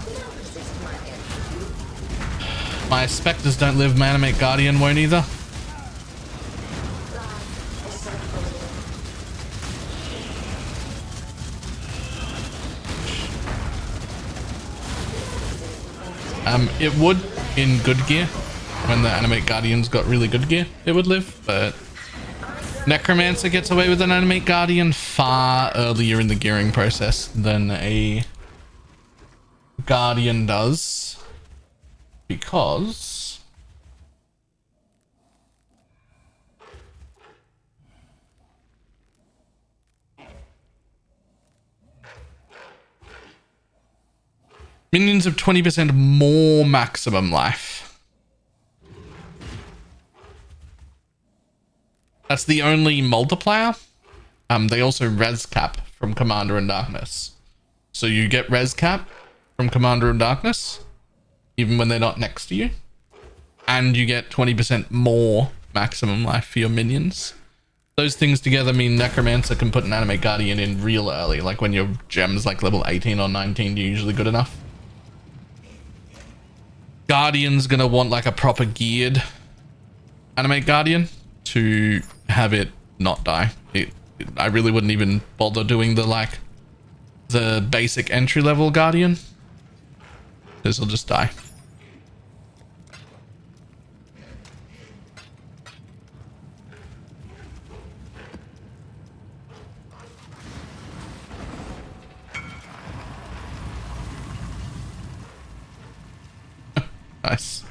My specters don't live, my animate guardian won't either. It would in good gear. When the animate guardians got really good gear, it would live, but Necromancer gets away with an animate guardian far earlier in the gearing process than a guardian does, because minions have 20% more maximum life. That's the only multiplier. They also res cap from Commander in Darkness. So you get res cap from Commander in Darkness, even when they're not next to you. And you get 20% more maximum life for your minions. Those things together mean Necromancer can put an Animate Guardian in real early. Like when your gem's like level 18 or 19, you're usually good enough. Guardian's gonna want like a proper geared Animate Guardian to have it not die. I really wouldn't even bother doing the basic entry level Guardian. This will just die. Nice.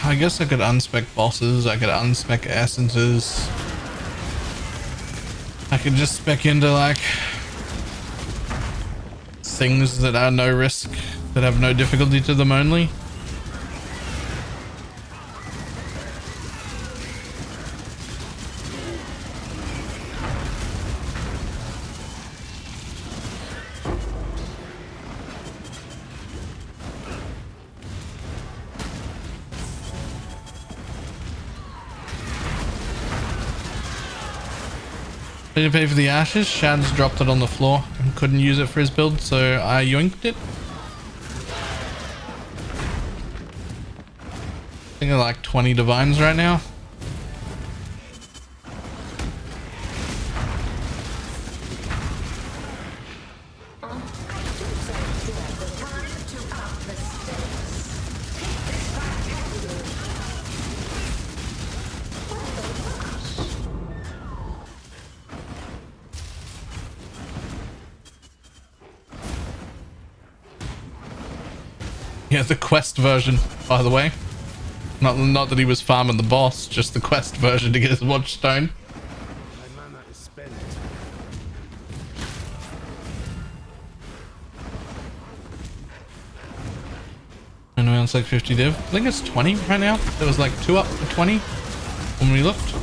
I guess I could unspec bosses, I could unspec essences. I could just spec into like things that are no risk, that have no difficulty to them only. I didn't pay for the ashes. Shad's dropped it on the floor and couldn't use it for his build, so I yoinked it. I think I like 20 divines right now. Yeah, the quest version, by the way. Not that he was farming the boss, just the quest version to get his watchstone. My mana is spent. And around like 50 div. I think it's 20 right now. There was like 2 up for 20 when we looked.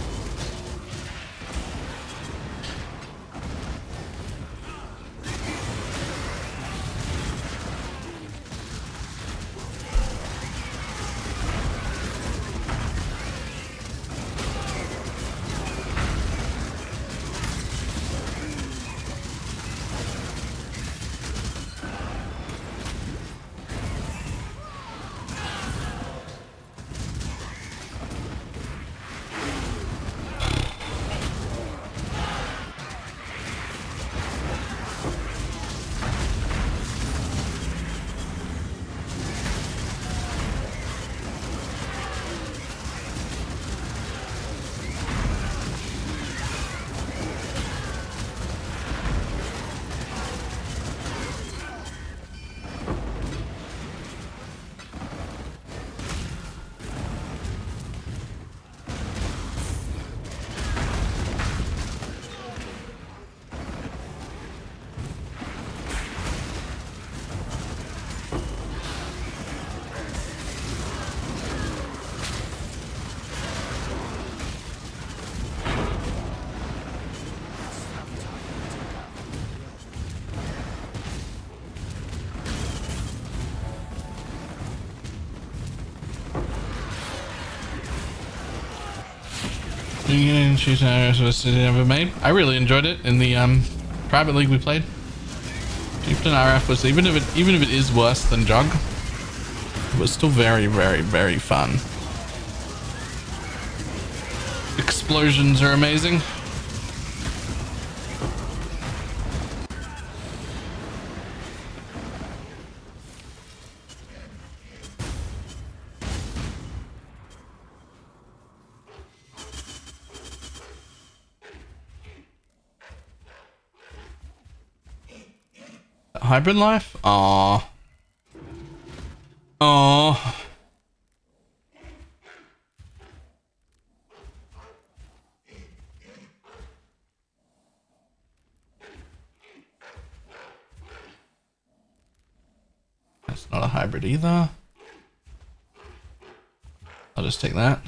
She's ever made. I really enjoyed it in the private league we played. Chieftain RF was even if it is worse than Jug, it was still very, very, very fun. Explosions are amazing. Hybrid life? Aww. Aww. That's not a hybrid either. I'll just take that.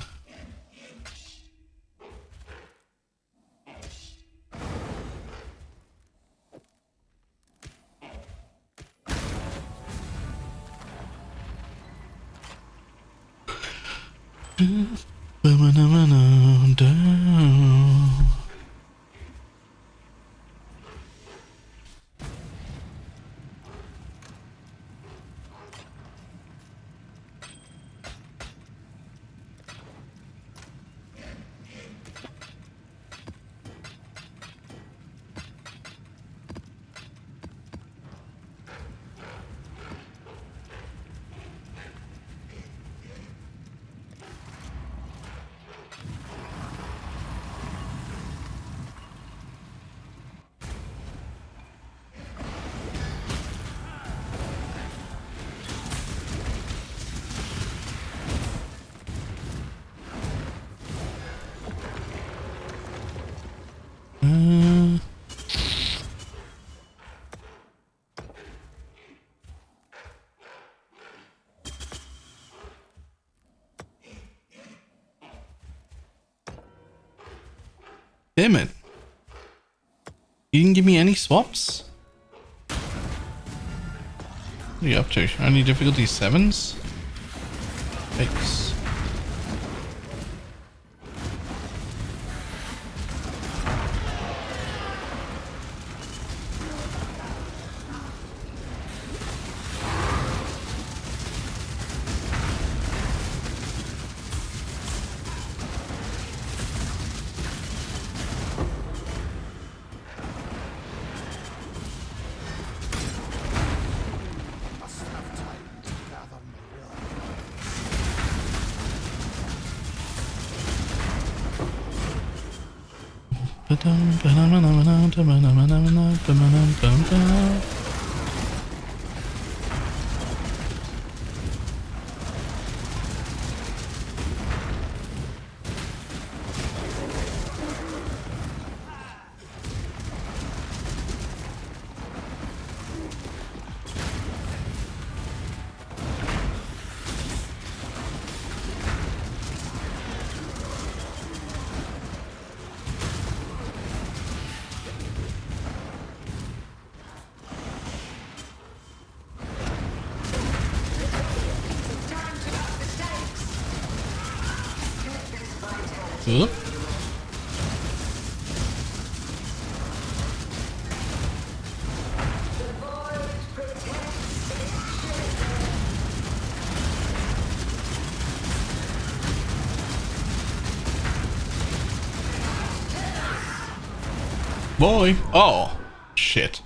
Damn it. You didn't give me any swaps? What are you up to? Only difficulty 7s? Thanks. Oop. Boy. Oh, shit.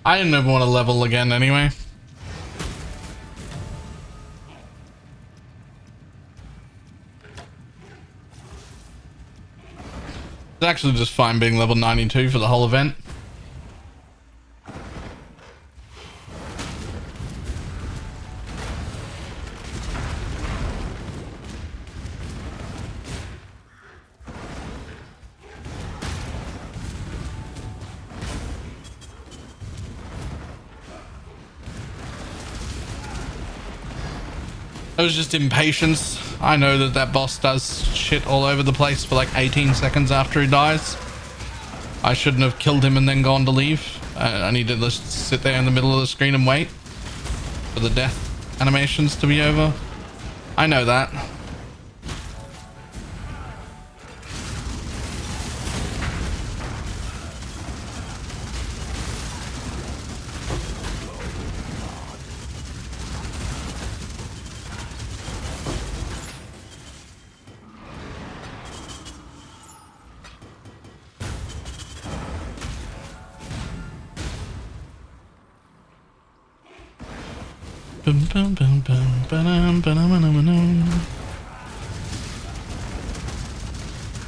I didn't ever want to level again anyway. It's actually just fine being level 92 for the whole event. It was just impatience. I know that that boss does shit all over the place for like 18 seconds after he dies. I shouldn't have killed him and then gone to leave. I need to just sit there in the middle of the screen and wait for the death. animations to be over. I know that.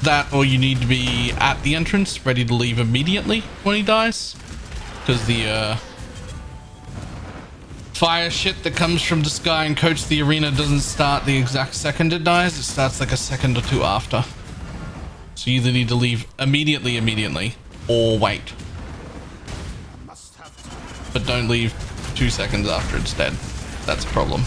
That, or you need to be at the entrance, ready to leave immediately when he dies, because the fire shit that comes from the sky and coats the arena doesn't start the exact second it dies. It starts like a second or two after. So you either need to leave immediately, or wait. But don't leave 2 seconds after it's dead. That's a problem.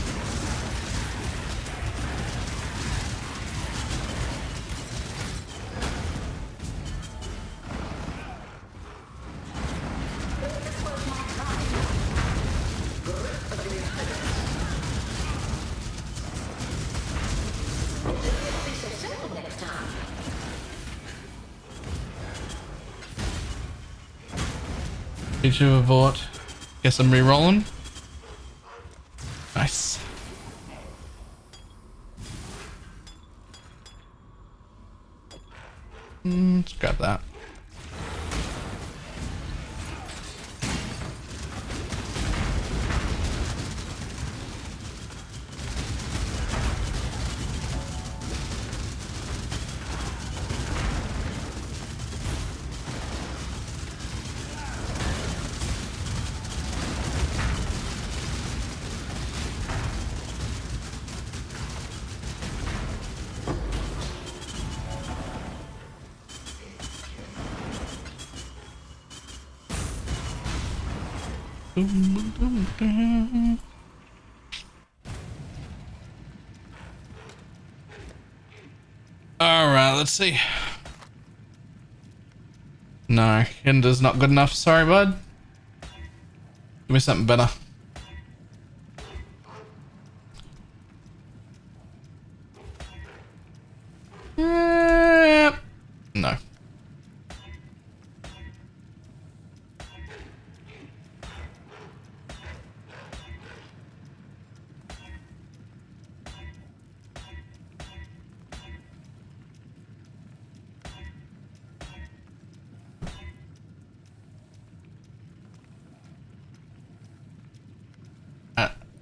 Did you abort? Guess I'm re-rolling. Nice. Let's grab that. Alright, let's see. No, Hinder's not good enough. Sorry, bud. Give me something better. No.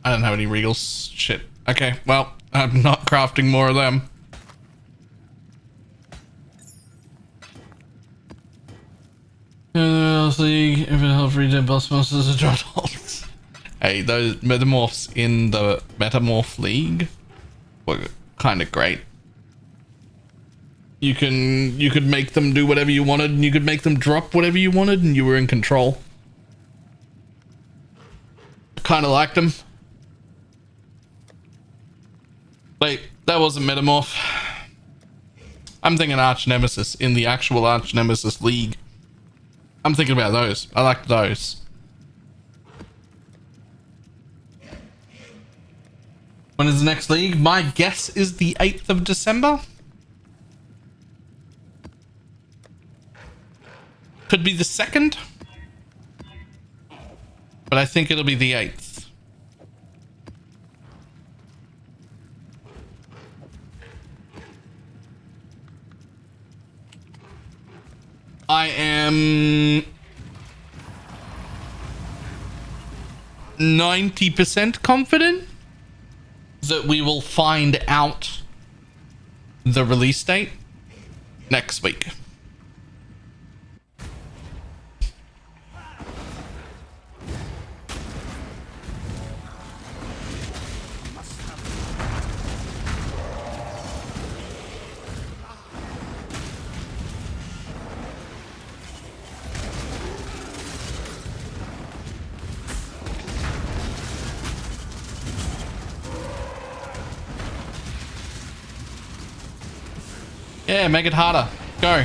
I don't have any regals. Shit. Okay, well, I'm not crafting more of them. See if it helps regen boss monsters to drop holds. Hey, those metamorphs in the Metamorph League were kind of great. You could make them do whatever you wanted, and you could make them drop whatever you wanted, and you were in control. Kind of liked them. Wait, that wasn't Metamorph. I'm thinking Arch Nemesis in the actual Arch Nemesis League. I'm thinking about those. I liked those. When is the next league? My guess is the 8th of December. Could be the 2nd. But I think it'll be the 8th. I am 90% confident that we will find out the release date next week. Yeah, make it harder. Go.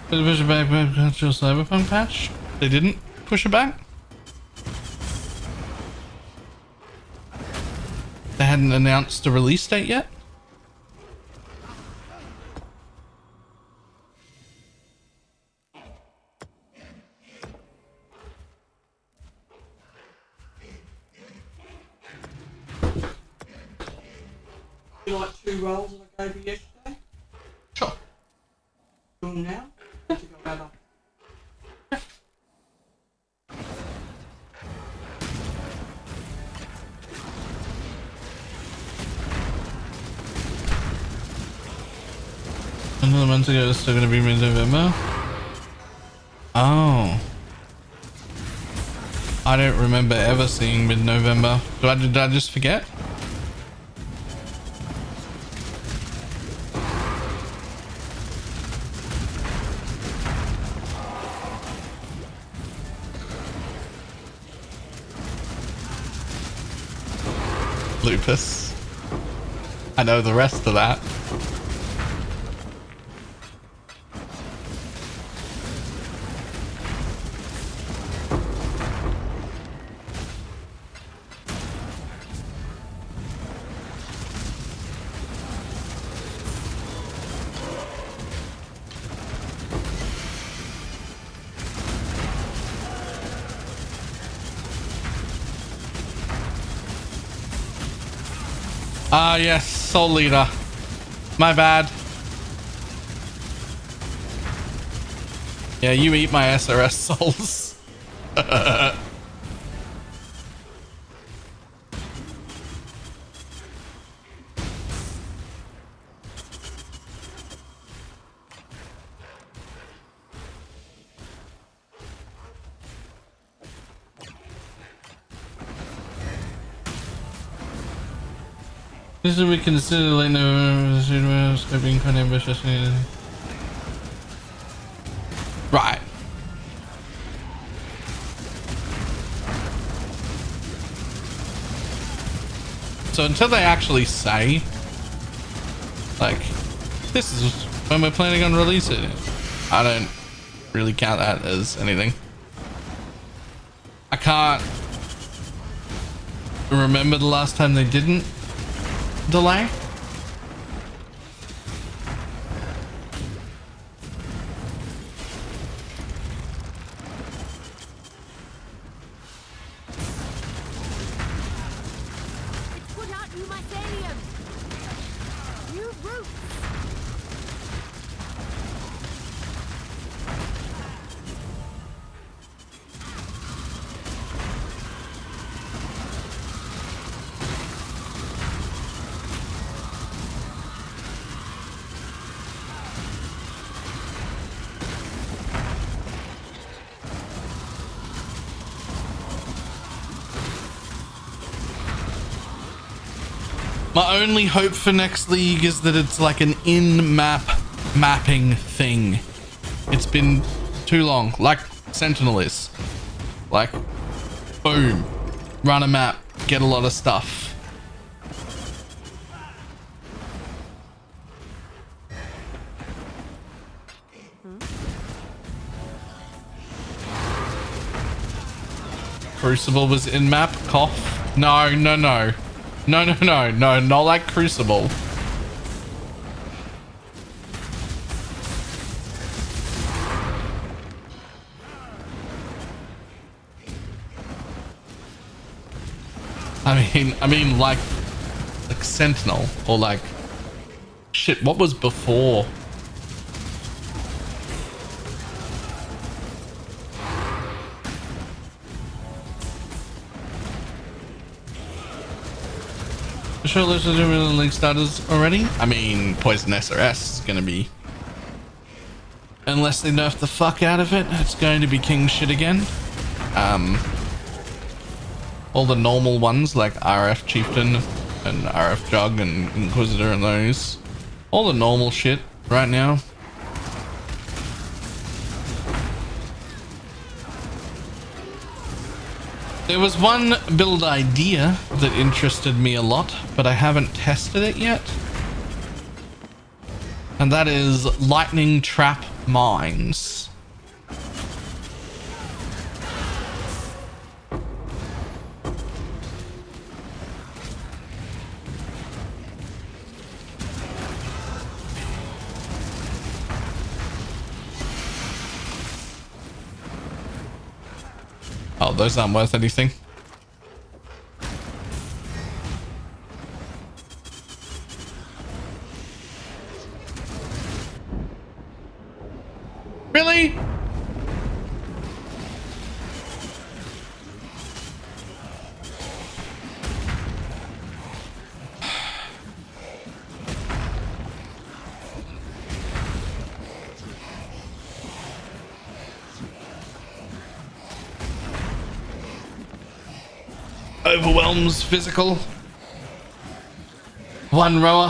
Push it back, potential Cyberpunk patch. They didn't push it back. They hadn't announced a release date yet. You like 2 rolls that I gave you yesterday? Sure. Do them now? To go better. Another month ago, it's still going to be mid-November. Oh. I don't remember ever seeing mid-November. Did I just forget? Lupus. I know the rest of that. Ah, yes, Soul Leader. My bad. Yeah, you eat my SRS souls. This is we consider late November being kind of ambitious. Right. So until they actually say, like, this is when we're planning on releasing it, I don't really count that as anything. I can't remember the last time they didn't delay. Put out new mycelium. New roots. My only hope for next league is that it's like an in-map mapping thing. It's been too long, like Sentinel is. Like, boom, run a map, get a lot of stuff. Crucible was in-map, cough. No, no, no. No, no, no, no, not like Crucible. I mean like Sentinel or like shit. What was before? Sure, there's a million league starters already. I mean, Poison SRS is gonna be, unless they nerf the fuck out of it, it's going to be king shit again. All the normal ones like RF Chieftain and RF Jug and Inquisitor and those, all the normal shit right now. There was one build idea that interested me a lot, but I haven't tested it yet. And that is Lightning Trap mines. Oh, those aren't worth anything. Really? Overwhelms physical. One rower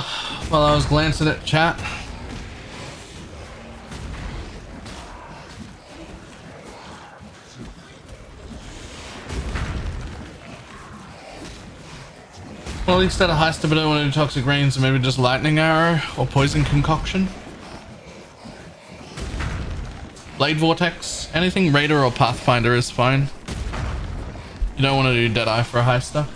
while I was glancing at chat. Well, instead of heist, but I don't want to do toxic rain, so maybe just lightning arrow or poison concoction. Blade vortex, anything raider or pathfinder is fine. You don't want to do Deadeye for a heister.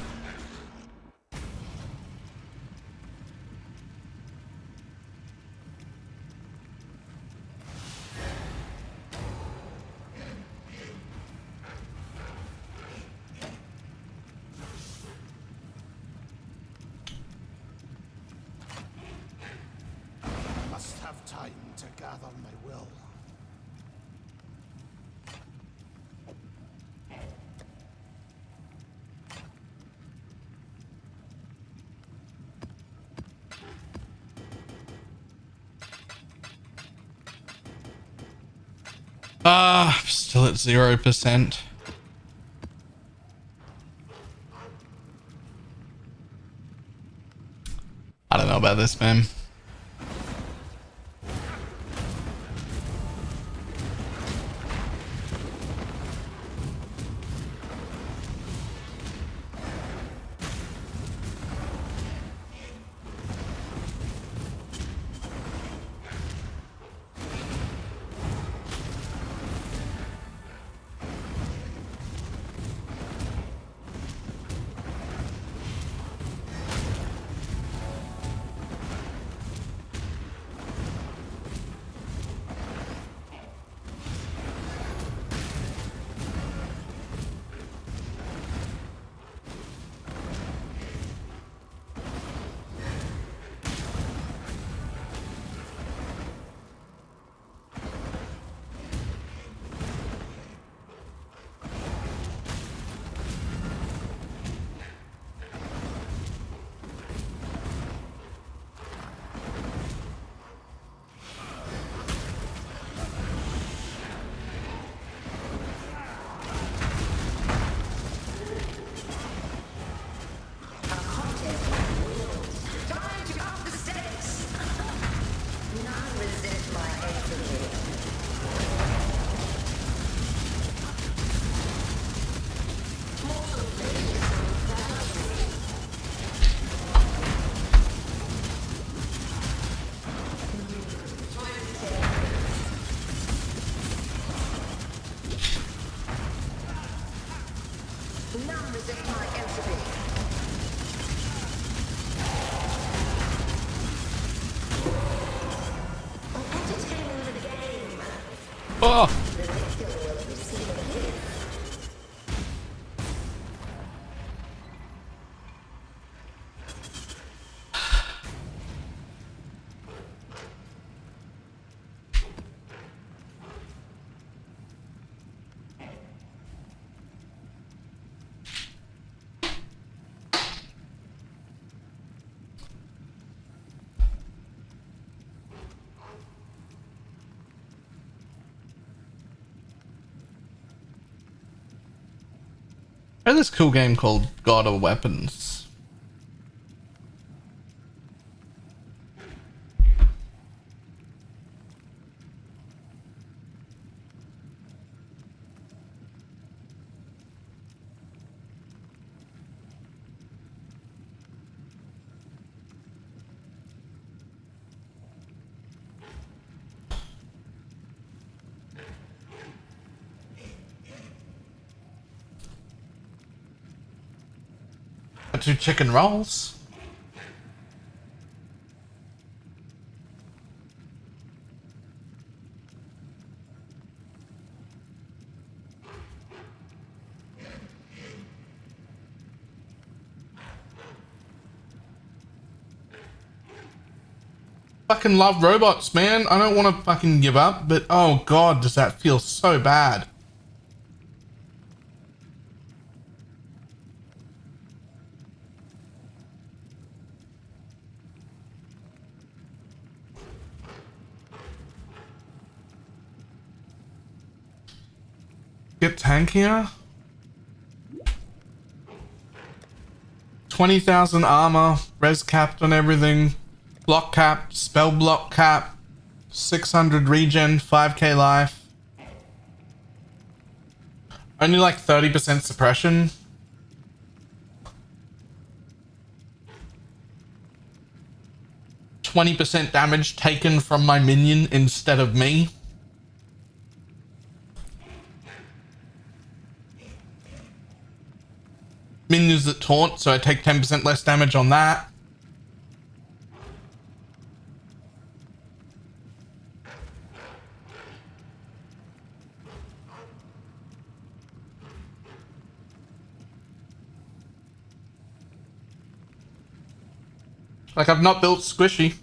Must have time to gather my will. Still at 0%. I don't know about this, man. Oh! There's this cool game called God of Weapons. 2 chicken rolls. Fucking love robots, man. I don't want to fucking give up, but oh god, does that feel so bad. Get tankier. 20,000 armor, res capped on everything, block cap, spell block cap, 600 regen, 5k life. Only like 30% suppression. %20 damage taken from my minion instead of me. Minions that taunt, so I take 10% less damage on that. Like, I've not built squishy.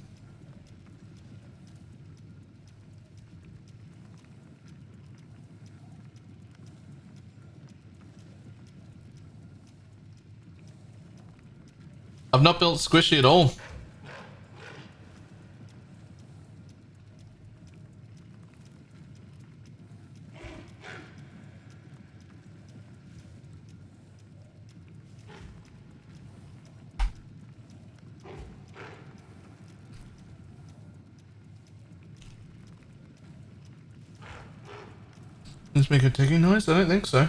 I've not built squishy at all. Let's make a ticking noise? I don't think so.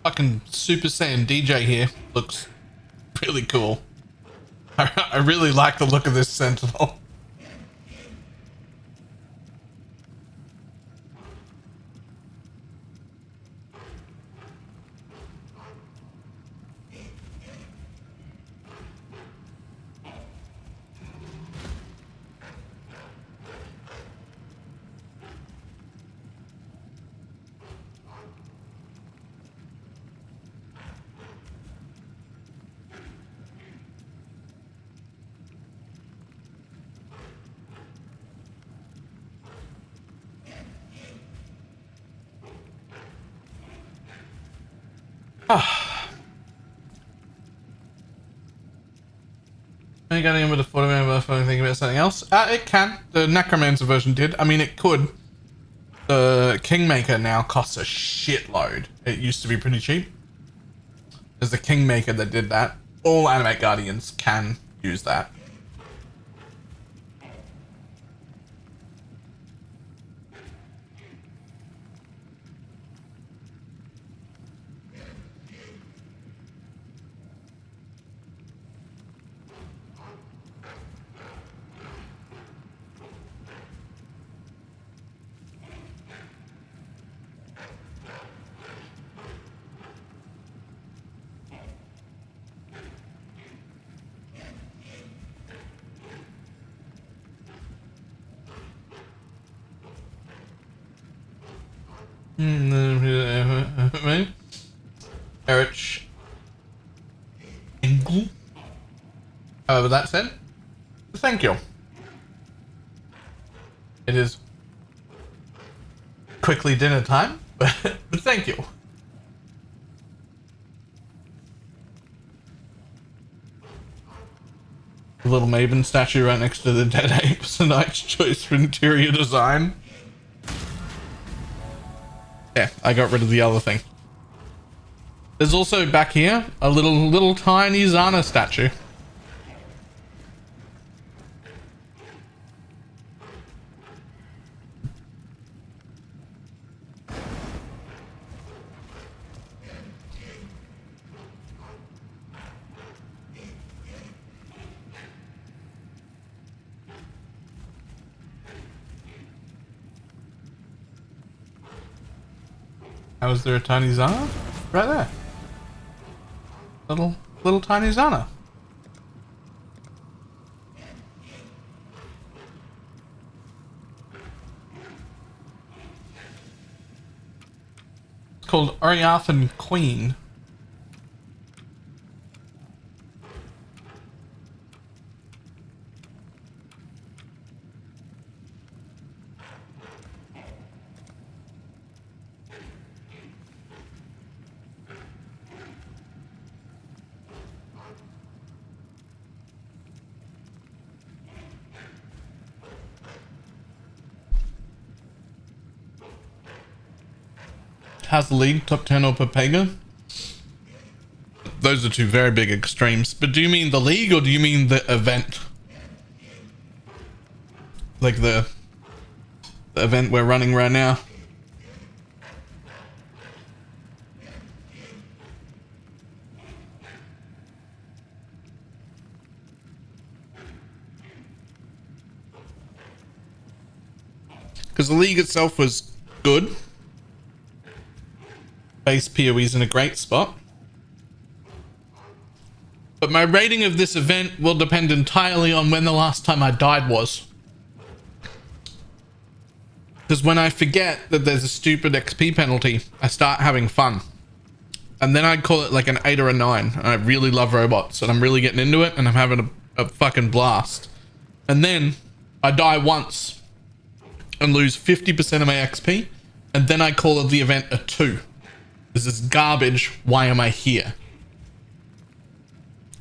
Fucking Super Saiyan DJ here looks really cool. I really like the look of this Sentinel. I got in with a photo if I'm thinking about something else. It can. The Necromancer version did. I mean, it could. The Kingmaker now costs a shitload. It used to be pretty cheap. There's the Kingmaker that did that. All Animate Guardians can use that. Erich Engel. However, that said, thank you. It is quickly dinner time, but thank you. The little Maven statue right next to the dead ape is a nice choice for interior design. Yeah, I got rid of the other thing. There's also back here a little tiny Zana statue. How is there a tiny Zana? Right there. Little tiny Zana. It's called Ariathan Queen. How's the league? Top 10 or Papega? Those are two very big extremes. But do you mean the league or do you mean the event? Like the event we're running right now? Because the league itself was good. Base PoE's in a great spot. But my rating of this event will depend entirely on when the last time I died was. Because when I forget that there's a stupid XP penalty, I start having fun. And then I'd call it like an 8 or a 9. And I really love robots and I'm really getting into it and I'm having a fucking blast. And then I die once and lose 50% of my XP. And then I call it the event a 2. This is garbage. Why am I here?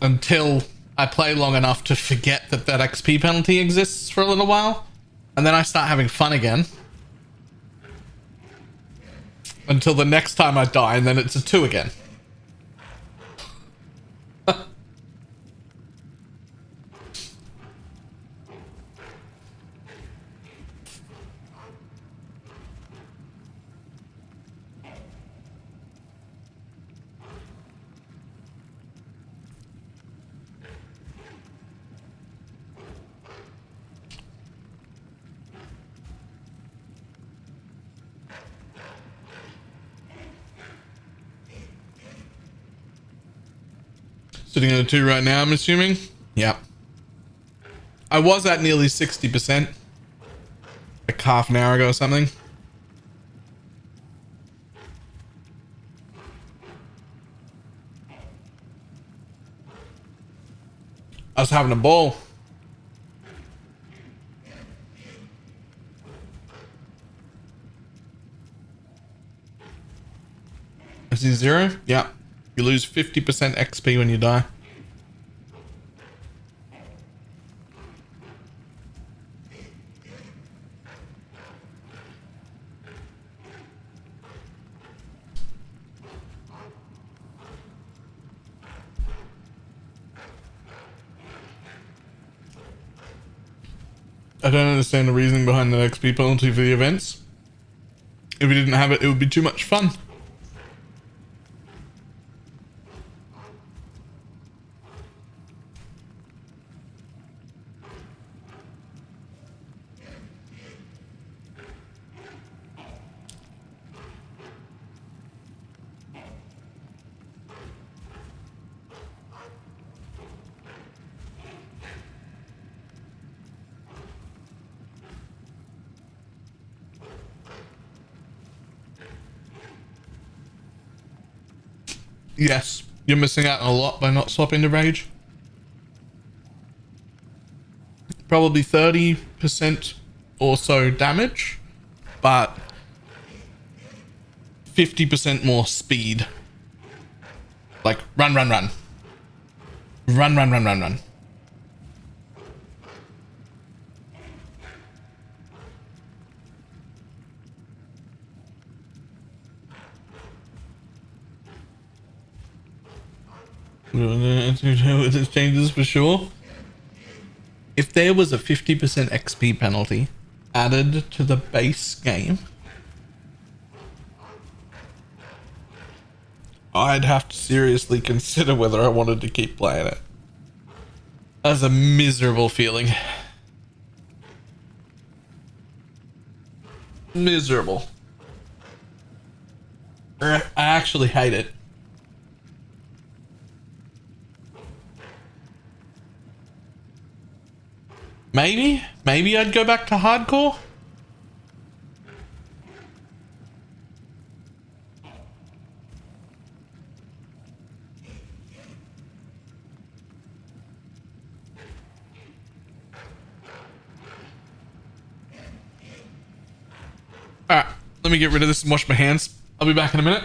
Until I play long enough to forget that that XP penalty exists for a little while. And then I start having fun again. Until the next time I die and then it's a 2 again. Sitting at a 2 right now, I'm assuming. Yeah. I was at nearly 60%. Like half an hour ago or something. I was having a ball. I see 0? Yeah. You lose 50% XP when you die. I don't understand the reasoning behind the XP penalty for the events. If we didn't have it, it would be too much fun. Yes, you're missing out on a lot by not swapping to Rage. Probably 30% or so damage, but 50% more speed. Like, run, run, run. Run, run, run, run, run. With its changes for sure. If there was a 50% XP penalty added to the base game, I'd have to seriously consider whether I wanted to keep playing it. That's a miserable feeling. Miserable. I actually hate it. Maybe I'd go back to hardcore. All right, let me get rid of this and wash my hands. I'll be back in a minute.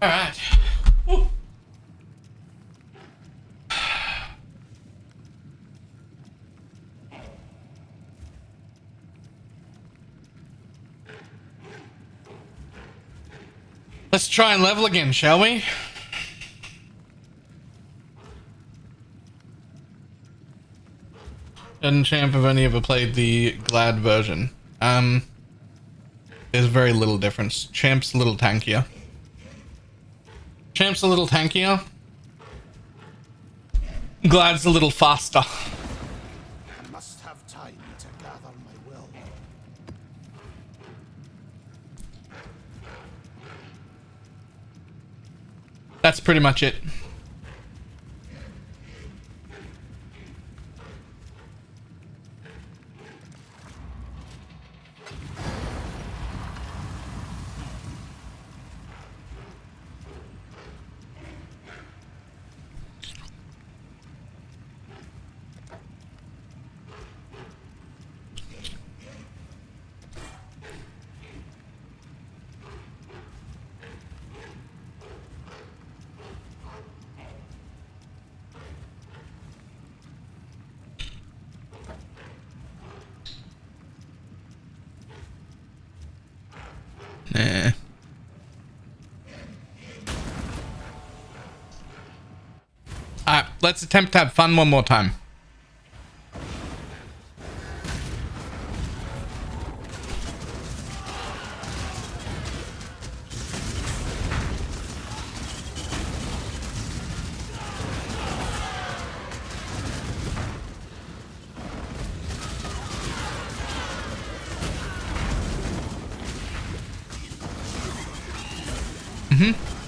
All right. Woo. Let's try and level again, shall we? And Champ, have only ever played the Glad version. There's very little difference. Champ's a little tankier. Champ's a little tankier. Glad's a little faster. I must have time to gather my will. That's pretty much it. Nah. Alright, let's attempt to have fun one more time.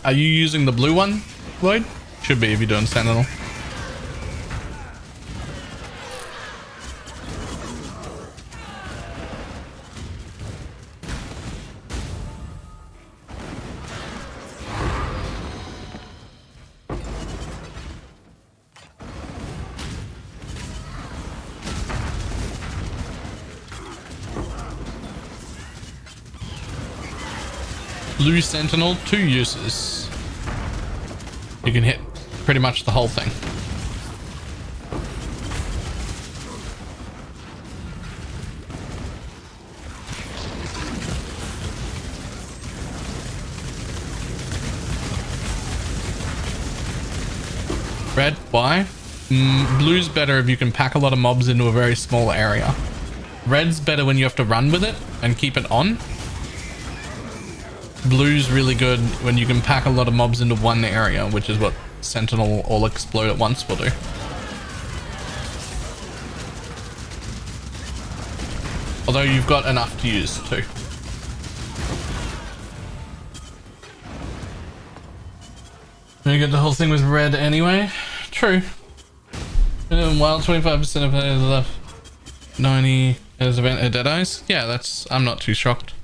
Are you using the blue one, Lloyd? Should be if you're doing Sentinel. Blue Sentinel, 2 uses. You can hit pretty much the whole thing. Red, why? Blue's better if you can pack a lot of mobs into a very small area. Red's better when you have to run with it and keep it on. Blue's really good when you can pack a lot of mobs into one area, which is what Sentinel all explode at once will do. Although you've got enough to use too. You get the whole thing with red anyway. True. While 25% of players left 90 as event dead eyes. Yeah, that's, I'm not too shocked.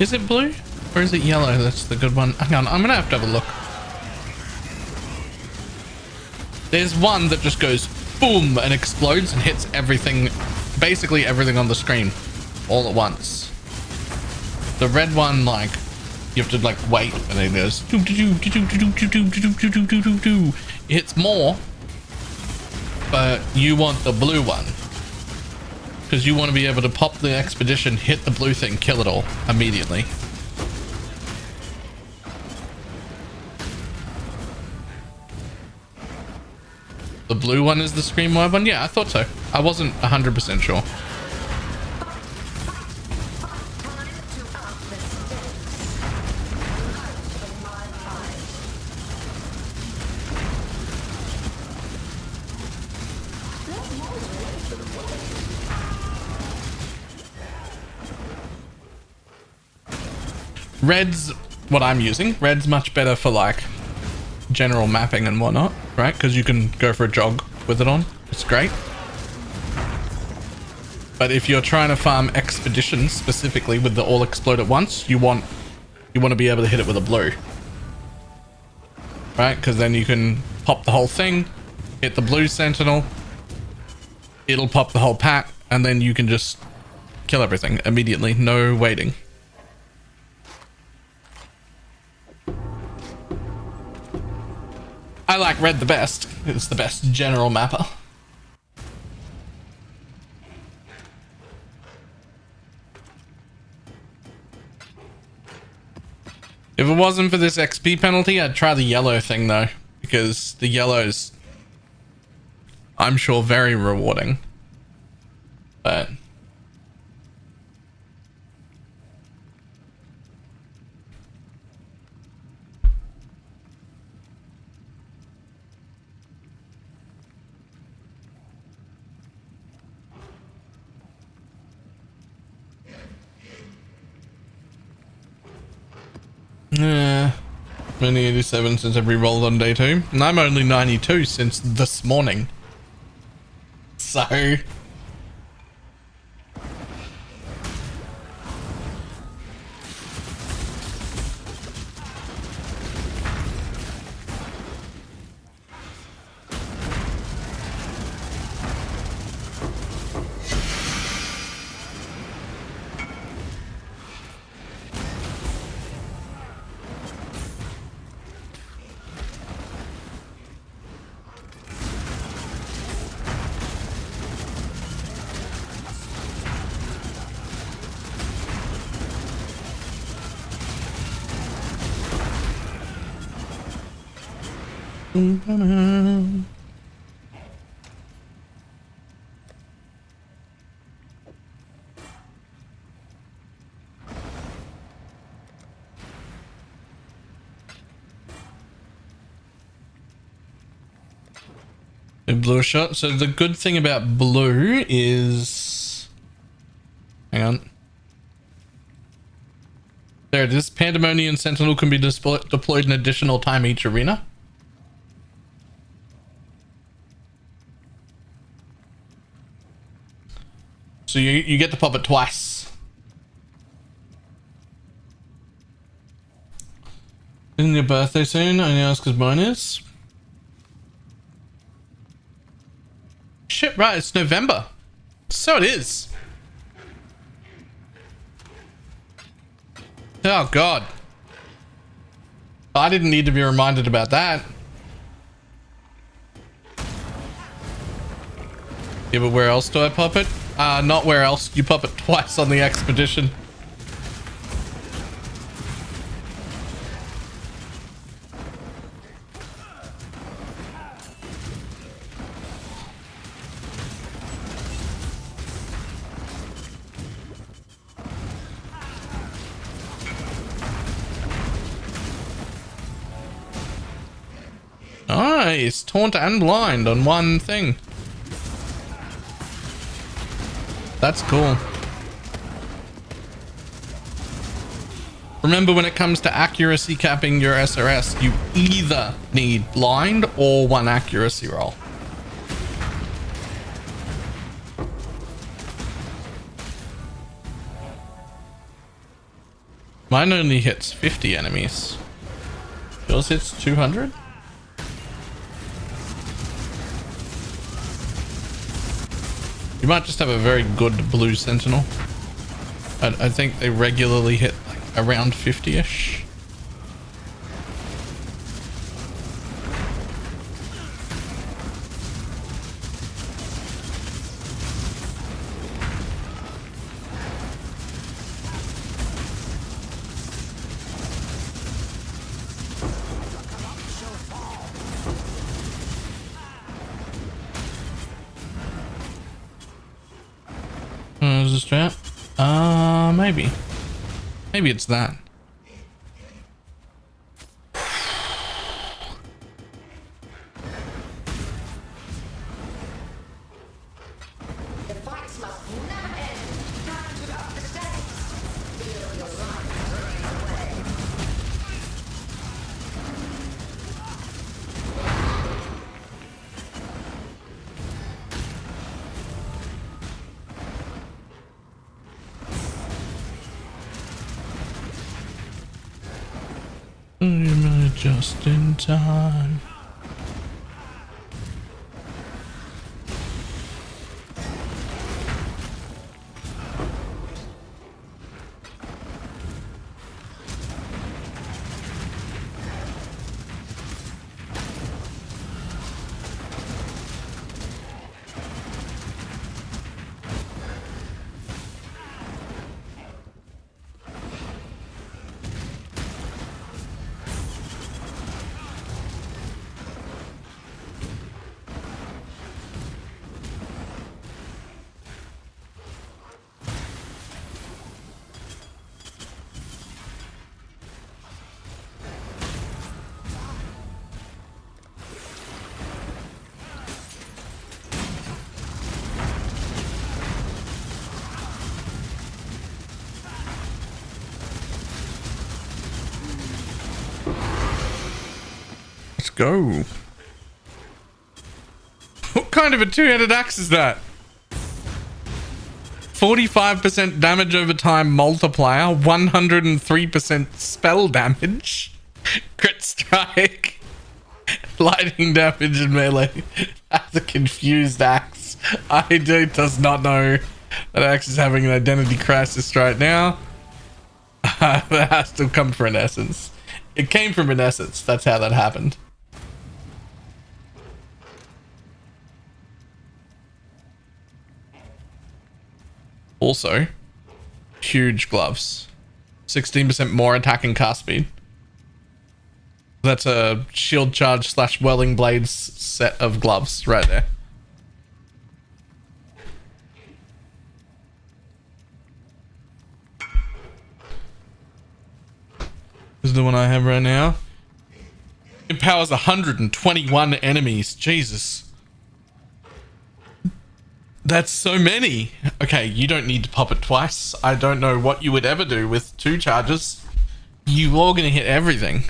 Is it blue or is it yellow? That's the good one. Hang on, I'm gonna have to have a look. There's one that just goes boom and explodes and hits everything, basically everything on the screen all at once. The red one, like, you have to like wait and then it goes it hits more, but you want the blue one. Because you want to be able to pop the expedition, hit the blue thing, kill it all immediately. The blue one is the screen wide one? Yeah, I thought so. I wasn't 100% sure. Red's what I'm using. Red's much better for like general mapping and whatnot, right? Because you can go for a jog with it on. It's great. But if you're trying to farm expeditions specifically with the all explode at once, you want to be able to hit it with a blue, right? Because then you can pop the whole thing, hit the blue sentinel, it'll pop the whole pack, and then you can just kill everything immediately, no waiting. I like red the best. It's the best general mapper. If it wasn't for this XP penalty, I'd try the yellow thing though, because the yellow's, I'm sure, very rewarding. But I'm only 87 since I've re-rolled on day 2. And I'm only 92 since this morning. So... Blue shot. So the good thing about blue is, hang on, there it is. Pandemonium Sentinel can be deployed an additional time each arena. So you get to pop it twice. Isn't your birthday soon? I only ask because mine is. Shit, right, it's November. So it is. Oh, God. I didn't need to be reminded about that. Yeah, but where else do I pop it? Not where else. You pop it twice on the expedition. Nice, taunt and blind on one thing. That's cool. Remember, when it comes to accuracy capping your SRS, you either need blind or one accuracy roll. Mine only hits 50 enemies. Yours hits 200? You might just have a very good blue sentinel. I think they regularly hit like around 50-ish. Is this trap? Maybe. Maybe it's that. The fights must never end. Time to up the stakes. Feel your life burning away. Just in time. Let's go. What kind of a two-handed axe is that? 45% damage over time multiplier, 103% spell damage, crit strike, lightning damage and melee. That's a confused axe. Does not know that axe is having an identity crisis right now. That has to come from an essence. It came from an essence. That's how that happened. Also, huge gloves. 16% more attack and cast speed. That's a shield charge / whirling blades set of gloves right there. This is the one I have right now. Empowers 121 enemies. Jesus. That's so many. Okay, you don't need to pop it twice. I don't know what you would ever do with 2 charges. You are going to hit everything.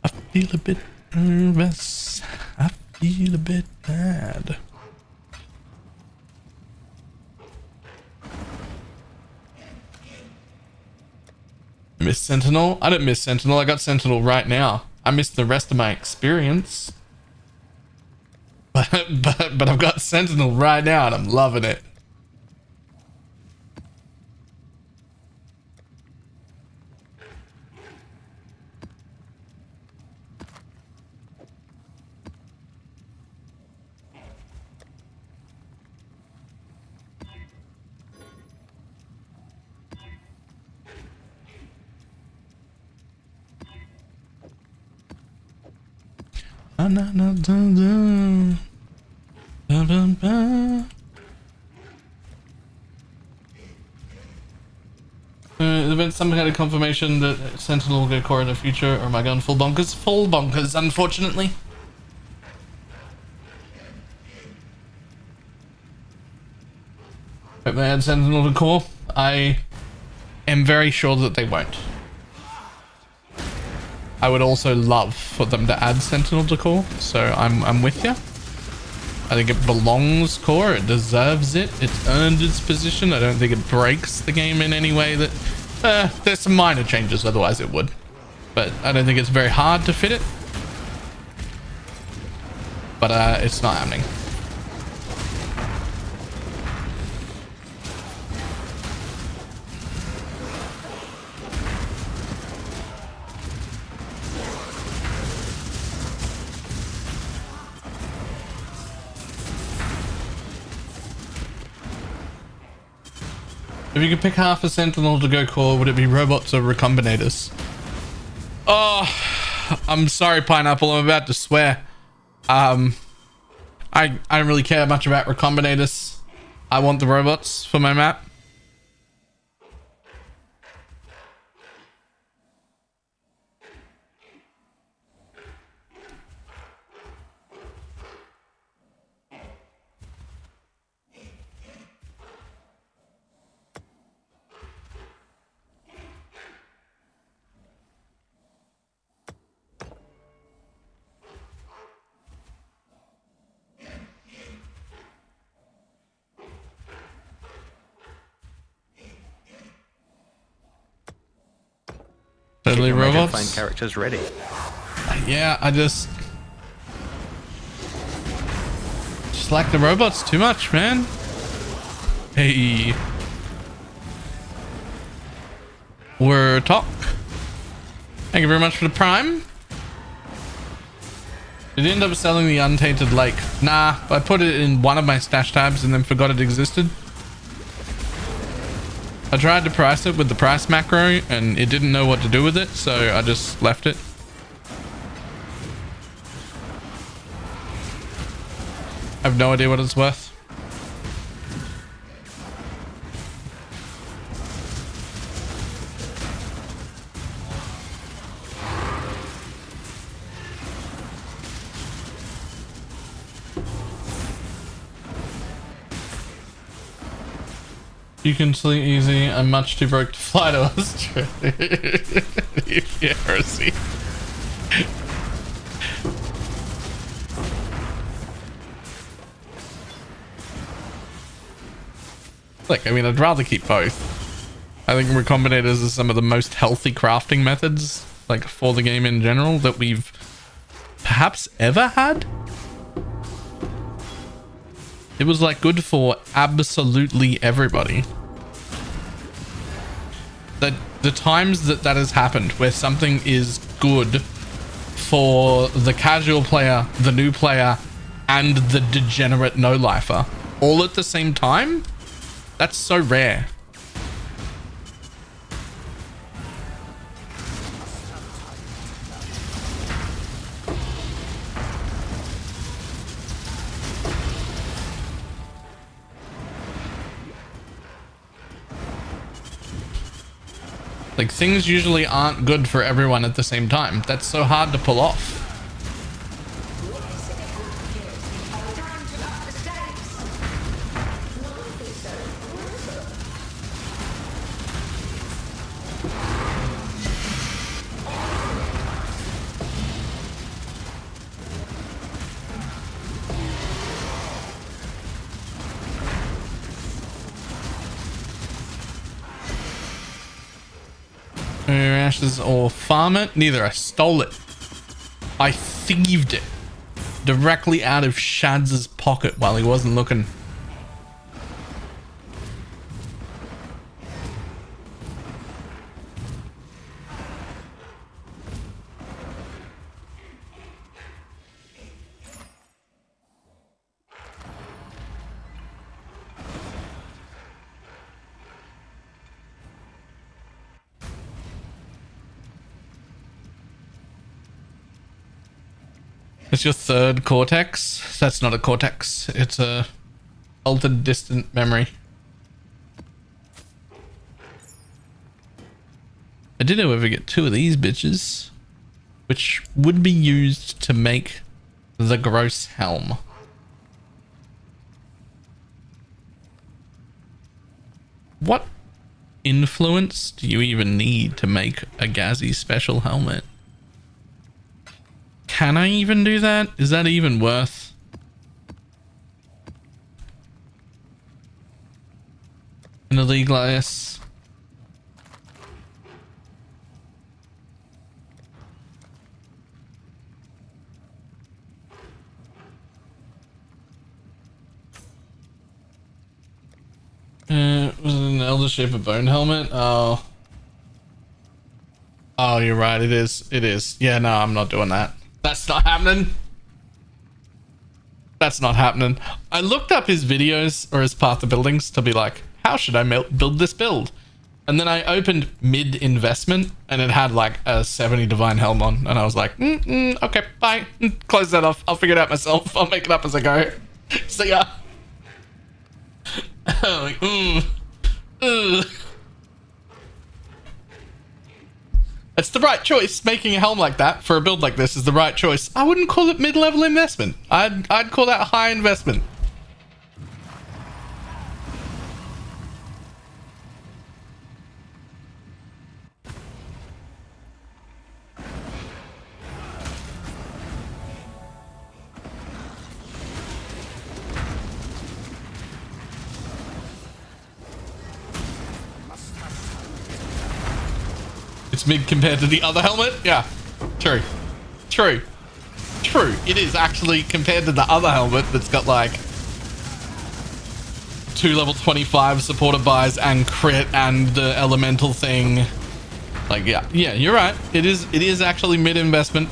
I feel a bit nervous. I feel a bit bad. Miss Sentinel? I don't miss Sentinel. I got Sentinel right now. I missed the rest of my experience. But I've got Sentinel right now and I'm loving it. There's been some kind of confirmation that Sentinel will get core in the future, or am I going full bonkers? Full bonkers, unfortunately. Hope they add Sentinel to core. I am very sure that they won't. I would also love for them to add Sentinel to core, so I'm with you. I think it belongs core, it deserves it, it's earned its position. I don't think it breaks the game in any way that... there's some minor changes, otherwise it would. But I don't think it's very hard to fit it. But it's not happening. If you could pick half a Sentinel to go core, would it be robots or recombinators? Oh, I'm sorry, Pineapple. I'm about to swear. I don't really care much about recombinators. I want the robots for my map. Totally Get your Magic robots. Find characters ready. Yeah, I just like the robots too much, man. Hey, we're talk. Thank you very much for the prime. Did you end up selling the Untainted Lake? Nah, I put it in one of my stash tabs and then forgot it existed. I tried to price it with the price macro and it didn't know what to do with it, so I just left it. I have no idea what it's worth. You can sleep easy. I'm much too broke to fly to Australia. Yeah, heresy. Look, I mean, I'd rather keep both. I think recombinators are some of the most healthy crafting methods, like for the game in general, that we've perhaps ever had. It was like good for absolutely everybody. That the times that has happened where something is good for the casual player, the new player, and the degenerate no-lifer all at the same time, that's so rare. Like, things usually aren't good for everyone at the same time. That's so hard to pull off. Ashes or farm it? Neither. I stole it. I thieved it directly out of Shadz's pocket while he wasn't looking. It's your third cortex. That's not a cortex. It's a altered distant memory. I did, however, get 2 of these bitches, which would be used to make the gross helm. What influence do you even need to make a Ghazi special helmet? Can I even do that? Is that even worth? An illegalis. Was it an Elder Shape of Bone helmet? Oh. Oh, you're right. It is. It is. Yeah, no, I'm not doing that. That's not happening. That's not happening. I looked up his videos or his path to buildings to be like, how should I build this build? And then I opened mid investment and it had like a 70 divine helm on. And I was like, okay, bye. Close that off. I'll figure it out myself. I'll make it up as I go. See ya. Like, It's the right choice. Making a helm like that for a build like this is the right choice. I wouldn't call it mid-level investment. I'd call that high investment. It's mid compared to the other helmet. Yeah, true. It is actually compared to the other helmet that's got like 2 level 25 supporter buys and crit and the elemental thing. Like, yeah, you're right. It is actually mid investment.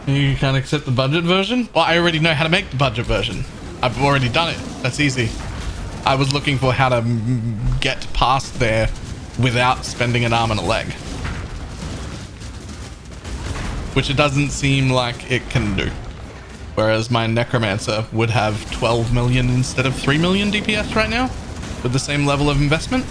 You can't accept the budget version? Well, I already know how to make the budget version. I've already done it. That's easy. I was looking for how to get past there without spending an arm and a leg. Which it doesn't seem like it can do. Whereas my Necromancer would have 12 million instead of 3 million DPS right now with the same level of investment.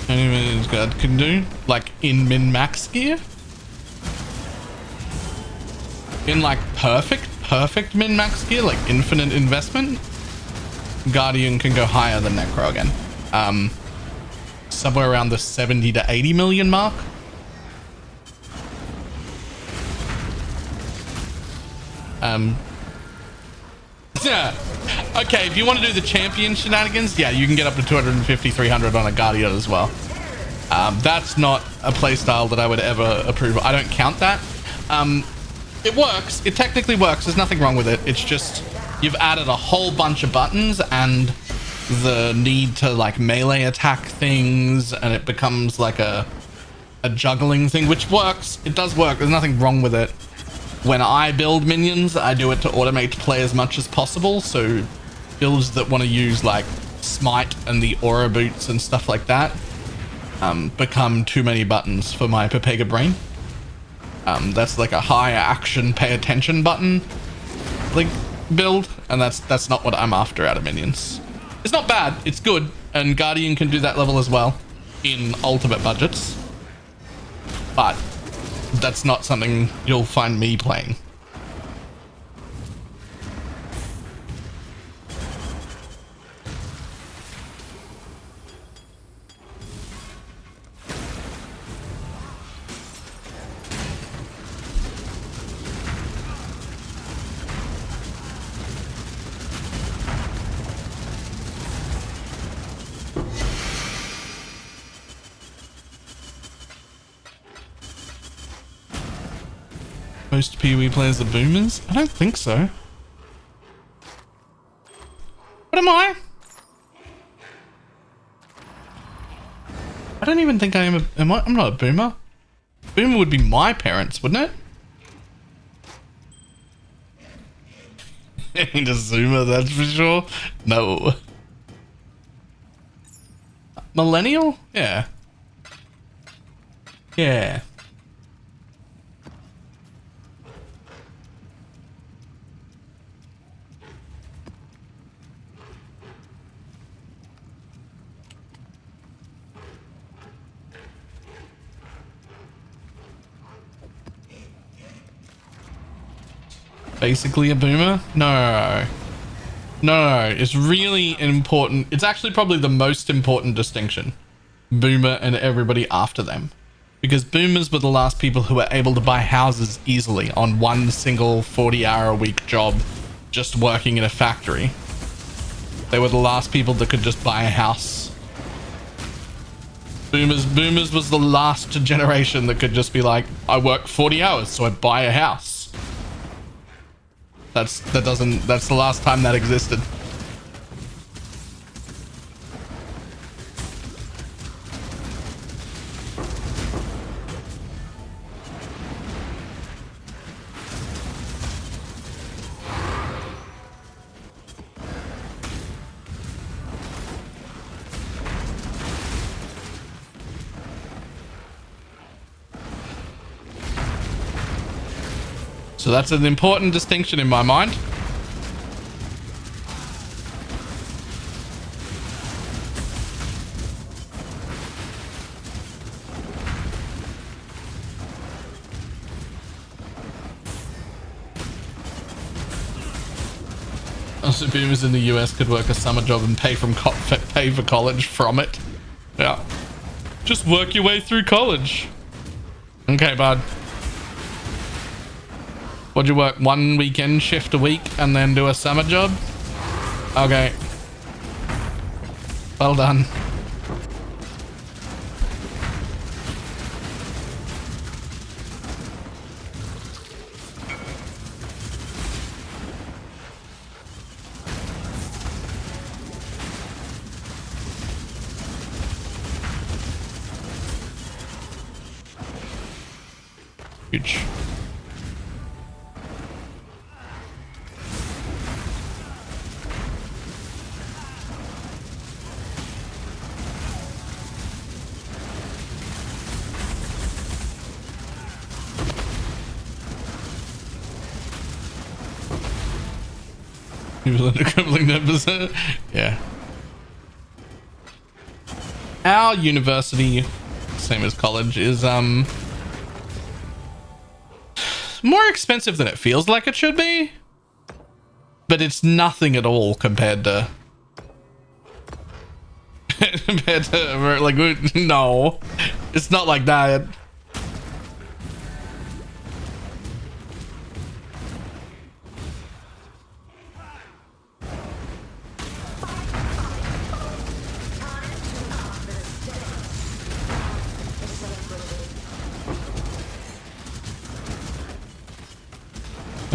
Anything God can do, like in min-max gear, in like perfect min-max gear, like infinite investment, Guardian can go higher than Necro again. Somewhere around the 70 to 80 million mark. Yeah. Okay, if you want to do the champion shenanigans, yeah, you can get up to 250, 300 on a Guardian as well. That's not a playstyle that I would ever approve. I don't count that. It works. It technically works. There's nothing wrong with it. It's just you've added a whole bunch of buttons and the need to like melee attack things, and it becomes like a juggling thing, which works. It does work. There's nothing wrong with it. When I build minions, I do it to automate play as much as possible. So builds that want to use like Smite and the Aura Boots and stuff like that become too many buttons for my Pepega brain. That's like a high action, pay attention button like build, and that's not what I'm after out of minions. It's not bad, it's good, and Guardian can do that level as well in ultimate budgets, but that's not something you'll find me playing. Most PoE players are boomers? I don't think so. What am I? I don't even think I am I'm not a boomer. Boomer would be my parents, wouldn't it? Ain't a zoomer, that's for sure. No. Millennial? Yeah. Yeah. Basically a boomer? No. It's really important. It's actually probably the most important distinction. Boomer and everybody after them. Because boomers were the last people who were able to buy houses easily on one single 40-hour-a-week job just working in a factory. They were the last people that could just buy a house. Boomers was the last generation that could just be like, I work 40 hours, so I buy a house. That's the last time that existed. So that's an important distinction in my mind. Most boomers in the US could work a summer job and pay for college from it. Yeah. Just work your way through college. Okay, bud. Would you work 1 weekend shift a week and then do a summer job? Okay. Well done. Huge. People are crumbling numbers. Yeah. Our university, same as college, is more expensive than it feels like it should be, but it's nothing at all compared to like, no, it's not like that.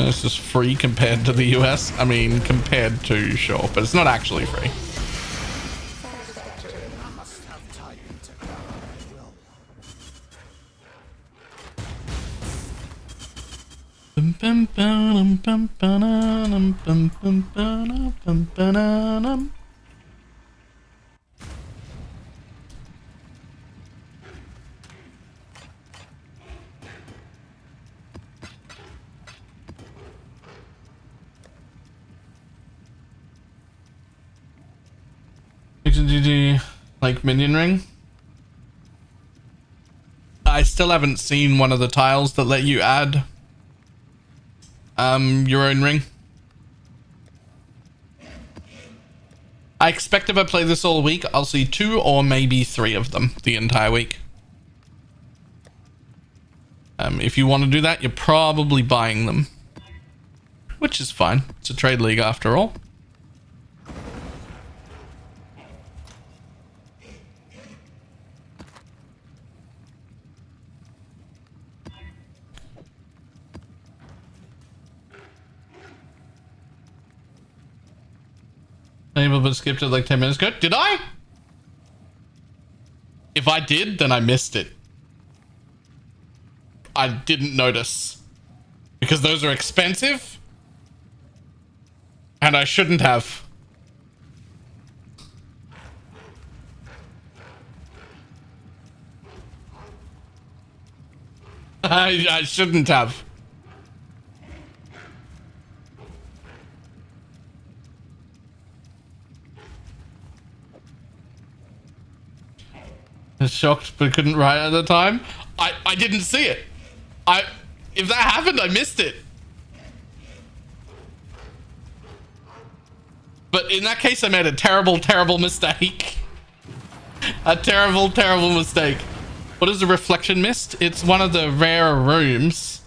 It's just free compared to the US. I mean, compared to, sure, but it's not actually free. Like minion ring? I still haven't seen one of the tiles that let you add your own ring. I expect if I play this all week, I'll see 2 or maybe 3 of them the entire week. If you want to do that, you're probably buying them, which is fine. It's a trade league after all. Able but skipped it like 10 minutes ago. Did I? If I did, then I missed it. I didn't notice. Because those are expensive. And I shouldn't have. I shouldn't have. Shocked but couldn't write at the time. I didn't see it. If that happened, I missed it. But in that case, I made a terrible mistake. A terrible mistake. What is the reflection mist? It's one of the rare rooms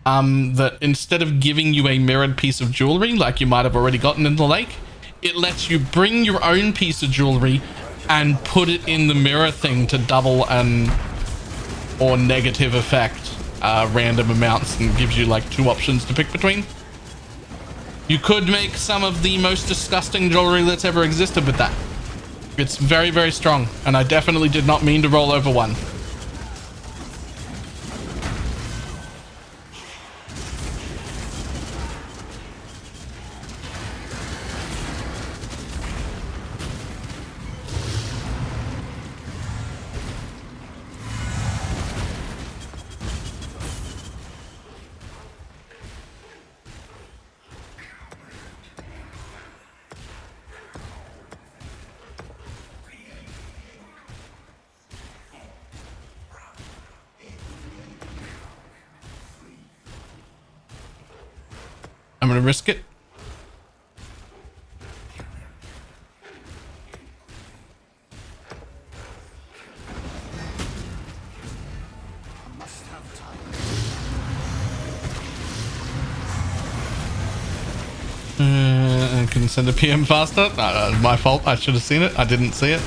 that instead of giving you a mirrored piece of jewelry like you might have already gotten in the lake, it lets you bring your own piece of jewelry and put it in the mirror thing to double or negative effect random amounts, and gives you like 2 options to pick between. You could make some of the most disgusting jewelry that's ever existed with that. It's very strong, and I definitely did not mean to roll over one. I'm gonna risk it. have time. I couldn't send a PM faster. My fault. I should have seen it. I didn't see it.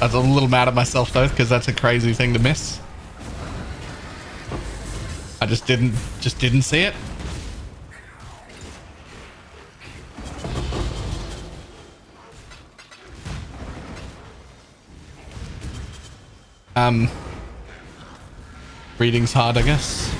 I was a little mad at myself though, because that's a crazy thing to miss. I just didn't see it. Reading's hard, I guess.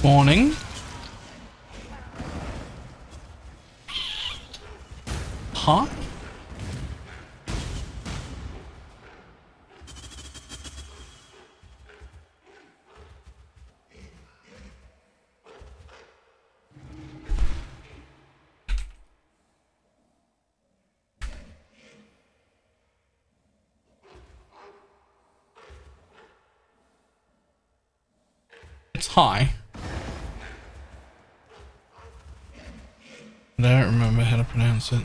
Morning. Huh? It's high. I don't remember how to pronounce it.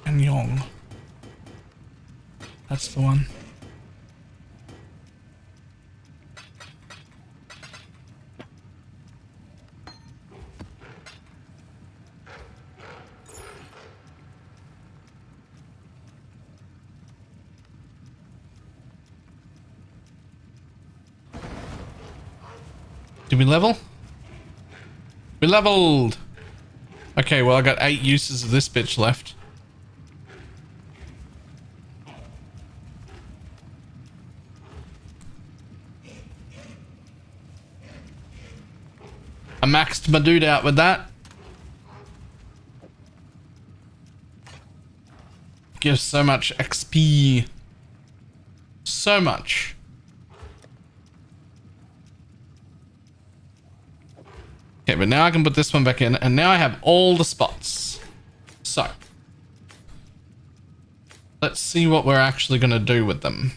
And Yong. That's the one. Did we level? We leveled! Okay, well I got 8 uses of this bitch left. I maxed my dude out with that. Gives so much XP. So much. Okay, but now I can put this one back in, and now I have all the spots. So, let's see what we're actually going to do with them.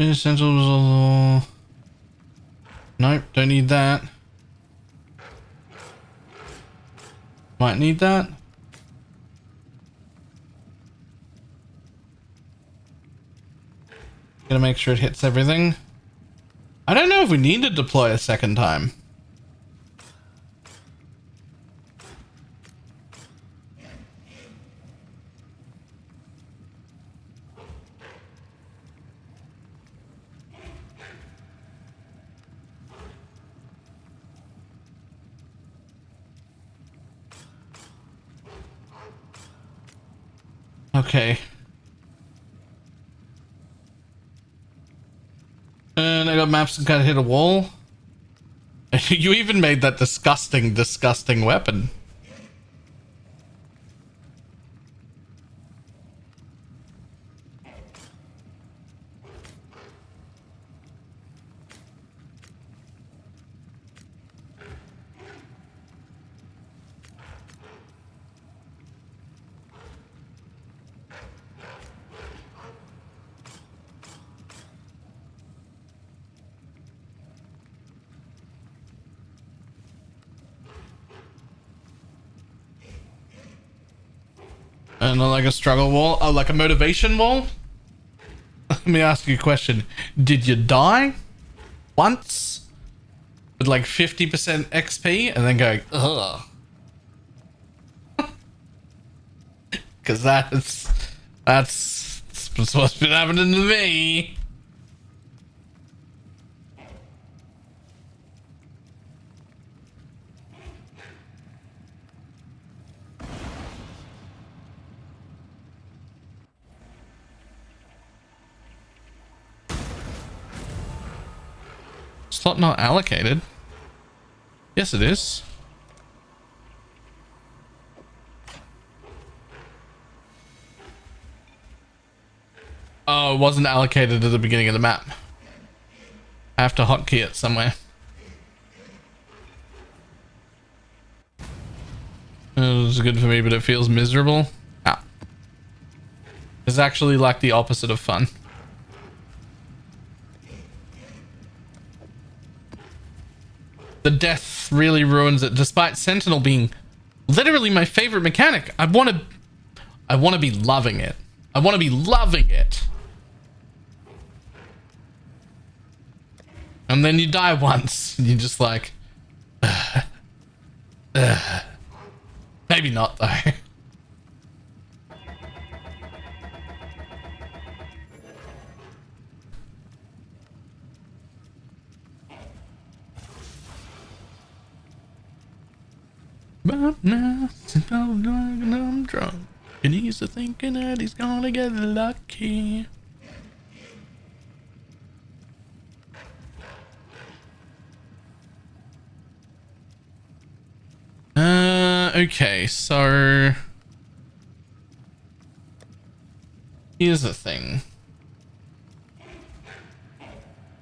Essentials. Nope, don't need that. Might need that. Gotta make sure it hits everything. I don't know if we need to deploy a second time. Okay. And I got maps and gotta hit a wall. You even made that disgusting, disgusting weapon. And like a struggle wall, oh, like a motivation wall. Let me ask you a question. Did you die once with like 50% XP and then go, ugh? Because that's what's been happening to me. Slot not allocated. Yes, it is. Oh, it wasn't allocated at the beginning of the map. I have to hotkey it somewhere. It was good for me, but it feels miserable. Ah. It's actually like the opposite of fun. The death really ruins it, despite Sentinel being literally my favorite mechanic. I want to be loving it. I want to be loving it. And then you die once, and you're just like, maybe not though. But now, since I'm drunk, and he's thinking that he's gonna get lucky. Okay, so here's the thing.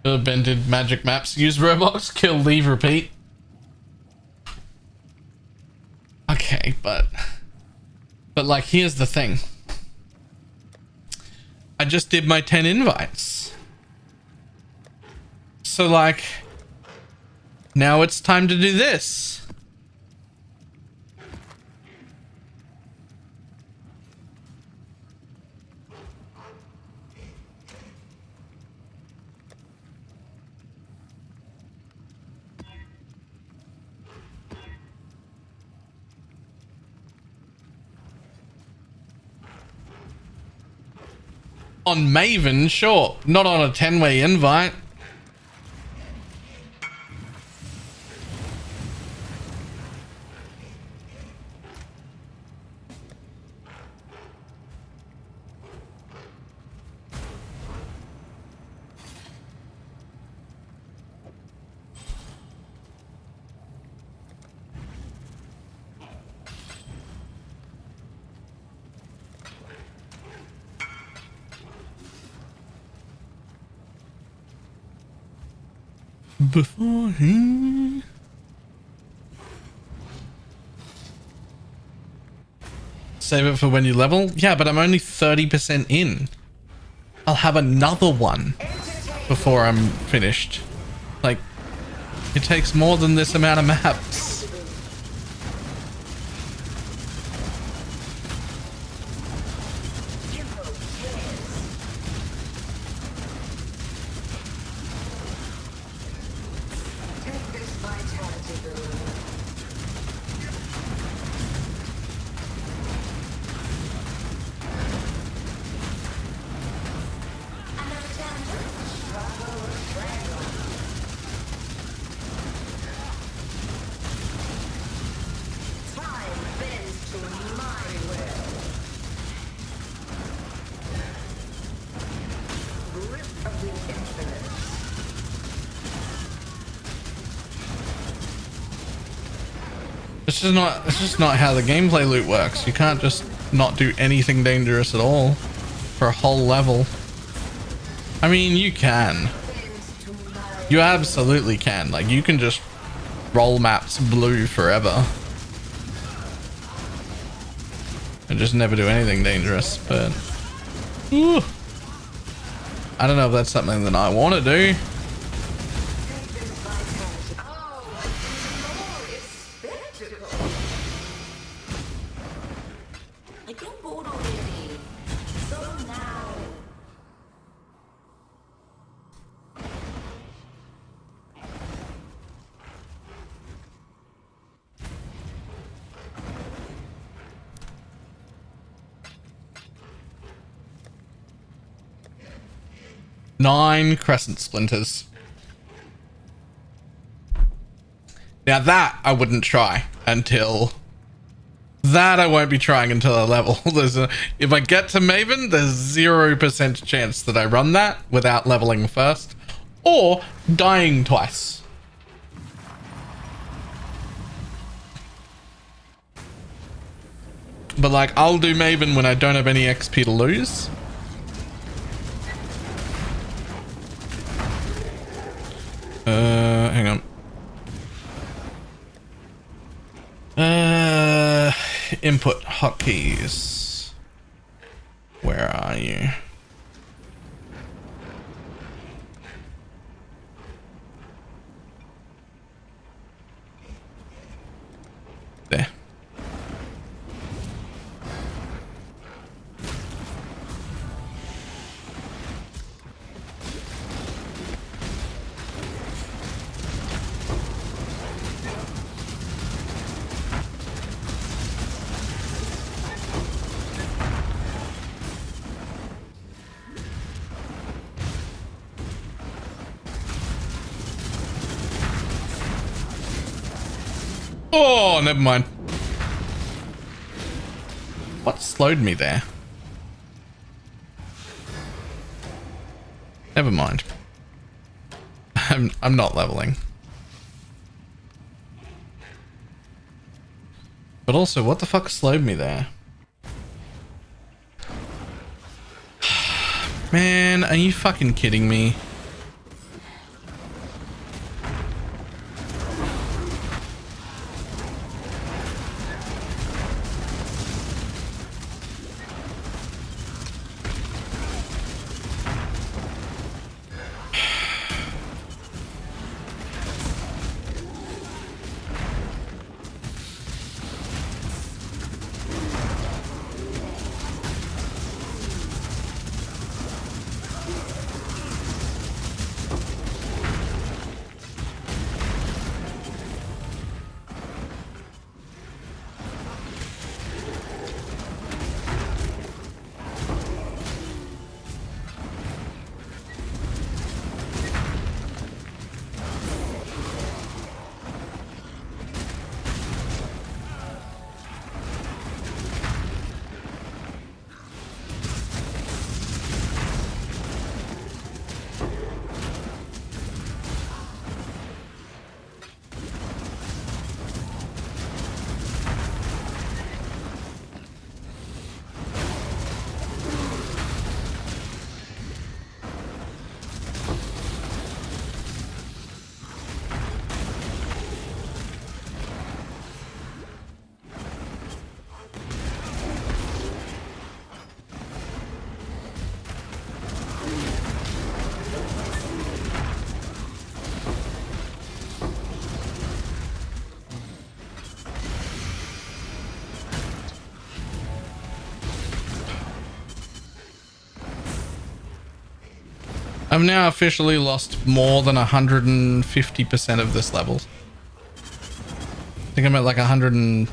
Bended magic maps, use Roblox, kill, leave, repeat. Okay, but like, here's the thing. I just did my 10 invites. So like, now it's time to do this. On Maven, sure. Not on a 10-way invite. Before he... Save it for when you level? Yeah, but I'm only 30% in. I'll have another one before I'm finished. Like, it takes more than this amount of maps. It's just not how the gameplay loop works. You can't just not do anything dangerous at all for a whole level. I mean, you can. You absolutely can. Like, you can just roll maps blue forever and just never do anything dangerous, but ooh, I don't know if that's something that I want to do. Nine crescent splinters. Now that I wouldn't try until... That I won't be trying until I level. If I get to Maven, there's 0% chance that I run that without leveling first. Or dying twice. But like, I'll do Maven when I don't have any XP to lose. Hang on. Input hotkeys. Where are you? There. Oh, never mind. What slowed me there? Never mind. I'm not leveling. But also, what the fuck slowed me there? Man, are you fucking kidding me? I've now officially lost more than 150% of this level. I think I'm at like 100 and...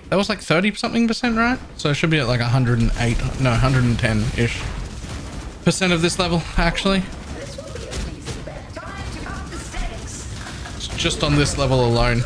That was like 30 something percent, right? So I should be at like 108, no, 110-ish % of this level, actually. It's just on this level alone.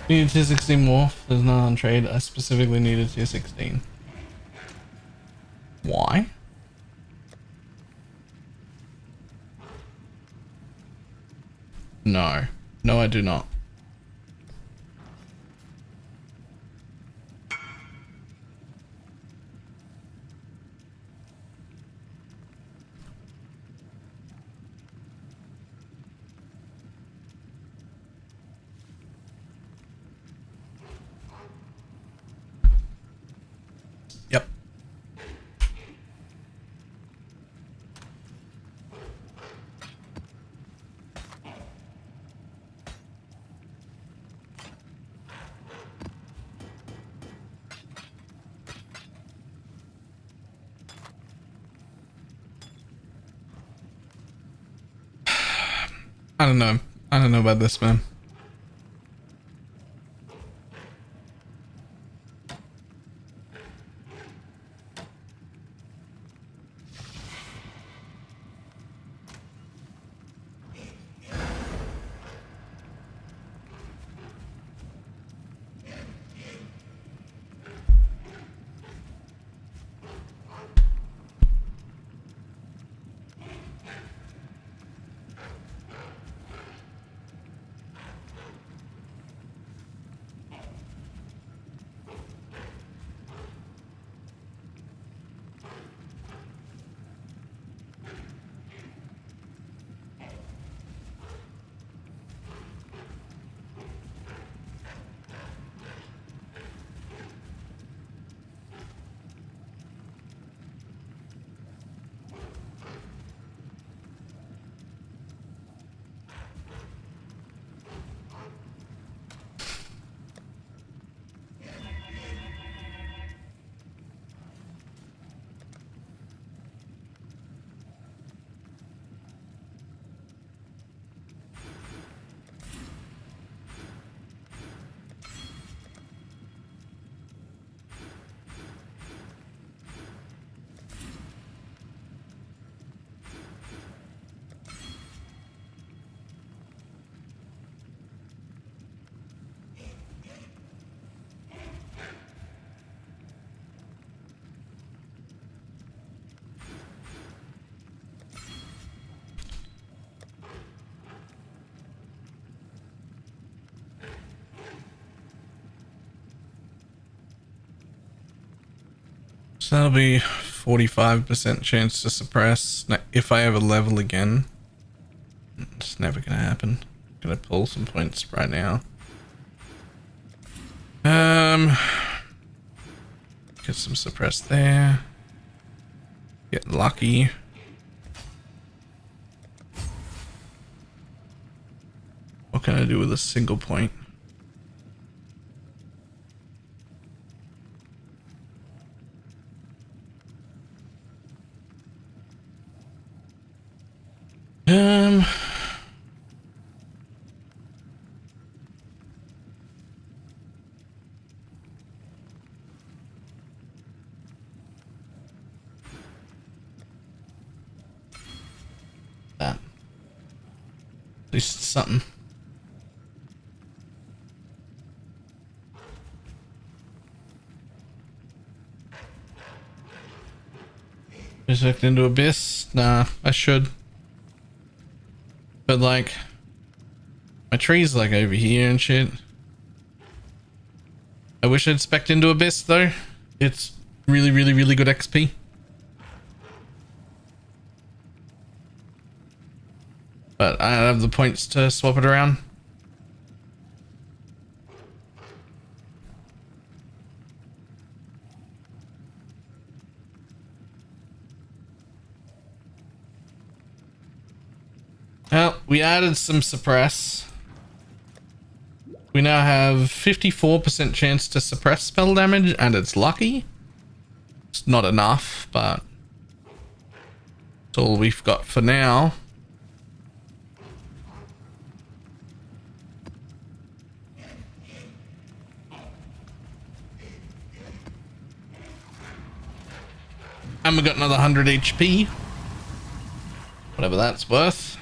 Needed tier 16 more. There's none on trade. I specifically needed tier 16. Why? No. No, I do not. Yep. I don't know. I don't know about this, man. So that'll be 45% chance to suppress. Now, if I ever level again, it's never gonna happen. I'm gonna pull some points right now. Get some suppressed there. Get lucky. What can I do with a single point? That. At least it's something. Resurrect into Abyss? Nah, I should. But like, my tree's like over here and shit. I wish I'd spec'd into Abyss though. It's really, really, really good XP. But I don't have the points to swap it around. Well, we added some suppress. We now have 54% chance to suppress spell damage, and it's lucky. It's not enough, but it's all we've got for now. And we got another 100 HP. Whatever that's worth.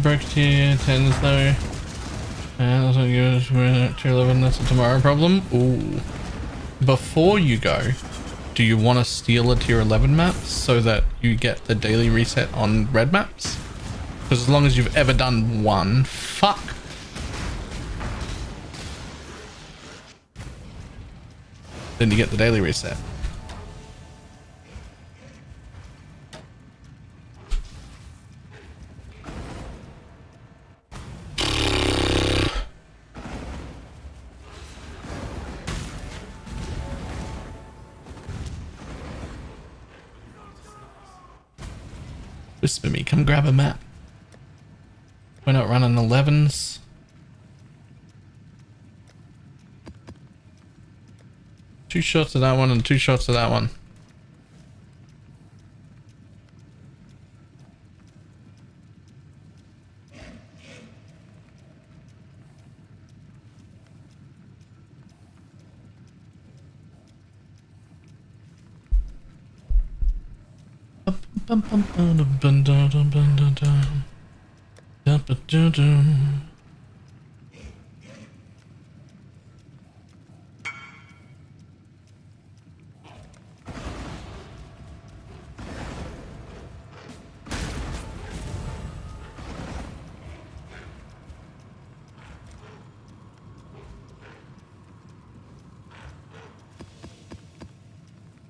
Broke tier 10s though. And that's what goes we're tier 11, that's a tomorrow problem. Ooh. Before you go, do you want to steal a tier 11 map so that you get the daily reset on red maps? Because as long as you've ever done one, fuck. Then you get the daily reset. Whisper me, come grab a map. We're not running 11s. Two shots of that one and two shots of that one.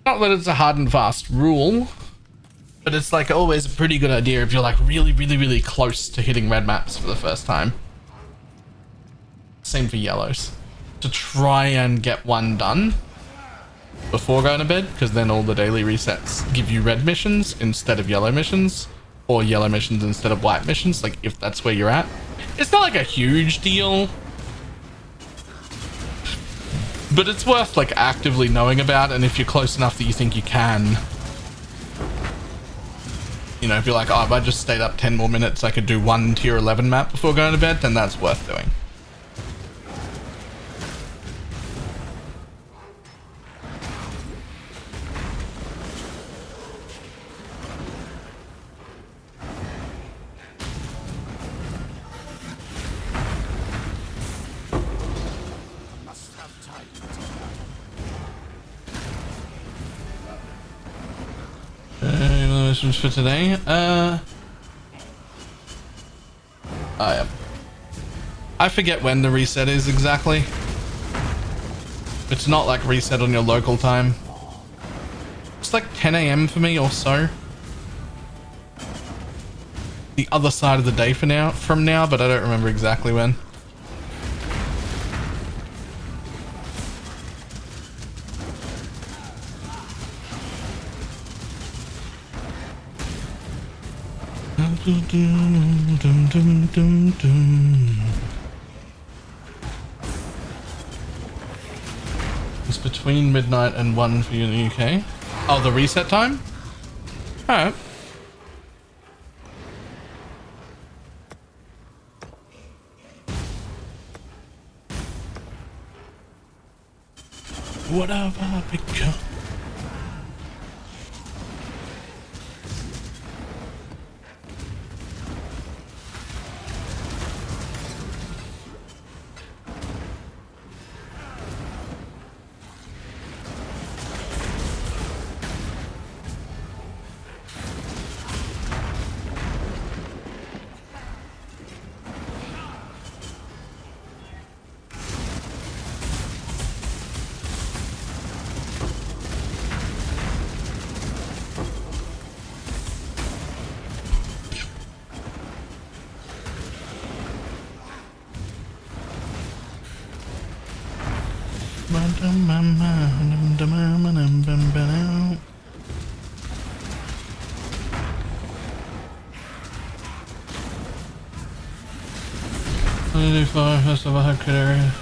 Not that it's a hard and fast rule, but it's like always a pretty good idea if you're like really, really, really close to hitting red maps for the first time. Same for yellows. To try and get one done before going to bed, because then all the daily resets give you red missions instead of yellow missions, or yellow missions instead of white missions, like if that's where you're at. It's not like a huge deal, but it's worth like actively knowing about, and if you're close enough that you think you can you know, if you're like, oh, if I just stayed up 10 more minutes, I could do one tier 11 map before going to bed, then that's worth doing. Missions for today. I forget when the reset is exactly. It's not like reset on your local time. It's like 10 AM for me or so. The other side of the day for now, but I don't remember exactly when. It's between midnight and 1 for you in the UK. Oh, the reset time? Alright. What have I become? First of all, area.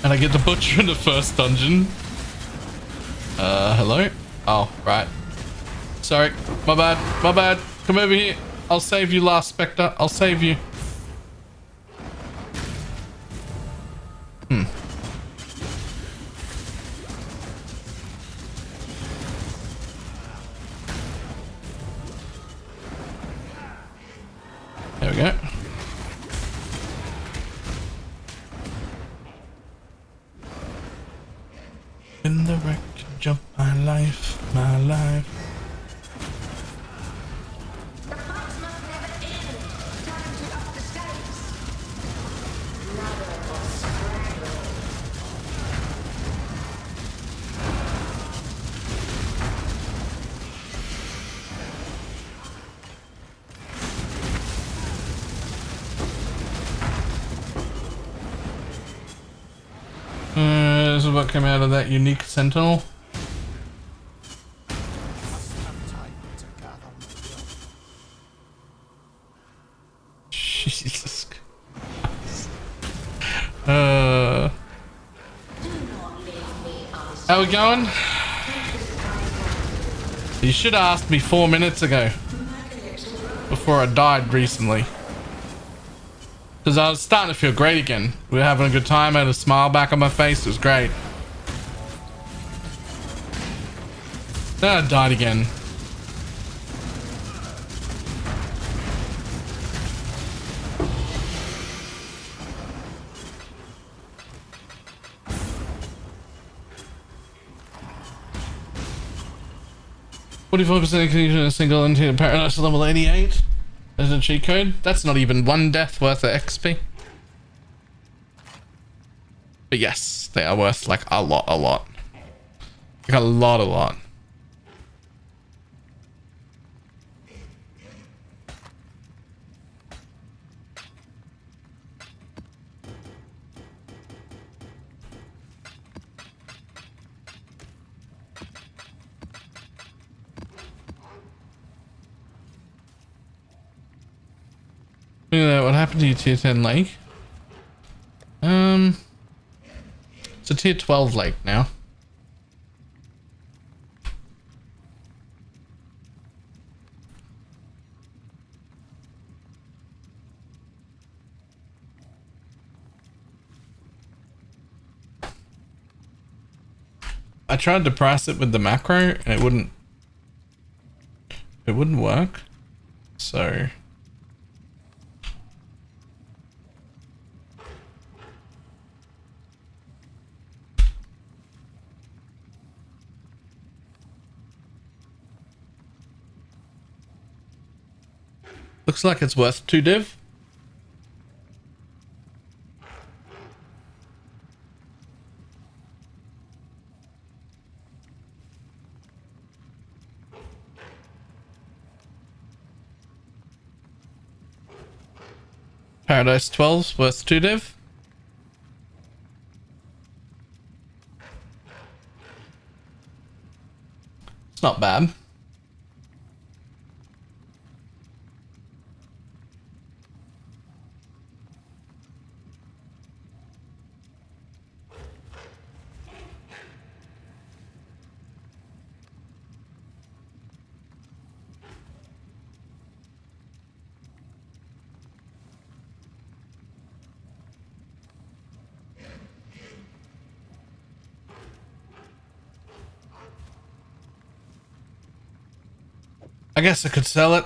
And I get the butcher in the first dungeon. Hello? Oh, right. Sorry, my bad. Come over here. I'll save you, last spectre. I'll save you. There we go. In the wreckage of my life. The fight must never end. Time to up the stakes. Another struggle. This is what came out of that unique Sentinel. Jesus Christ. How we going? You should have asked me 4 minutes ago. Before I died recently. Because I was starting to feel great again. We were having a good time. I had a smile back on my face. It was great. Then I died again. %, connection a single into paradise level 88 as a cheat code. That's not even one death worth of XP. But yes, they are worth like a lot. Like a lot. Look at that, what happened to you, tier 10 lake? It's a tier 12 lake now. I tried to price it with the macro and it wouldn't work. So looks like it's worth 2 div. Paradise 12's worth 2 div. It's not bad. I guess I could sell it.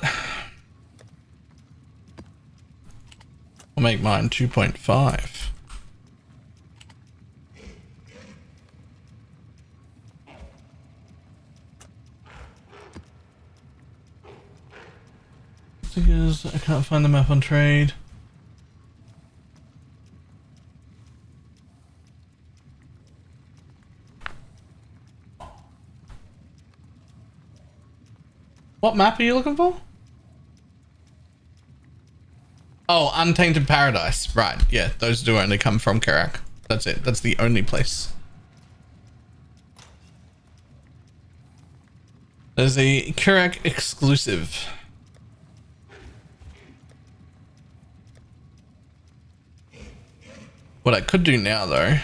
I'll make mine 2.5. Because I can't find the map on trade. What map are you looking for? Oh, Untainted Paradise. Right, yeah, those do only come from Karak. That's it. That's the only place. There's a Karak exclusive. What I could do now, though...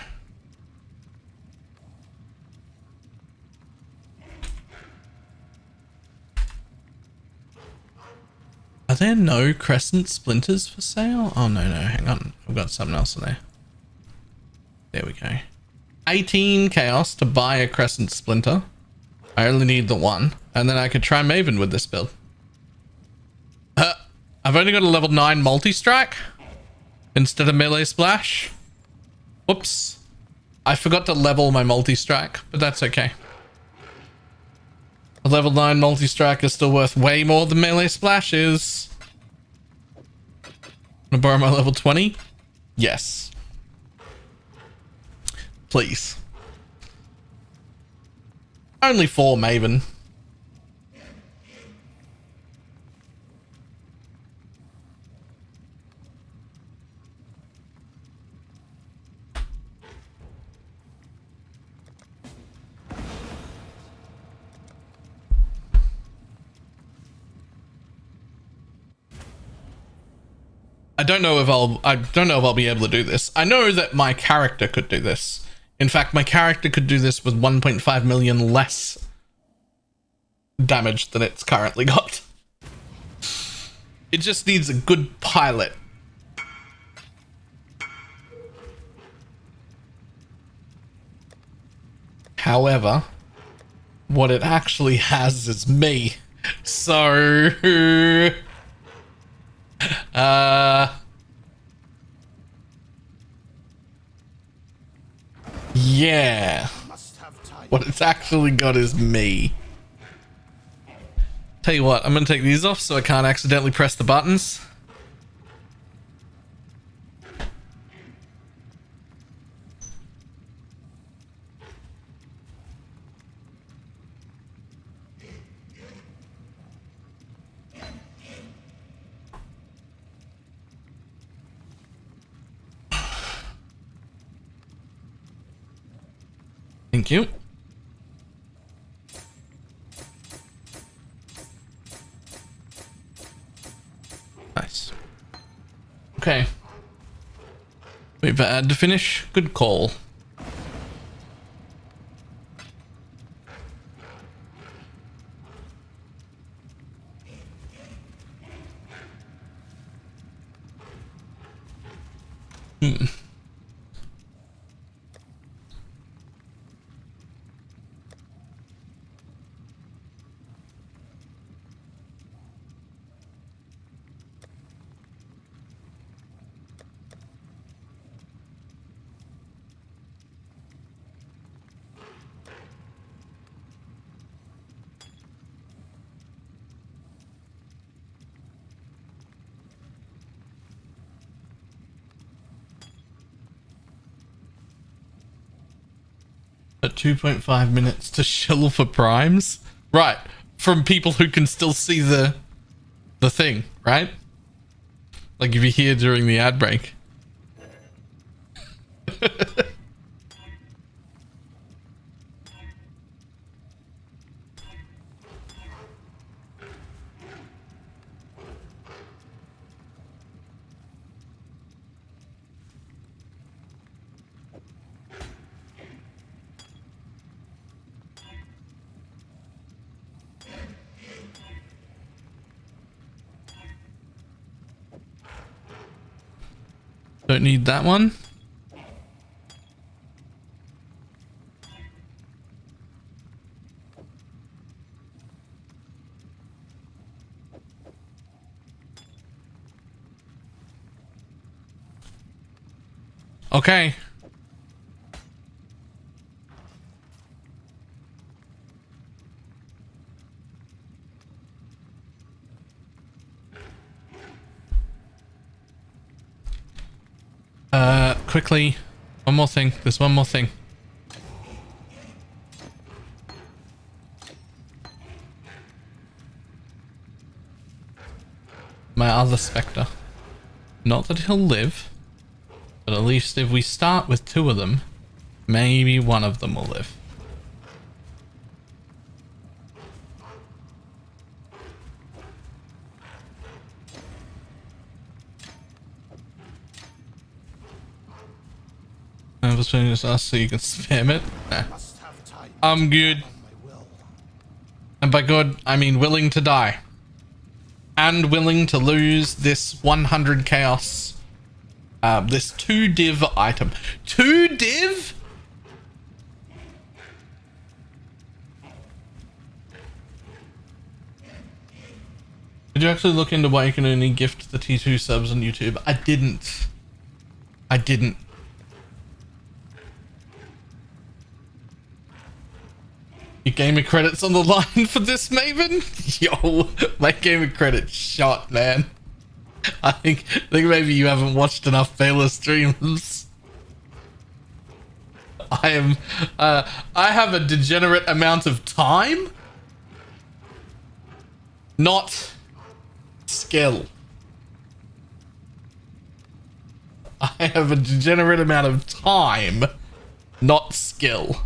Are there no crescent splinters for sale? Oh, no, hang on. I've got something else in there. There we go. 18 chaos to buy a crescent splinter. I only need the one. And then I could try Maven with this build. I've only got a level 9 multi-strike instead of melee splash. Whoops. I forgot to level my multi-strike, but that's okay. A level 9 multi-strike is still worth way more than melee splash is. Wanna borrow my level 20? Yes. Please. Only 4 Maven. I don't know if I'll be able to do this. I know that my character could do this. In fact, my character could do this with 1.5 million less damage than it's currently got. It just needs a good pilot. However, what it actually has is me. So... yeah. What it's actually got is me. Tell you what, I'm gonna take these off so I can't accidentally press the buttons. Thank you. Nice. Okay. We've had to finish. Good call. 2.5 minutes to shill for primes. Right. From people who can still see the thing, right? Like if you're here during the ad break. Don't need that one. Okay. Quickly, one more thing. There's one more thing. My other spectre. Not that he'll live, but at least if we start with 2 of them, maybe one of them will live. I was trying to ask so you can spam it. Nah. I'm good. And by good, I mean willing to die. And willing to lose this 100 chaos. This 2 div item. 2 div? Did you actually look into why you can only gift the T2 subs on YouTube? I didn't. Your gamer credits on the line for this, Maven? Yo, my gamer credit shot, man. I think maybe you haven't watched enough Baylor streams. I have a degenerate amount of time, not skill. I have a degenerate amount of time, not skill.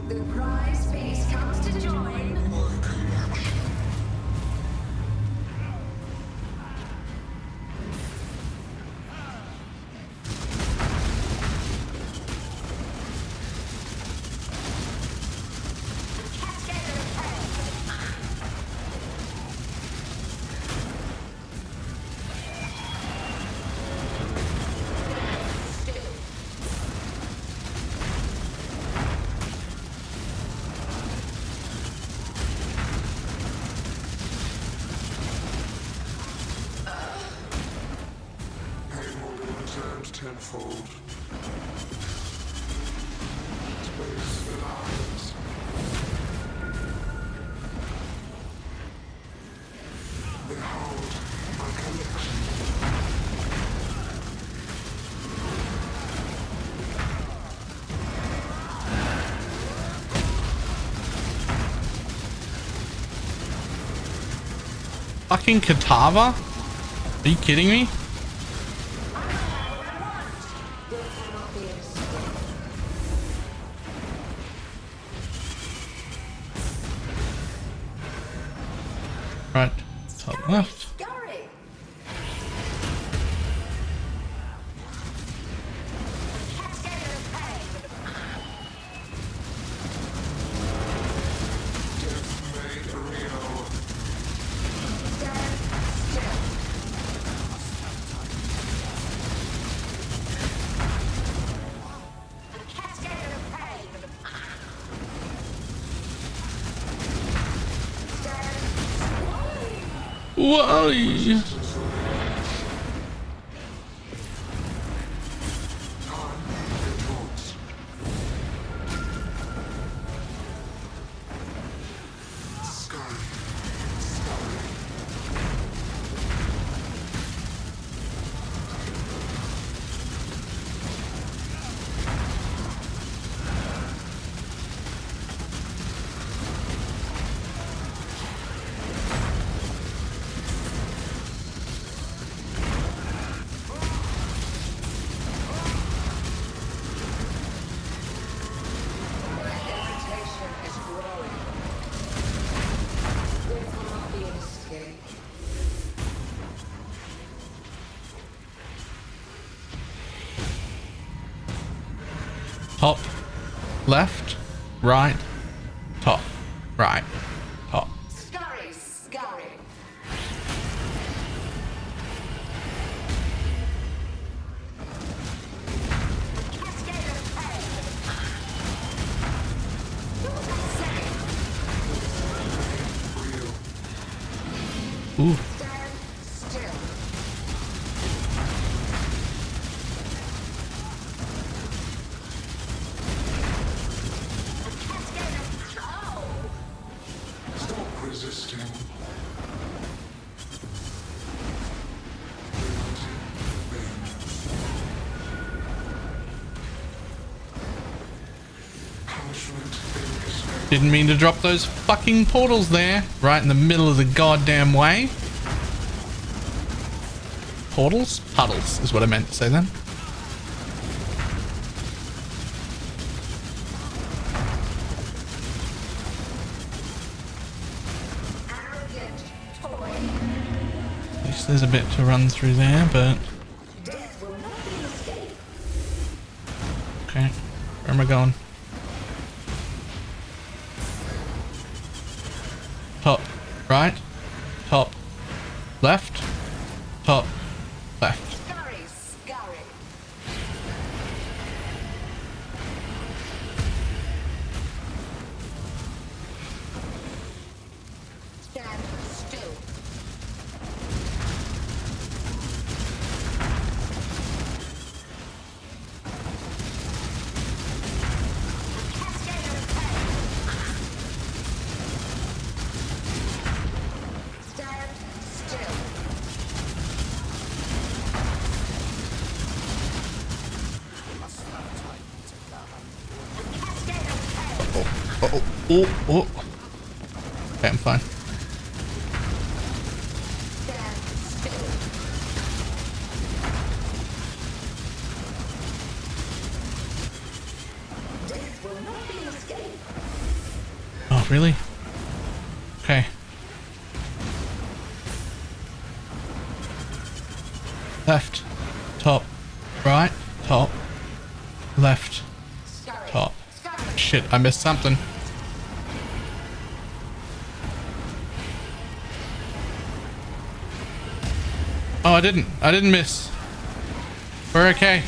The prize base comes to join. Tenfold. Space and eyes. Behold my collection. Fucking Katava? Are you kidding me? Right, top left. Why? Top, left, right, top, right, top. Scurry, scurry. Cascade of pain. Ooh. Stand still. Stop resisting. Didn't mean to drop those fucking portals there, right in the middle of the goddamn way. Portals? Puddles is what I meant to say then. At least there's a bit to run through there, but... Okay, where am I going? Top, right, top, left, top, left. Scurry, scurry. Stand still. Cascade of pain. Stand still. Cascade of pain. Oh. Okay, I'm fine. Stand still. Death will not be an escape. Oh, really? Okay. Left, top, right, top, left, Scurry. top. Scurry. Shit, I missed something. Oh, I didn't miss. We're okay.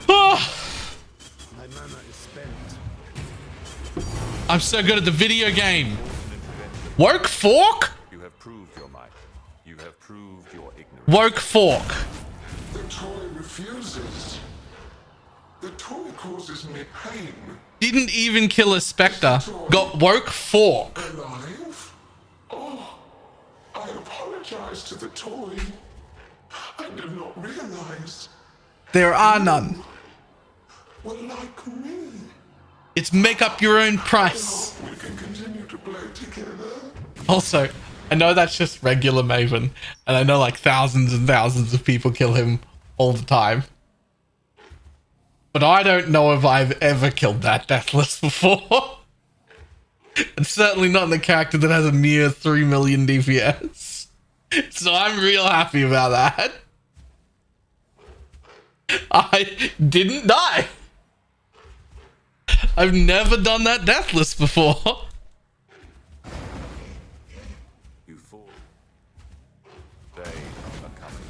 Oh, My mana is spent. I'm so good at the video game. Woke fork? You have proved your might. You have proved your ignorance. Woke fork. The toy refuses. The toy causes me pain. Didn't even kill a spectre. Got woke fork. Alive? Oh, I apologize to the toy. I did not realize. There are none. Well, like me. It's make up your own price. We can continue to play together. Also, I know that's just regular Maven, and I know like thousands and thousands of people kill him all the time. But I don't know if I've ever killed that Deathless before. And certainly not in the character that has a mere 3 million DPS. So I'm real happy about that. I didn't die. I've never done that Deathless before. You fool. They are coming.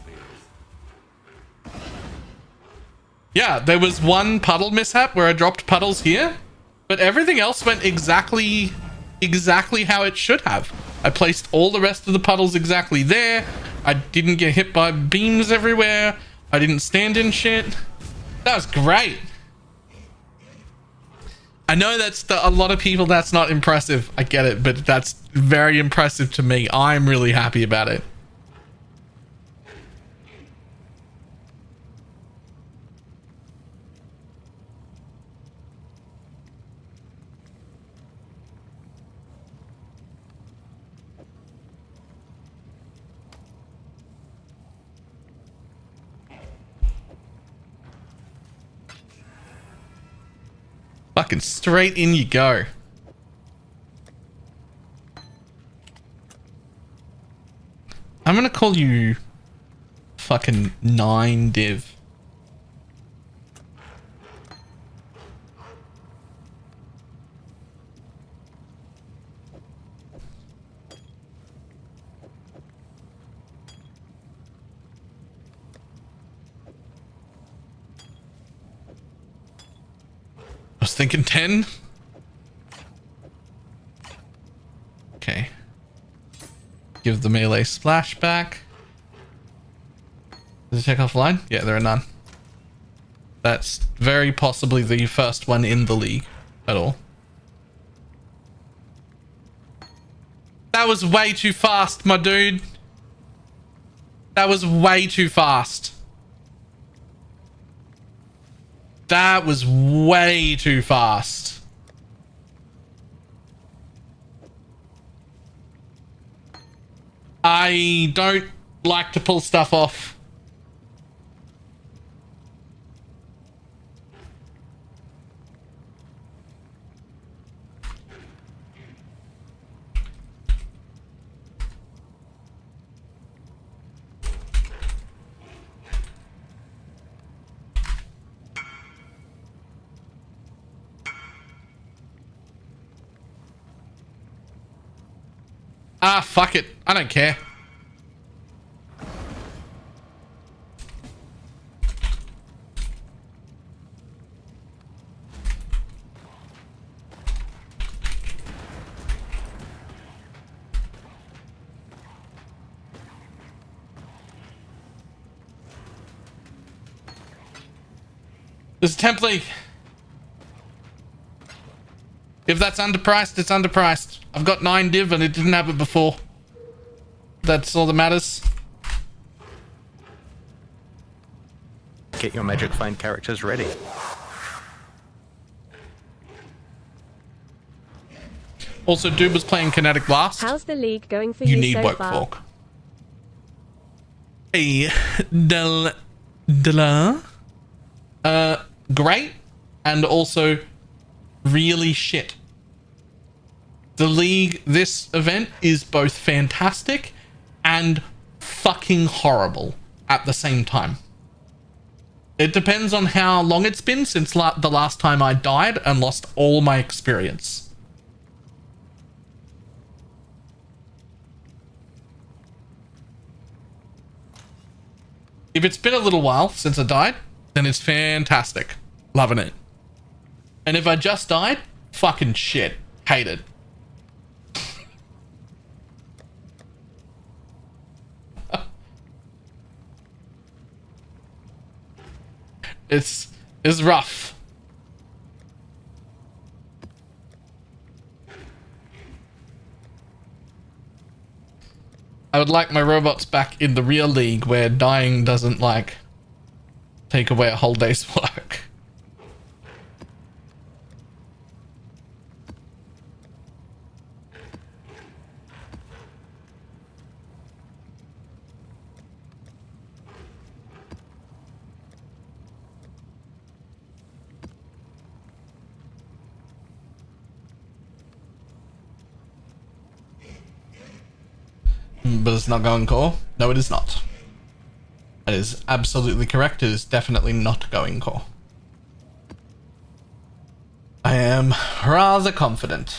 Please. Yeah, there was one puddle mishap where I dropped puddles here. But everything else went exactly how it should have. I placed all the rest of the puddles exactly there. I didn't get hit by beams everywhere. I didn't stand in shit. That was great. I know that's a lot of people, that's not impressive. I get it, but that's very impressive to me. I'm really happy about it. Fucking straight in you go. I'm gonna call you fucking 9 div. I was thinking 10. Okay. Give the melee splash back. Does it check offline? Yeah, there are none. That's very possibly the first one in the league at all. That was way too fast, my dude. That was way too fast. That was way too fast. I don't like to pull stuff off. Ah, fuck it. I don't care. There's a template. If that's underpriced, it's underpriced. I've got 9 div and it didn't have it before. That's all that matters. Get your magic find characters ready. Also, dude was playing Kinetic Blast. How's the league going for You you need so woke far? fork. Hey, great, and also really shit. The league, this event is both fantastic and fucking horrible at the same time. It depends on how long it's been since the last time I died and lost all my experience. If it's been a little while since I died, then it's fantastic. Loving it. And if I just died, fucking shit. Hate it. It's rough. I would like my robots back in the real league where dying doesn't like take away a whole day's work. But it's not going core? No, it is not. That is absolutely correct. It is definitely not going core. I am rather confident.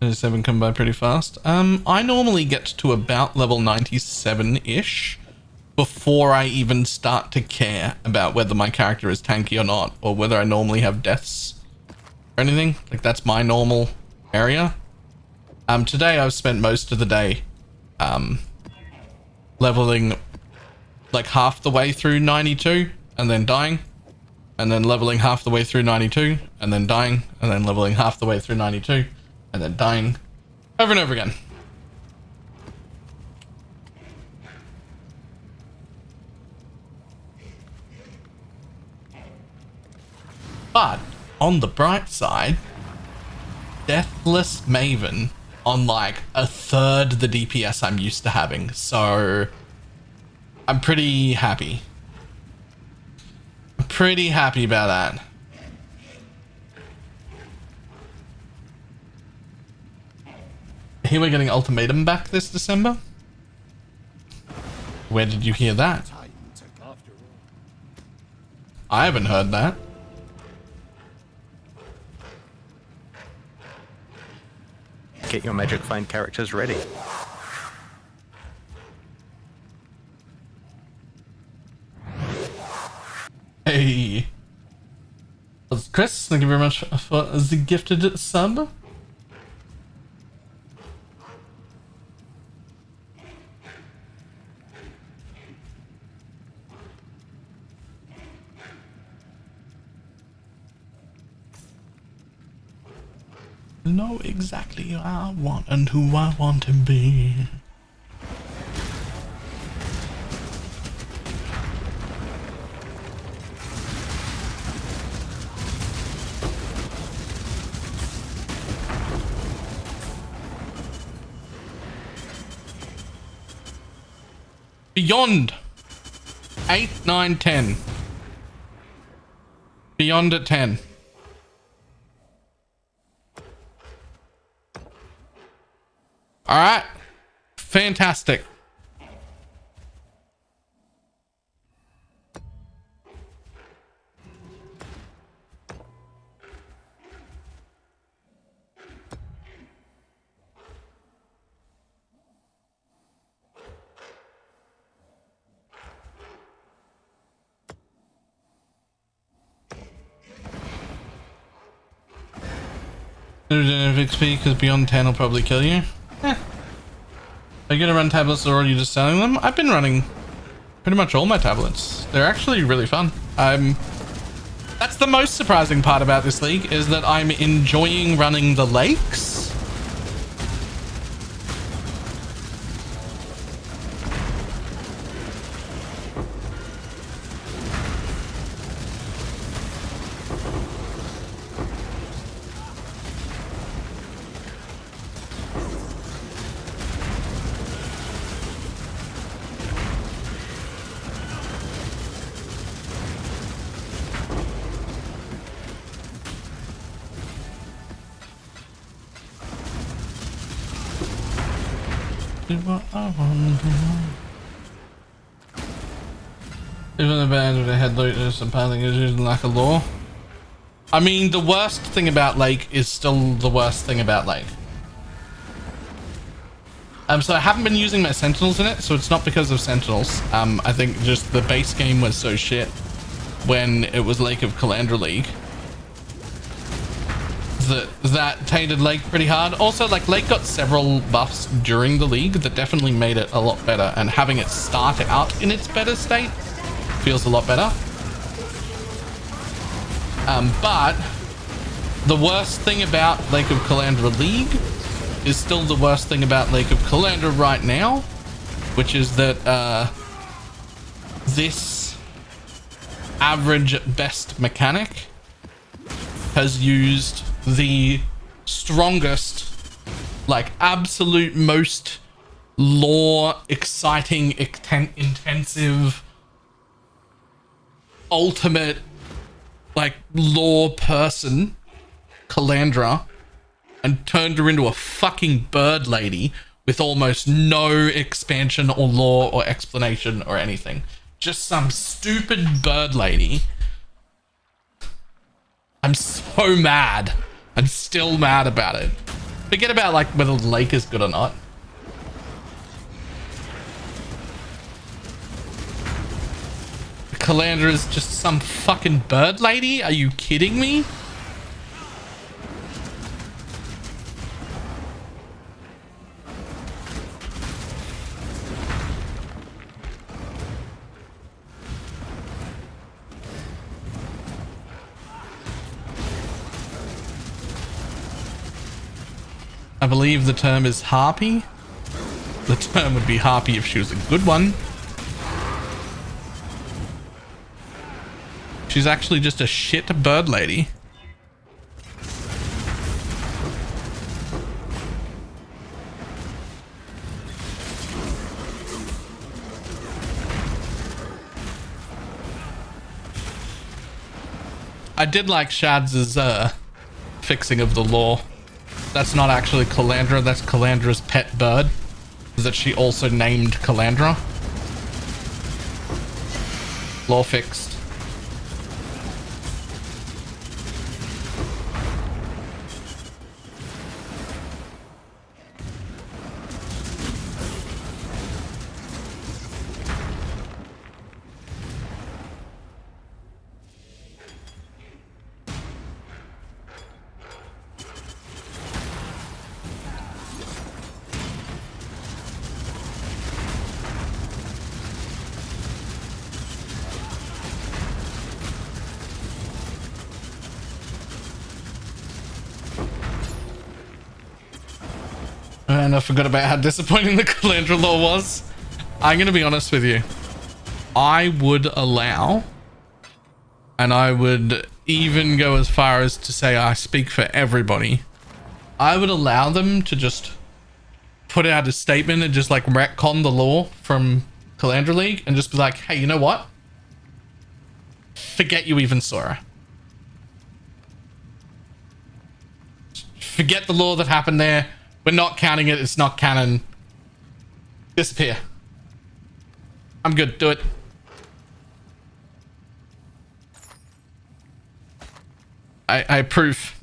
97 come by pretty fast. I normally get to about level 97-ish before I even start to care about whether my character is tanky or not, or whether I normally have deaths or anything. Like, that's my normal area. Today I've spent most of the day leveling like half the way through 92 and then dying, and then leveling half the way through 92 and then dying, and then leveling half the way through 92 and then dying, over and over again. But on the bright side, Deathless Maven on like a third the DPS I'm used to having, so I'm pretty happy. I'm pretty happy about that. Here we're getting Ultimatum back this December. Where did you hear that? I haven't heard that. Get your Magic Flame characters ready. Hey. Chris, thank you very much for the gifted sub. Know exactly who I want and who I want to be. Beyond 8, 9, 10. Beyond at 10. All right, fantastic. XP because beyond 10 will probably kill you. Are you gonna run tablets or are you just selling them? I've been running pretty much all my tablets. They're actually really fun. That's the most surprising part about this league, is that I'm enjoying running the lakes. What I want to know. Even the band with a head looters and piling is using lack of lore. I mean, the worst thing about Lake is still the worst thing about Lake. So I haven't been using my Sentinels in it, so it's not because of Sentinels. I think just the base game was so shit when it was Lake of Kalandra League that tainted Lake pretty hard. Also, like, Lake got several buffs during the league that definitely made it a lot better, and having it start out in its better state feels a lot better. But the worst thing about Lake of Kalandra League is still the worst thing about Lake of Kalandra right now, which is that this average best mechanic has used the strongest, like, absolute most lore exciting, intensive, ultimate, like, lore person, Kalandra, and turned her into a fucking bird lady with almost no expansion or lore or explanation or anything. Just some stupid bird lady. I'm so mad. I'm still mad about it. Forget about, like, whether the lake is good or not. Kalandra is just some fucking bird lady? Are you kidding me? I believe the term is harpy. The term would be harpy if she was a good one. She's actually just a shit bird lady. I did like Shad's fixing of the lore. That's not actually Kalandra, that's Kalandra's pet bird. That she also named Kalandra. Lore fixed. And I forgot about how disappointing the Kalandra lore was. I'm going to be honest with you. I would allow, and I would even go as far as to say I speak for everybody. I would allow them to just put out a statement and just like retcon the lore from Kalandra League and just be like, hey, you know what? Forget you even saw her. Forget the lore that happened there. We're not counting it. It's not canon. Disappear. I'm good. Do it. I approve.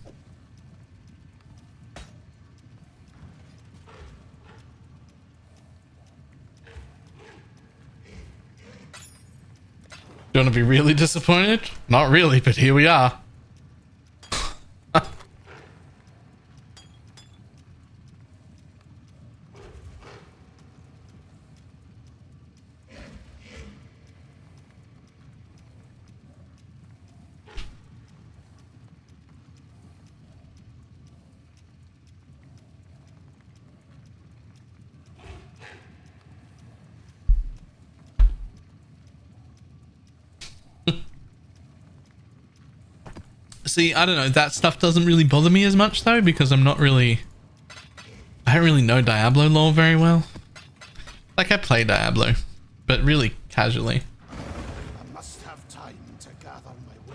Do you want to be really disappointed? Not really, but here we are. See, I don't know. That stuff doesn't really bother me as much though, because I'm not really... I don't really know Diablo lore very well. Like, I play Diablo, but really casually. I must have time to gather my will.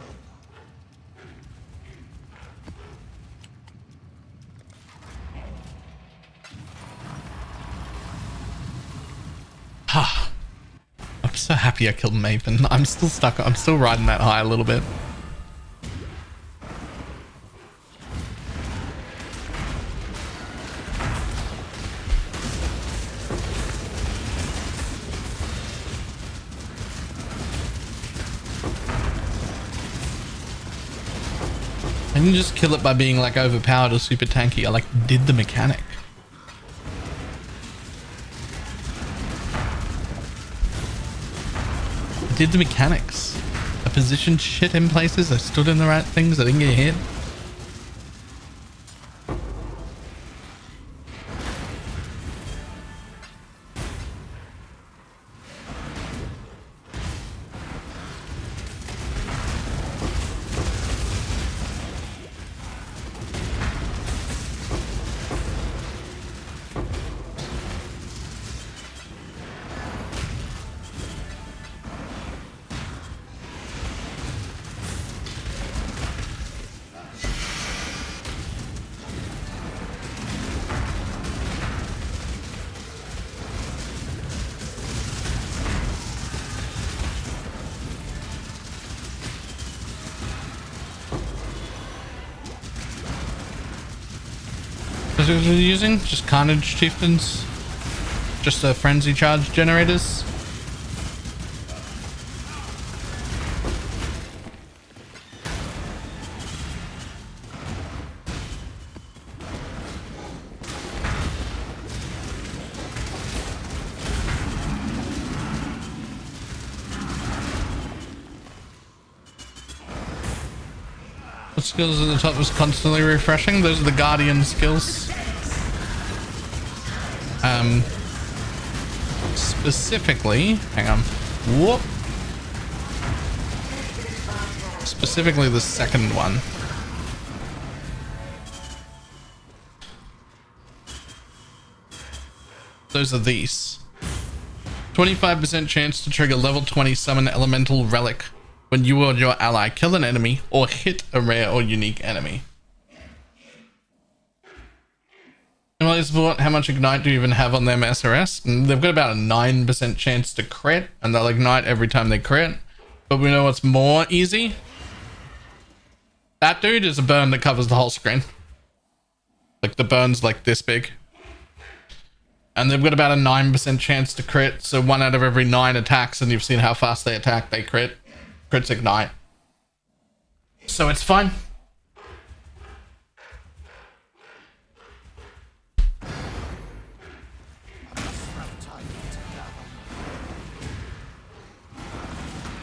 I'm so happy I killed Maven. I'm still stuck. I'm still riding that high a little bit. I didn't just kill it by being like overpowered or super tanky. I like did the mechanic. I did the mechanics. I positioned shit in places. I stood in the right things. I didn't get hit. What are you using? Just Carnage Chieftains? Just Frenzy Charge generators? skills at the top was constantly refreshing. Those are the Guardian skills. Specifically, hang on. Whoop. Specifically the second one. Those are these. 25% chance to trigger level 20 summon elemental relic when you or your ally kill an enemy or hit a rare or unique enemy. Emily support, how much ignite do you even have on them SRS? And they've got about a 9% chance to crit, and they'll ignite every time they crit. But we know what's more easy. That dude is a burn that covers the whole screen. Like the burn's like this big. And they've got about a 9% chance to crit. So 1 out of every 9 attacks, and you've seen how fast they attack, they crit. Crits ignite. So it's fine.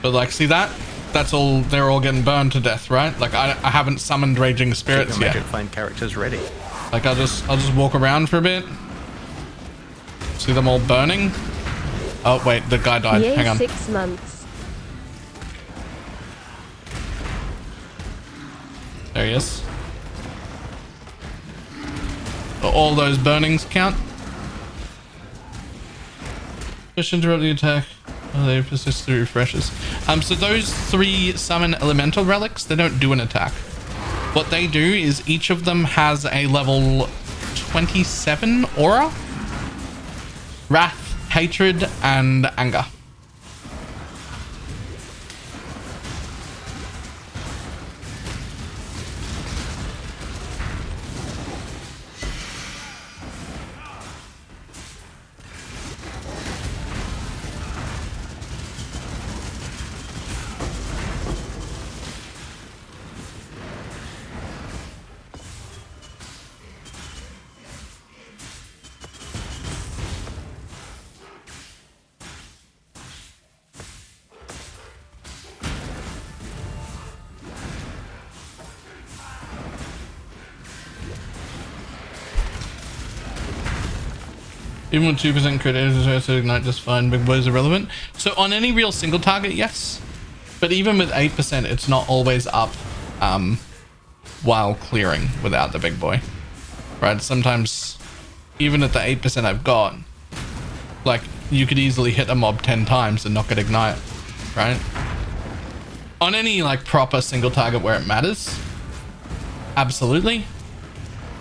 But like, see that? That's all, they're all getting burned to death, right? Like I haven't summoned Raging Spirits yet. Magic Flame characters ready. Like I'll just walk around for a bit. See them all burning. Oh wait, the guy died. Yay, hang on. 6 months. There he is. All those burnings count. Push interrupt the attack. Oh, they persist through refreshes. So those 3 summon elemental relics, they don't do an attack. What they do is each of them has a level 27 aura. Wrath, hatred, and anger. Even with 2% crit, ignite just fine. Big boy is irrelevant. So on any real single target, yes. But even with 8%, it's not always up while clearing without the big boy. Right? Sometimes, even at the 8% I've got, like, you could easily hit a mob 10 times and not get ignite. Right? On any, like, proper single target where it matters, absolutely.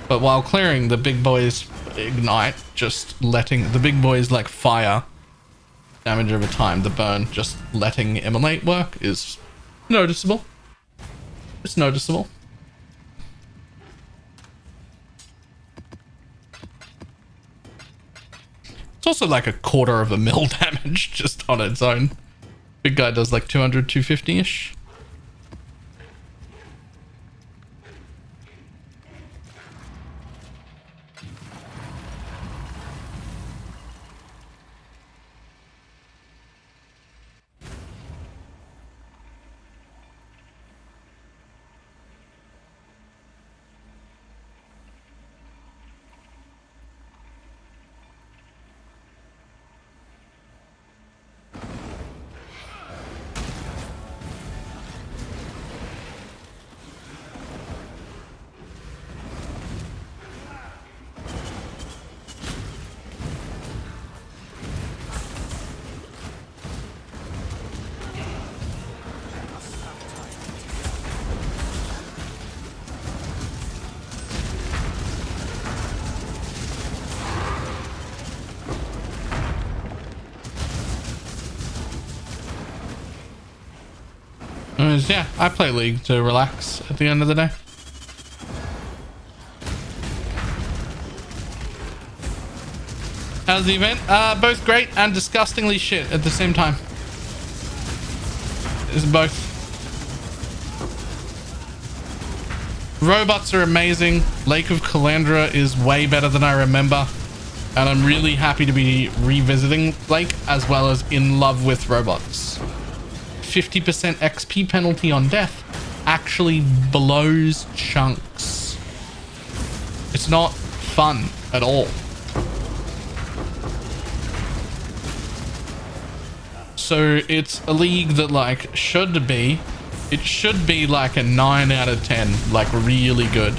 But while clearing, the big boys ignite, just letting the big boys like fire damage over time. The burn, just letting immolate work is noticeable. It's noticeable. It's also like a 1/4 mil damage just on its own. Big guy does like 200, 250-ish. Yeah, I play League to relax at the end of the day. How's the event? Both great and disgustingly shit at the same time. It's both. Robots are amazing. Lake of Kalandra is way better than I remember. And I'm really happy to be revisiting Lake as well as in love with robots. 50% XP penalty on death actually blows chunks. It's not fun at all. So it's a league that like it should be like a 9 out of 10, like really good.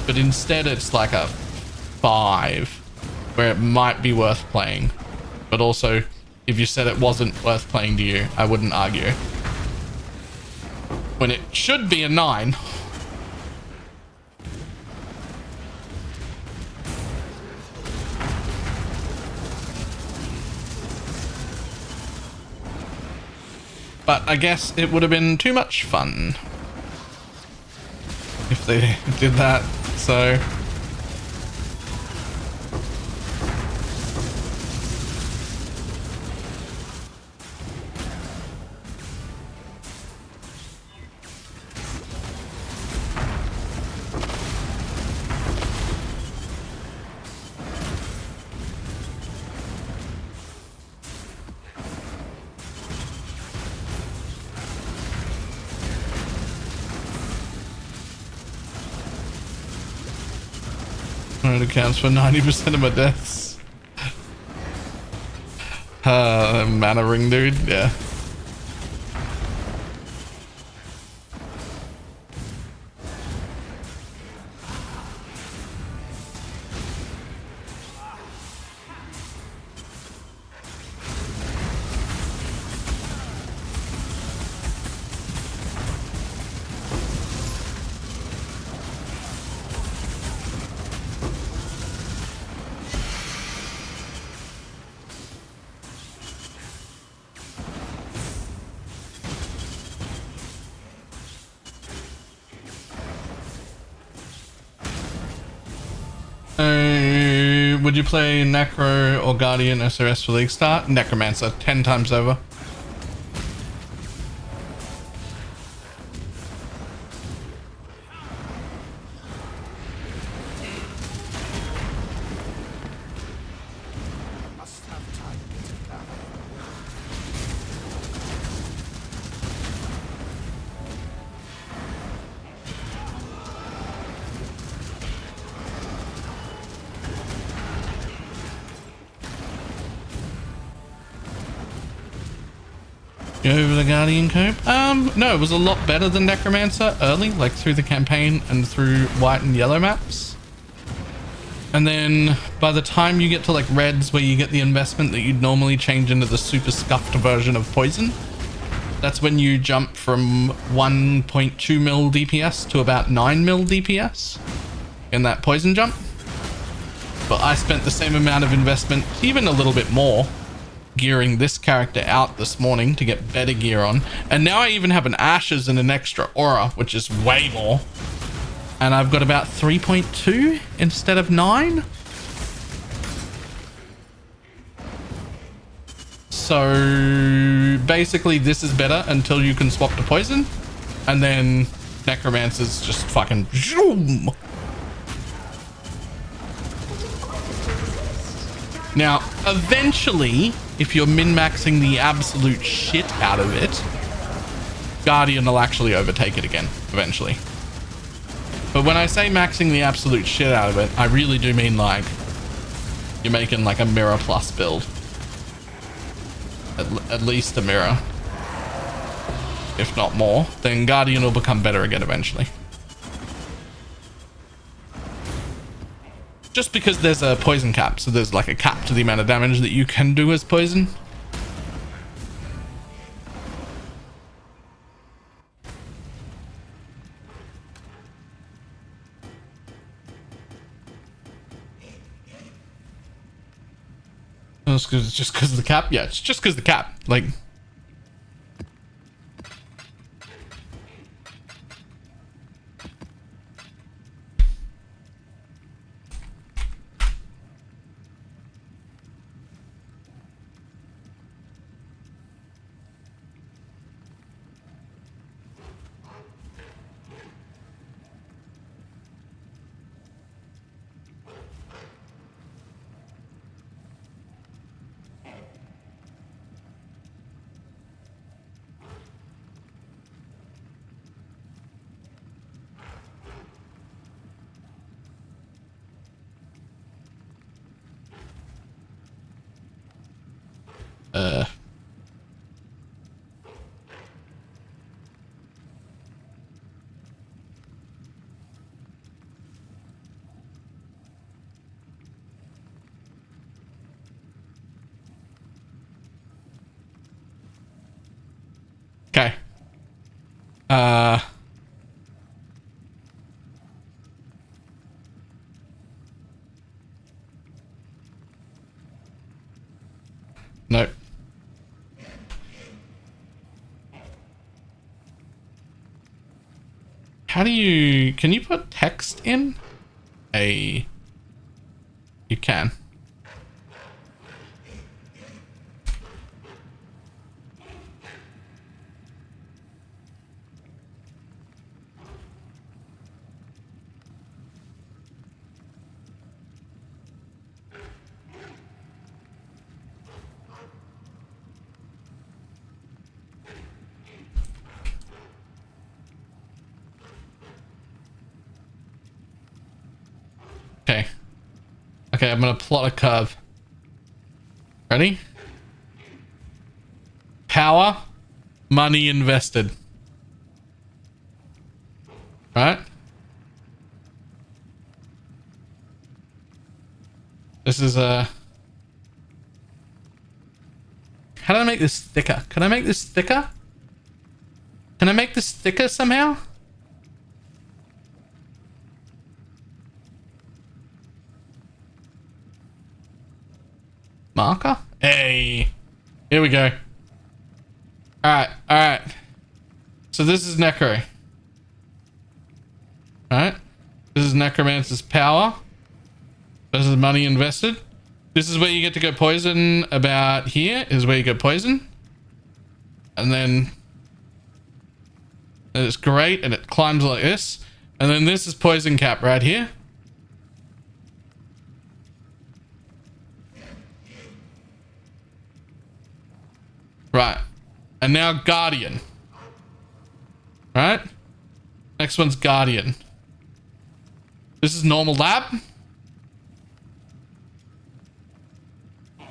But instead it's like a 5, where it might be worth playing. But also, if you said it wasn't worth playing to you, I wouldn't argue. When it should be a 9. But I guess it would have been too much fun if they did that, so... It accounts for 90% of my deaths. Mana ring, dude. Yeah. Would you play Necro or Guardian SRS for League Start? Necromancer, 10 times over. Over the Guardian cope? No, it was a lot better than Necromancer early, like through the campaign and through white and yellow maps. And then by the time you get to like reds, where you get the investment that you'd normally change into the super scuffed version of poison, that's when you jump from 1.2 mil DPS to about 9 mil DPS in that poison jump. But I spent the same amount of investment, even a little bit more, gearing this character out this morning to get better gear on, and now I even have an ashes and an extra aura, which is way more, and I've got about 3.2 instead of 9. So basically this is better until you can swap to poison, and then Necromancer's just fucking zoom. Now eventually, if you're min-maxing the absolute shit out of it, Guardian will actually overtake it again, eventually. But when I say maxing the absolute shit out of it, I really do mean like, you're making like a mirror plus build. At least a mirror. If not more, then Guardian will become better again eventually. Just because there's a poison cap, so there's like a cap to the amount of damage that you can do as poison. It's just because of the cap? Yeah, it's just because of the cap. Like... Okay. No. How do you... Can you put text in? You can. Okay. Okay, I'm gonna plot a curve. Ready? Power, money invested. Right? This is a... How do I make this thicker? Can I make this thicker? Can I make this thicker somehow? Marker? Hey, here we go. All right. So this is Necro. All right. This is Necromancer's power. This is money invested. This is where you get to go poison. About here is where you go poison. And then it's great, and it climbs like this. And then this is poison cap right here. Right. And now Guardian. Right? Next one's Guardian. This is normal lab.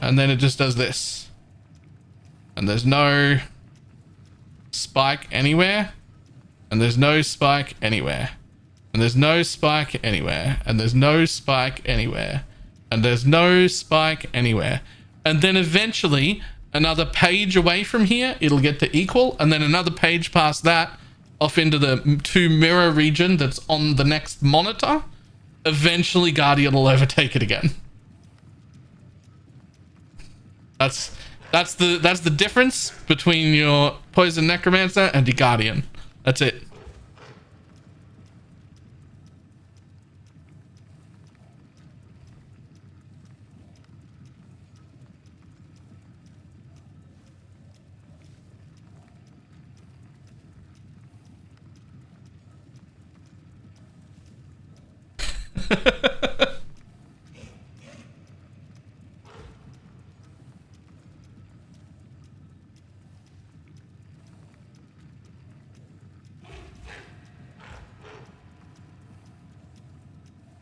And then it just does this. And there's no spike anywhere. And there's no spike anywhere. And there's no spike anywhere. And there's no spike anywhere. And there's no spike anywhere. And then eventually... another page away from here, it'll get to equal, and then another page past that off into the 2 mirror region that's on the next monitor. Eventually Guardian will overtake it again. That's the difference between your Poison Necromancer and your Guardian. That's it.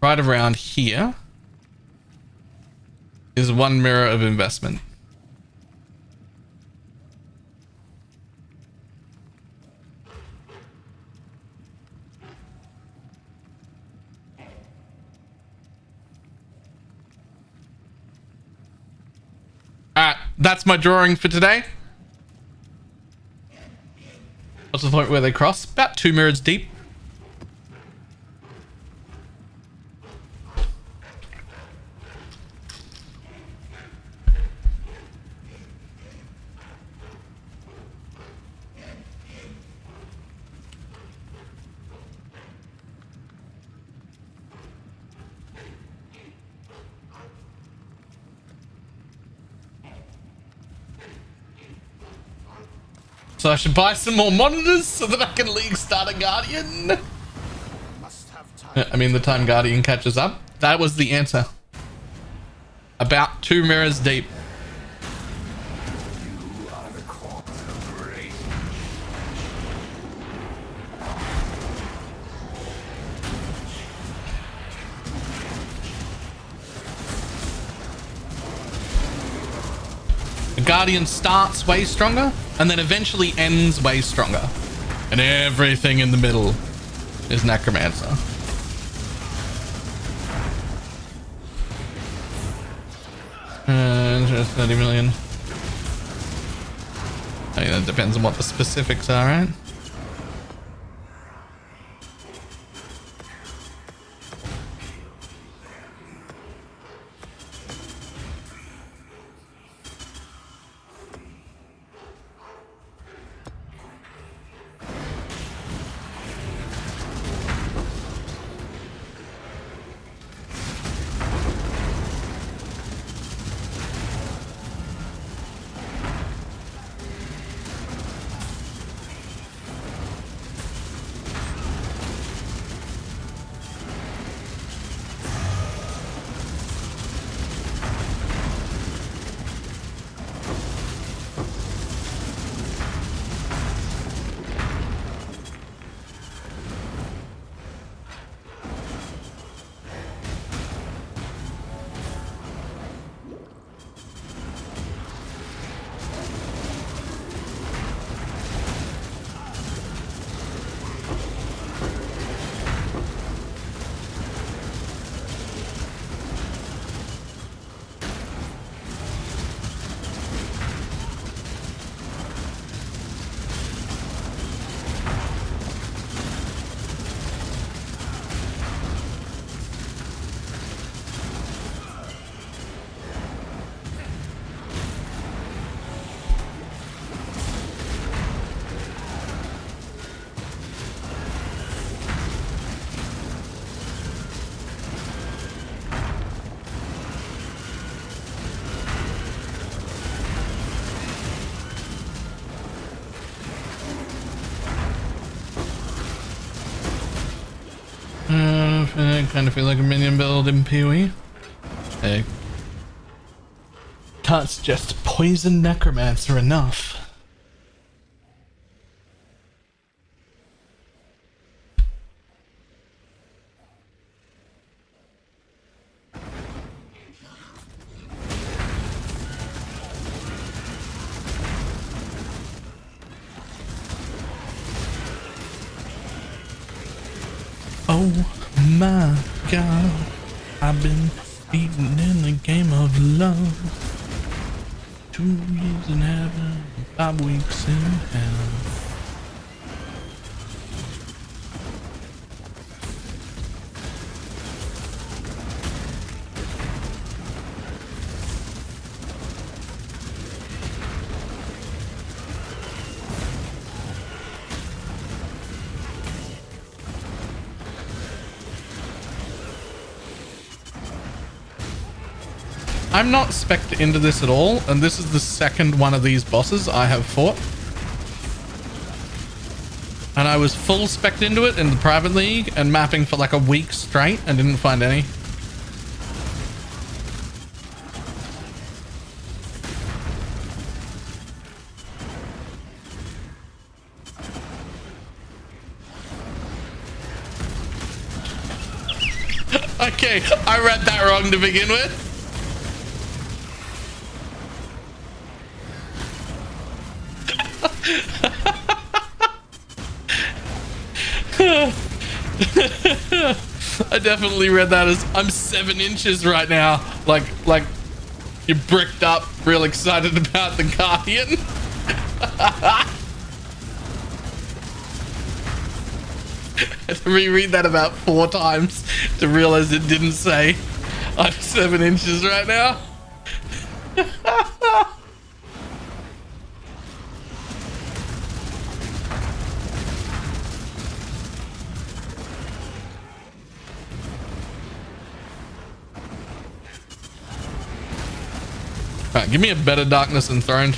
Right around here is 1 mirror of investment. Alright, that's my drawing for today. What's the point where they cross? About 2 mirrors deep. So I should buy some more monitors so that I can league start a Guardian. I mean, the time Guardian catches up. That was the answer. About 2 mirrors deep. A Guardian starts way stronger and then eventually ends way stronger. And everything in the middle is Necromancer. Just 30 million. I mean, that depends on what the specifics are, right? I kind of feel like a minion build in PoE. Hey. Can't just poison Necromancer enough. Oh my god, I've been beaten in a game of love. 2 years in heaven, 5 weeks in hell. I'm not spec'd into this at all, and this is the second one of these bosses I have fought. And I was full spec'd into it in the private league and mapping for like a week straight and didn't find any. Okay, I read that wrong to begin with. I definitely read that as I'm 7 inches right now. Like you're bricked up, real excited about the Guardian. I had to reread that about 4 times to realize it didn't say I'm 7 inches right now. Alright, give me a better Darkness Enthroned.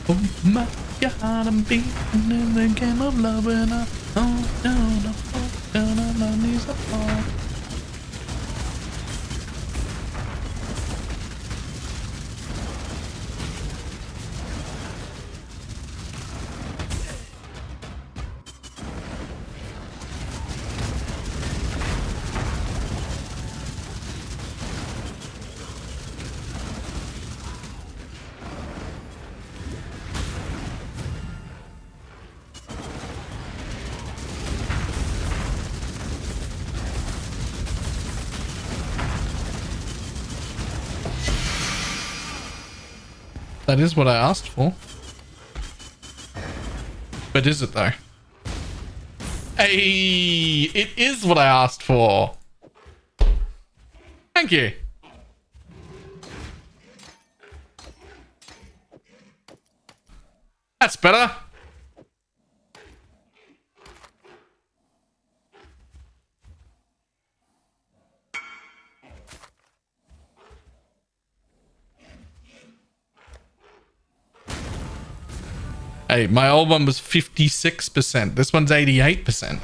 Oh my god, I'm beaten in the game of love and I fall down on my knees, I fall. That is what I asked for. But is it though? Hey, it is what I asked for. Thank you. That's better. Hey, my old one was 56%. This one's 88%.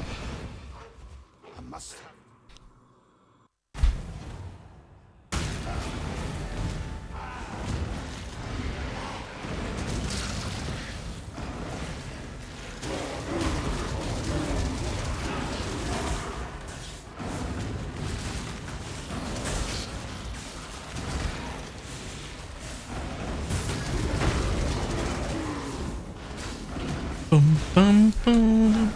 Bum, bum, bum,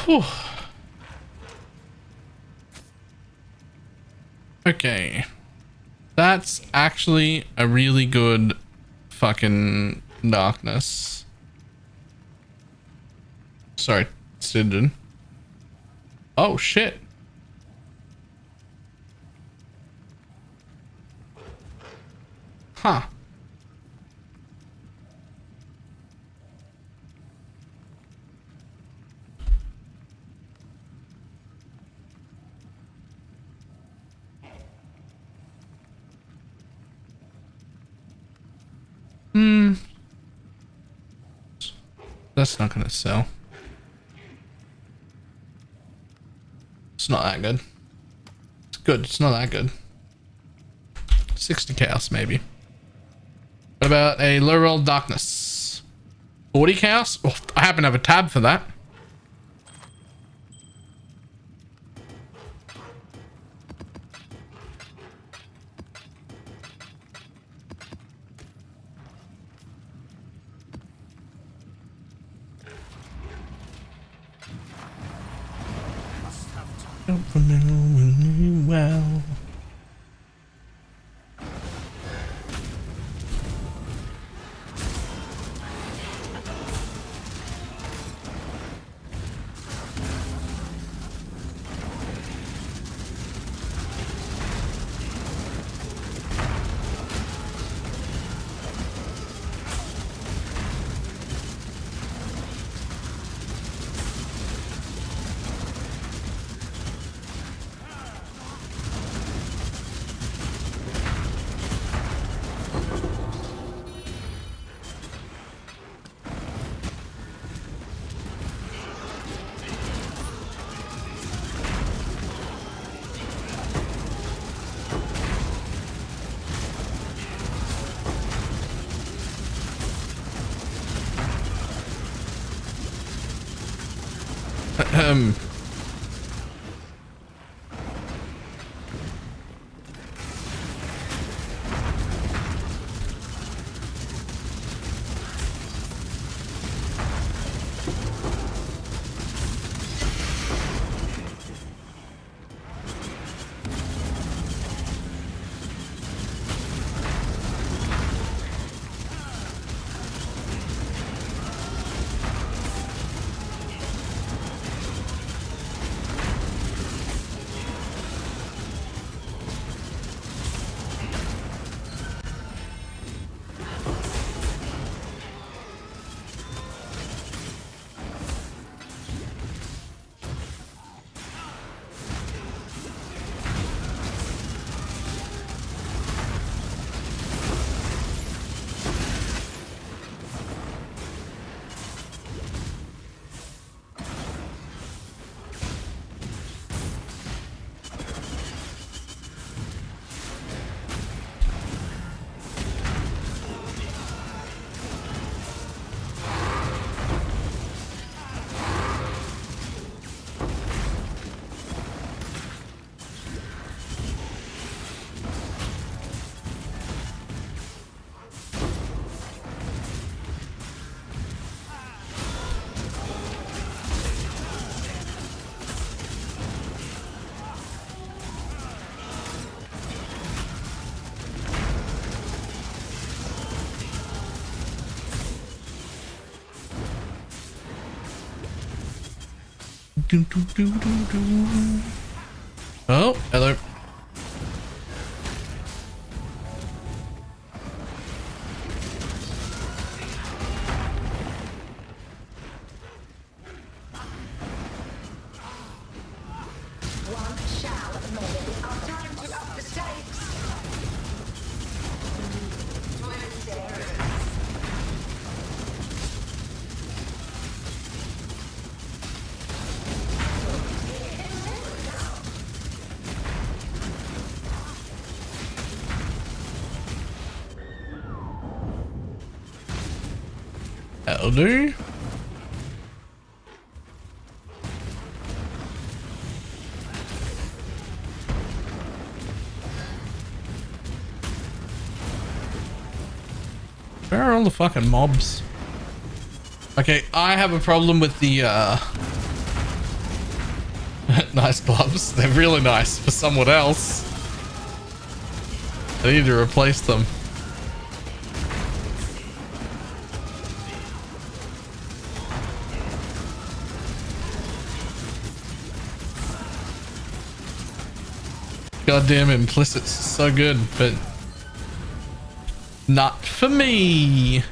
Whew. Okay. That's actually a really good fucking darkness. Sorry, Sidon. Oh shit. Huh. That's not gonna sell. It's not that good. It's good, it's not that good. 60 chaos maybe. What about a low roll darkness? 40 chaos? Oh, I happen to have a tab for that. Don't remember well. Oh, hello. One shall at the moment be our time to up the stakes. That'll do. Where are all the fucking mobs? Okay, I have a problem with the nice gloves. They're really nice for someone else. I need to replace them. Goddamn implicit's so good, but not for me.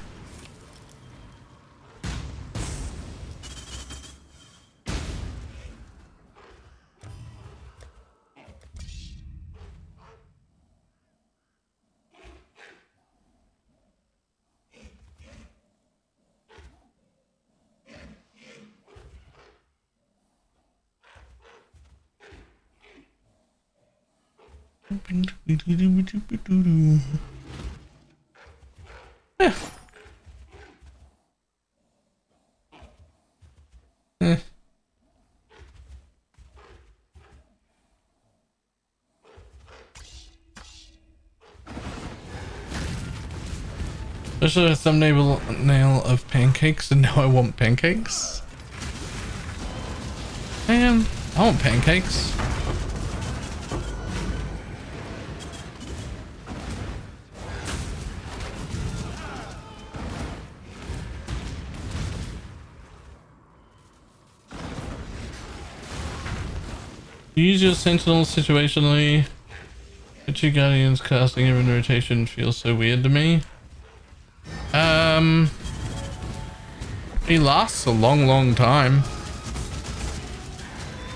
Yeah. Just a thumbnail of pancakes, and now I want pancakes. Man, I want pancakes. Use your Sentinel situationally. The two Guardians casting him in rotation feels so weird to me. He lasts a long time.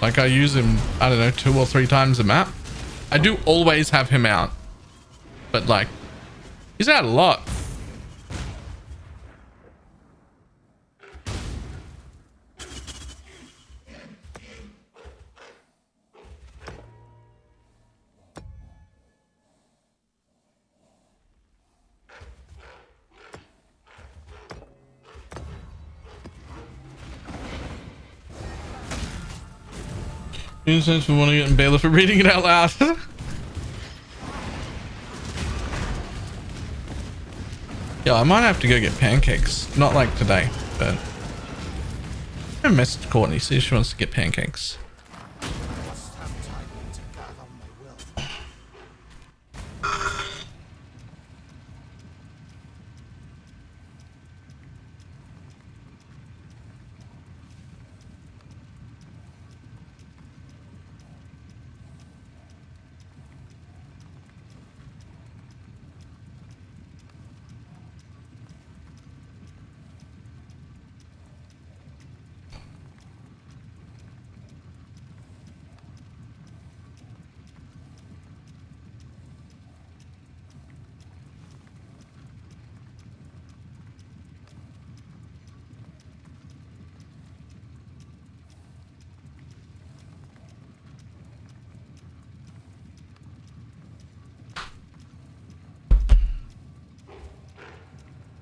Like I use him, I don't know, 2 or 3 times a map. I do always have him out, but like he's out a lot. Incense for wanting it and Baylor for reading it out loud. Yeah, I might have to go get pancakes. Not like today, but I messaged Courtney, see if she wants to get pancakes.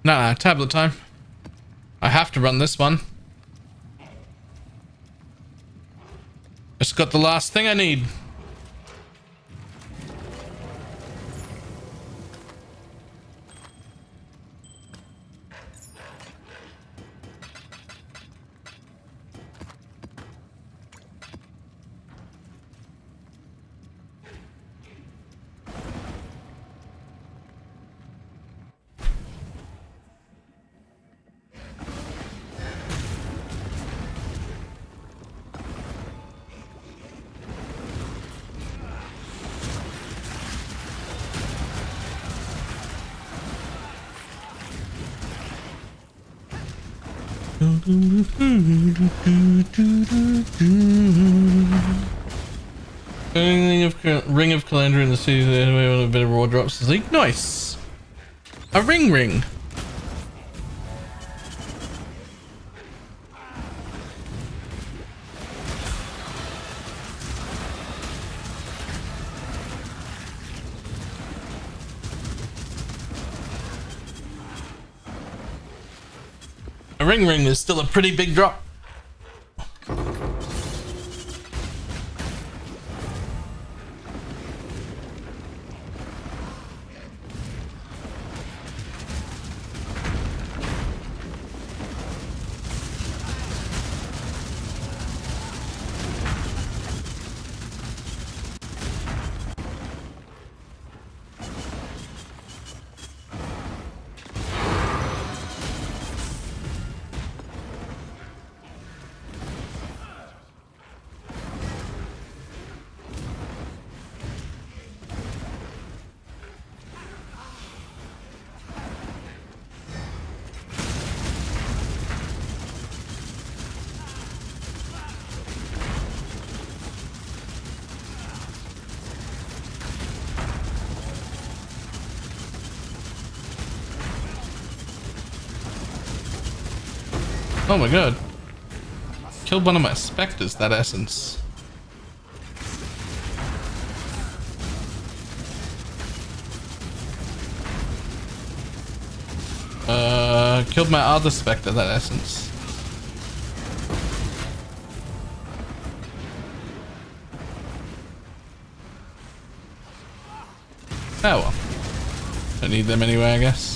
Nah, tablet time. I have to run this one. Just got the last thing I need. Ring of Kalandra in the city anyway with a bit of raw drops. Is like nice. A ring. A ring is still a pretty big drop. Oh my god. Killed one of my specters, that essence. Killed my other spectre, that essence. Oh well. Don't need them anyway, I guess.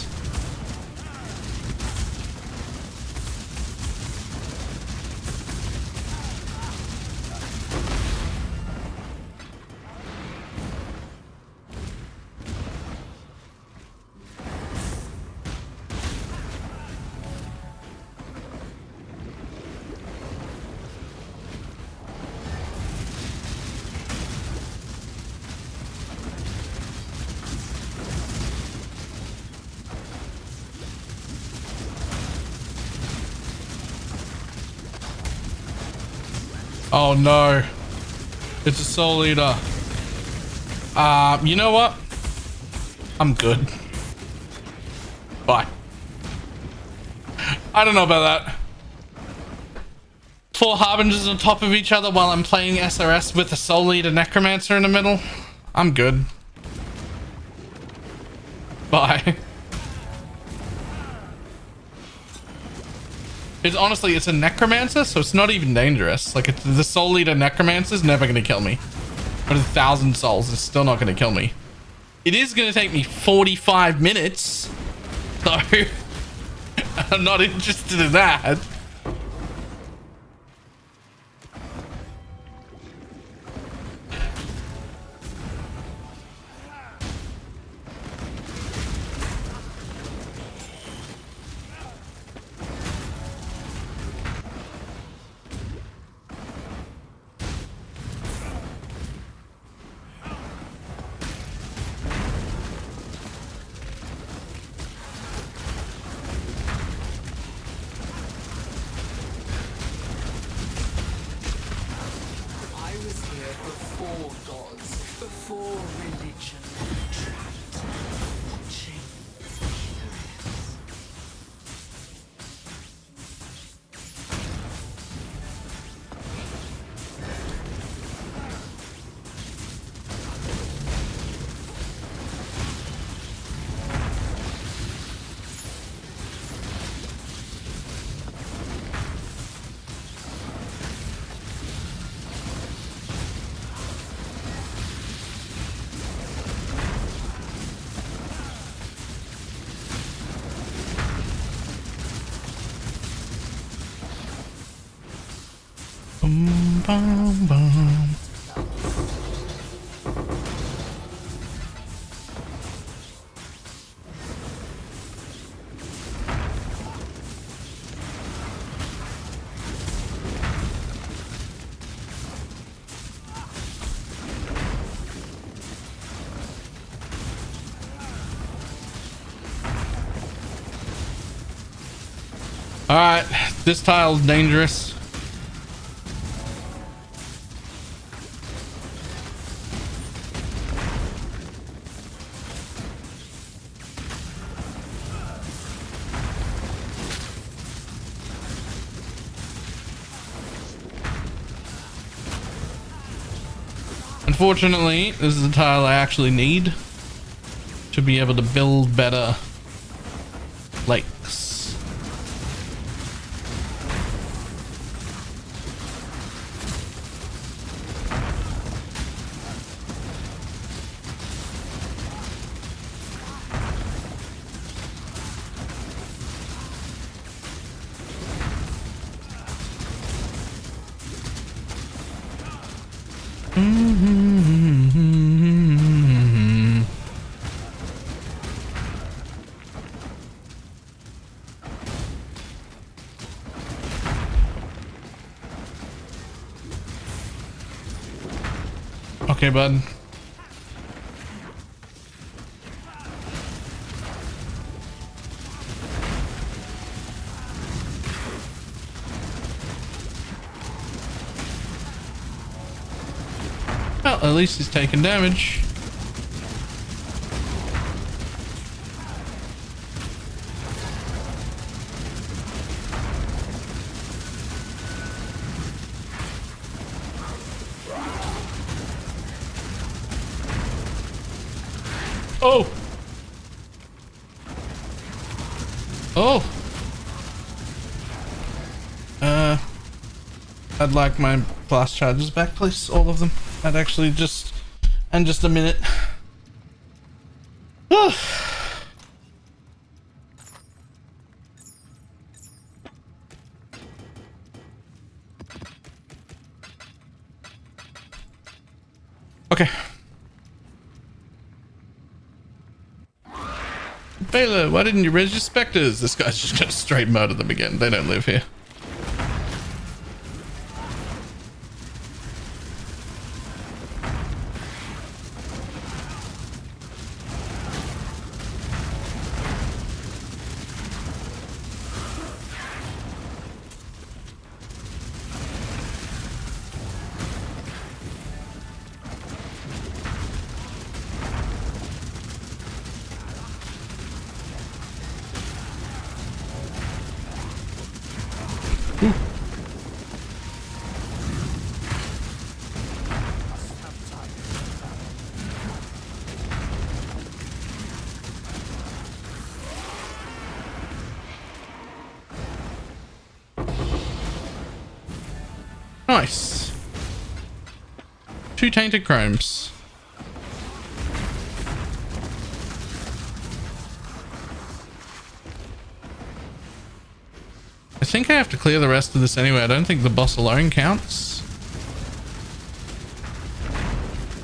Oh no, it's a soul eater. You know what? I'm good. Bye. I don't know about that. 4 harbingers on top of each other while I'm playing SRS with a soul eater necromancer in the middle. I'm good. Bye. It's honestly, it's a necromancer, so it's not even dangerous. Like, it's, the soul eater necromancer is never going to kill me. But 1,000 souls is still not going to kill me. It is going to take me 45 minutes. So, I'm not interested in that. Bum, bum. All right, this tile's dangerous. Unfortunately, this is the tile I actually need to be able to build better lakes. Okay, bud. Well, at least he's taking damage. Oh! Oh! I'd like my blast charges back, please. All of them. I'd actually just... And just a minute. Okay. Baylor, why didn't you raise your specters? This guy's just gonna straight murder them again. They don't live here. Nice. 2 tainted chromes. I think I have to clear the rest of this anyway. I don't think the boss alone counts.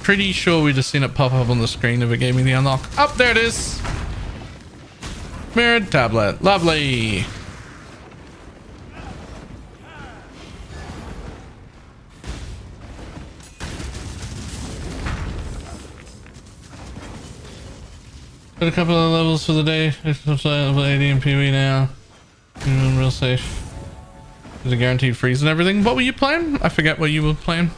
Pretty sure we just seen it pop up on the screen if it gave me the unlock. Oh, there it is. Mirrored tablet. Lovely. Got a couple of levels for the day. It's of AD and PoE now. Real safe. There's a guaranteed freeze and everything. What were you playing? I forget what you were playing.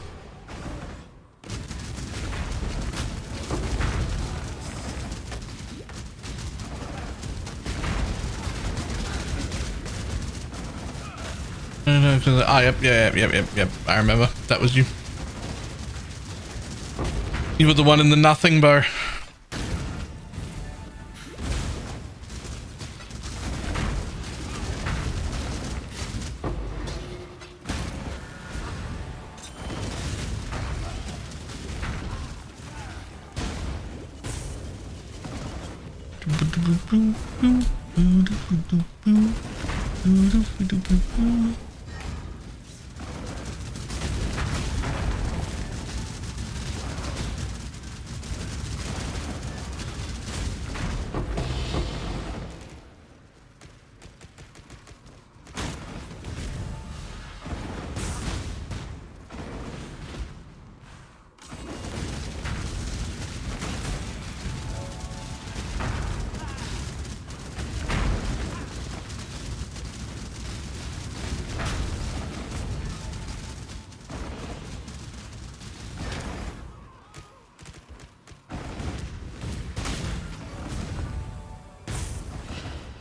Ah, yep. I remember. That was you. You were the one in the nothing bar.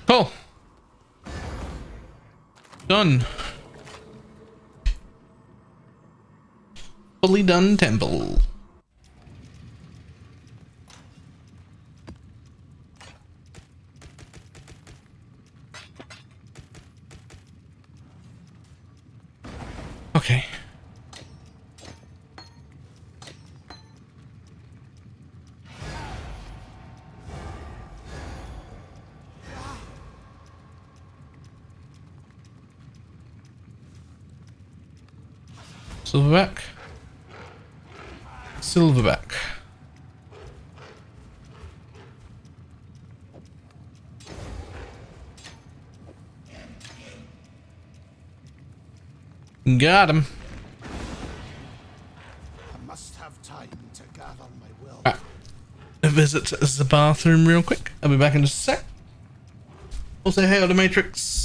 Cool. Done. Fully done temple. Okay. Silverback. Silverback. Got him. I must have time to gather my will. Right. A visit to the bathroom real quick. I'll be back in just a sec. We'll say hey to Matrix.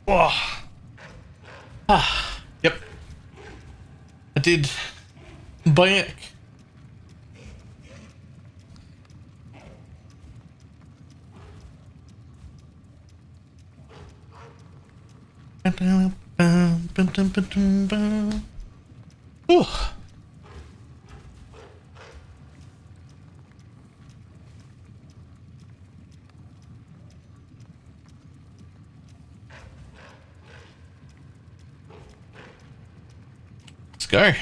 Oh. Yep. I did. Back. Ooh. Let's go.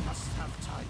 Must have time.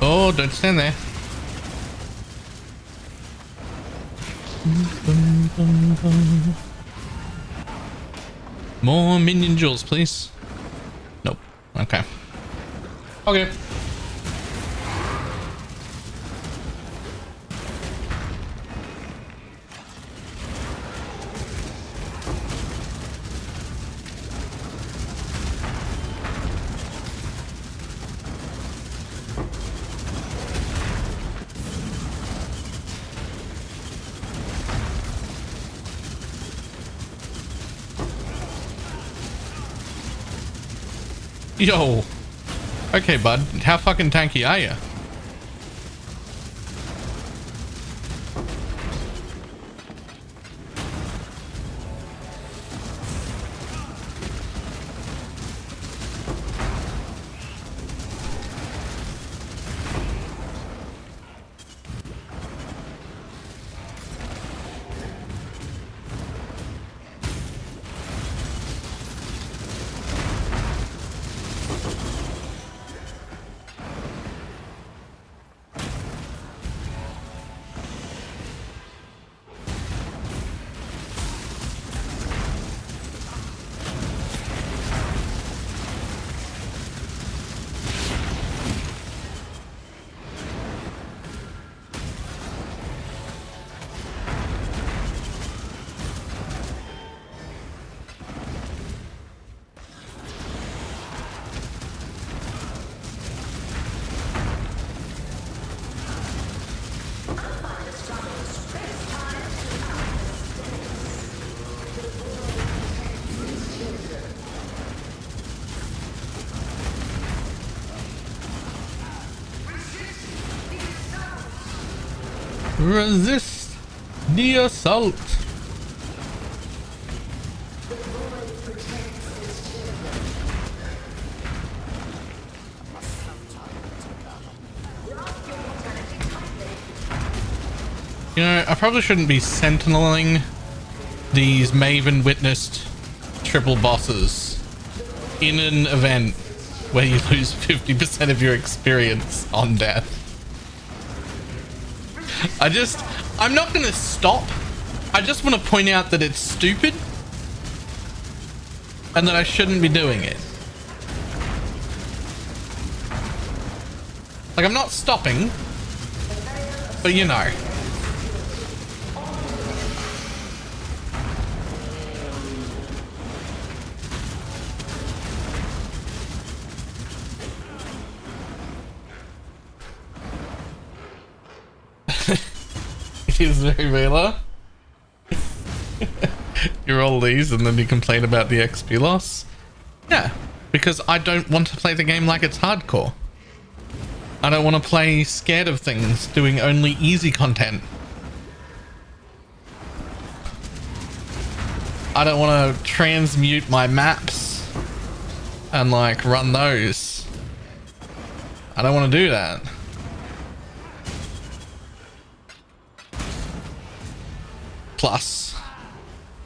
Oh, don't stand there. More minion jewels, please. Nope. Okay. Okay. Yo. Okay, bud. How fucking tanky are you? Resist the assault. You know, I probably shouldn't be sentineling these Maven witnessed triple bosses in an event where you lose 50% of your experience on death. I'm not gonna stop. I just want to point out that it's stupid and that I shouldn't be doing it. Like, I'm not stopping, but you know. It is very Vela. You roll these and then you complain about the XP loss? Yeah, because I don't want to play the game like it's hardcore. I don't want to play scared of things, doing only easy content. I don't want to transmute my maps and like run those. I don't want to do that. plus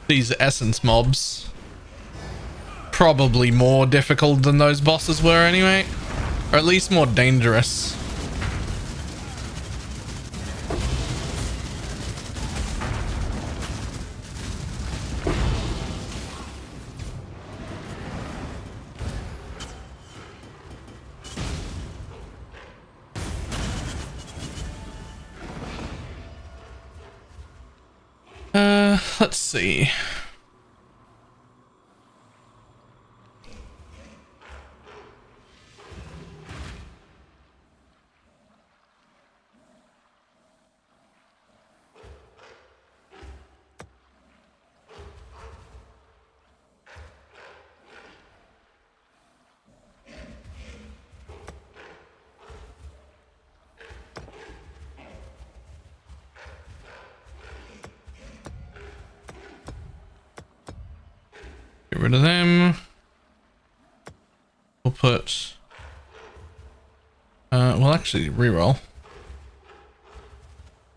these essence mobs. Probably more difficult than those bosses were anyway. Or at least more dangerous. Let's see. Get rid of them. We'll put we'll actually reroll.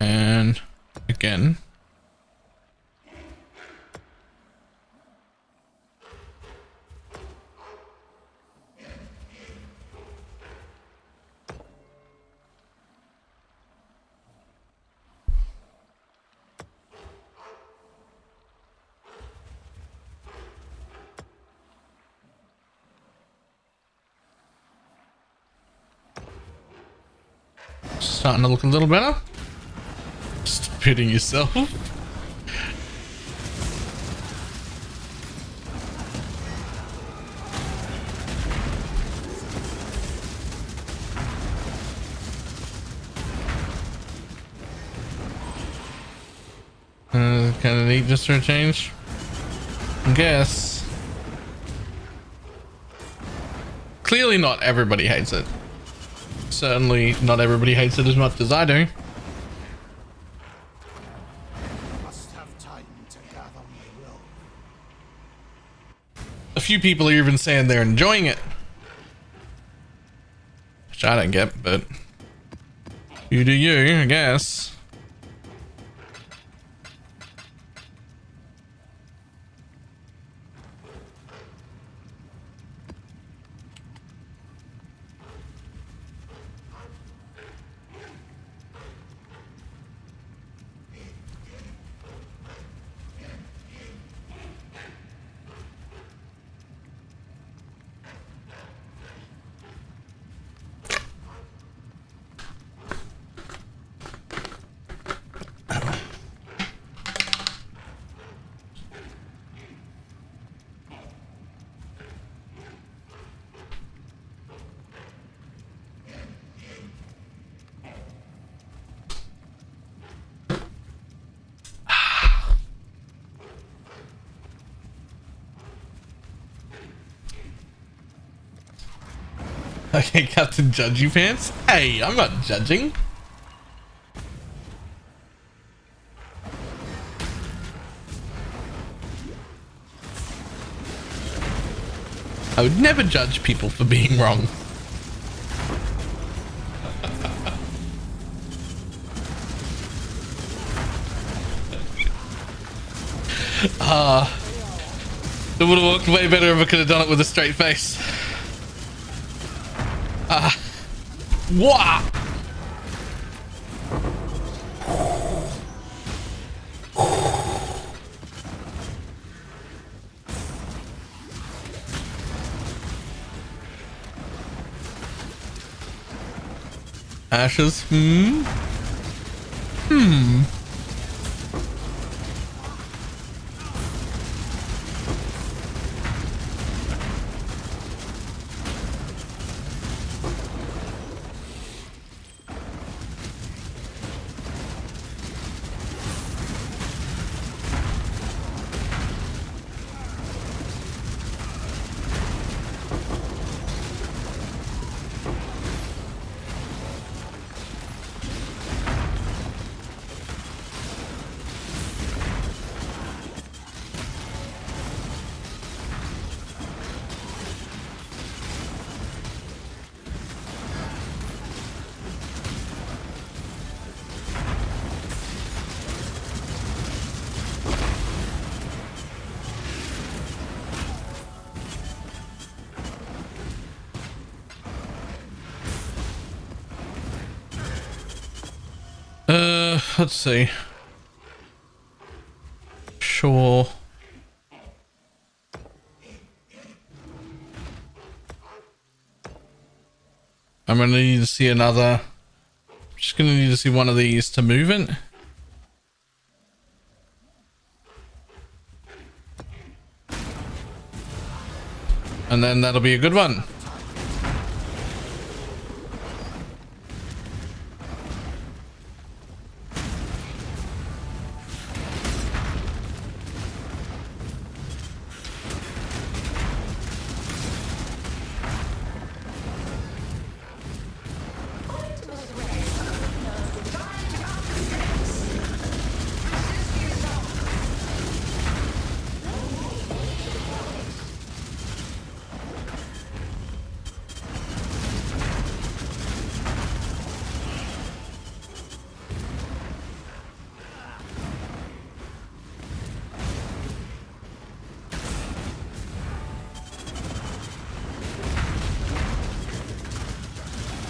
And again. Starting to look a little better. Stop hitting yourself. Kind of neat just for a change, I guess. Clearly not everybody hates it. Certainly not everybody hates it as much as I do. Must have time to gather my will. A few people are even saying they're enjoying it, which I don't get, but you do you, I guess. Okay, Captain Judgy Pants. Hey, I'm not judging. I would never judge people for being wrong. It would have worked way better if I could have done it with a straight face. Wah! Ashes? let's see. Sure. I'm gonna need to see another. Just gonna need to see one of these to move it. And then that'll be a good one.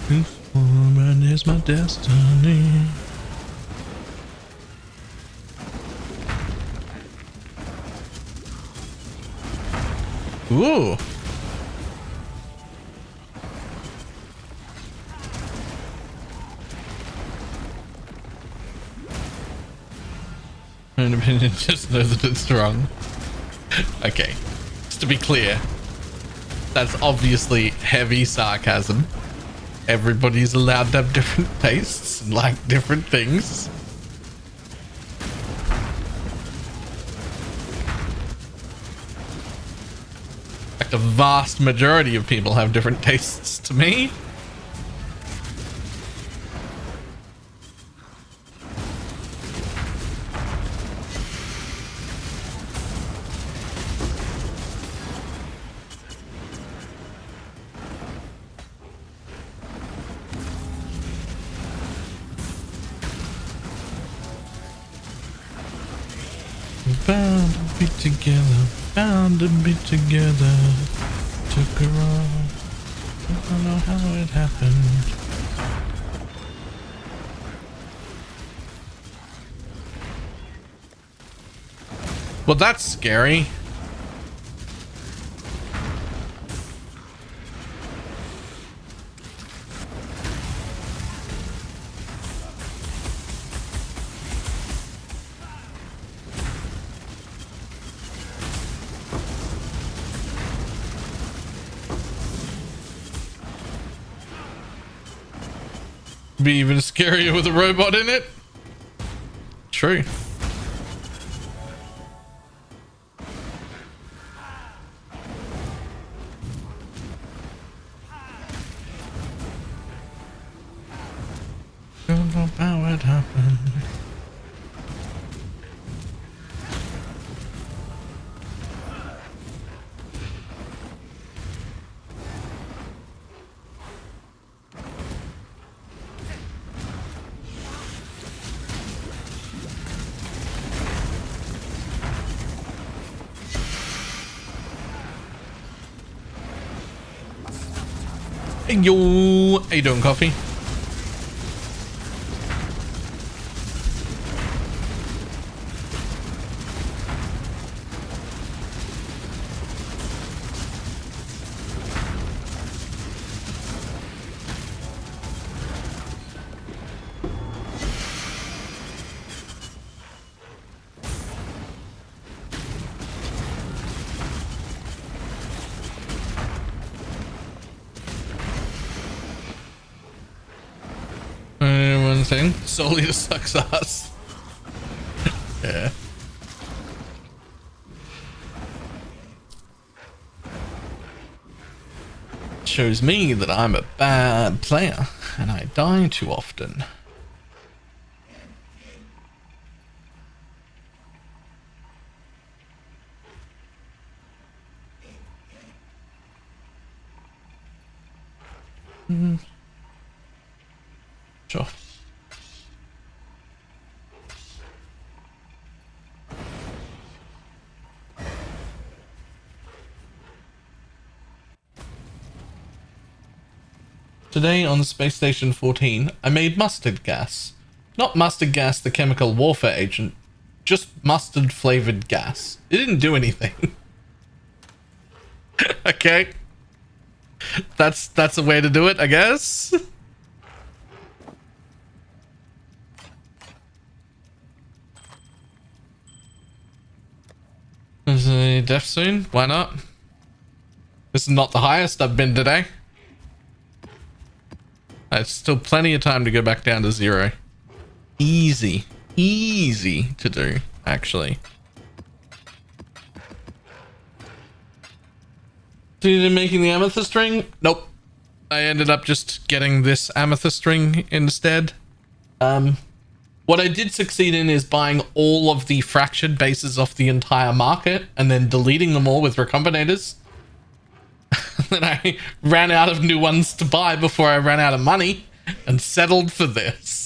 This woman is my destiny. Ooh. My opinion, just know that it's wrong. Okay, just to be clear, that's obviously heavy sarcasm. Everybody's allowed to have different tastes and like different things. Like the vast majority of people have different tastes to me. Bound to be together, bound to be together. Took her off. I don't know how it happened. Well, that's scary. Be even scarier with a robot in it. True. Don't know how it happened. Hey yo, how you doing, Coffee? Thing solely to sucks ass. Yeah. Shows me that I'm a bad player and I die too often. Sure. Today on Space Station 14, I made mustard gas. Not mustard gas, the chemical warfare agent. Just mustard flavored gas. It didn't do anything. Okay. That's a way to do it, I guess. Is a death soon? Why not? This is not the highest I've been today. There's still plenty of time to go back down to 0. Easy. Easy to do, actually. Did making the amethyst ring? Nope. I ended up just getting this amethyst ring instead. What I did succeed in is buying all of the fractured bases off the entire market and then deleting them all with recombinators. Then I ran out of new ones to buy before I ran out of money and settled for this.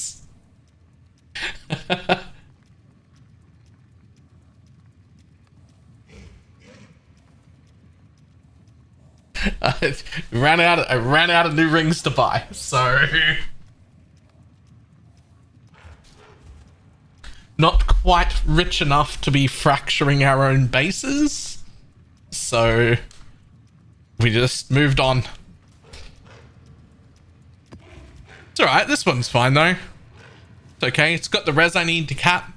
I ran out of new rings to buy, so not quite rich enough to be fracturing our own bases, so we just moved on. It's alright, this one's fine though. It's okay, it's got the res I need to cap.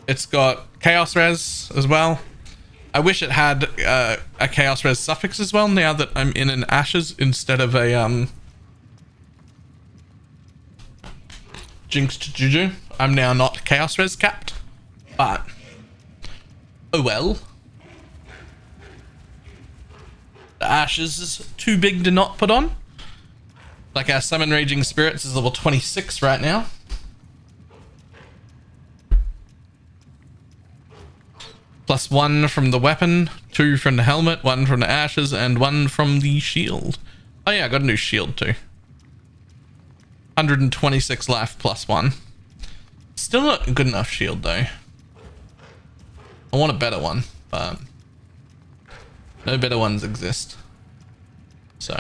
It's got chaos res as well. I wish it had a chaos res suffix as well now that I'm in an ashes instead of a jinxed juju. I'm now not chaos res capped, but oh well. The ashes is too big to not put on. Like our summon raging spirits is level 26 right now. +1 from the weapon, 2 from the helmet, 1 from the ashes, and 1 from the shield. Oh yeah, I got a new shield too. 126 life +1. Still not a good enough shield though. I want a better one, but no better ones exist. So.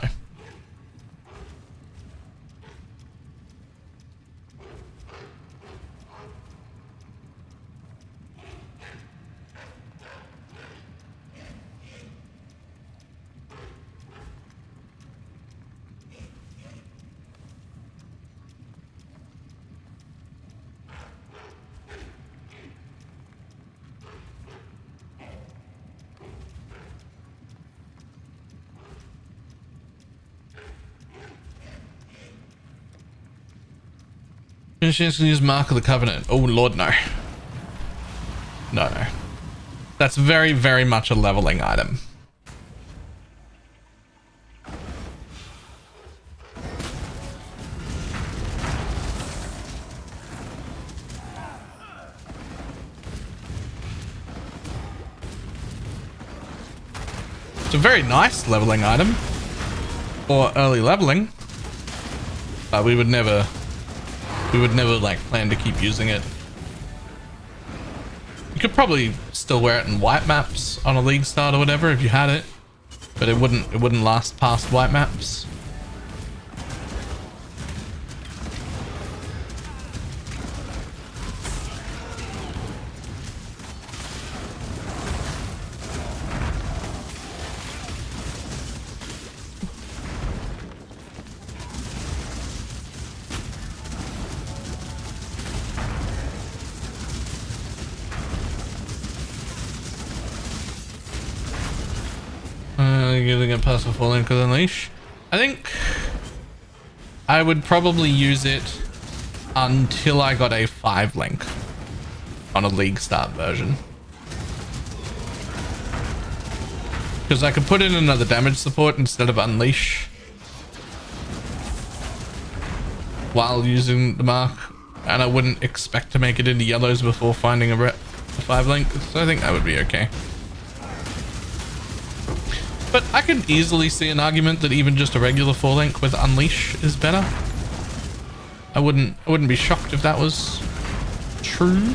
Chance to use Mark of the Covenant. Oh lord, no. No. That's very, very much a leveling item. It's a very nice leveling item. For early leveling. But we would never like plan to keep using it. You could probably still wear it in white maps on a league start or whatever if you had it, but it wouldn't last past white maps. Using it past full link with Unleash. I think I would probably use it until I got a 5 link on a league start version. Because I could put in another damage support instead of Unleash while using the mark, and I wouldn't expect to make it into yellows before finding a 5 link, so I think that would be okay. But I could easily see an argument that even just a regular 4 link with Unleash is better. I wouldn't be shocked if that was true.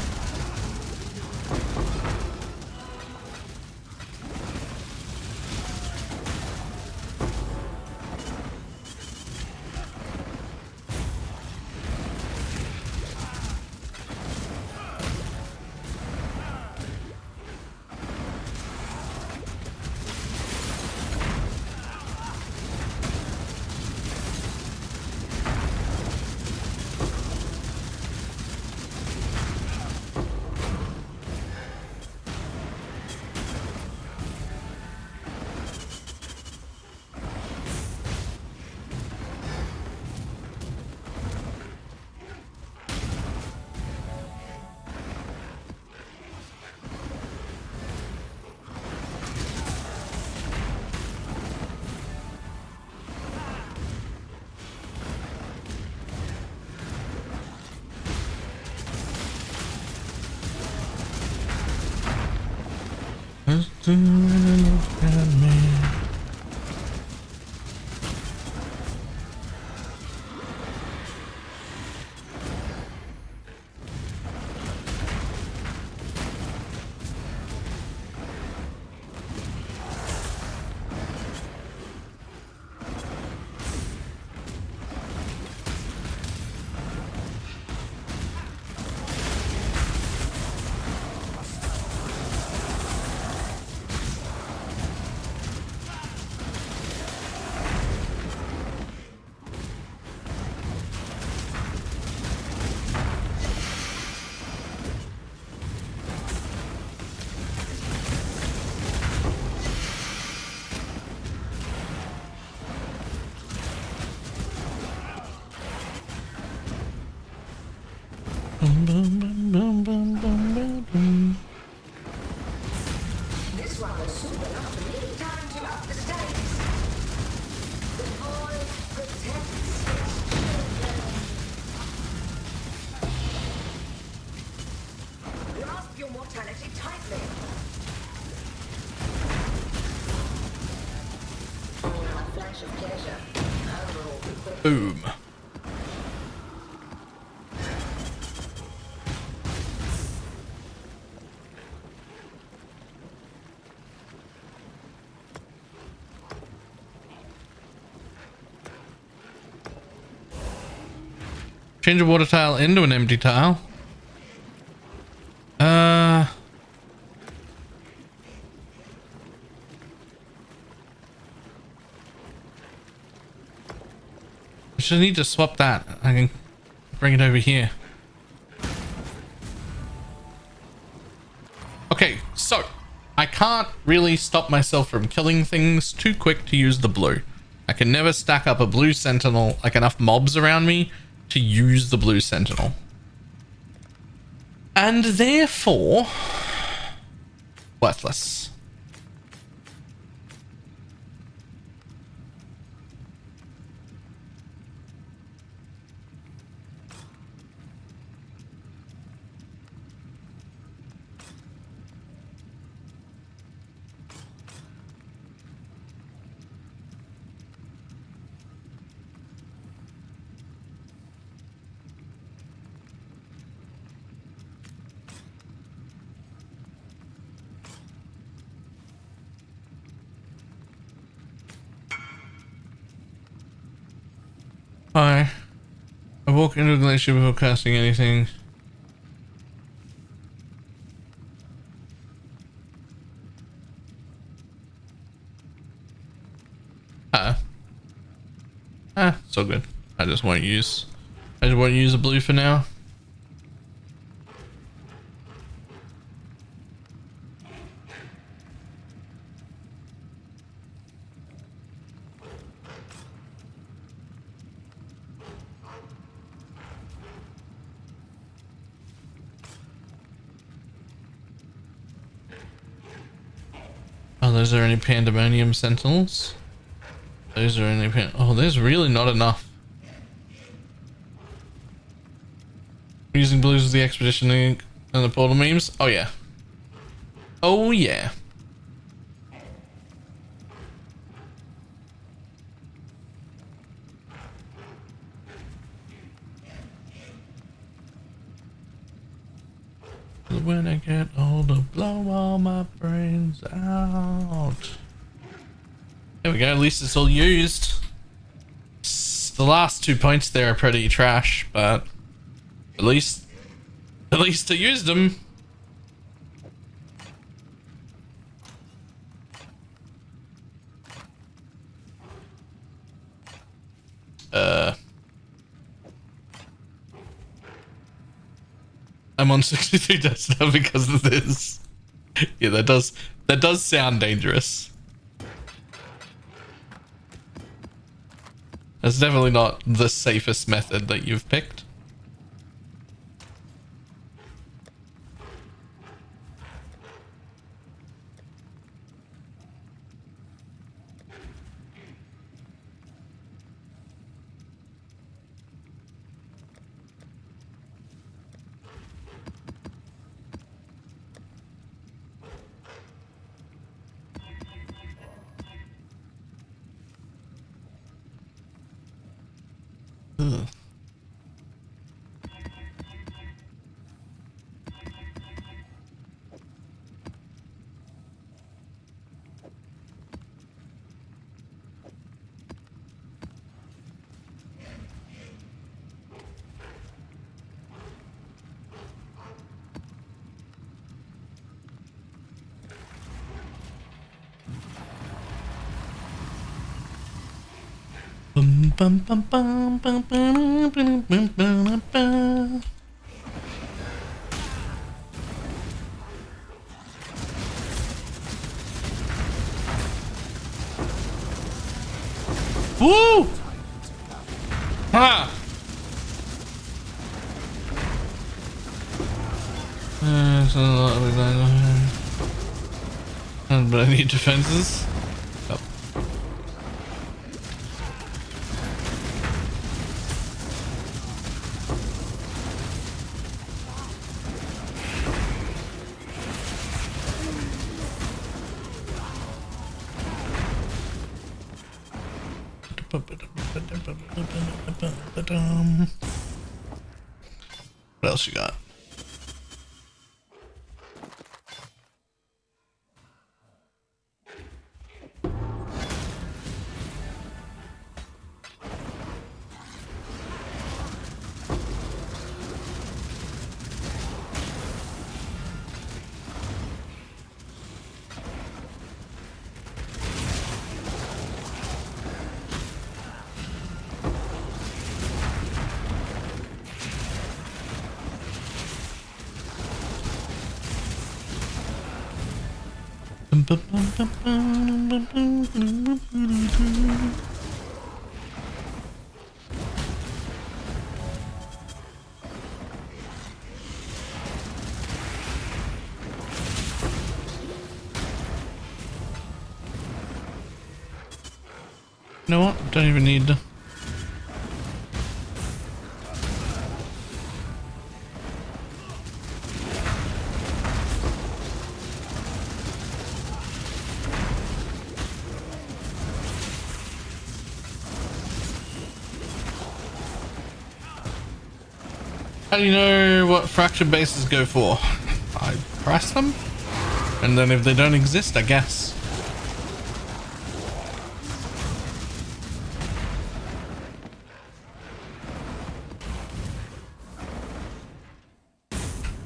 This one was super enough to me. Time to up the stakes. The void protects its children. Grasp your mortality tightly. A flash of pleasure. Boom. Change a water tile into an empty tile. I should need to swap that. I can bring it over here. Okay, so I can't really stop myself from killing things too quick to use the blue. I can never stack up a blue sentinel, like enough mobs around me to use the blue sentinel. And therefore, worthless. Hi. I walk into a glacier before casting anything. It's all good. I just won't use a blue for now. Oh, those are any pandemonium sentinels? Those are any oh, there's really not enough. Using blues with the expedition ink and the portal memes. Oh yeah. Oh yeah. When I get older, blow all my brains out. There we go, at least it's all used. The last 2 points there are pretty trash, but at least I used them. I'm on 63 deaths now because of this. Yeah, that does sound dangerous. That's definitely not the safest method that you've picked. Bum, bum, bum, bum, bum, bum, bum, bum, bum, bum. Woo! Ha! There's a lot of but I need defenses. Oh. What else you got? You know what? Don't even need to. How do you know what fracture bases go for? I press them, and then if they don't exist, I guess.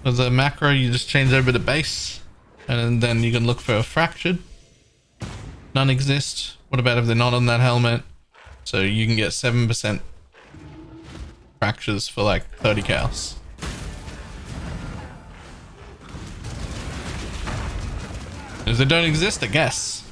As a macro, you just change over the base, and then you can look for a fractured. None exist. What about if they're not on that helmet? So you can get 7% fractures for like 30 cows. If they don't exist, I guess.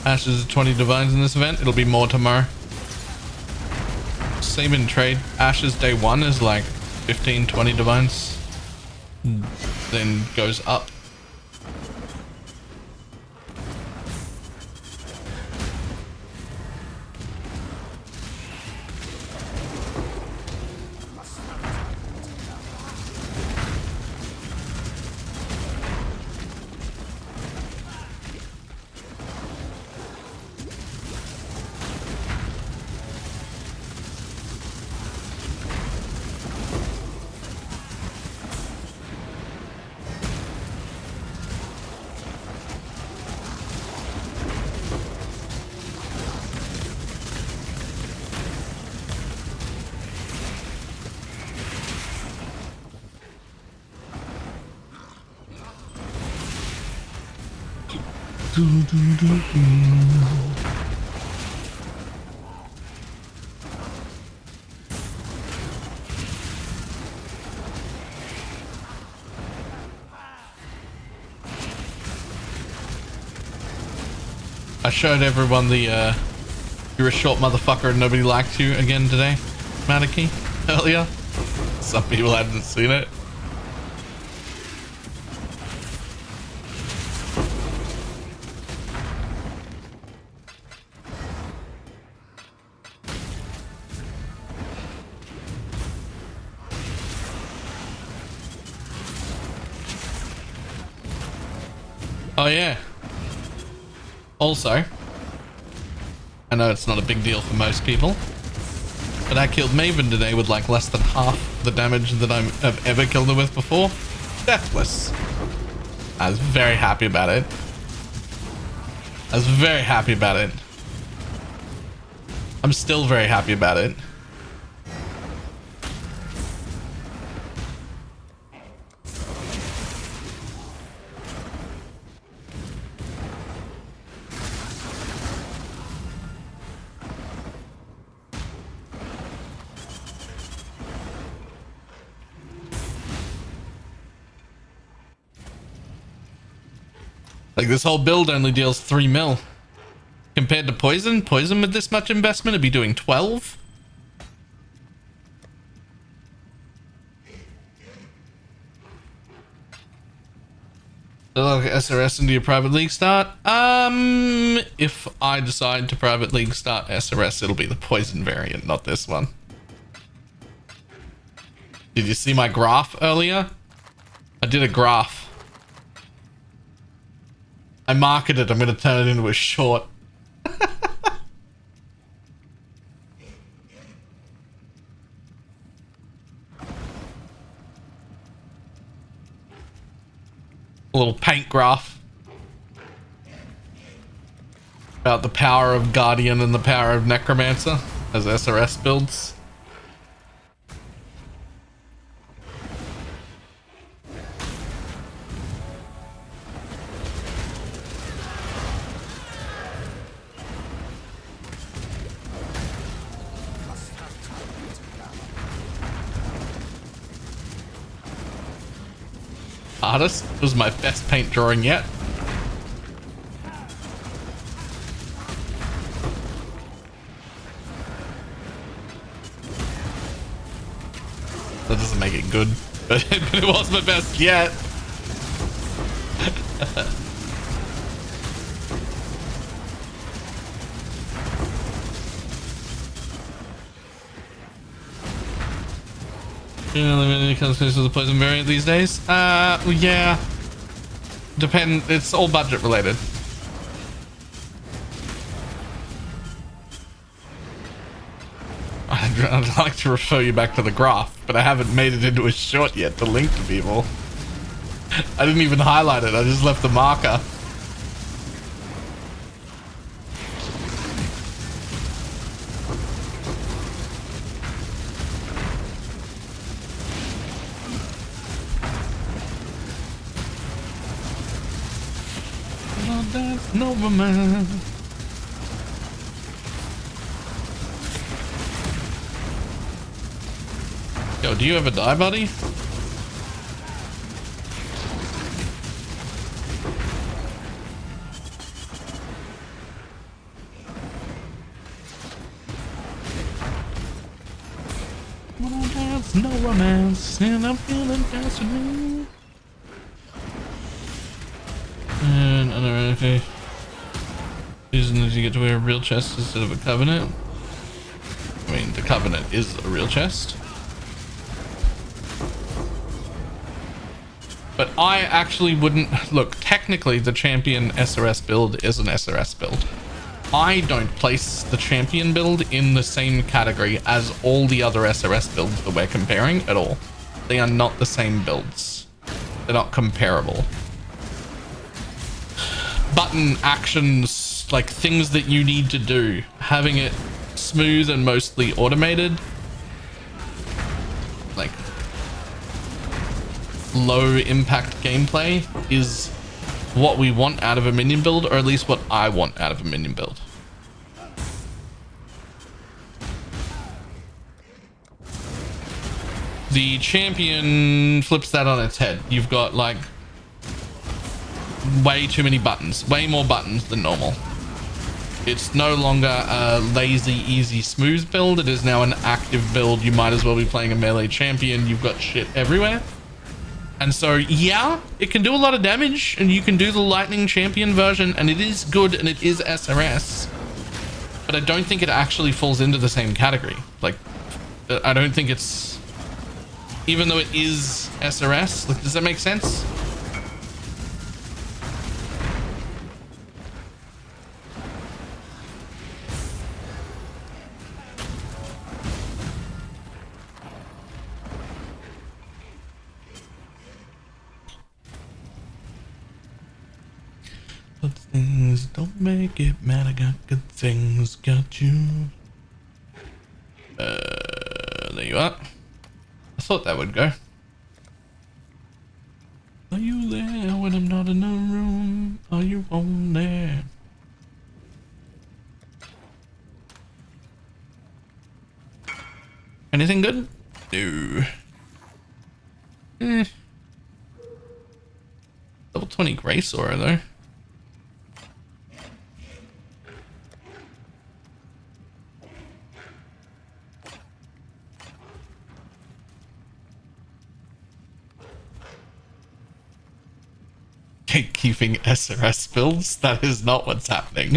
Ashes of 20 divines in this event. It'll be more tomorrow. Same in trade. Ashes day 1 is like 15, 20 divines. Then goes up. I showed everyone the you're a short motherfucker and nobody liked you again today, Madaki, earlier. Some people hadn't seen it. Oh yeah. Also, I know it's not a big deal for most people, but I killed Maven today with like less than half the damage that I've ever killed her with before. Deathless. I was very happy about it. I was very happy about it. I'm still very happy about it. Like this whole build only deals 3 mil. Compared to poison with this much investment would be doing 12. So like SRS into your private league start. If I decide to private league start SRS, it'll be the poison variant, not this one. Did you see my graph earlier? I did a graph. I marketed it. I'm going to turn it into a short. A little paint graph about the power of Guardian and the power of Necromancer as SRS builds. Artist was my best paint drawing yet. That doesn't make it good, but it was my best yet. Any consequences of the poison variant these days? Yeah. It's all budget related. I'd like to refer you back to the graph, but I haven't made it into a short yet to link to people. I didn't even highlight it, I just left the marker. No romance. Yo, do you ever die, buddy? No romance, and I'm feeling fascinating. And okay. Reason is you get to wear a real chest instead of a covenant. I mean, the covenant is a real chest. But I actually wouldn't look. Technically, the champion SRS build is an SRS build. I don't place the champion build in the same category as all the other SRS builds that we're comparing at all. They are not the same builds. They're not comparable. Button actions, like things that you need to do, having it smooth and mostly automated, like low impact gameplay is what we want out of a minion build, or at least what I want out of a minion build. The champion flips that on its head. You've got like way too many buttons, way more buttons than normal. It's no longer a lazy, easy, smooth build. It is now an active build. You might as well be playing a melee champion. You've got shit everywhere. And so, yeah, it can do a lot of damage, and you can do the lightning champion version, and it is good, and it is SRS. But I don't think it actually falls into the same category. Like, I don't think it's, even though it is SRS, like, does that make sense? Good things don't make it mad. I got good things, got you. There you are. I thought that would go. Are you there when I'm not in the room? Are you on there? Anything good? No. Level 20 Grace Aura though. gatekeeping SRS builds. That is not what's happening.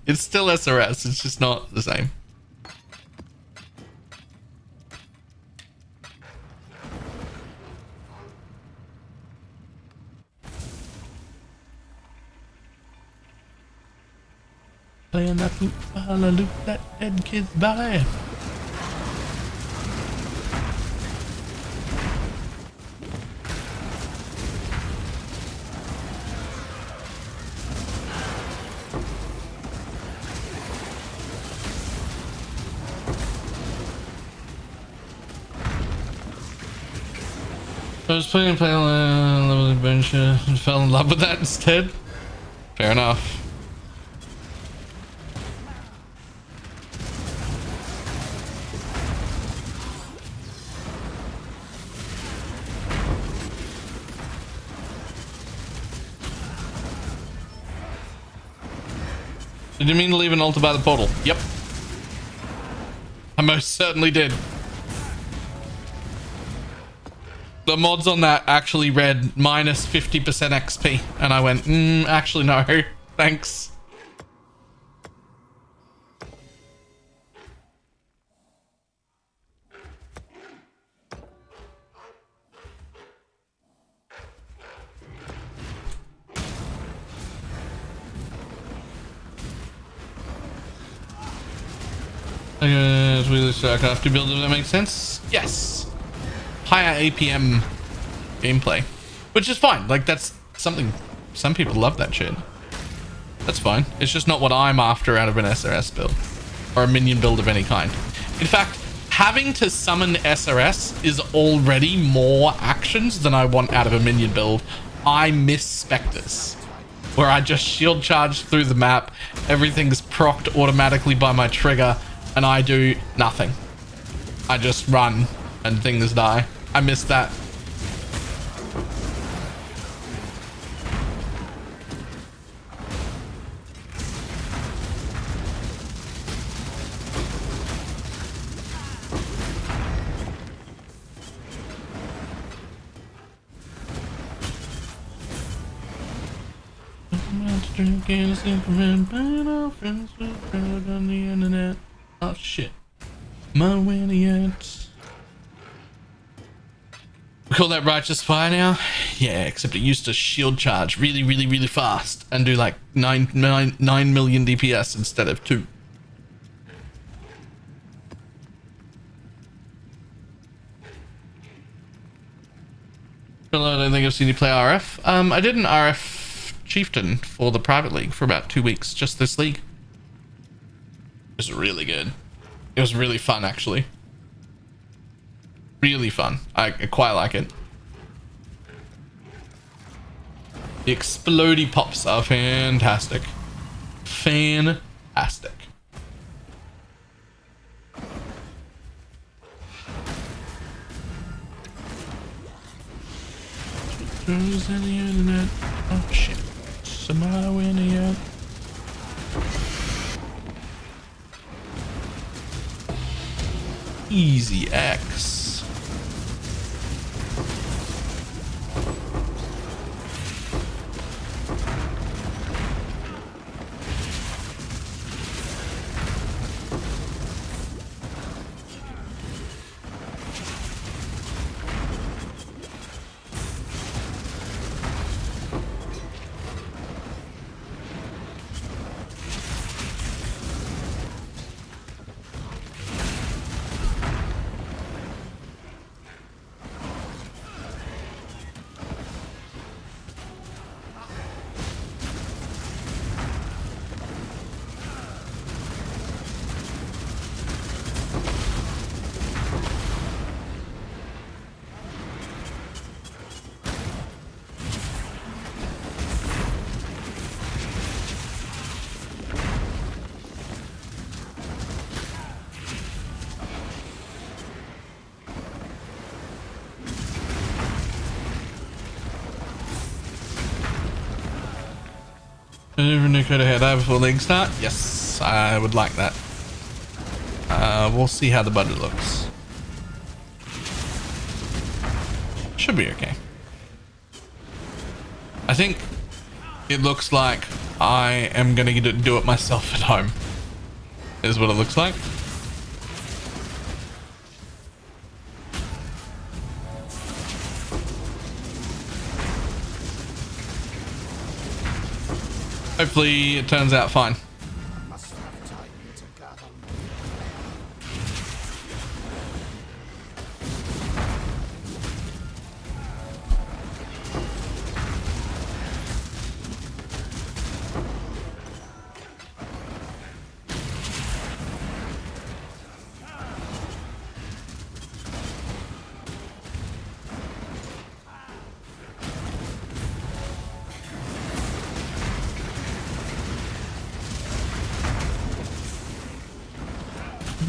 It's still SRS, it's just not the same. Playing that loop, that dead kid's ballet. I was playing level adventure and fell in love with that instead. Fair enough. Did you mean to leave an altar by the portal? Yep. I most certainly did. The mods on that actually read minus 50% XP. And I went, actually no, thanks. It's really StarCraft to build, if that makes sense. Yes. Higher APM gameplay, which is fine. Like, that's something, some people love that shit. That's fine. It's just not what I'm after out of an SRS build or a minion build of any kind. In fact, having to summon SRS is already more actions than I want out of a minion build. I miss specters, where I just shield charge through the map, everything's procced automatically by my trigger, and I do nothing. I just run and things die. I miss that. Drinking a Superman, buying our friends with crowd on the internet. Oh shit. My idiot. We call that righteous fire now? Yeah, except it used to shield charge really fast and do like 9 million DPS instead of 2. I don't think I've seen you play RF. I did an RF Chieftain for the private league for about 2 weeks, just this league. It was really good. It was really fun, actually. Really fun. I quite like it. The explodey pops are fantastic. Fantastic. Who's in the internet? Oh shit. Somebody in the internet. Easy X. Could have had before league start. Yes, I would like that. We'll see how the budget looks. Should be okay. I think it looks like I am going to do it myself at home, is what it looks like. Hopefully it turns out fine.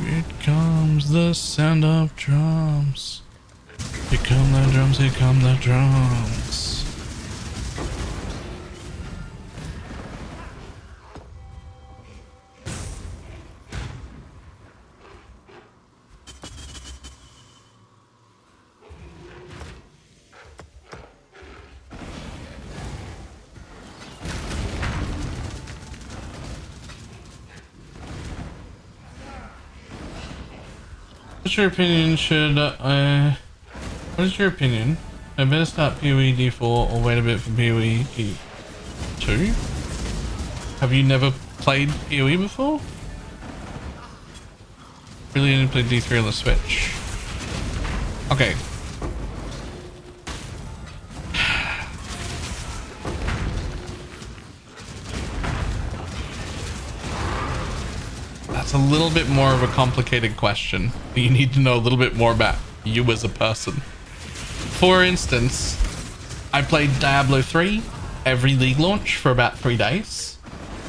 Here comes the sound of drums. Here come the drums, here come the drums. What's your opinion? What is your opinion? I better start PoE D4 or wait a bit for PoE D2? Have you never played PoE before? Really only played D3 on the Switch. Okay. That's a little bit more of a complicated question. You need to know a little bit more about you as a person. For instance, I played Diablo 3 every League launch for about 3 days.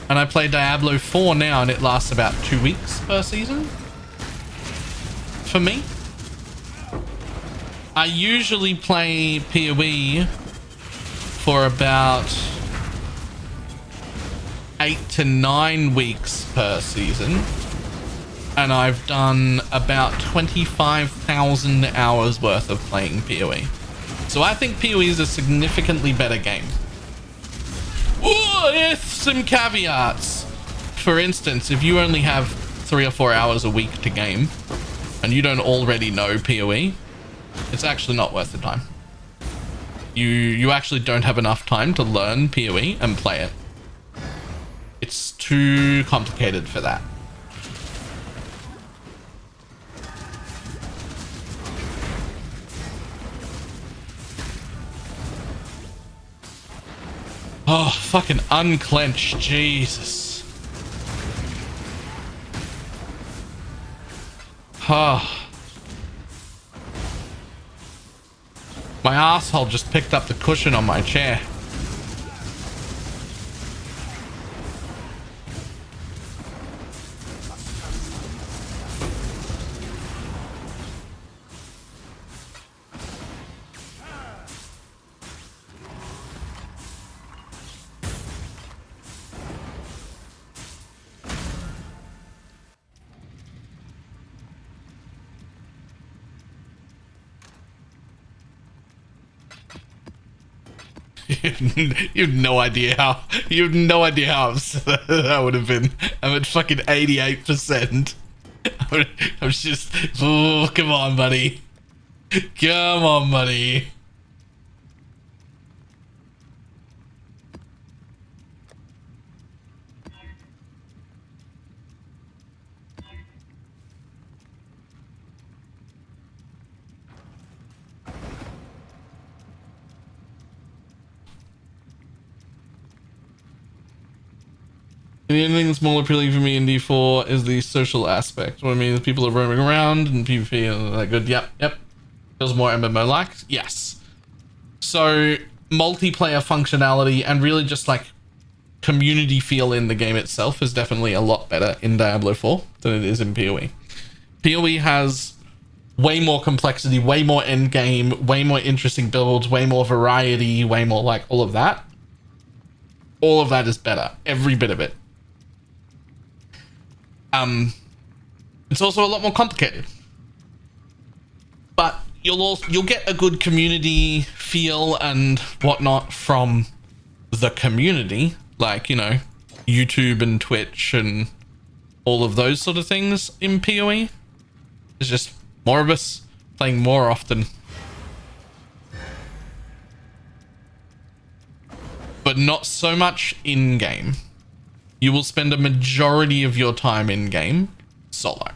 And I play Diablo 4 now and it lasts about 2 weeks per season. For me. I usually play PoE for about 8 to 9 weeks per season. And I've done about 25,000 hours worth of playing PoE. So I think PoE is a significantly better game. With some caveats. For instance, if you only have 3 or 4 hours a week to game, and you don't already know PoE, it's actually not worth the time. You actually don't have enough time to learn PoE and play it. It's too complicated for that. Oh, fucking unclench, Jesus. Oh. My asshole just picked up the cushion on my chair. You have no idea how upset that would have been. I'm at fucking 88%. I'm just, oh, come on, buddy. Come on, buddy. The only thing that's more appealing for me in D4 is the social aspect. What I mean is people are roaming around and PvP and they're good. Yep. Feels more MMO-like. Yes. So multiplayer functionality and really just like community feel in the game itself is definitely a lot better in Diablo 4 than it is in PoE. PoE has way more complexity, way more endgame, way more interesting builds, way more variety, way more like all of that. All of that is better. Every bit of it. It's also a lot more complicated, but you'll get a good community feel and whatnot from the community, like, you know, YouTube and Twitch and all of those sort of things in PoE. There's just more of us playing more often. But not so much in-game. You will spend a majority of your time in-game solo.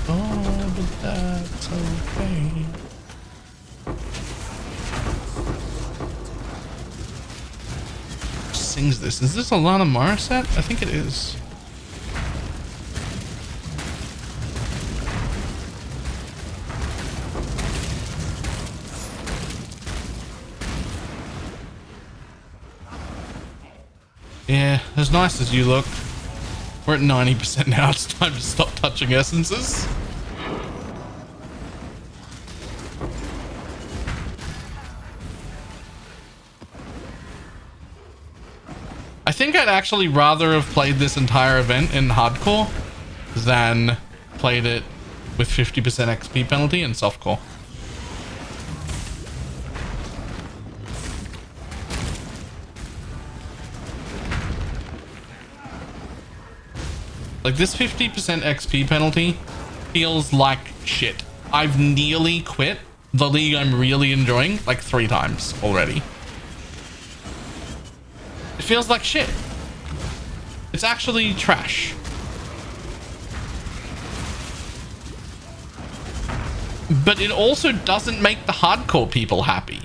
But that's okay. Who sings this? Is this Alana Morissette? I think it is. Yeah, as nice as you look. We're at 90% now. It's time to stop touching essences. I think I'd actually rather have played this entire event in hardcore than played it with 50% XP penalty in softcore. Like, this 50% XP penalty feels like shit. I've nearly quit the league I'm really enjoying like 3 times already. It feels like shit. It's actually trash. But it also doesn't make the hardcore people happy.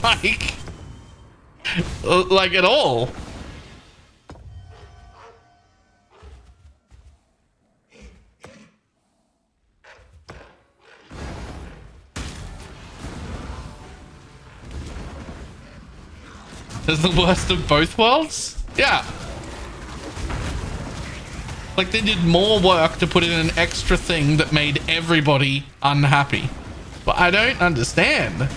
Like at all. Is the worst of both worlds? Yeah. Like, they did more work to put in an extra thing that made everybody unhappy. But I don't understand.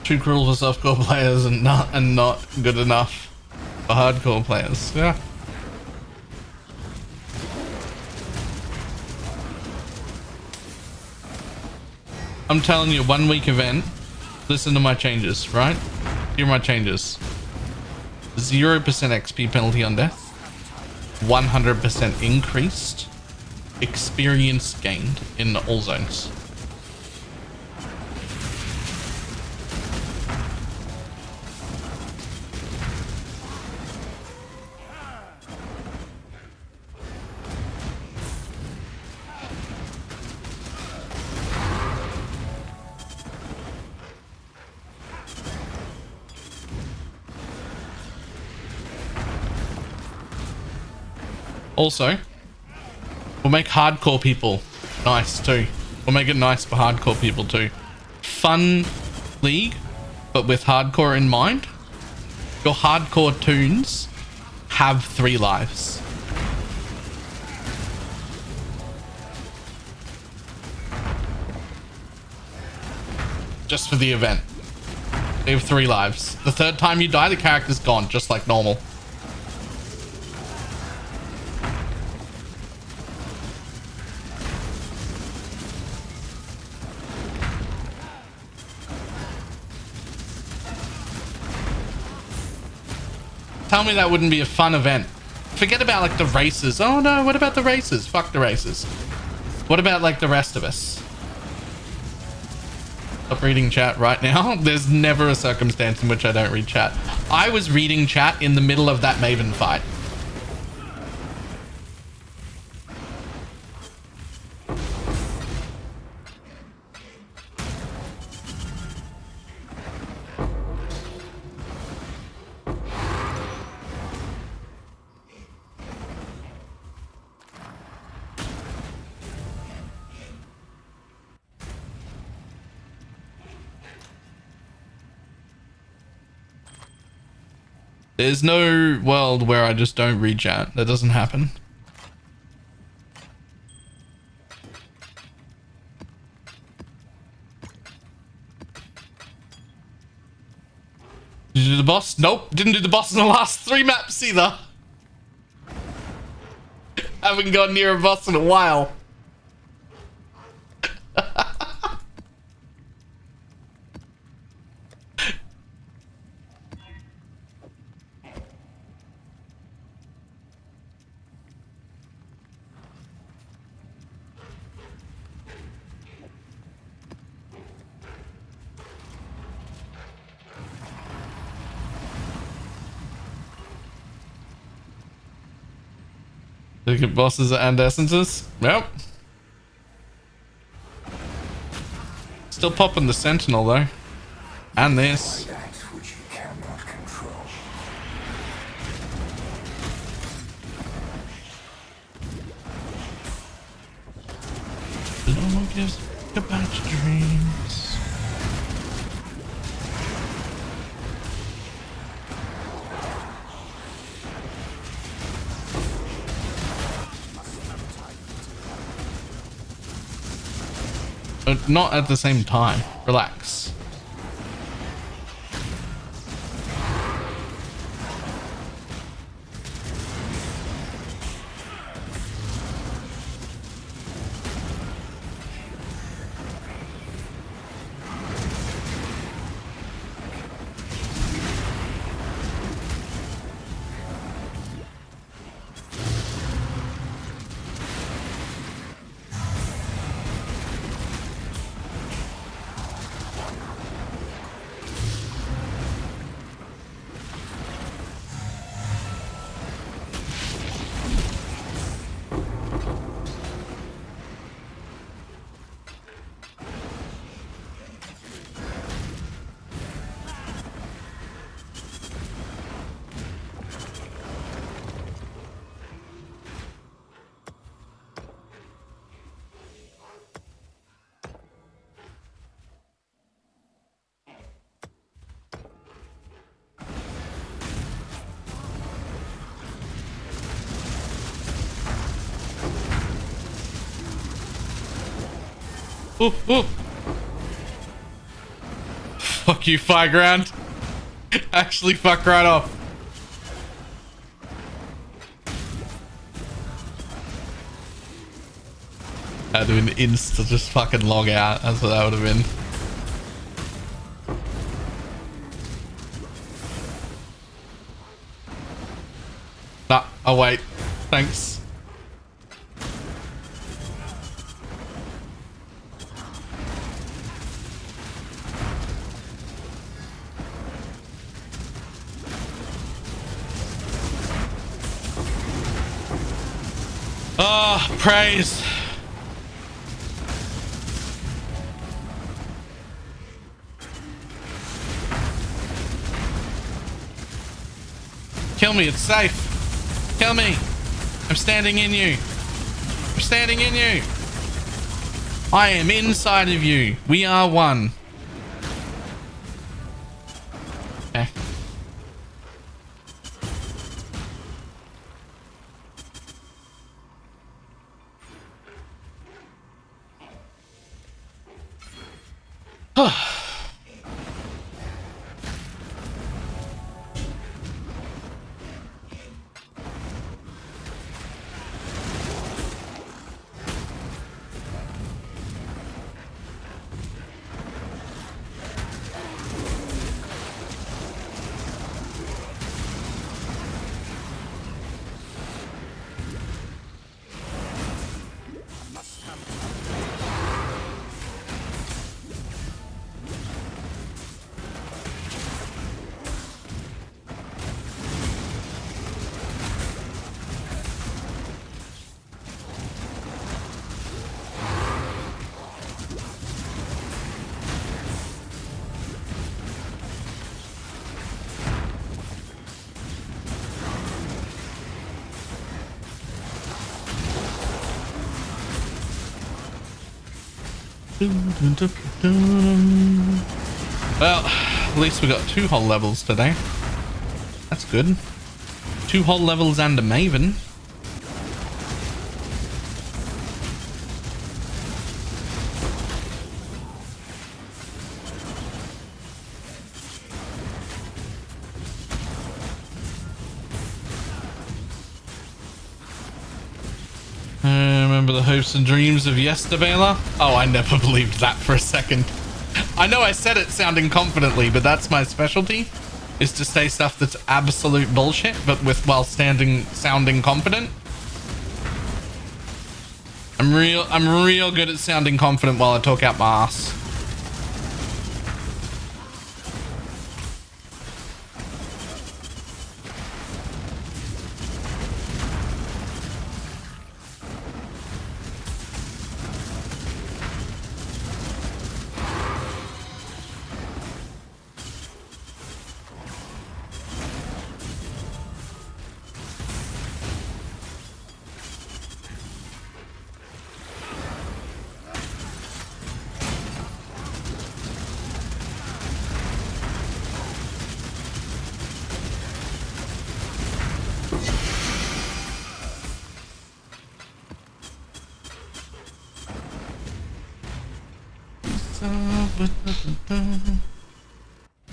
Too cruel for softcore players and not good enough for hardcore players. Yeah. I'm telling you, 1 week event. Listen to my changes, right? Here are my changes. 0% XP penalty on death. 100% increased experience gained in all zones. Also, We'll make hardcore people nice too. We'll make it nice for hardcore people too. Fun league, but with hardcore in mind. Your hardcore toons have 3 lives. Just for the event. They have 3 lives. The 3rd time you die, the character's gone, just like normal. Tell me that wouldn't be a fun event. Forget about like the races. Oh no, what about the races? Fuck the races. What about like the rest of us? Stop reading chat right now. There's never a circumstance in which I don't read chat. I was reading chat in the middle of that Maven fight. There's no world where I just don't read chat. That doesn't happen. Did you do the boss? Nope. Didn't do the boss in the last 3 maps either. Haven't gone near a boss in a while. Look at bosses and essences. Yep. Still popping the Sentinel though. And this. No one gives a bunch of dreams. But not at the same time. Relax. Ooh, ooh. Fuck you, Fireground. Actually fuck right off. I'd do an insta just fucking log out. That's what that would have been. Nah, I'll wait. Thanks. Ah, oh, praise. Kill me, it's safe. Kill me. I'm standing in you. I'm standing in you. I am inside of you. We are one. Okay. Well, at least we got 2 whole levels today. That's good. 2 whole levels and a Maven. Remember the hopes and dreams of yesterday? Oh, I never believed that for a second. I know I said it sounding confidently, but that's my specialty, is to say stuff that's absolute bullshit, but while sounding confident. I'm real good at sounding confident while I talk out my ass.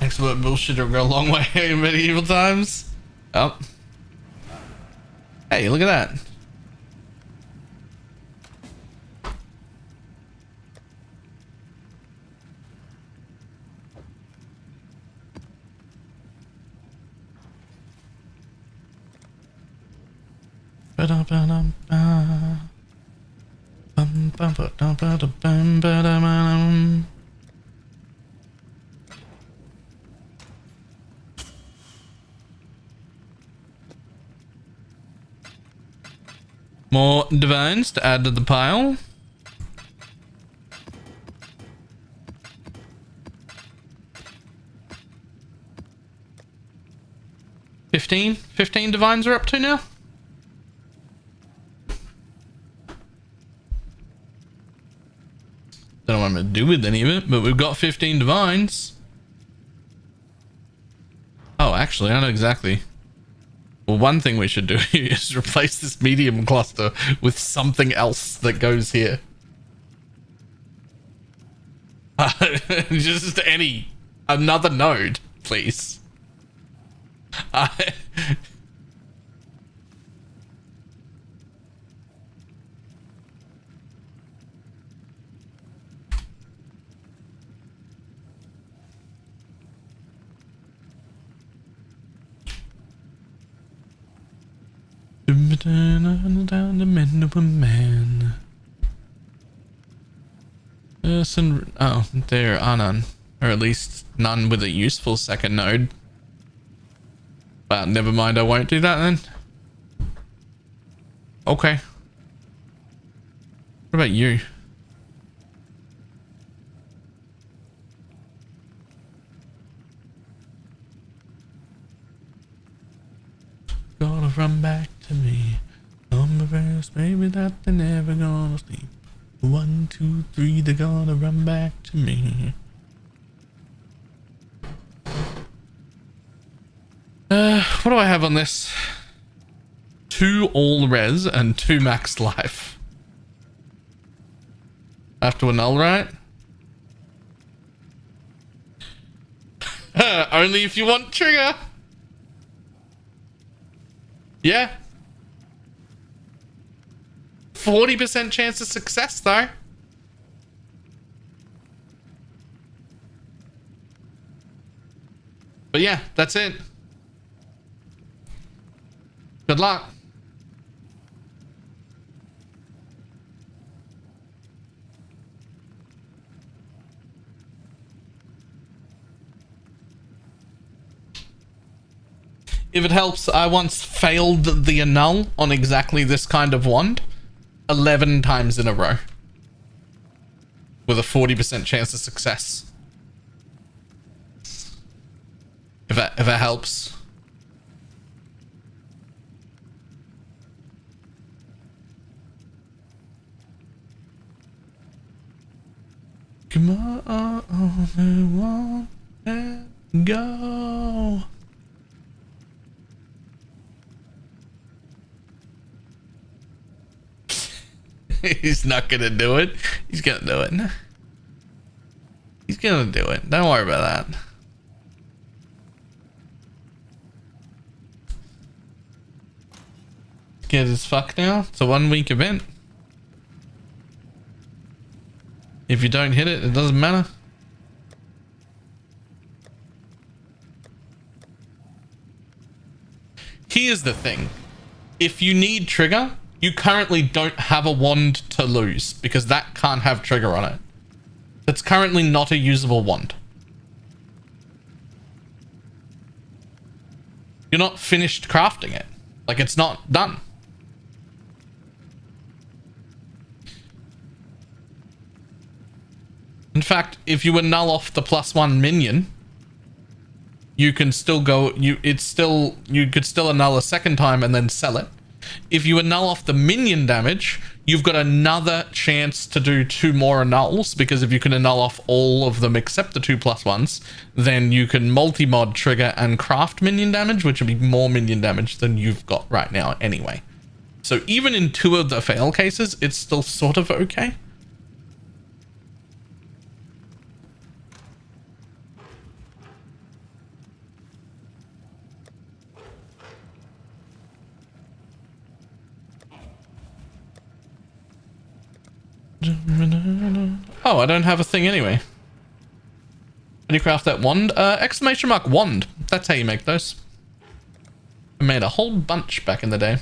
Excellent bullshitter go a long way in medieval times. Oh. Hey, look at that. More divines to add to the pile. Fifteen divines are up to now. Don't know what I'm gonna do with any of it, but we've got 15 divines. Oh, actually, I know exactly. Well, one thing we should do is replace this medium cluster with something else that goes here. Just another node, please. Down the men of a man. Oh, there are none. Or at least none with a useful second node. Well, never mind, I won't do that then. Okay. What about you? Gonna run back to me. Oh, on the rest, maybe that they're never gonna sleep. 1, 2, 3, they're gonna run back to me. What do I have on this? 2 all res and 2 max life. I have to annul, right? Only if you want trigger. Yeah. 40% chance of success though. But yeah, that's it. Good luck. If it helps, I once failed the annul on exactly this kind of wand 11 times in a row with a 40% chance of success. If it helps. Come on, and go. He's not gonna do it. He's gonna do it. He's gonna do it. Don't worry about that. Get his fuck now. It's a 1-week event. If you don't hit it, it doesn't matter. Here's the thing. If you need trigger, you currently don't have a wand to lose because that can't have trigger on it. It's currently not a usable wand. You're not finished crafting it. Like, it's not done. In fact, if you annul off the +1 minion, you can still go, you could still annul a second time and then sell it. If you annul off the minion damage, you've got another chance to do 2 more annuls, because if you can annul off all of them except the 2 +1s, then you can multi-mod trigger and craft minion damage, which would be more minion damage than you've got right now anyway. So even in 2 of the fail cases, it's still sort of okay. Oh, I don't have a thing anyway. How do you craft that wand? Exclamation mark wand. That's how you make those. I made a whole bunch back in the day.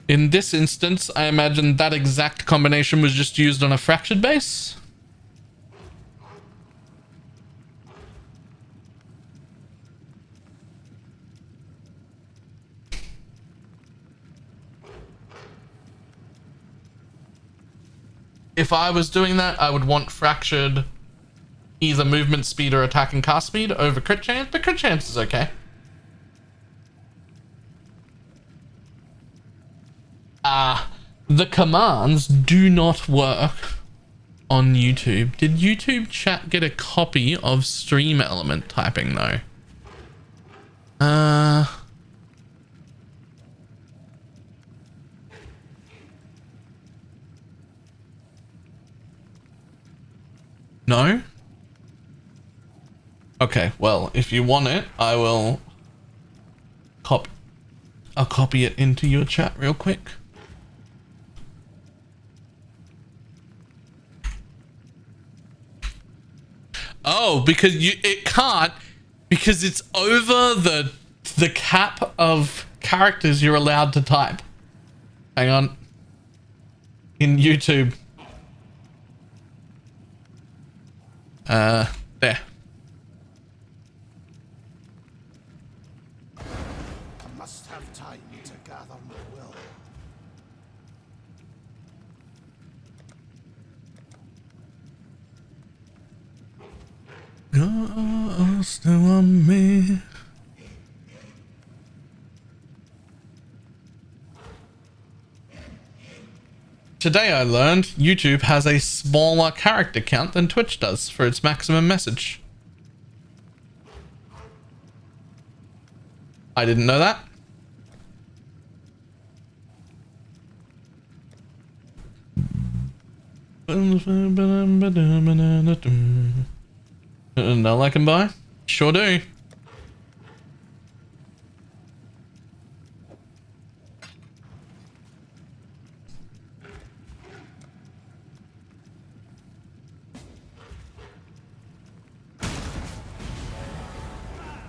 In this instance, I imagine that exact combination was just used on a fractured base. If I was doing that, I would want fractured either movement speed or attack and cast speed over crit chance, but crit chance is okay. The commands do not work on YouTube. Did YouTube chat get a copy of stream element typing though? No? Okay, well, if you want it, I will I'll copy it into your chat real quick. Oh, because it can't, because it's over the cap of characters you're allowed to type. Hang on. In YouTube. There. I must have time to gather my will. You're still on me. Today I learned YouTube has a smaller character count than Twitch does for its maximum message. I didn't know that. No, I can buy? Sure do.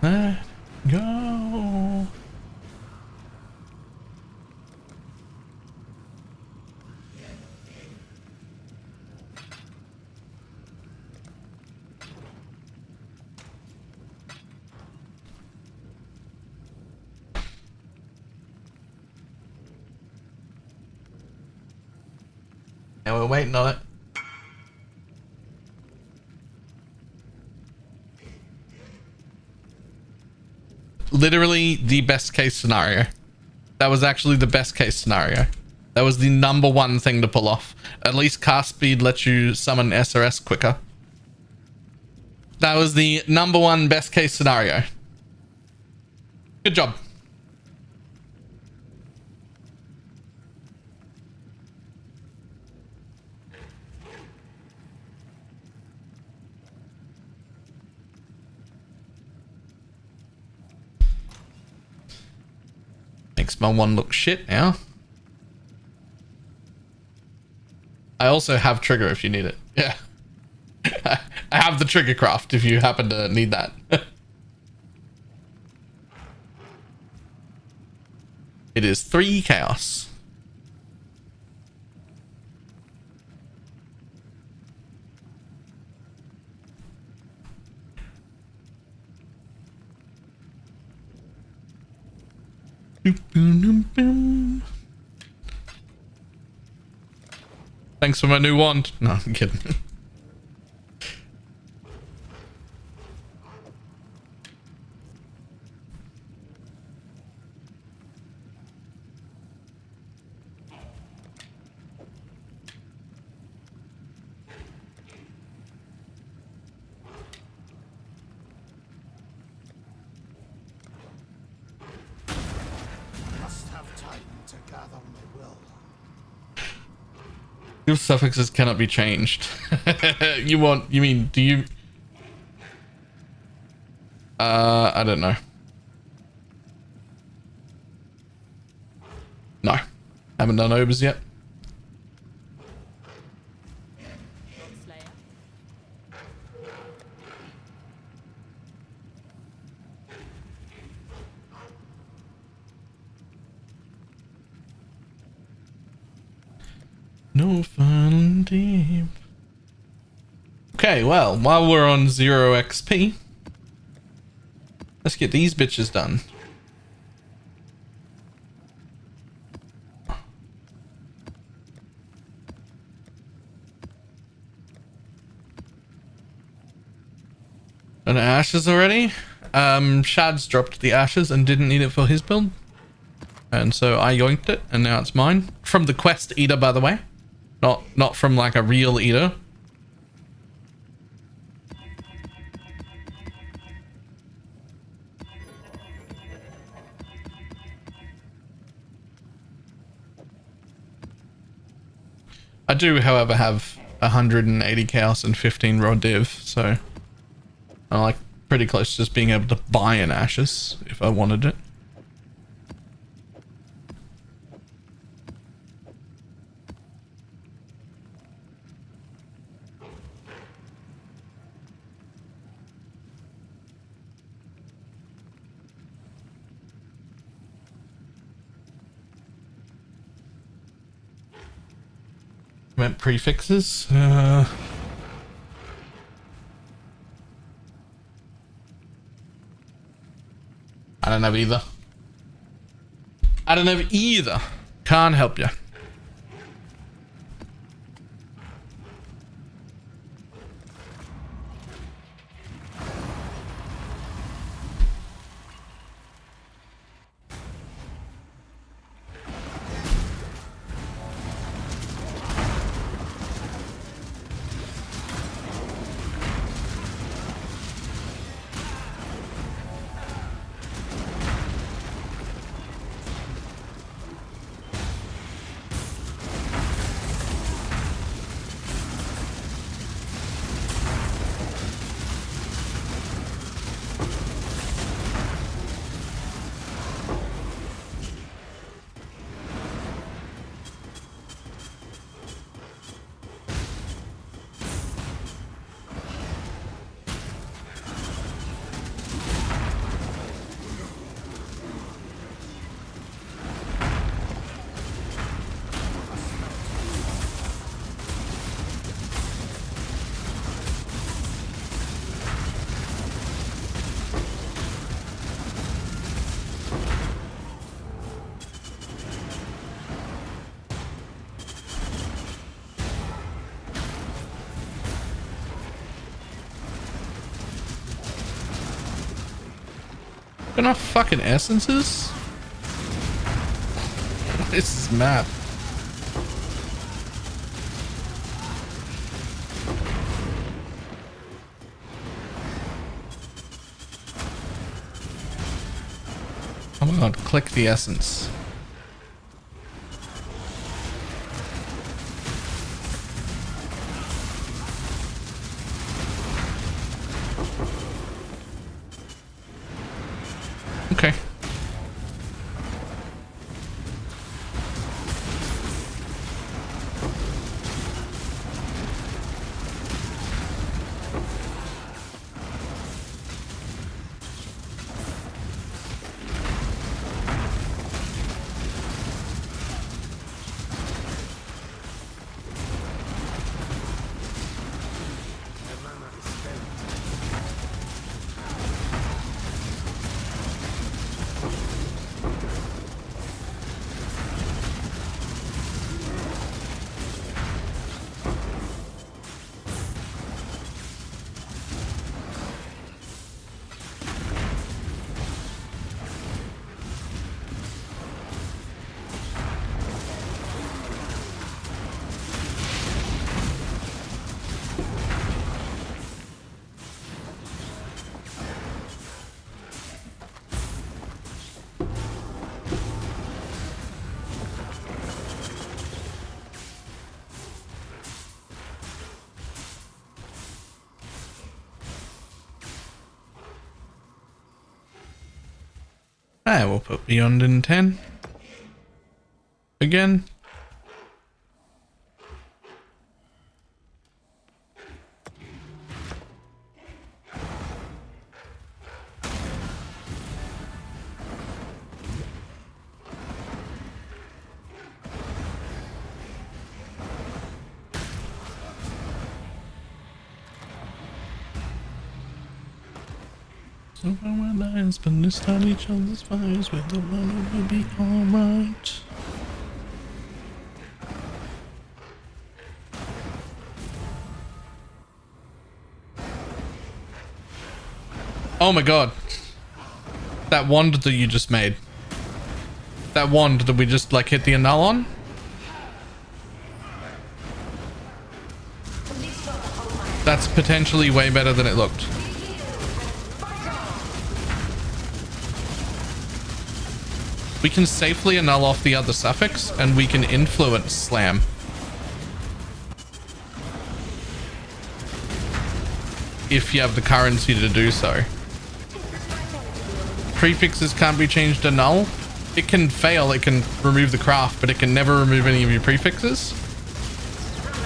Let go. Now we're waiting on it. Literally the best case scenario. That was actually the best case scenario. That was the number one thing to pull off. At least cast speed lets you summon SRS quicker. That was the number one best case scenario. Good job. Makes my one look shit now. I also have trigger if you need it. Yeah. I have the trigger craft if you happen to need that. It is 3 chaos. Thanks for my new wand. No, I'm kidding. Your suffixes cannot be changed. You mean, do you? I don't know. No. Haven't done obers yet. No fun deep. Okay, well, while we're on 0 XP, let's get these bitches done. And ashes already? Shad's dropped the ashes and didn't need it for his build. And so I yoinked it and now it's mine. From the quest eater, by the way. Not from like a real eater. I do, however, have 180 chaos and 15 raw div, so I'm like pretty close to just being able to buy an ashes if I wanted it. Meant prefixes. I don't have either. I don't have either. Can't help you. Enough fucking essences? This is mad. Oh my god, click the essence. Okay. I will put Beyond in 10. Again. So far my lines, but this time each other's fires, we don't want to be alright. Oh my god. That wand that you just made. That wand that we just like hit the annul on. That's potentially way better than it looked. We can safely annul off the other suffix and we can influence slam. If you have the currency to do so. Prefixes can't be changed to null. It can fail, it can remove the craft, but it can never remove any of your prefixes,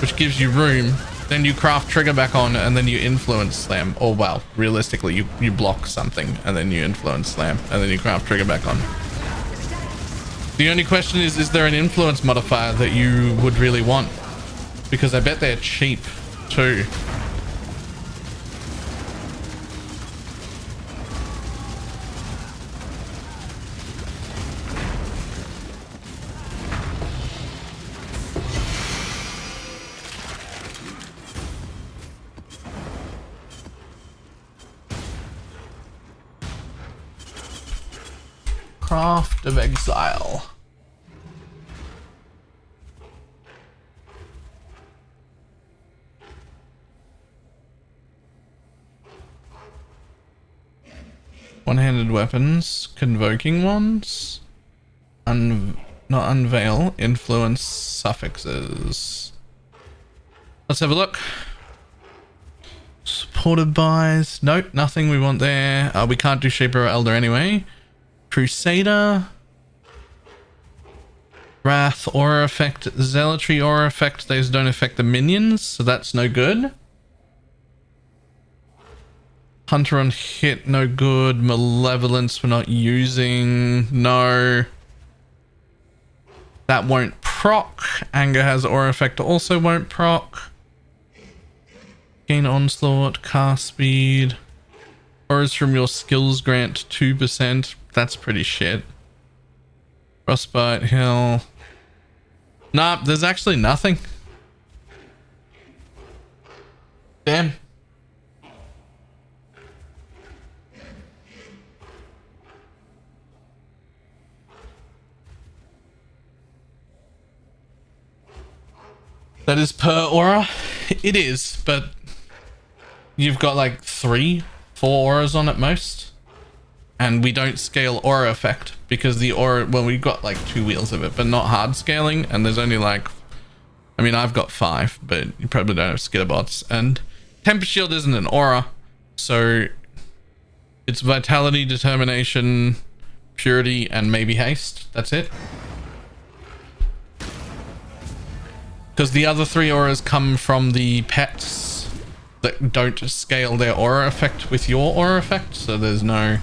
which gives you room. Then you craft trigger back on and then you influence slam. Or well, realistically, you block something and then you influence slam and then you craft trigger back on. The only question is there an influence modifier that you would really want? Because I bet they're cheap too. Craft of Exile. One-handed weapons, convoking ones, not unveil, influence suffixes. Let's have a look. Supported buys, nope, nothing we want there. We can't do Shaper or Elder anyway. Crusader, Wrath, Aura Effect, Zealotry, Aura Effect, those don't affect the minions, so that's no good. Hunter on hit, no good. Malevolence we're not using, no. That won't proc. Anger has Aura Effect, also won't proc. Gain Onslaught, cast speed. Auras from your skills grant 2%. That's pretty shit. Frostbite, Hill. Nah, there's actually nothing. Damn. That is per aura. It is, but you've got like 3-4 auras on at most. And we don't scale aura effect because the aura, well, we've got like 2 wheels of it, but not hard scaling. And there's only like, I mean, I've got 5, but you probably don't have skitterbots. And Temper Shield isn't an aura. So it's vitality, determination, purity, and maybe haste. That's it. Because the other 3 auras come from the pets that don't scale their aura effect with your aura effect. So there's no...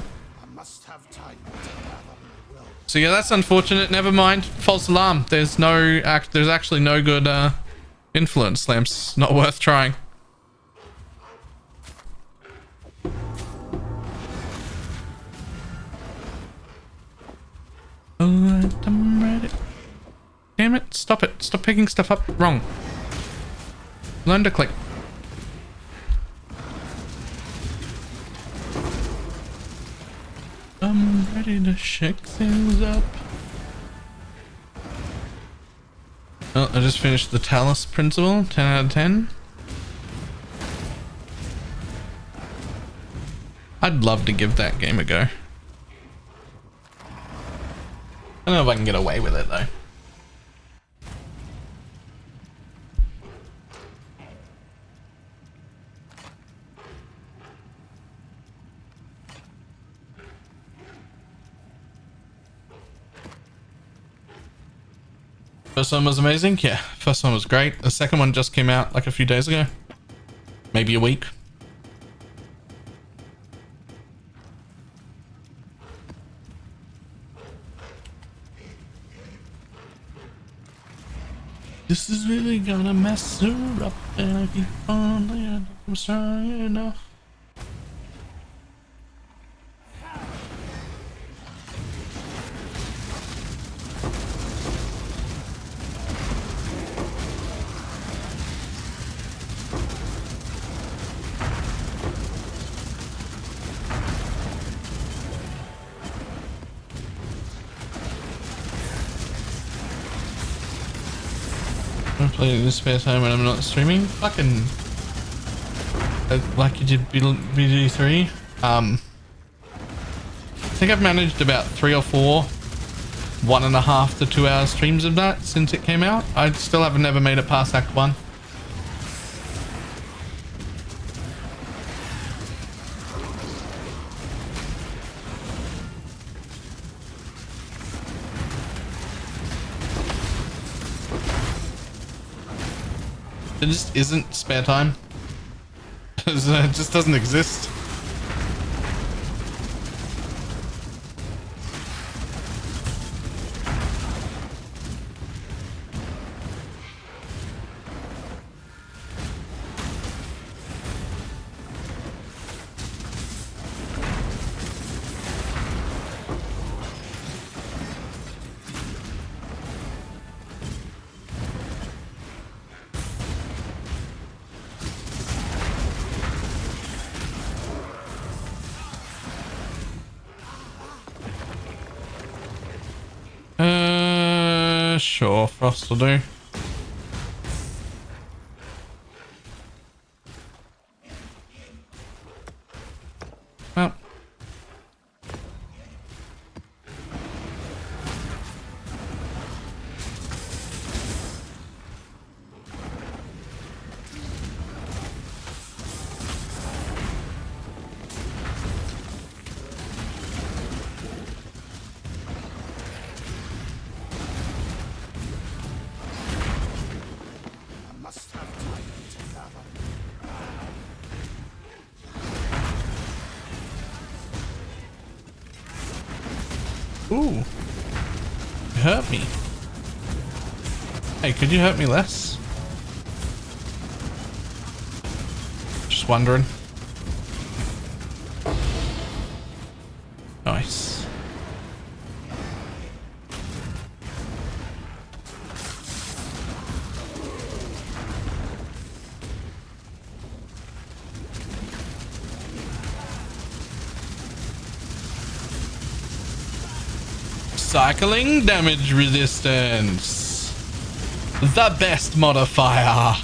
So yeah, that's unfortunate. Never mind. False alarm. There's actually no good influence lamps. Not worth trying. Alright, I'm ready. Damn it, stop it. Stop picking stuff up. Wrong. Learn to click. I'm ready to shake things up. Well, I just finished the Talus Principle, 10 out of 10. I'd love to give that game a go. I don't know if I can get away with it though. First one was amazing. Yeah, first one was great. The second one just came out like a few days ago. Maybe a week. This is really gonna mess her up, and I keep on laying. I'm strong enough. I play in this spare time when I'm not streaming. Fucking like you did BG3. I think I've managed about 3 or 4 1.5 to 2 hour streams of that since it came out. I still haven't never made it past Act 1. It just isn't spare time. It just doesn't exist. Sure, Frost will do. Well. Ooh. You hurt me. Hey, could you hurt me less? Just wondering. Nice. Cycling damage resistance. The best modifier.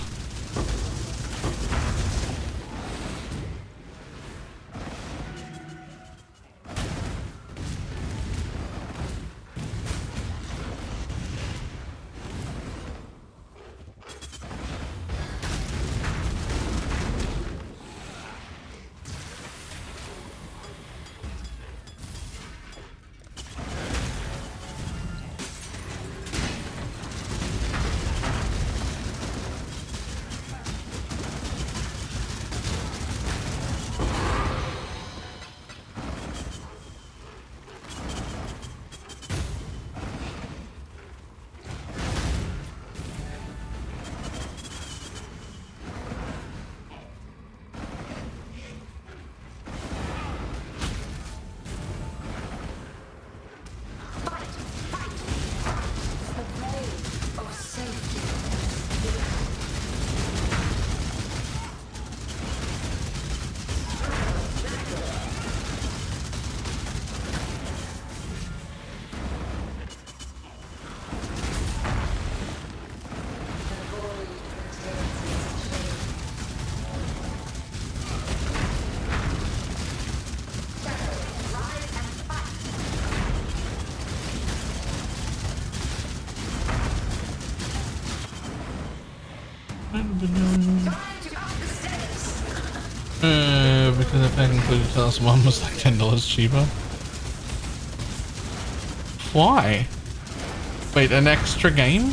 Because the pack included Task 1 was like $10 cheaper. Why? Wait, an extra game?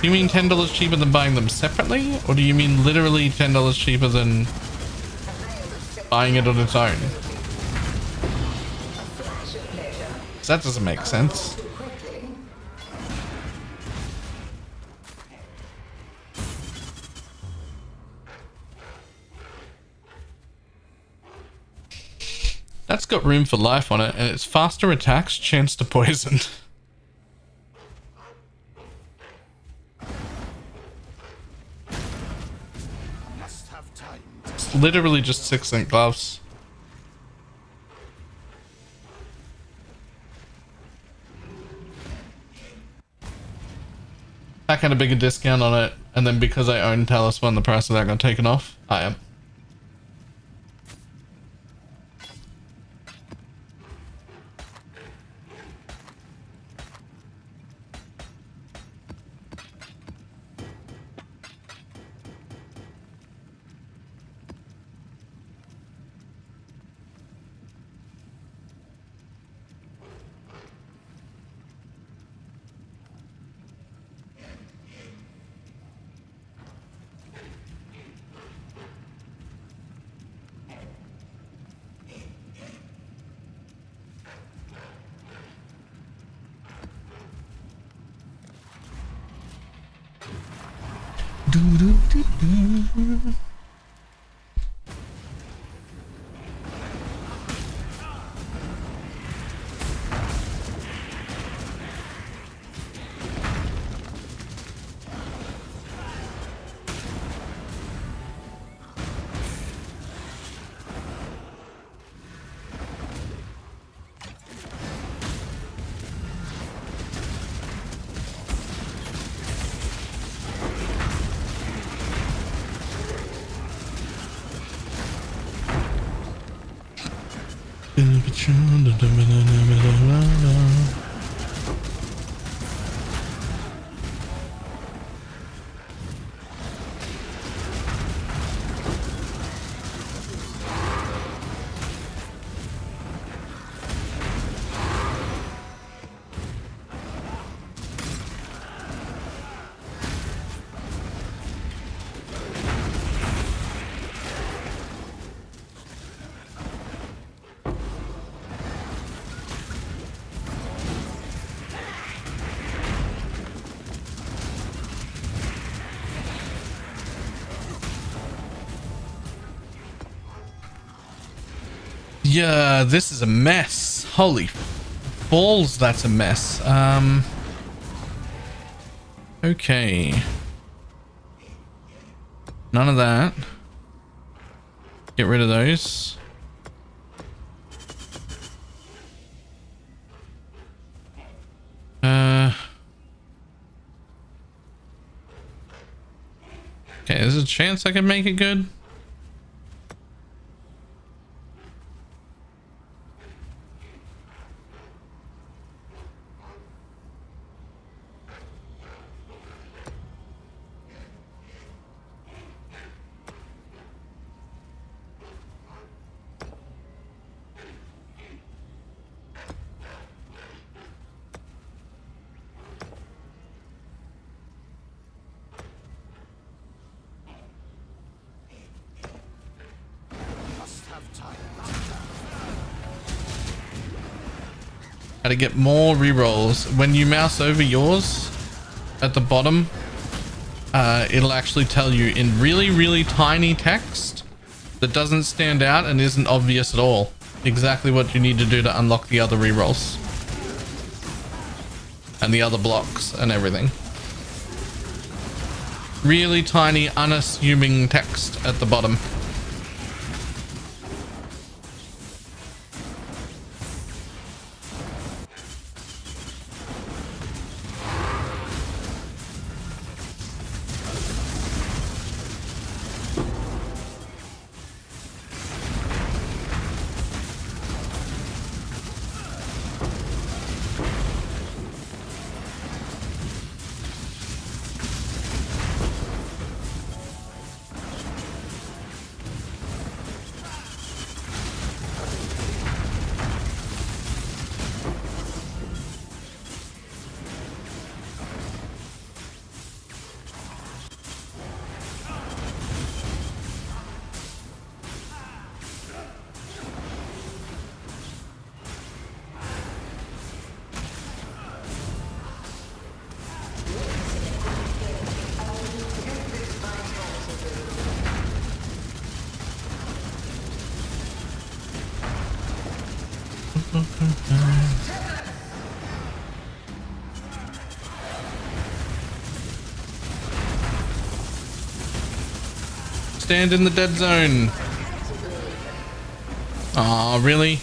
Do you mean $10 cheaper than buying them separately? Or do you mean literally $10 cheaper than buying it on its own? 'Cause that doesn't make sense. That's got room for life on it, and it's faster attacks, chance to poison. It's literally just 6-cent gloves. Pack had a bigger discount on it, and then because I own Talisman, the price of that got taken off. I am. Yeah, this is a mess. Holy balls, that's a mess. Okay. None of that. Get rid of those. Okay, there's a chance I can make it good. How to get more rerolls. When you mouse over yours at the bottom, it'll actually tell you in really, really tiny text that doesn't stand out and isn't obvious at all exactly what you need to do to unlock the other rerolls and the other blocks and everything. Really tiny, unassuming text at the bottom. Stand in the dead zone. Aw, really?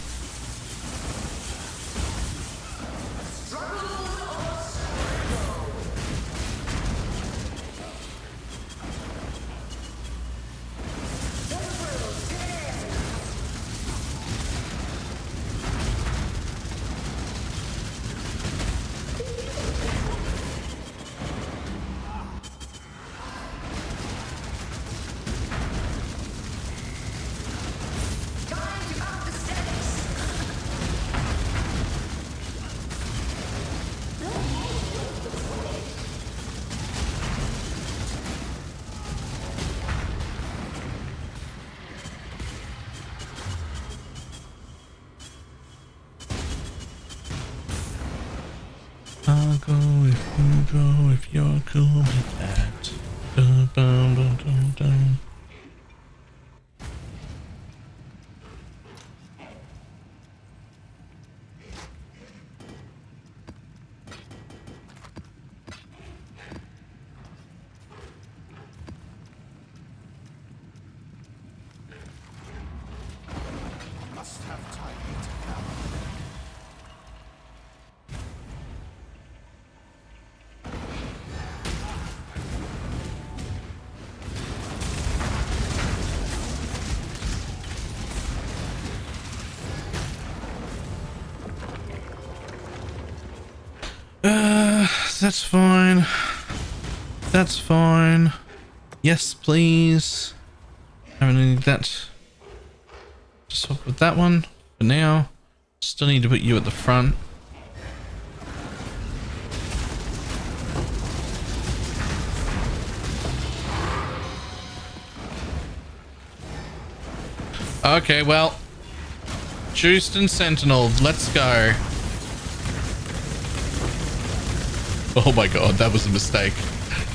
I'll go if you go, if you're cool with that. Dun, dun, dun, dun, dun. Must have time to come. That's fine. That's fine. Yes, please. I don't need that. Just swap with that one for now. Still need to put you at the front. Okay, well, Juiced and Sentinel, let's go. Oh my god, that was a mistake.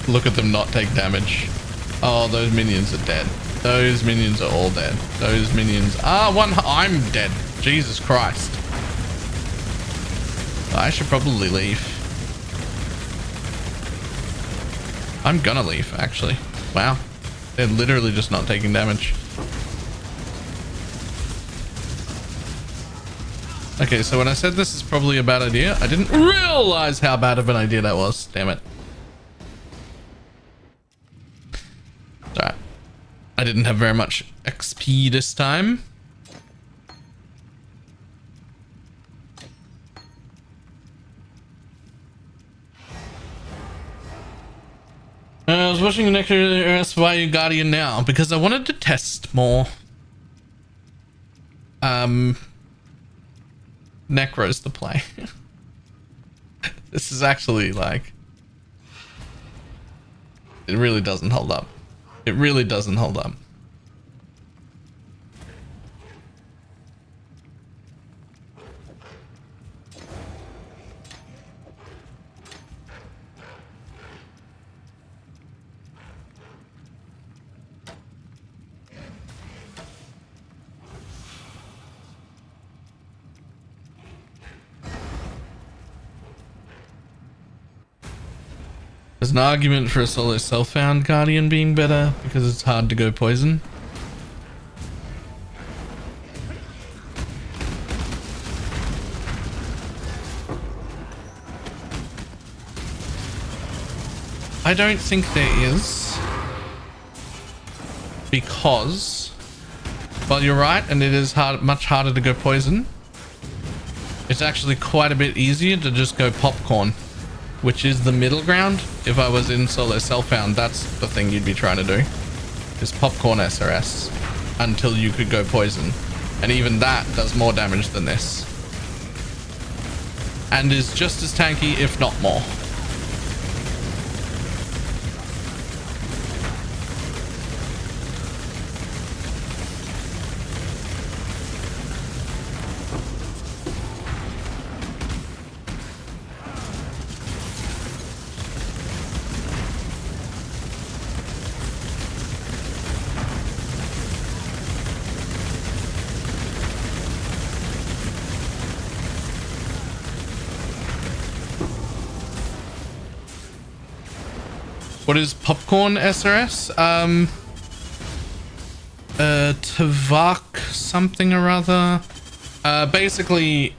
Look at them not take damage. Oh, those minions are dead. Those minions are all dead. Those minions are I'm dead. Jesus Christ. I should probably leave. I'm gonna leave, actually. Wow. They're literally just not taking damage. Okay, so when I said this is probably a bad idea, I didn't realize how bad of an idea that was. Damn it. I didn't have very much XP this time. I was watching Necros. Why are you Guardian now? Because I wanted to test more Necros to play. This is actually like, it really doesn't hold up. It really doesn't hold up. There's an argument for a solo self-found Guardian being better because it's hard to go poison. I don't think there is, because while you're right and it is much harder to go poison, it's actually quite a bit easier to just go popcorn, which is the middle ground. If I was in solo self-found, that's the thing you'd be trying to do, is popcorn SRS until you could go poison. And even that does more damage than this. And is just as tanky, if not more. What is popcorn SRS? Tavak something or other. Basically,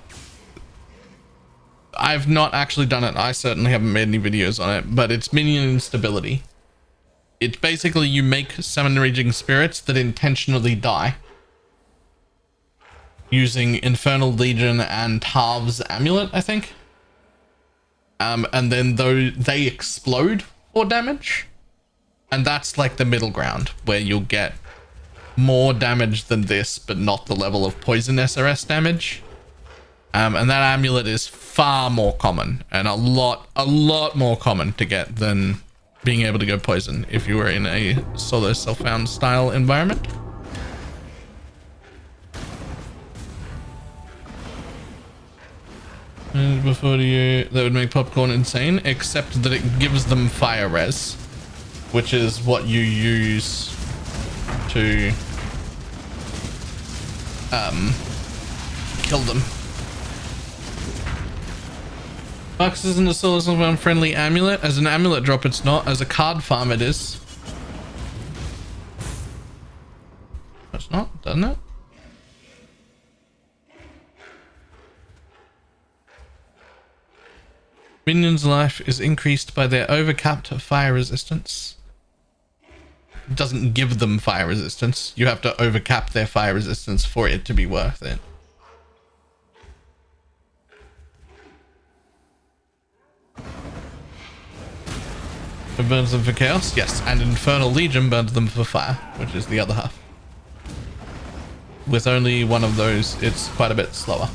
I've not actually done it. I certainly haven't made any videos on it, but it's minion instability. It's basically you make summon raging spirits that intentionally die using Infernal Legion and Tarv's Amulet, I think. And then they explode for damage, and that's like the middle ground where you'll get more damage than this but not the level of poison SRS damage. And that amulet is far more common and a lot more common to get than being able to go poison if you were in a solo self-found style environment. And before you, that would make popcorn insane, except that it gives them fire res, which is what you use to kill them. Box isn't a solo self-found friendly amulet. As an amulet drop, it's not. As a card farm, it is. It's not, doesn't it? Minion's life is increased by their overcapped fire resistance. It doesn't give them fire resistance. You have to overcap their fire resistance for it to be worth it. It burns them for chaos? Yes, and Infernal Legion burns them for fire, which is the other half. With only one of those, it's quite a bit slower.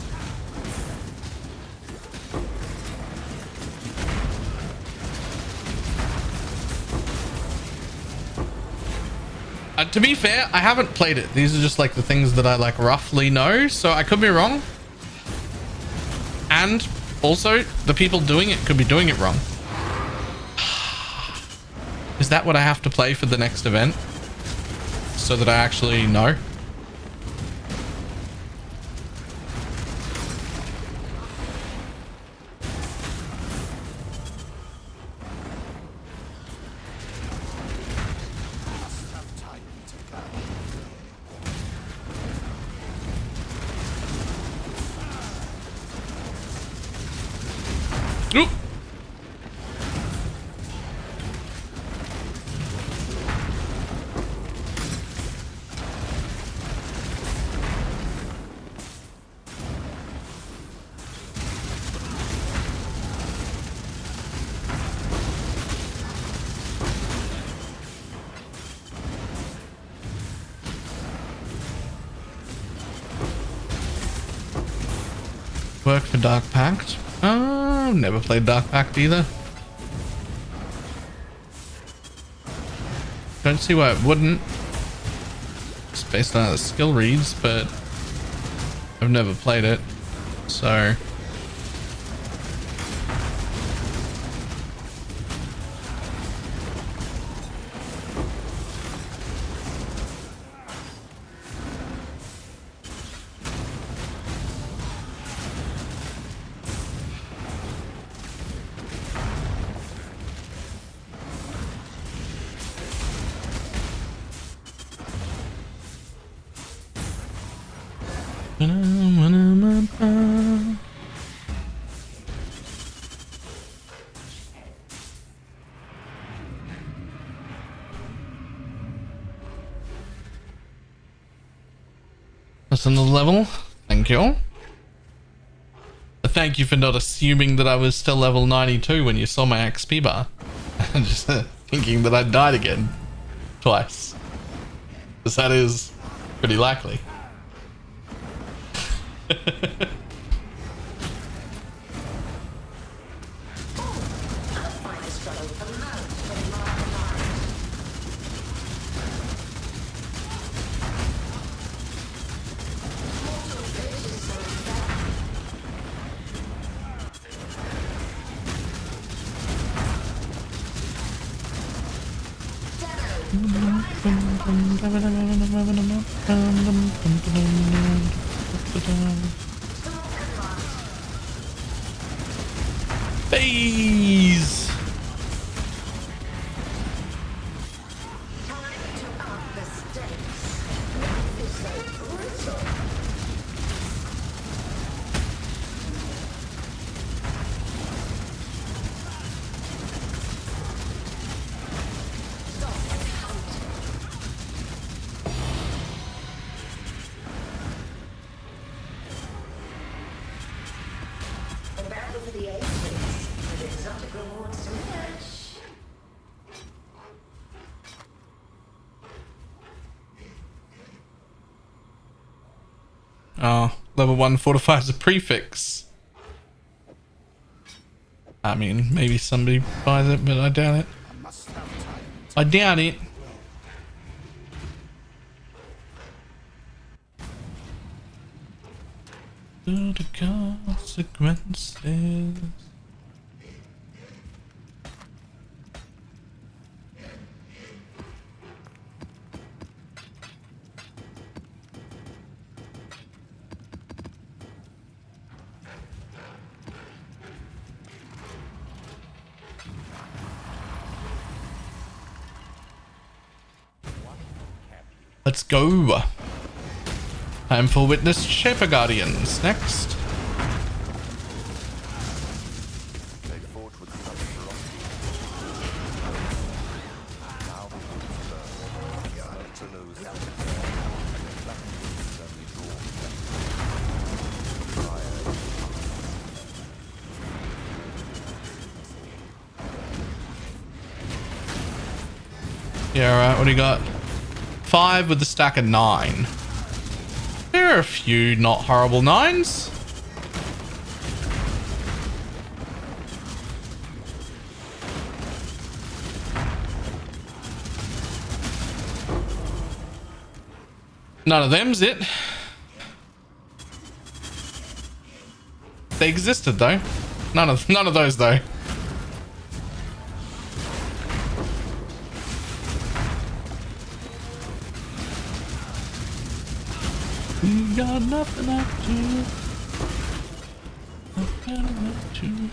To be fair, I haven't played it. These are just like the things that I like roughly know, so I could be wrong. And also, the people doing it could be doing it wrong. Is that what I have to play for the next event? So that I actually know? Oop. Work for Dark Pact. Never played Dark Pact either. Don't see why it wouldn't. It's based on how the skill reads, but I've never played it, so. That's another level. Thank you. Thank you for not assuming that I was still level 92 when you saw my XP bar. Just thinking that I died again. Twice. Because that is pretty likely. Phase. Oh, level 1 fortify is a prefix. I mean, maybe somebody buys it, but I doubt it. I doubt it. To the consequences. Let's go. Time for Witness Shaper Guardians next. Yeah, alright, what do you got? 5 with the stack of 9. There are a few not horrible 9s. None of them's it. They existed though. None of those though. You got nothing left to. Nothing left to.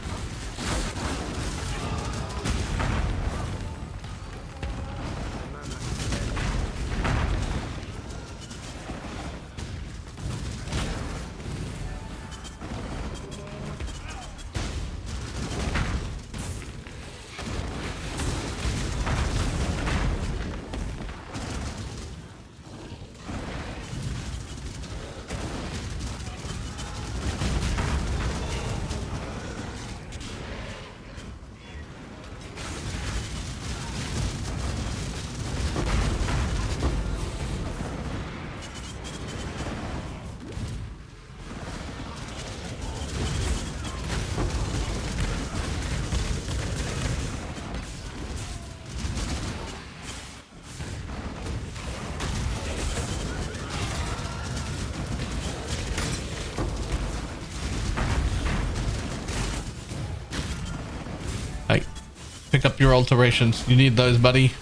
Pick up your alterations. You need those, buddy.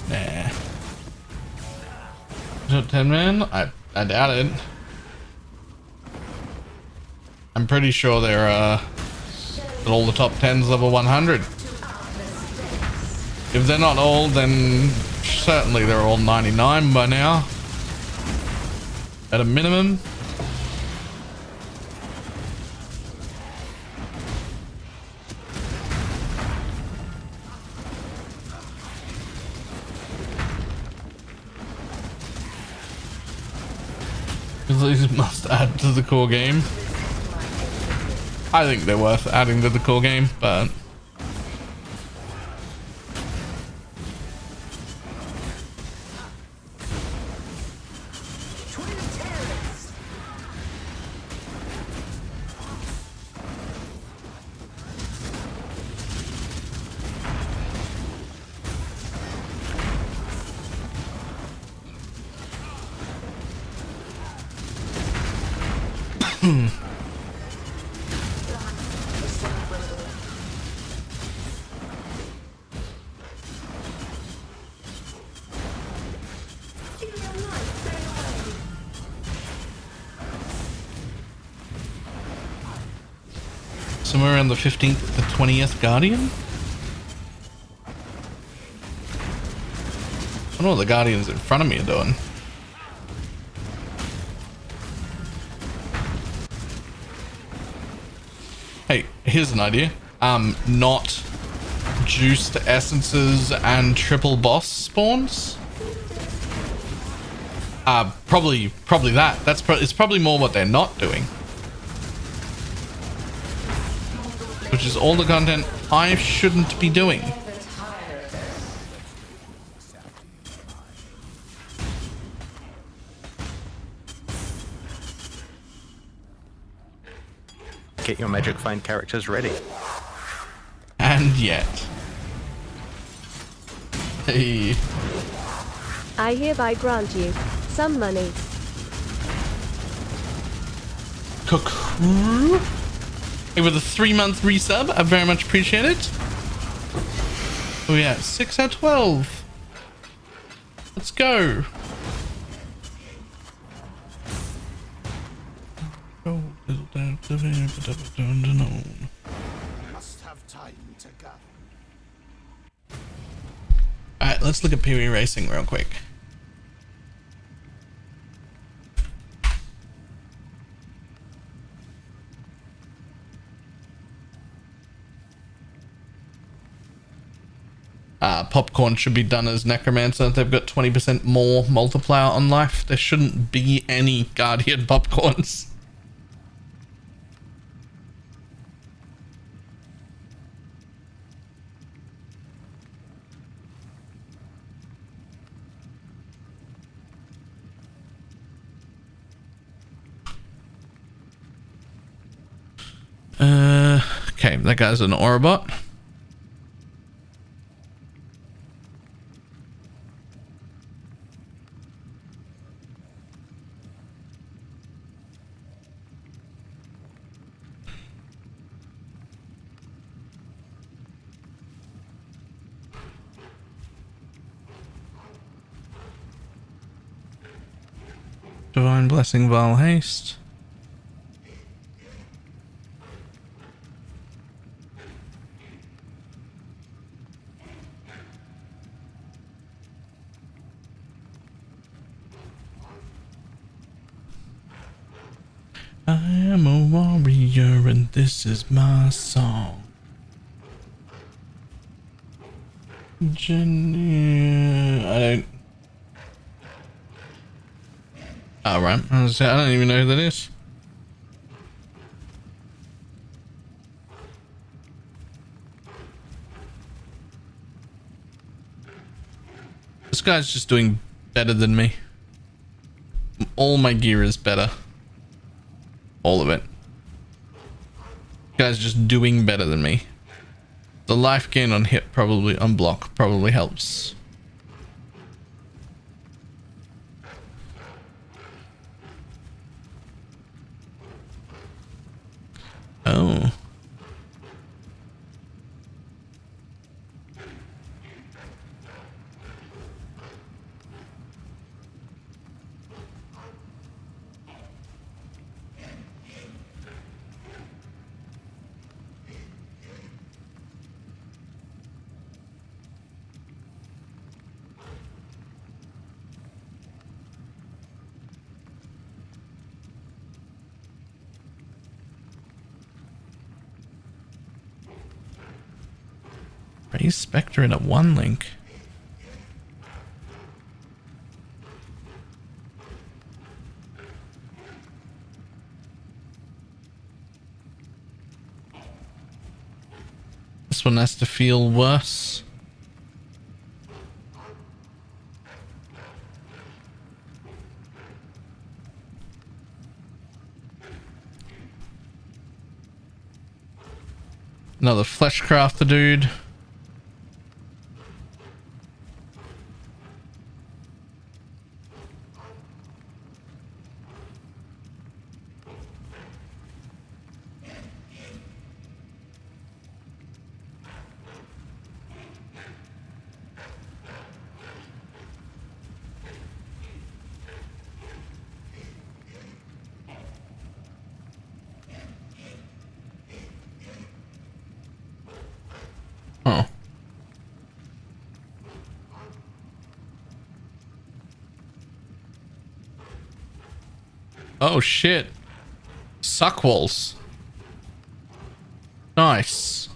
Nah. 10 man? I doubt it. I'm pretty sure they're all the top 10s level 100. If they're not all, then certainly they're all 99 by now. At a minimum. These must add to the core game. I think they're worth adding to the core game, but somewhere around the 15th to the 20th Guardian? I don't know what the Guardians in front of me are doing. Hey, here's an idea. Not juiced essences and triple boss spawns. Probably that. It's probably more what they're not doing. Which is all the content I shouldn't be doing. Get your Magic Flame characters ready. And yet. Hey. I hereby grant you some money. Cuckoo. Hey, with a 3-month resub, I very much appreciate it. Oh yeah, 6 out of 12. Let's go. Must have time to gather. Alright, let's look at PvE Racing real quick. Popcorn should be done as Necromancer. They've got 20% more multiplier on life. There shouldn't be any Guardian Popcorns. Okay, that guy's an Orobot. Divine Blessing, Val Haste. I am a warrior and this is my song. I don't. Oh, right. I don't even know who that is. This guy's just doing better than me. All my gear is better. All of it. This guy's just doing better than me. The life gain on hit probably, on block, probably helps. Oh. Raise Spectre in a 1 link. This one has to feel worse. Another Fleshcrafter dude. Oh. Oh shit. Suckwalls. Nice.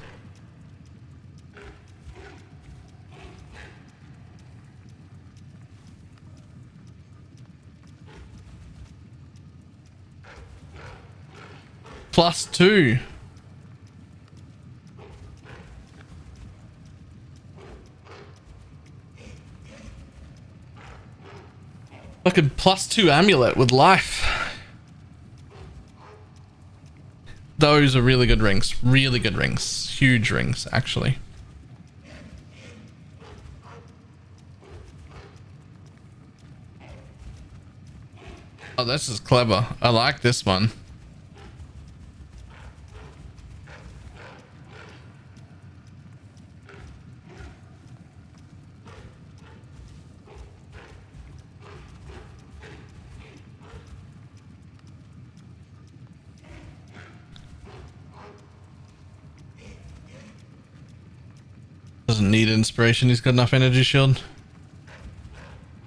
+2. Fucking +2 amulet with life. Those are really good rings. Really good rings. Huge rings, actually. Oh, this is clever. I like this one. Doesn't need inspiration. He's got enough energy shield.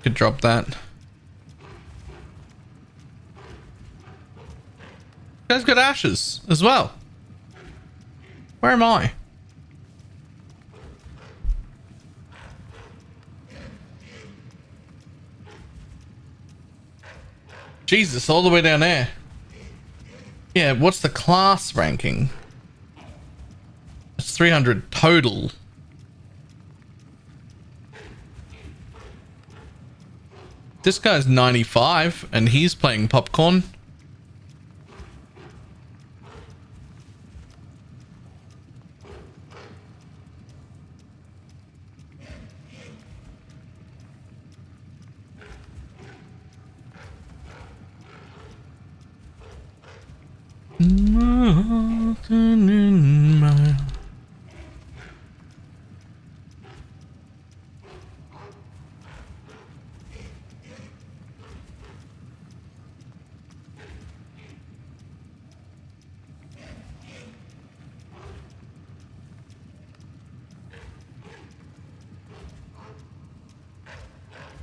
Could drop that. Guy's got ashes as well. Where am I? Jesus, all the way down there. Yeah, what's the class ranking? It's 300 total. This guy's 95 and he's playing popcorn. Nothing in my...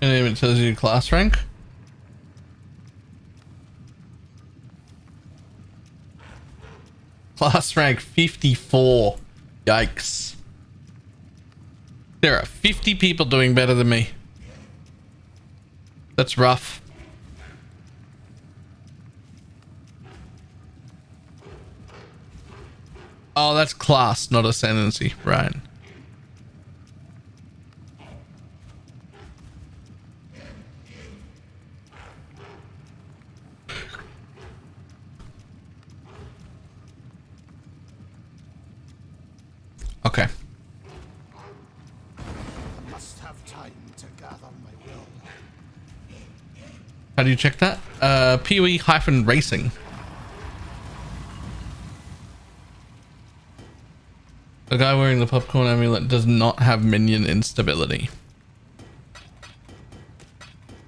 And it even tells you class rank. Class rank 54. Yikes. There are 50 people doing better than me. That's rough. Oh, that's class, not ascendancy. Right. Okay. Must have time to gather my will. How do you check that? PoE-racing. The guy wearing the popcorn amulet does not have minion instability.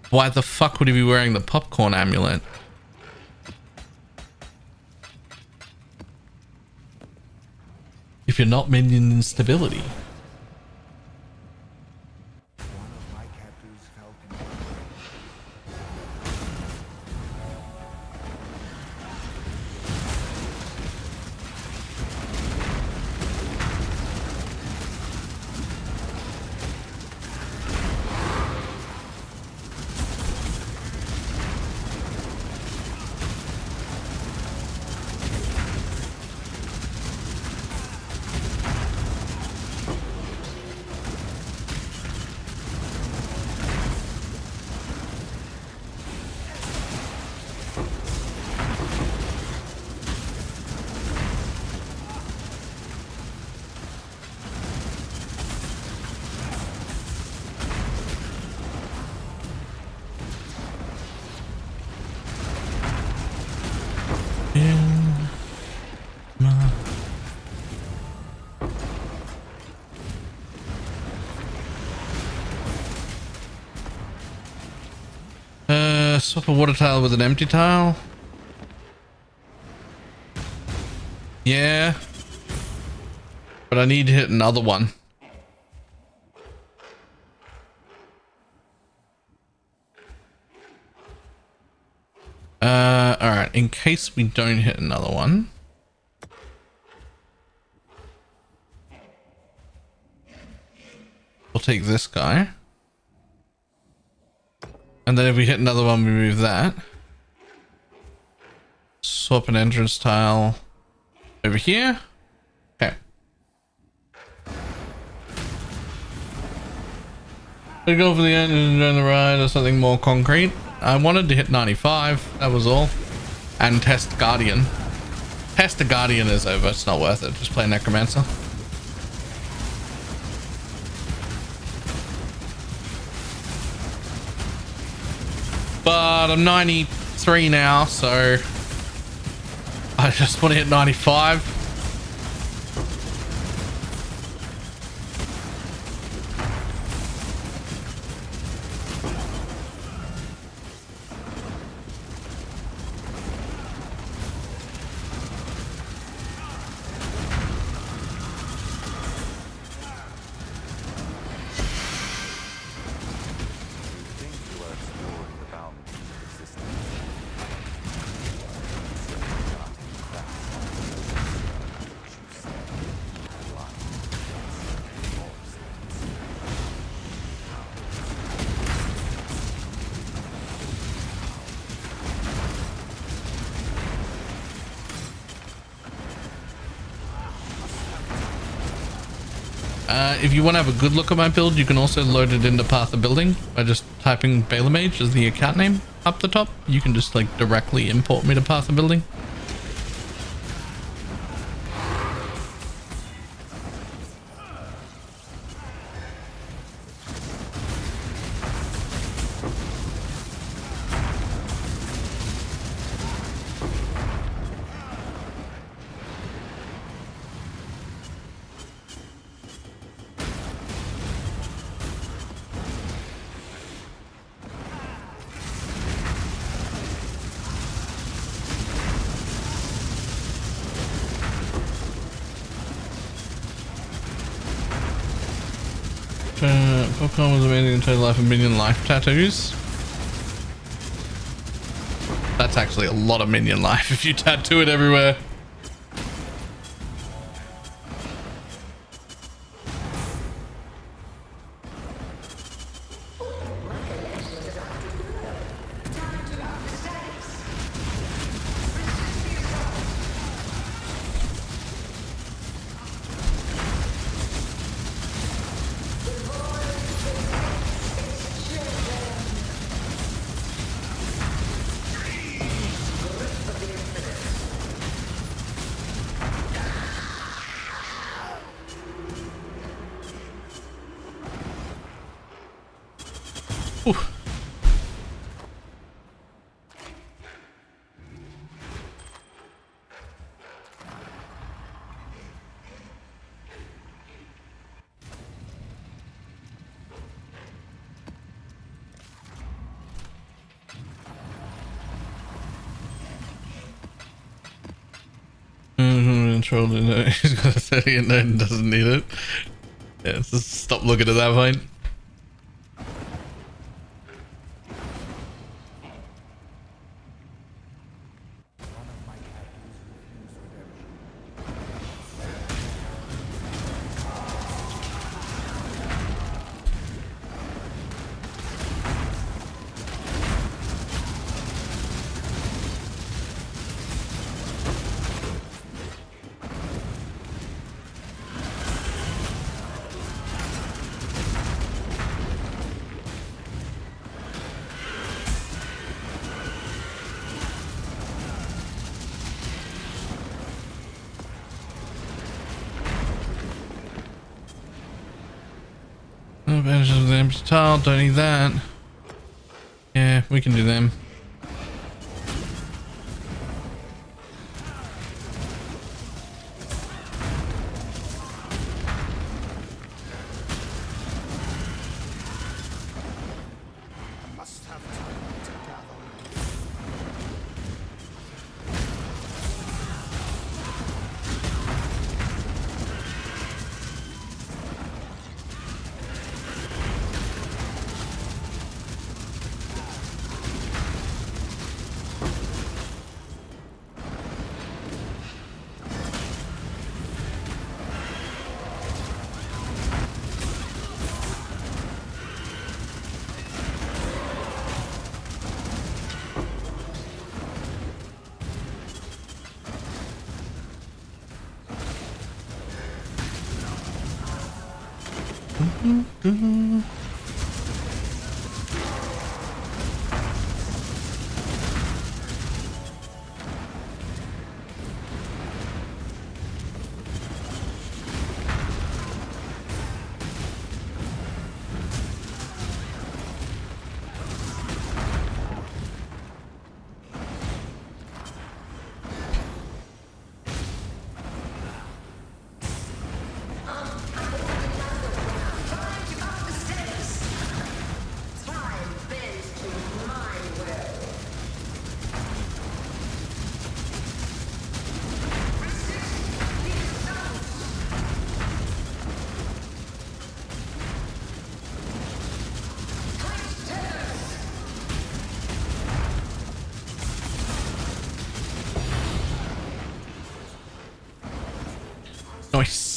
Why the fuck would he be wearing the popcorn amulet? If you're not minion instability. Swap a water tile with an empty tile. Yeah. But I need to hit another one. Alright, in case we don't hit another one. We'll take this guy. And then if we hit another one, we move that. Swap an entrance tile over here. Okay. We go for the end and enjoy the ride or something more concrete. I wanted to hit 95, that was all. And test Guardian. Test the Guardian is over, it's not worth it. Just play Necromancer. But I'm 93 now, so I just want to hit 95. If you want to have a good look at my build, you can also load it into Path of Building by just typing BalorMage as the account name up the top. You can just like directly import me to Path of Building. Popcorn was amazing in total life of minion life tattoos. That's actually a lot of minion life if you tattoo it everywhere. controller. No, he's got a 30 and no, doesn't need it. Yeah, just stop looking at that point. No bandages with empty tile, don't need that. Yeah, we can do them. Nice.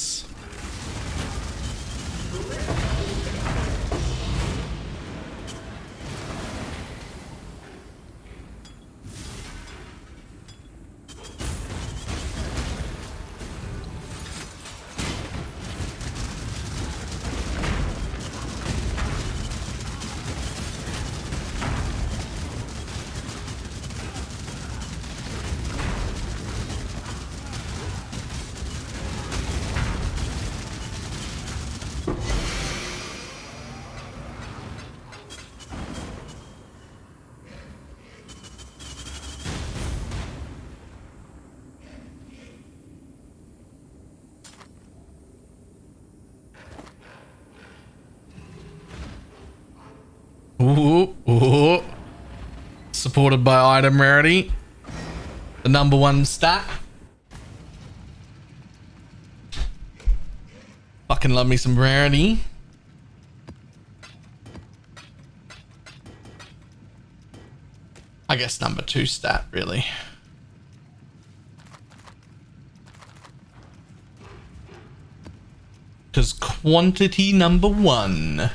Ooh, ooh. Supported by item rarity. The #1 stat. Fucking love me some rarity. I guess #2 stat, really. Because quantity #1.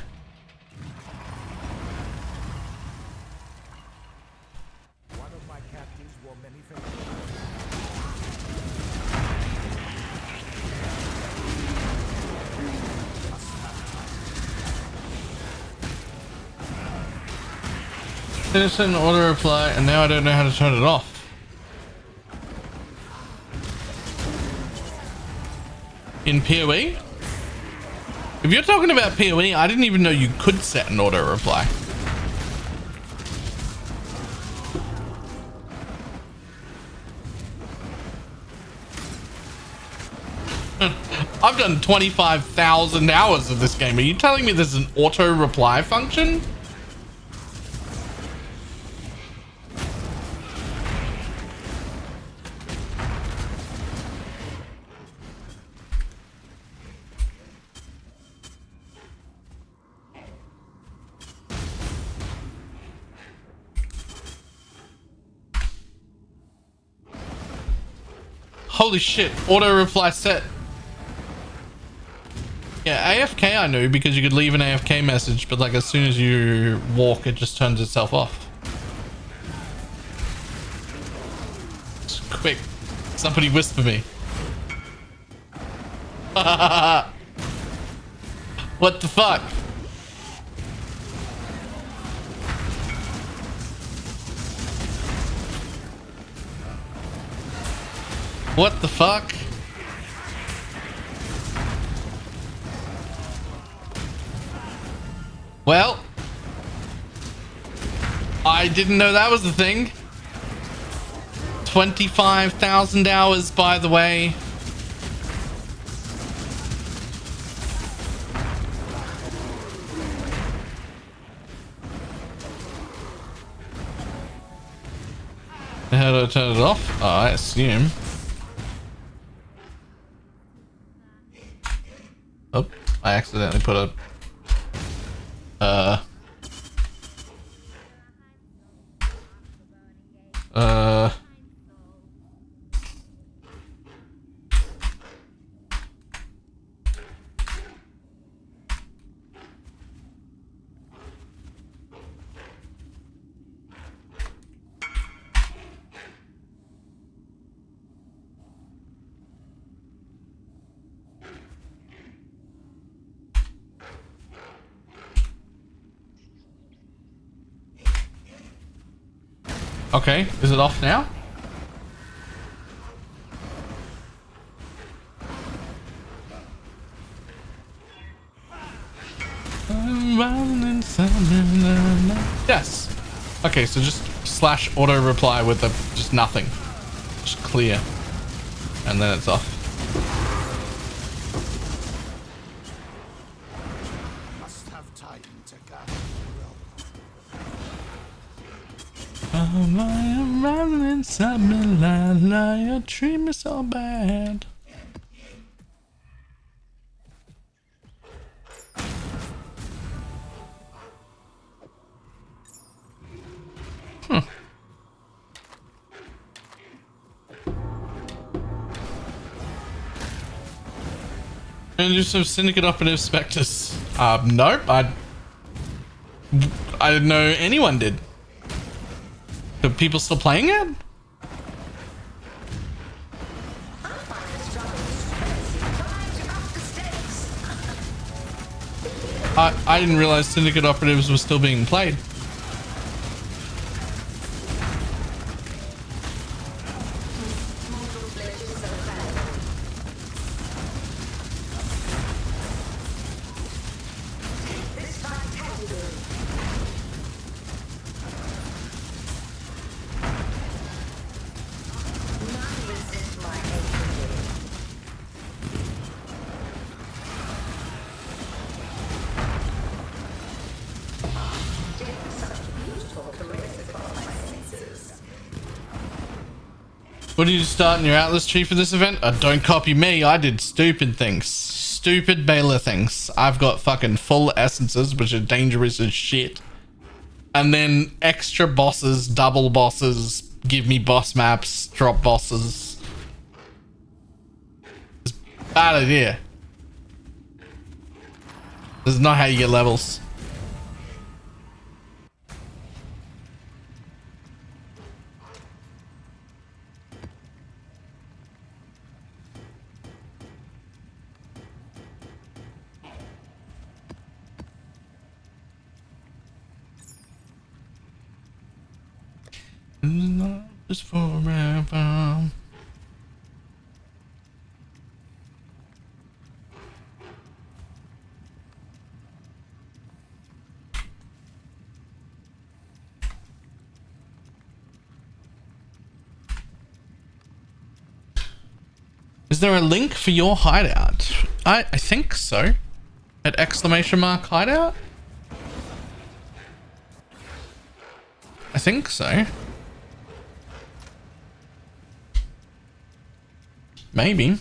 Innocent auto reply, and now I don't know how to turn it off. In PoE? If you're talking about PoE, I didn't even know you could set an auto reply. I've done 25,000 hours of this game. Are you telling me there's an auto reply function? Holy shit, auto reply set. Yeah, AFK I knew because you could leave an AFK message, but like as soon as you walk, it just turns itself off. Just quick, somebody whisper me. What the fuck? What the fuck? Well, I didn't know that was the thing. 25,000 hours, by the way. How do I turn it off? Oh, I assume. Oh, I accidentally put a okay, is it off now? Yes. Okay, so just slash auto reply with the just nothing. Just clear. And then it's off. Must have time to I am running inside me, lie, you treat me so bad. And just some syndicate operative specters. Nope. I didn't know anyone did. Are people still playing it? I didn't realize syndicate operatives were still being played. What did you start in your Atlas tree for this event? Don't copy me. I did stupid things. Stupid Balor things. I've got fucking full essences, which are dangerous as shit. And then extra bosses, double bosses, give me boss maps, drop bosses. It's a bad idea. This is not how you get levels. Love is forever. Is there a link for your hideout? I think so. At exclamation mark hideout? I think so. Maybe.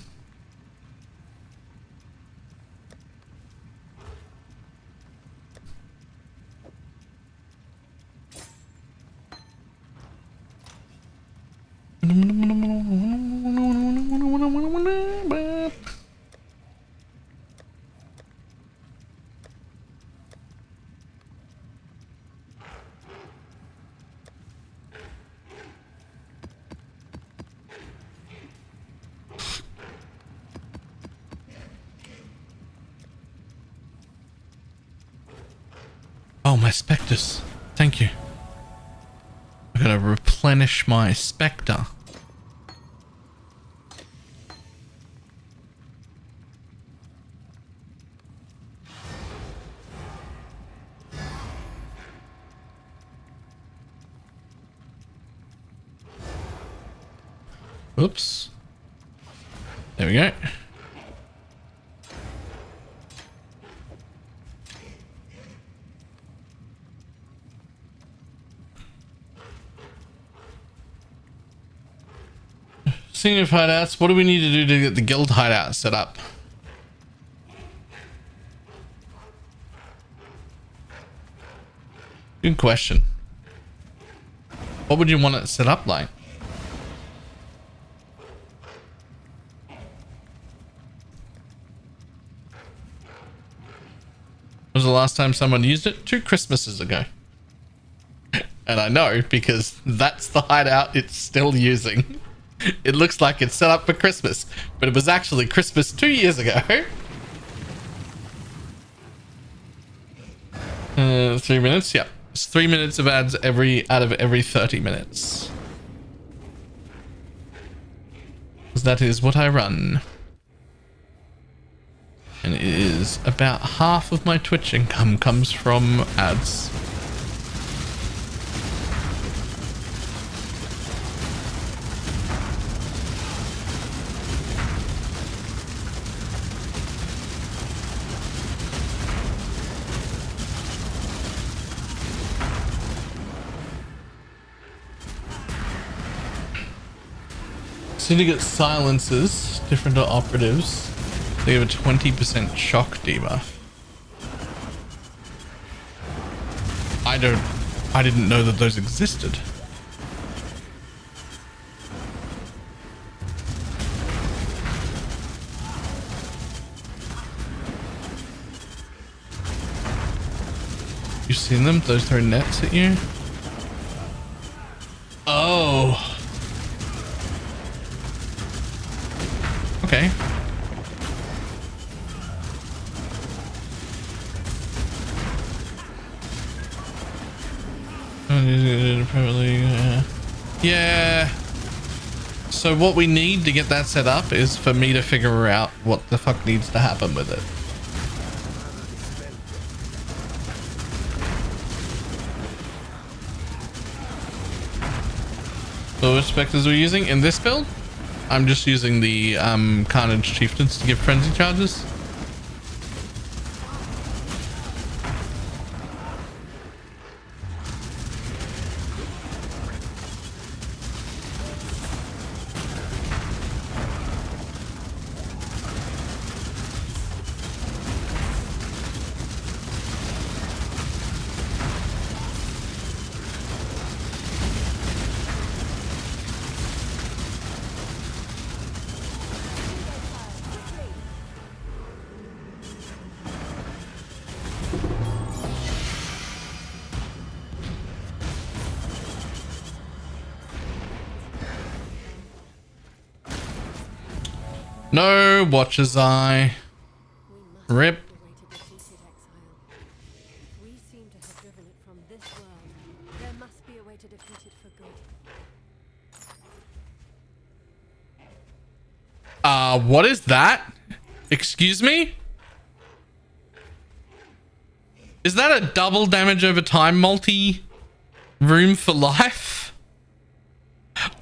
specters. Thank you. I'm gonna replenish my spectre. Oops. There we go. Senior hideouts, what do we need to do to get the guild hideout set up? Good question. What would you want it set up like? When was the last time someone used it? 2 Christmases ago. And I know because that's the hideout it's still using. It looks like it's set up for Christmas, but it was actually Christmas 2 years ago. 3 minutes, yep. It's 3 minutes of ads out of every 30 minutes. Because that is what I run. And it is about half of my Twitch income comes from ads. Syndicate silences, different to operatives. They have a 20% shock debuff. I didn't know that those existed. You seen them? Those throw nets at you? Oh. Okay. Yeah. So what we need to get that set up is for me to figure out what the fuck needs to happen with it. So which specters we're using in this build? I'm just using the Carnage Chieftains to give frenzy charges. No watches eye. Rip. We seem to have driven it from this world. There must be a way to defeat it for good. What is that? Excuse me? Is that a double damage over time multi room for life?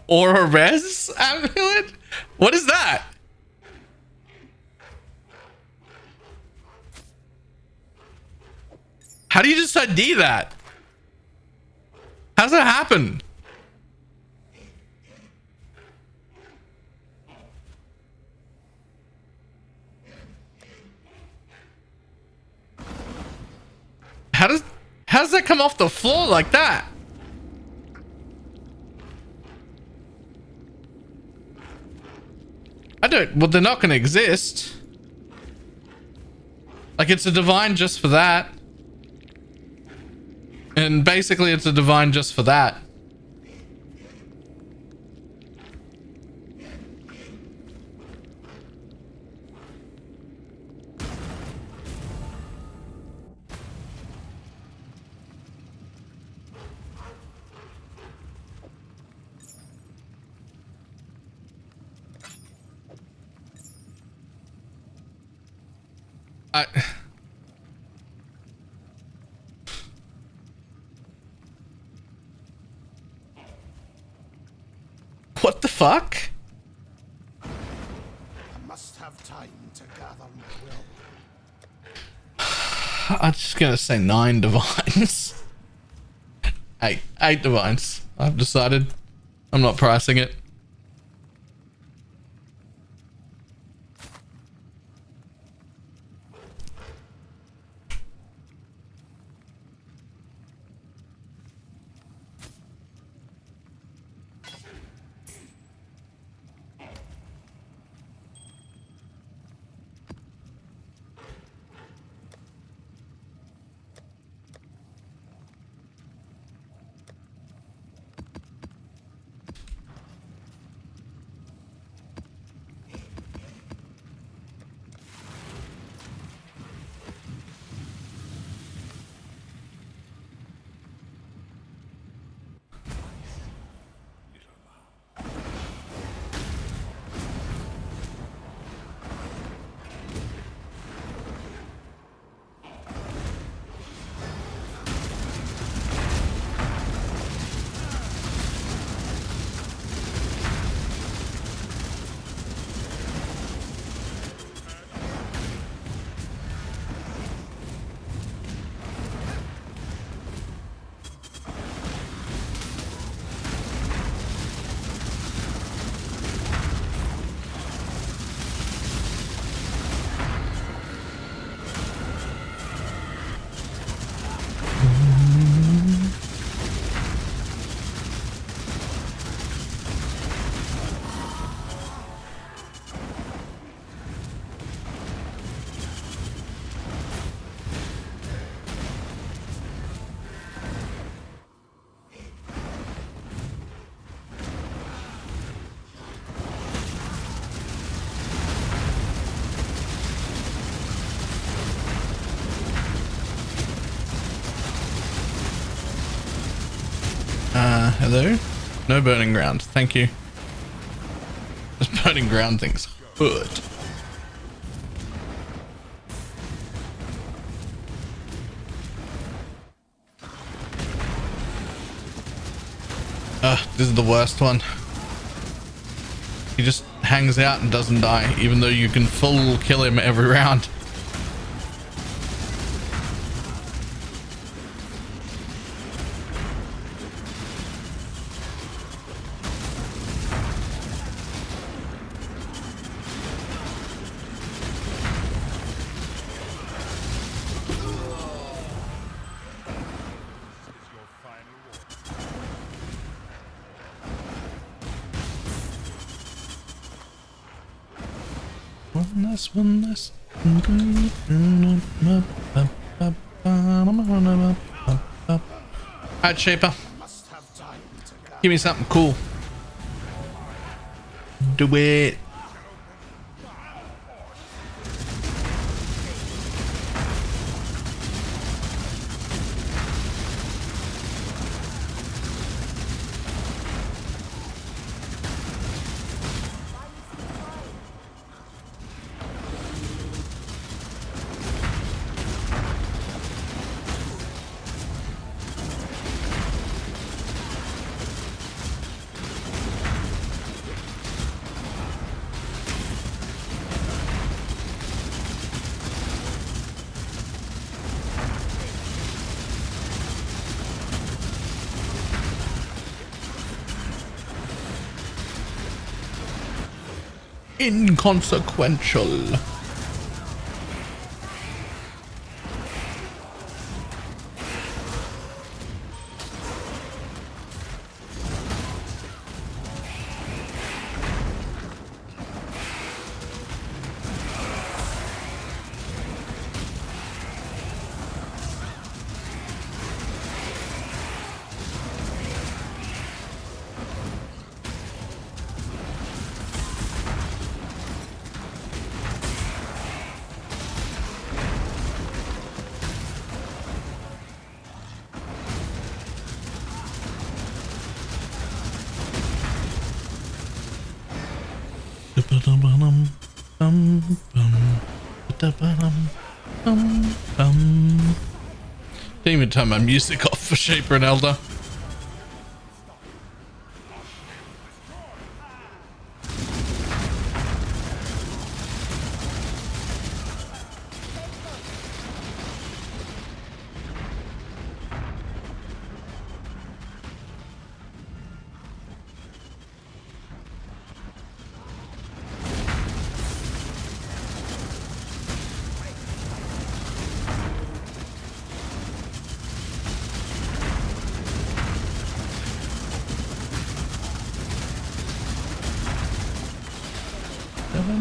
Or a res amulet? What is that? How do you just ID that? How's that happen? How does that come off the floor like that? Well, they're not going to exist. Like, it's a divine just for that. And basically it's a divine just for that. What the fuck? I must have time to gather my will. I'm just gonna say 9 divines. 8 divines. I've decided. I'm not pricing it. Hello? No burning ground. Thank you. This burning ground thing's good. This is the worst one. He just hangs out and doesn't die, even though you can full kill him every round. One less. Alright, Shaper. Give me something cool. Do it. Inconsequential. Didn't even turn my music off for Shaper and Elder.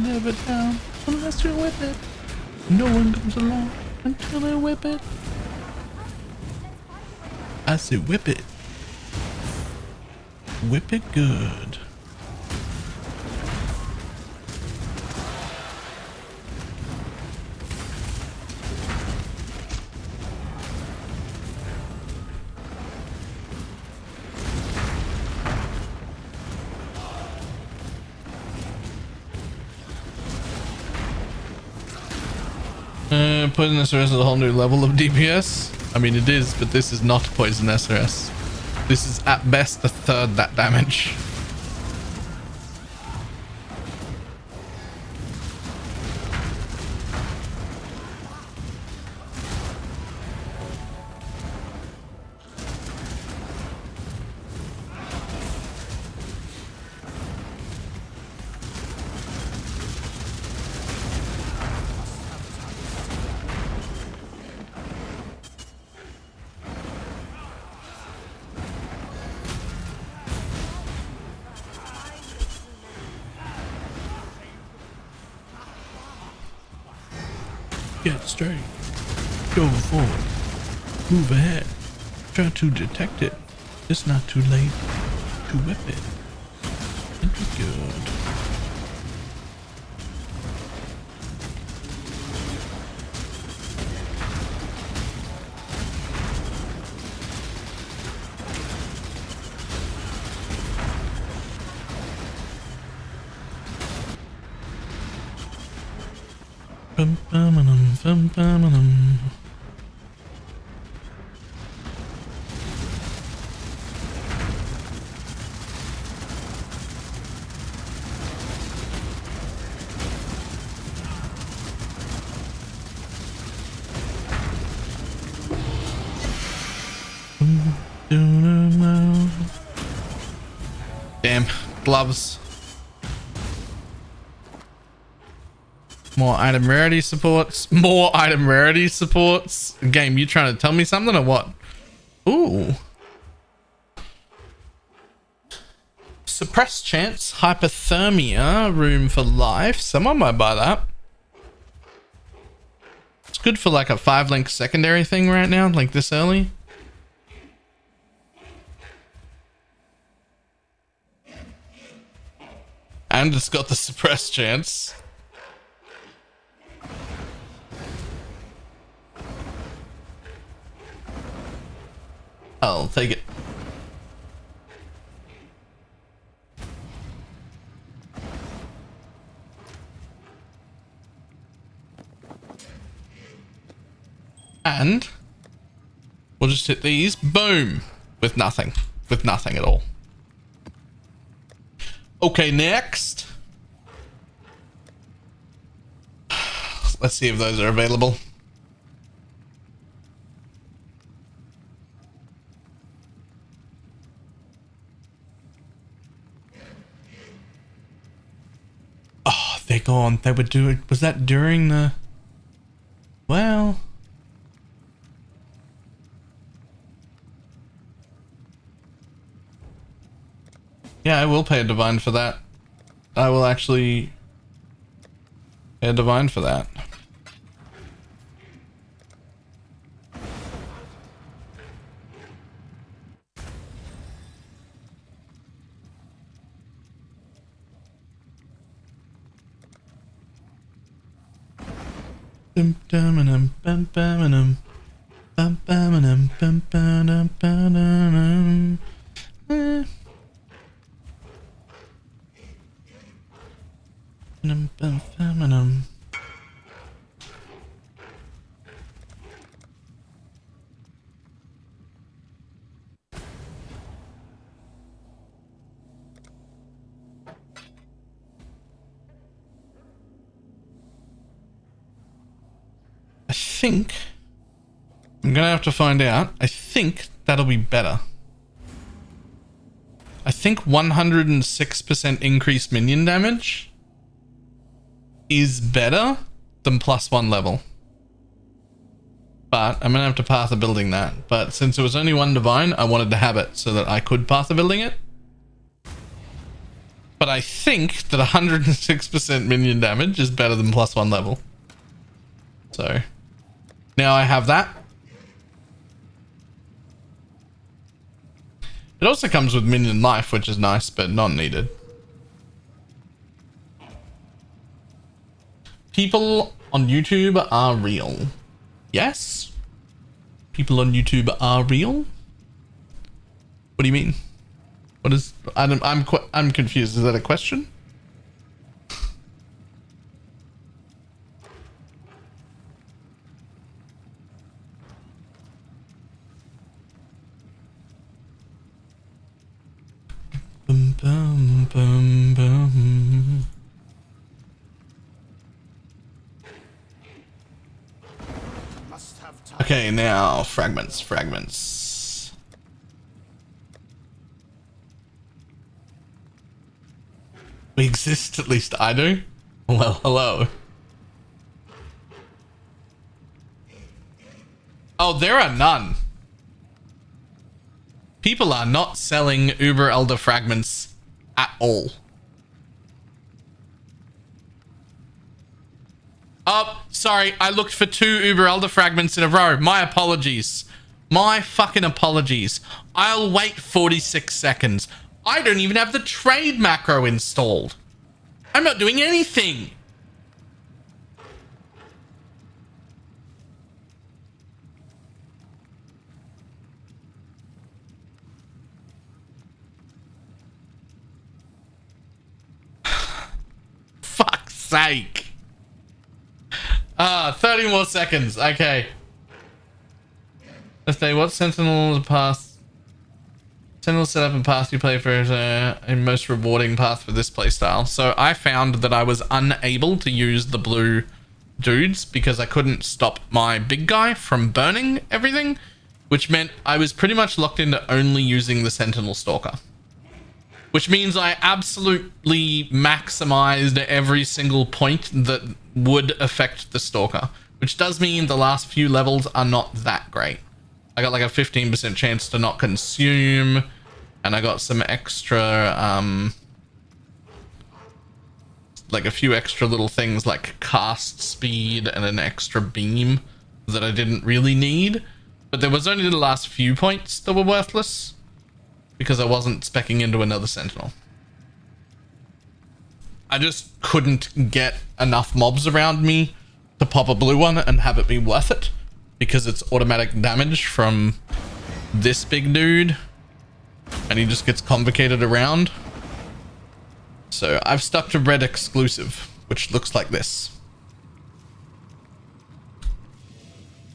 Never down unless you whip it. No one comes along until they whip it. I say whip it. Whip it good. Poison SRS is a whole new level of DPS. I mean it is, but this is not poison SRS. This is at best a third that damage. Get straight. Go forward. Move ahead. Try to detect it. It's not too late to whip it. It'll be good. Bum, bum, bum, bum, bum. Damn, gloves. More item rarity supports. More item rarity supports. Game, you trying to tell me something or what? Ooh. Suppressed chance. Hypothermia. Room for life. Someone might buy that. It's good for like a 5-link secondary thing right now, like this early. And it's got the suppressed chance. I'll take it. And we'll just hit these. Boom. With nothing. With nothing at all. Okay, next. Let's see if those are available. Oh, they're gone. They were doing... Was that during the... Well... Yeah, I will pay a divine for that. I will actually pay a divine for that. think I'm gonna have to find out. I think that'll be better. I think 106% increased minion damage is better than +1 level. But I'm gonna have to path a building that. But since it was only one divine, I wanted to have it so that I could path a building it. But I think that 106% minion damage is better than +1 level. So now I have that. It also comes with minion life, which is nice, but not needed. People on YouTube are real. Yes? People on YouTube are real? What do you mean? What is... I'm confused. Is that a question? Bum, bum, bum, bum. Okay, now fragments. We exist, at least I do. Well, hello. Oh, there are none. People are not selling Uber Elder fragments at all. Oh, sorry. I looked for 2 Uber Elder fragments in a row. My apologies. My fucking apologies. I'll wait 46 seconds. I don't even have the trade macro installed. I'm not doing anything. Fuck's sake. 30 more seconds. Okay. Let's say what Sentinel path. Sentinel setup and path you play for is a most rewarding path for this playstyle. So I found that I was unable to use the blue dudes because I couldn't stop my big guy from burning everything, which meant I was pretty much locked into only using the Sentinel Stalker. Which means I absolutely maximized every single point that would affect the Stalker. Which does mean the last few levels are not that great. I got like a 15% chance to not consume. And I got some extra, like a few extra little things like cast speed and an extra beam that I didn't really need. But there was only the last few points that were worthless. Because I wasn't speccing into another Sentinel. I just couldn't get enough mobs around me to pop a blue one and have it be worth it. Because it's automatic damage from this big dude. And he just gets convocated around. So I've stuck to red exclusive, which looks like this.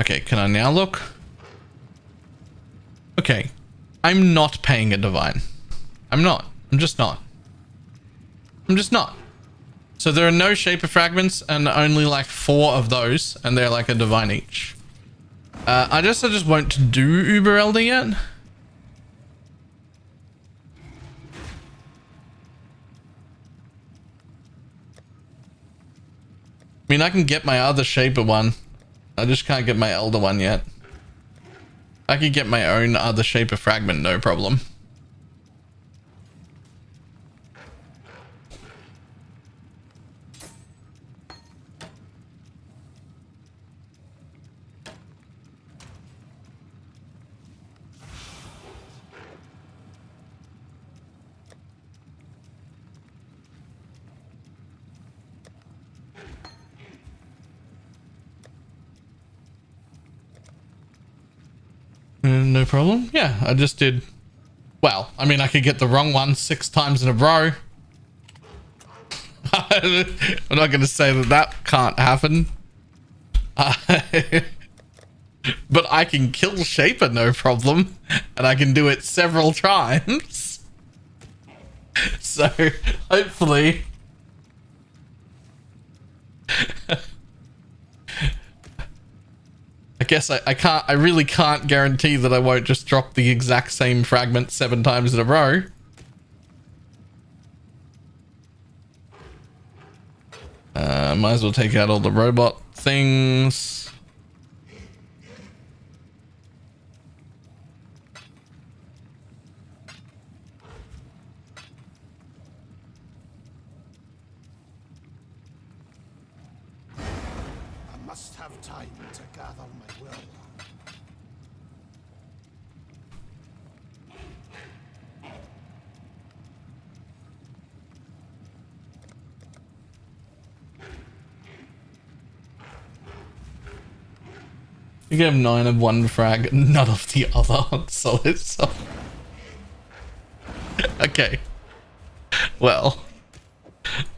Okay, can I now look? Okay. I'm not paying a divine. I'm not. I'm just not. I'm just not. So there are no shaper fragments and only like 4 of those, and they're like a divine each. I just won't do Uber Elder yet. I mean, I can get my other shaper one. I just can't get my Elder one yet. I could get my own other shaper fragment, no problem. No problem. Yeah, I just did. Well, I mean, I could get the wrong one 6 times in a row. I'm not going to say that that can't happen. But I can kill Shaper, no problem. And I can do it several times. So, hopefully... I guess I really can't guarantee that I won't just drop the exact same fragment 7 times in a row. Might as well take out all the robot things. I must have time to gather my will. You gave 9 of one frag, none of the other. Solid stuff. Okay. Well.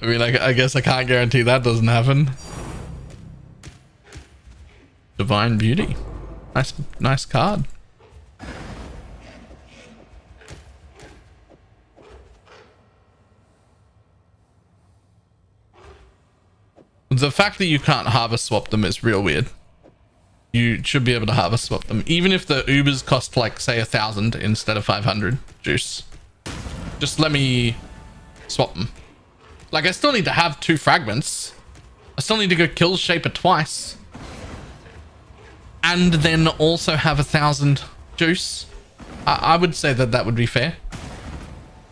I mean, I guess I can't guarantee that doesn't happen. Divine Beauty. Nice card. The fact that you can't harvest swap them is real weird. You should be able to harvest swap them, even if the Ubers cost like say 1,000 instead of 500 juice. Just let me swap them. Like, I still need to have 2 fragments. I still need to go kill Shaper twice, and then also have 1,000 juice. I would say that would be fair.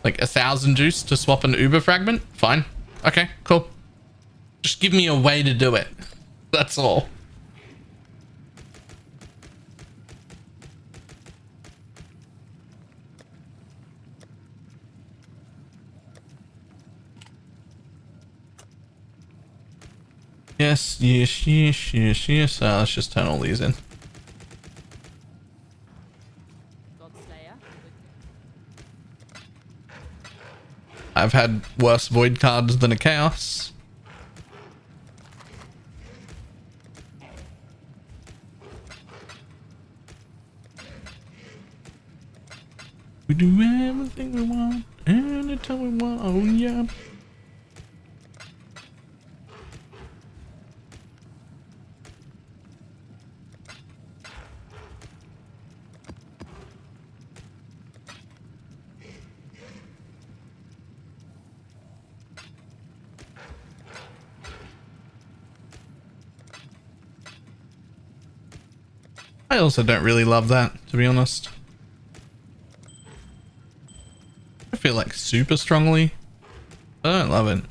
Like 1,000 juice to swap an Uber fragment. Fine. Okay, cool. Just give me a way to do it. That's all. Yes. Let's just turn all these in. I've had worse void cards than a chaos. We do everything we want, anytime we want, oh yeah. I also don't really love that, to be honest. I feel like super strongly. I don't love it.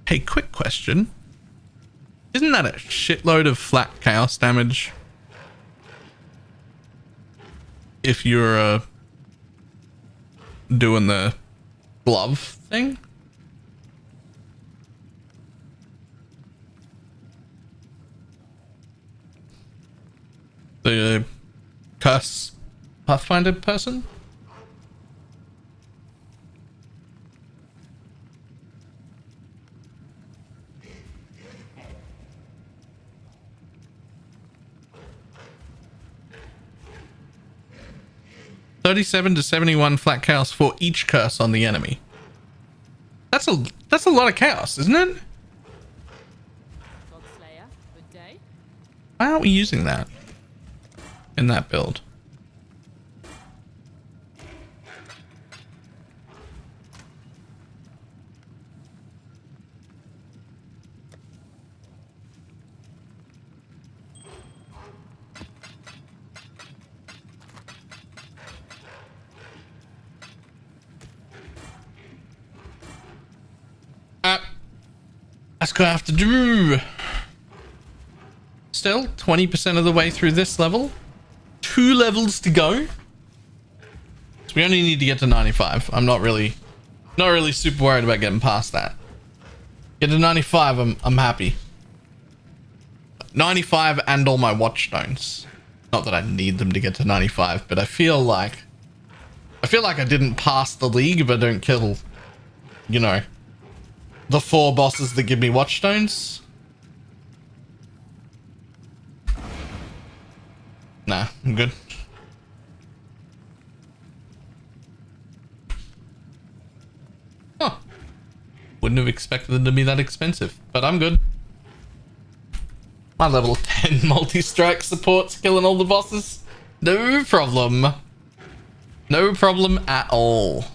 Hey, quick question. Isn't that a shitload of flat chaos damage? If you're doing the glove thing? The curse Pathfinder person? $37 to $71 flat chaos for each curse on the enemy. That's a lot of chaos, isn't it? Why aren't we using that in that build? That's gonna have to do. Still 20% of the way through this level. 2 levels to go. So we only need to get to 95. I'm not really super worried about getting past that. Get to 95, I'm happy. 95 and all my watchstones. Not that I need them to get to 95, but I feel like I didn't pass the league if I don't kill, you know, the 4 bosses that give me watchstones. I'm good. Huh. Wouldn't have expected them to be that expensive, but I'm good. My level 10 multi-strike support's killing all the bosses. No problem. No problem at all.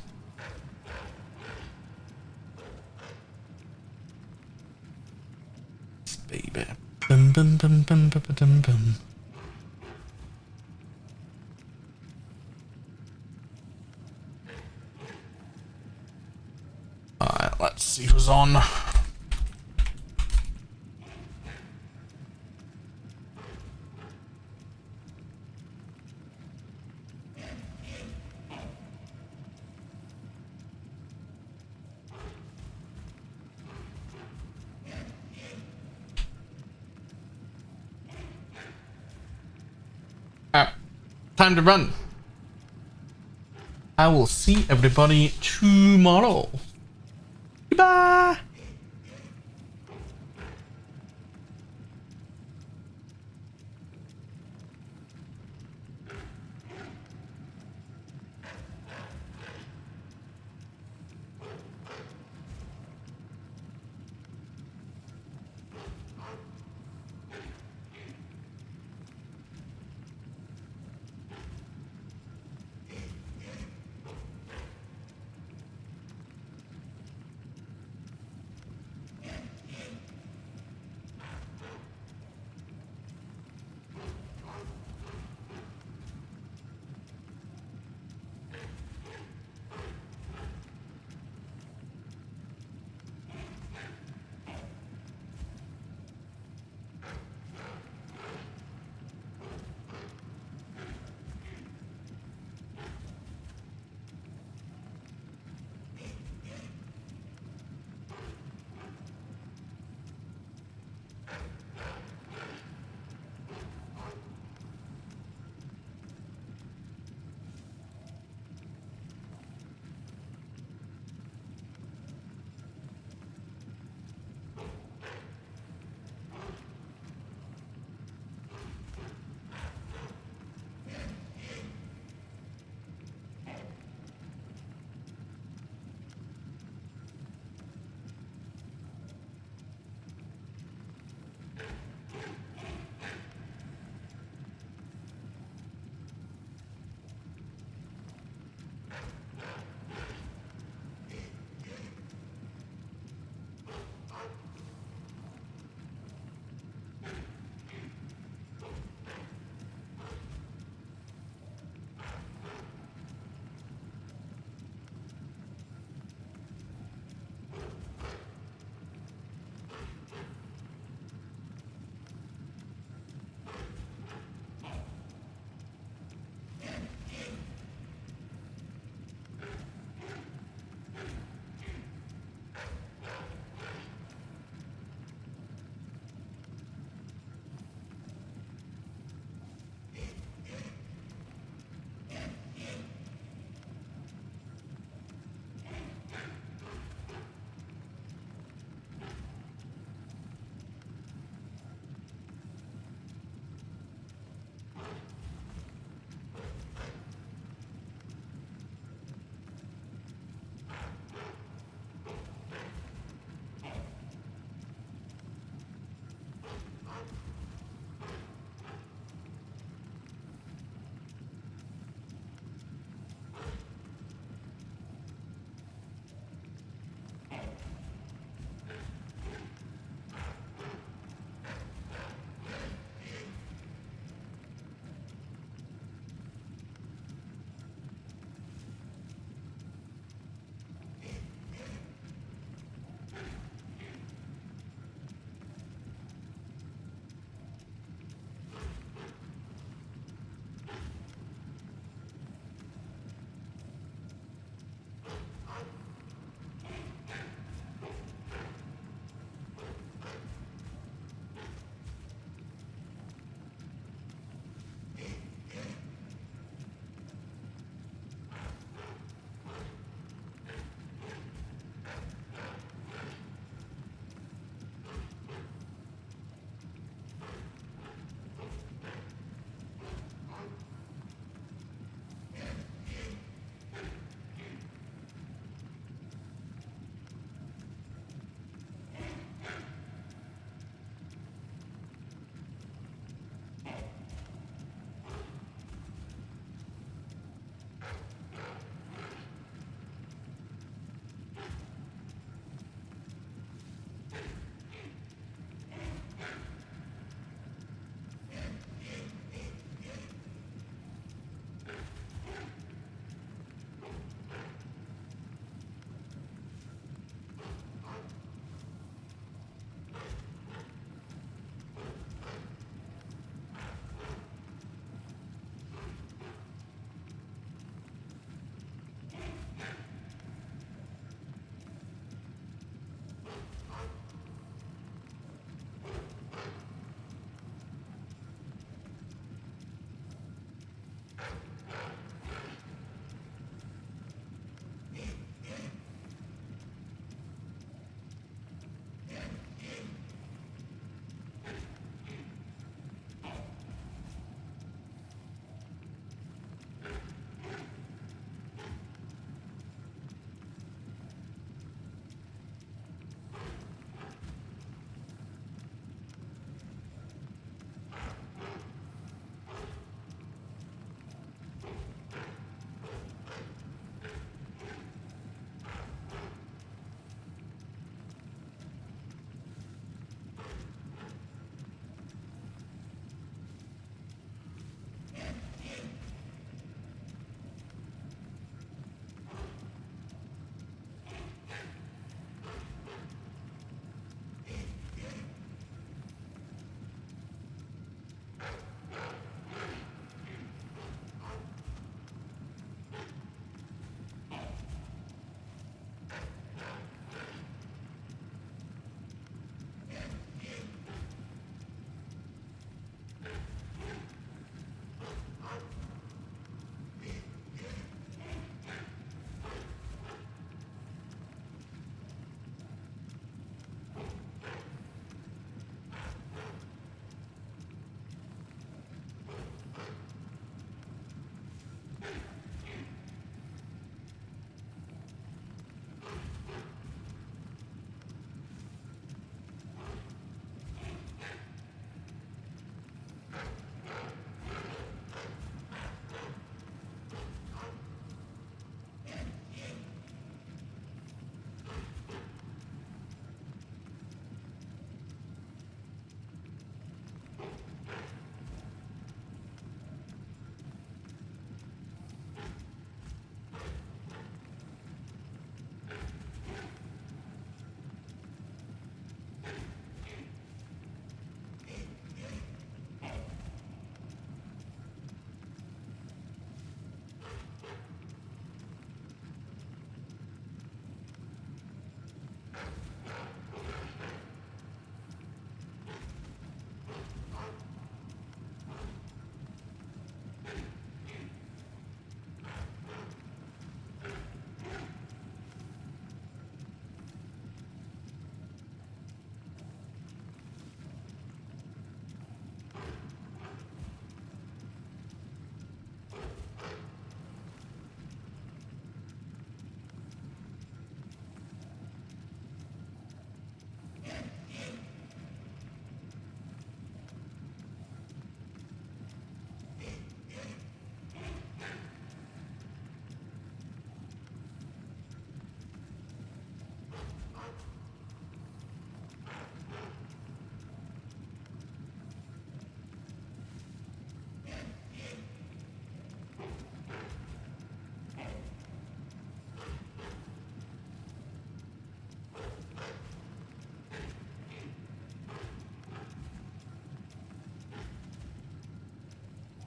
Baby. Bum, bum, bum, bum, bum, bum, bum. Alright, let's see who's on. Alright, time to run. I will see everybody tomorrow. Goodbye.